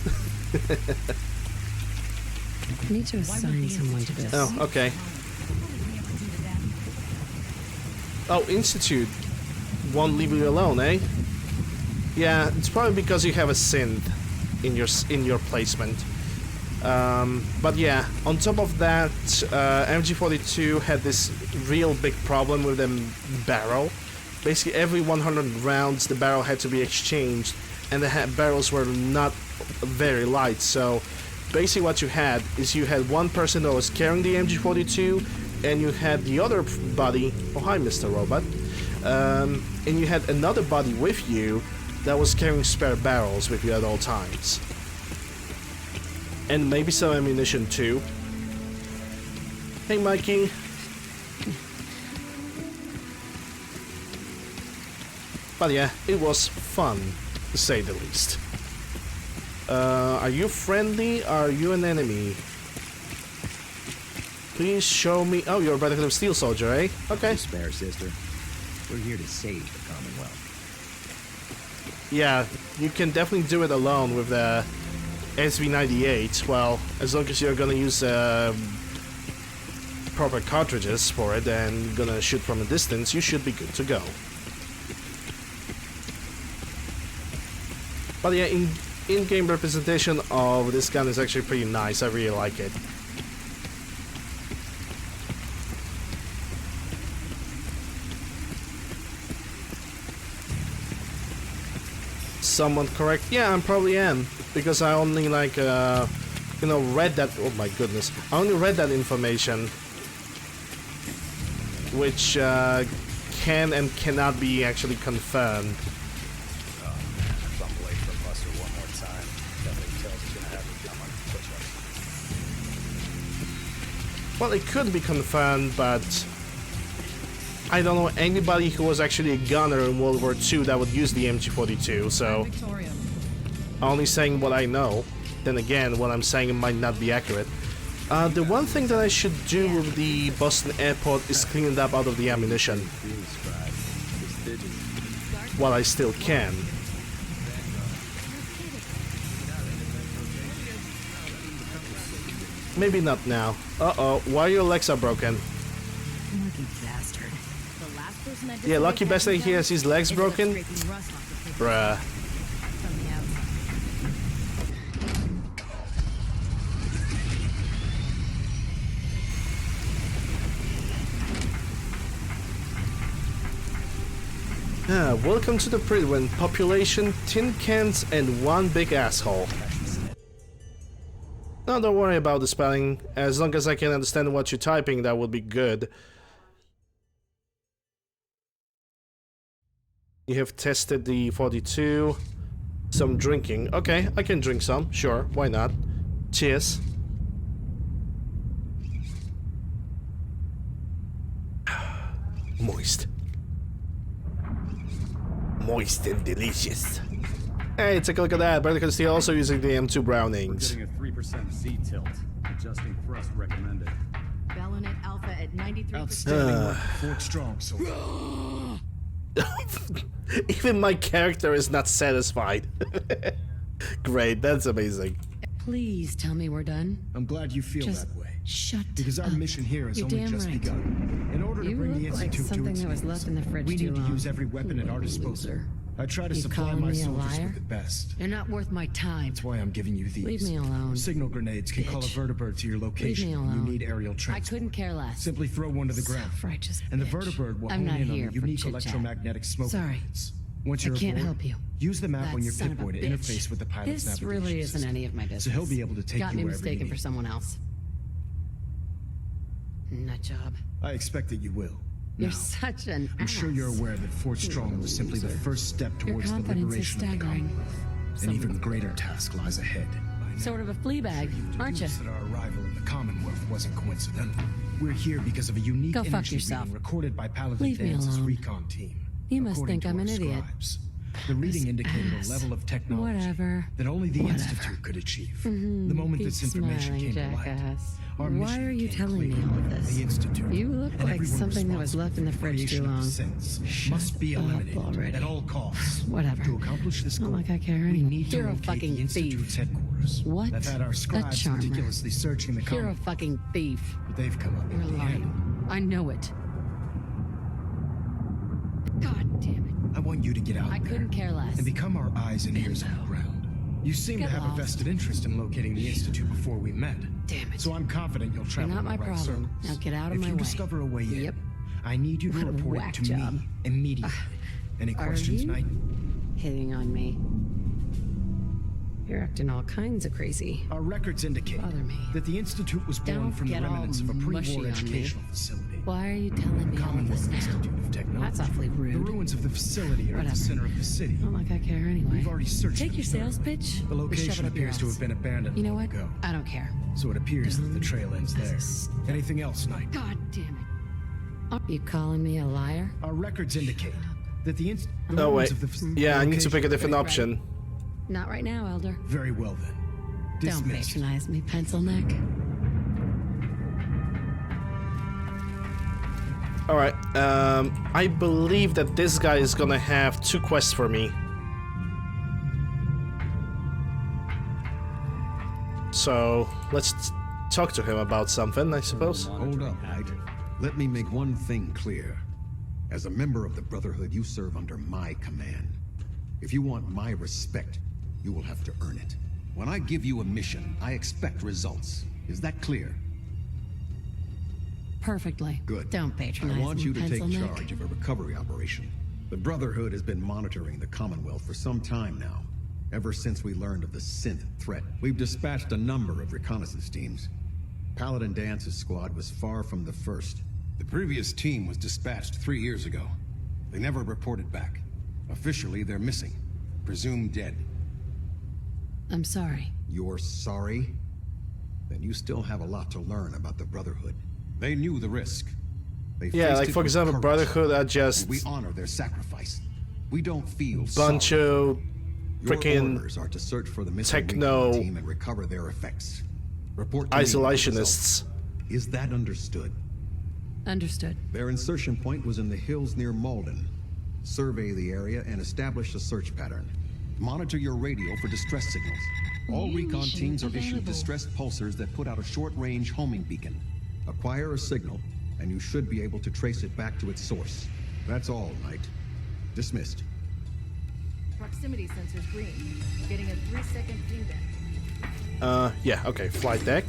I need to assign someone to this. Oh, okay. Oh, Institute won't leave you alone, eh? Yeah, it's probably because you have a synth in your placement. But yeah, on top of that, MG42 had this real big problem with the barrel. Basically, every 100 rounds, the barrel had to be exchanged, and the barrels were not very light. So basically, what you had is you had one person that was carrying the MG42, and you had the other buddy. Oh, hi, Mr. Robot. And you had another buddy with you that was carrying spare barrels with you at all times. And maybe some ammunition too. Hey, Mikey. But yeah, it was fun, to say the least. Are you friendly? Are you an enemy? Please show me. Oh, you're a Brotherhood of Steel soldier, eh? Okay. Spare, sister. We're here to save the Commonwealth. Yeah, you can definitely do it alone with the SV98. Well, as long as you're gonna use proper cartridges for it and gonna shoot from a distance, you should be good to go. But yeah, in-game representation of this gun is actually pretty nice. I really like it. Somewhat correct? Yeah, I probably am, because I only like read that. Oh my goodness, I only read that information, which can and cannot be actually confirmed. Oh man, if I'm late for Buster one more time, definitely tells he's gonna have me come on push-up. Well, it could be confirmed, but I don't know anybody who was actually a gunner in World War II that would use the MG42, so I'm only saying what I know. Then again, what I'm saying might not be accurate. The one thing that I should do with the Boston airport is clean it up out of the ammunition. While I still can. Maybe not now. Uh-oh, why your legs are broken? Lucky bastard. Yeah, lucky bastard, he has his legs broken? Bruh. Welcome to the Prydwen. Population, tin cans, and one big asshole. No, don't worry about the spelling. As long as I can understand what you're typing, that would be good. You have tested the 42. Some drinking. Okay, I can drink some. Sure, why not? Cheers. Moist. Moist and delicious. Hey, take a look at that. Brotherhood of Steel also using the M2 Brownings. We're getting a 3% Z tilt. Adjusting thrust recommended. Ballonette Alpha at 93%. Outstanding work. Fort strong, so. Even my character is not satisfied. Great, that's amazing. Please tell me we're done. I'm glad you feel Just that way. shut Because our up. mission here has You're only damn just right. begun. In order to You bring the look like Institute to something its that was knees, left in the fridge we too need to long. use every weapon at our disposal. I try to You supply calling my me a soldiers liar? with the best. You're not worth my time. That's why I'm giving you these. Leave me alone. Signal grenades can call a bitch. vertibird to your location Leave me when you alone. need aerial I transport. couldn't care less. Simply throw one to the ground. Self-righteous And the bitch. vertibird will I'm hone not in on here the for unique chit-chat. electromagnetic smoke Sorry. grenades. Once I you're can't aboard, help you. use the map That on your son of a Pip-Boy to bitch. interface with the pilot's This navigation really isn't system. any of my business. So he'll be able to take Got you me wherever you mistaken need. for someone else. Nut job. I expect that you will. You're Now, such an I'm sure you're aware that Fort Strong was simply the first step Your towards the confidence is liberation of the staggering. Commonwealth. An even greater task lies ahead. Sort of a flea bag, aren't you? That our arrival in the Commonwealth wasn't coincidental. We're here because of a unique Go fuck energy yourself. reading recorded by Paladin Leave me Dance's alone. recon team. You must According think to I'm our an idiot. scribes, the reading indicated ass. a level of technology Whatever. that only the Whatever. Institute could achieve. Mhm. The moment Keep this information smiling, came to light, jackass. our Why mission are you became telling me clear. all of this? The Institute, You look and like everyone something that was left in the fridge creation too of the long. sense Shut must be up eliminated already. at all costs. Whatever. To accomplish this Not goal, like I care we anyway. need to You're a locate fucking the Institute's thief. headquarters. What? They've had our A scribes charmer. meticulously searching the You're a Commonwealth, fucking thief. but they've come up You're empty lying. handed. I know it. God damn it. I want you to get out I there couldn't care less. and become our eyes and ears on the ground. You seem Get to have lost. a vested interest in locating the Institute before we met. Damn it. So I'm confident you'll travel not in the my right problem. circles. Now get out of if my you way. discover a way in, Yep. I need you to What a report it whack to job. me immediately. Any Are questions, you Knight? hitting on me? You're acting all kinds of crazy. Our records indicate Bother me. that the Institute was born Don't from the get all remnants of a mushy pre-war on me. educational facility. Why are you telling me all Commonwealth this now? Institute of Technology. That's awfully rude. The ruins of the facility are at Whatever. the center of the city. Not like I care anyway. We've already searched Take them your sales thoroughly. pitch. The or shove location it up your appears to ass. have been abandoned You know long what? ago. I don't care. So it appears that the trail ends there. As Anything else, Knight? God damn it. Are you calling me a liar? Our records indicate that the Oh wait, of the yeah, I need to pick a location- different option. Not right now, Elder. Very well then. Don't Dismissed. patronize me, pencil neck. Alright, I believe that this guy is gonna have 2 quests for me. So, let's talk to him about something, I suppose. Hold up, Knight. Let me make one thing clear. As a member of the Brotherhood, you serve under my command. If you want my respect, you will have to earn it. When I give you a mission, I expect results. Is that clear? Perfectly. Good. Don't patronize I want me, you to take pencil neck. charge of a recovery operation. The Brotherhood has been monitoring the Commonwealth for some time now. Ever since we learned of the synth threat, we've dispatched a number of reconnaissance teams. Paladin Dance's squad was far from the first. The previous team was dispatched 3 years ago. They never reported back. Officially, they're missing. Presumed dead. I'm sorry. You're sorry? Then you still have a lot to learn about the Brotherhood. They knew the risk. They Yeah, faced like it for with example, courage. Brotherhood are And just we honor their sacrifice. We don't feel bunch sorry. of Your freaking orders are to search for the missing techno recon team and recover their effects. Report to me with the isolationists. results. Is that understood? Understood. Their insertion point was in the hills near Malden. Survey the area and establish a search pattern. Monitor your radio for distress signals. All New recon mission teams are issued available. distress pulsars that put out a short-range homing beacon. Acquire a signal, and you should be able to trace it back to its source. That's all, Knight. Dismissed. Proximity sensors green. Getting a 3-second pingback. Yeah, okay, flight deck.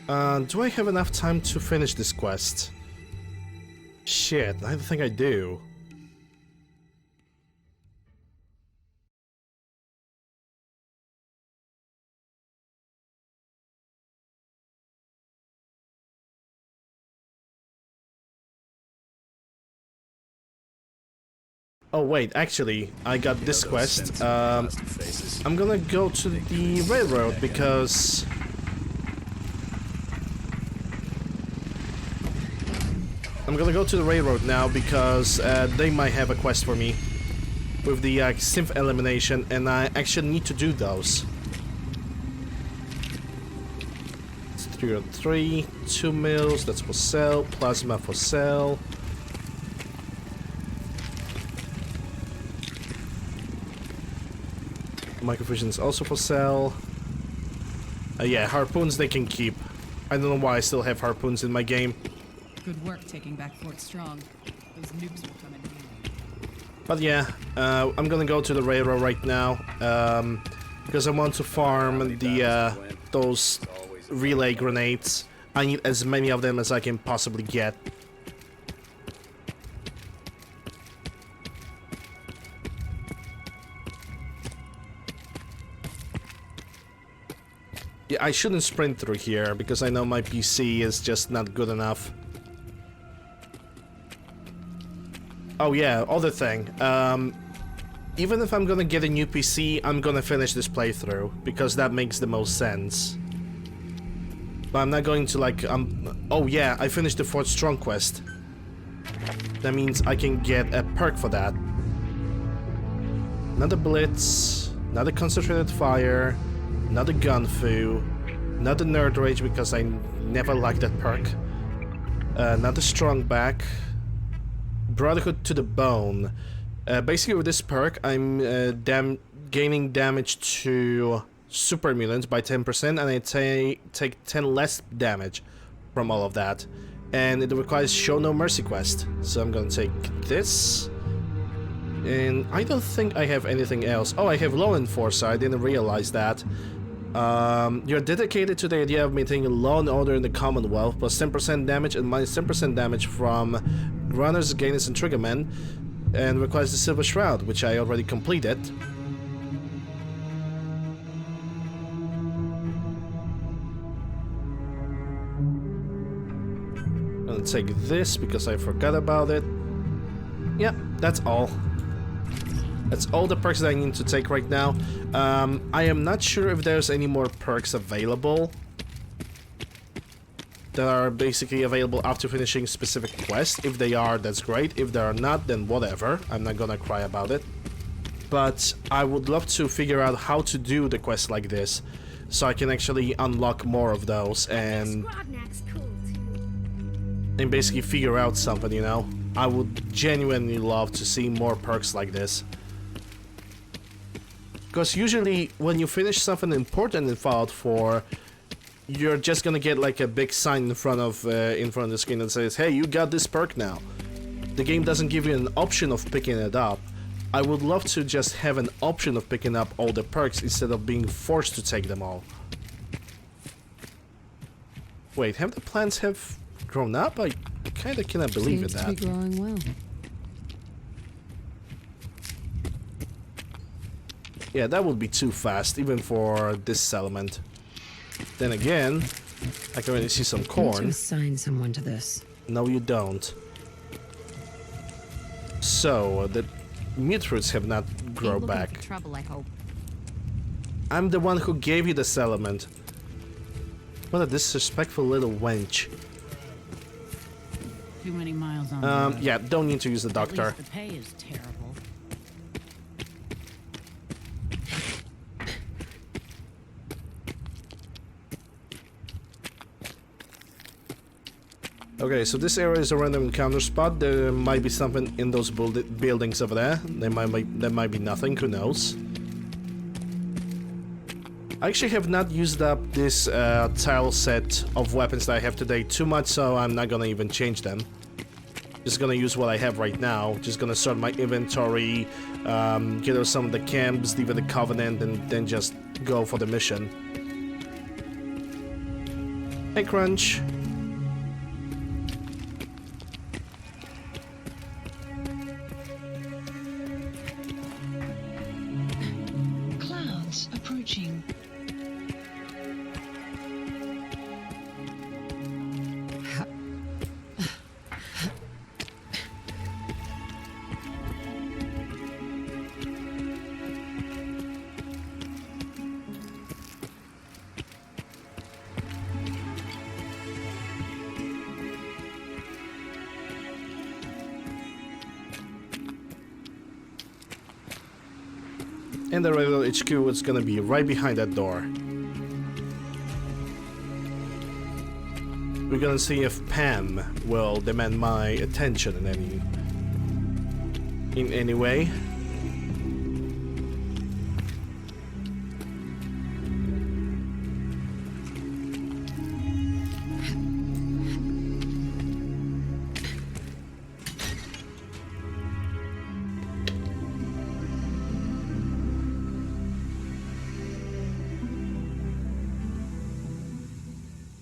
Do I have enough time to finish this quest? Shit, I don't think I do. Oh wait, actually, I got this quest. I'm gonna go to the railroad because they might have a quest for me with the synth elimination, and I actually need to do those. It's 303, 2 mils, that's for sale, plasma for sale. Microfusion is also for sale. Yeah, harpoons they can keep. I don't know why I still have harpoons in my game. Good work taking back Fort Strong. Those nukes will come in handy. But yeah, I'm gonna go to the railroad right now, because I want to farm the those relay grenades. I need as many of them as I can possibly get. Yeah, I shouldn't sprint through here because I know my PC is just not good enough. Oh yeah, other thing. Even if I'm gonna get a new PC, I'm gonna finish this playthrough because that makes the most sense. But I'm not going to like, oh yeah, I finished the Fort Strong quest. That means I can get a perk for that. Another Blitz, another Concentrated Fire, another Gun Fu, another Nerd Rage because I never liked that perk. Another Strong Back, Brotherhood to the Bone. Basically with this perk, I'm gaining damage to super mutants by 10% and I take 10 less damage from all of that. And it requires Show No Mercy quest. So I'm gonna take this. And I don't think I have anything else. Oh, I have Law Enforcer, I didn't realize that. You're dedicated to the idea of maintaining law and order in the Commonwealth, plus 10% damage and minus 10% damage from Runners, Gainers, and Triggermen, and requires the Silver Shroud, which I already completed. I'm gonna take this because I forgot about it. Yep, that's all. That's all the perks that I need to take right now. I am not sure if there's any more perks available that are basically available after finishing specific quests. If they are, that's great. If they are not, then whatever. I'm not gonna cry about it. But I would love to figure out how to do the quests like this, so I can actually unlock more of those and basically figure out something, you know? I would genuinely love to see more perks like this. Because usually when you finish something important in Fallout 4, you're just gonna get like a big sign in front of the screen that says, hey, you got this perk now. The game doesn't give you an option of picking it up. I would love to just have an option of picking up all the perks instead of being forced to take them all. Wait, have the plants have grown up? I kinda cannot believe Seems in to that. be growing well. Yeah, that would be too fast, even for this settlement. Then again, I can already see some I need to corn. assign someone to this. No, you don't. So, the mute roots have not grown back. Trouble, I hope. I'm the one who gave you the settlement. What a disrespectful little wench. Too many miles on the road. Yeah, don't need to use the At doctor. least the pay is terrible. Okay, so this area is a random encounter spot. There might be something in those buildings over there. There might be nothing, who knows. I actually have not used up this tile set of weapons that I have today too much, so I'm not gonna even change them. Just gonna use what I have right now. Just gonna sort my inventory, get rid of some of the camps, leave it the Covenant, and then just go for the mission. Hey, Crunch. Clouds approaching. And the railroad HQ is gonna be right behind that door. We're gonna see if Pam will demand my attention in any way.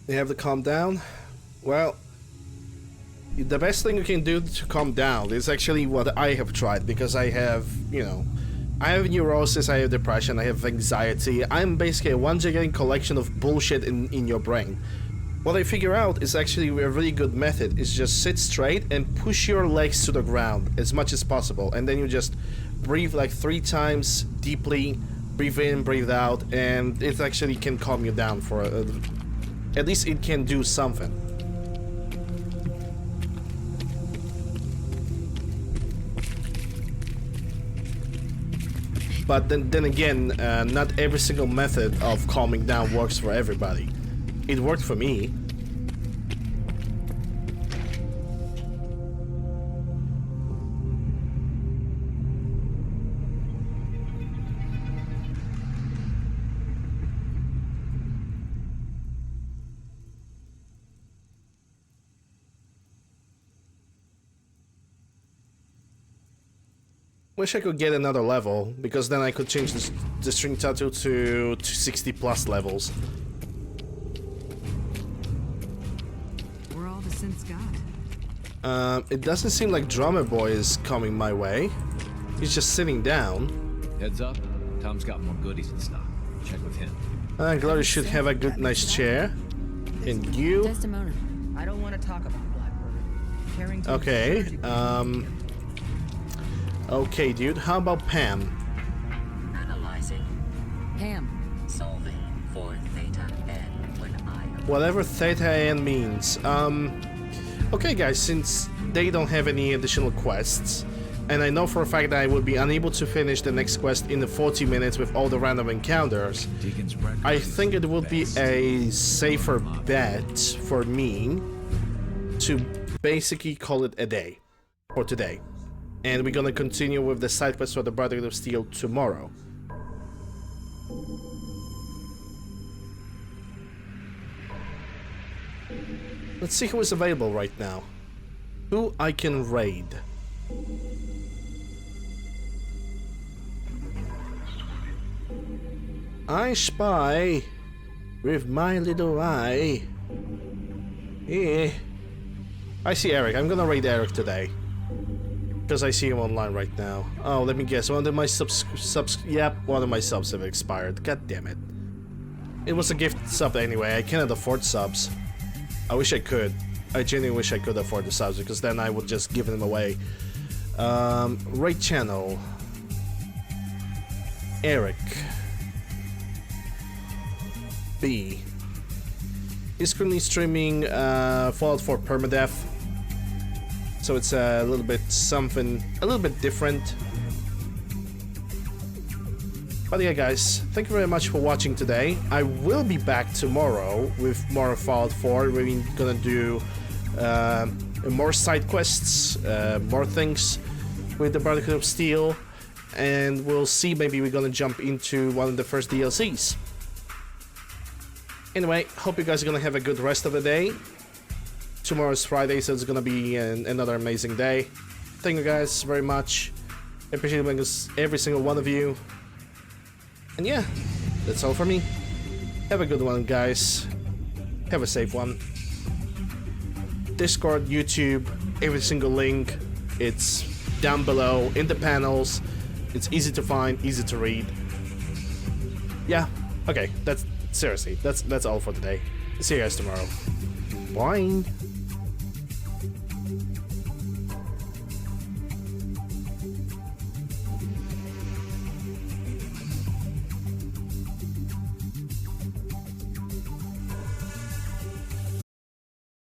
You have to calm down. Well, the best thing you can do to calm down is actually what I have tried, because I have, you know, I have neurosis, I have depression, I have anxiety. I'm basically a one gigantic collection of bullshit in your brain. What I figure out is actually a really good method, is just sit straight and push your legs to the ground as much as possible, and then you just breathe like 3 times deeply, breathe in, breathe out, and it actually can calm you down for at least it can do something. But then again, not every single method of calming down works for everybody. It worked for me. Wish I could get another level, because then I could change the string tattoo to 60 plus levels. Where all the synths got? It doesn't seem like Drummer Boy is coming my way. He's just sitting down. Heads up, Tom's got more goodies in stock. Check with him. Glory should have a good, nice chair. And you? Just a moment. I don't want to talk about Blackbird. Okay, okay, dude. How about Pam? Analyzing. Pam. Solving for Theta N when I... Whatever Theta N means. Okay, guys, since they don't have any additional quests, and I know for a fact that I would be unable to finish the next quest in the 40 minutes with all the random encounters, I think it would be a safer bet for me to basically call it a day for today. And we're gonna continue with the side quest for the Brotherhood of Steel tomorrow. Let's see who is available right now. Who I can raid. I spy with my little eye. Yeah. I see Eric. I'm gonna raid Eric today. Because I see him online right now. Oh, let me guess. One of my yep, one of my subs have expired. God damn it. It was a gift sub anyway. I cannot afford subs. I wish I could. I genuinely wish I could afford the subs, because then I would just give them away. Right channel. Eric. B. He's currently streaming Fallout 4 Permadeath. So it's a little bit something, a little bit different. But yeah, guys, thank you very much for watching today. I will be back tomorrow with more Fallout 4. We're gonna do more side quests, more things with the Brotherhood of Steel, and we'll see, maybe we're gonna jump into one of the first DLCs. Anyway, hope you guys are gonna have a good rest of the day. Tomorrow's Friday, so it's gonna be another amazing day. Thank you guys very much. I appreciate every single one of you. And yeah, that's all for me. Have a good one, guys. Have a safe one. Discord, YouTube, every single link, it's down below in the panels. It's easy to find, easy to read. Yeah, okay, seriously, that's all for today. See you guys tomorrow. Bye.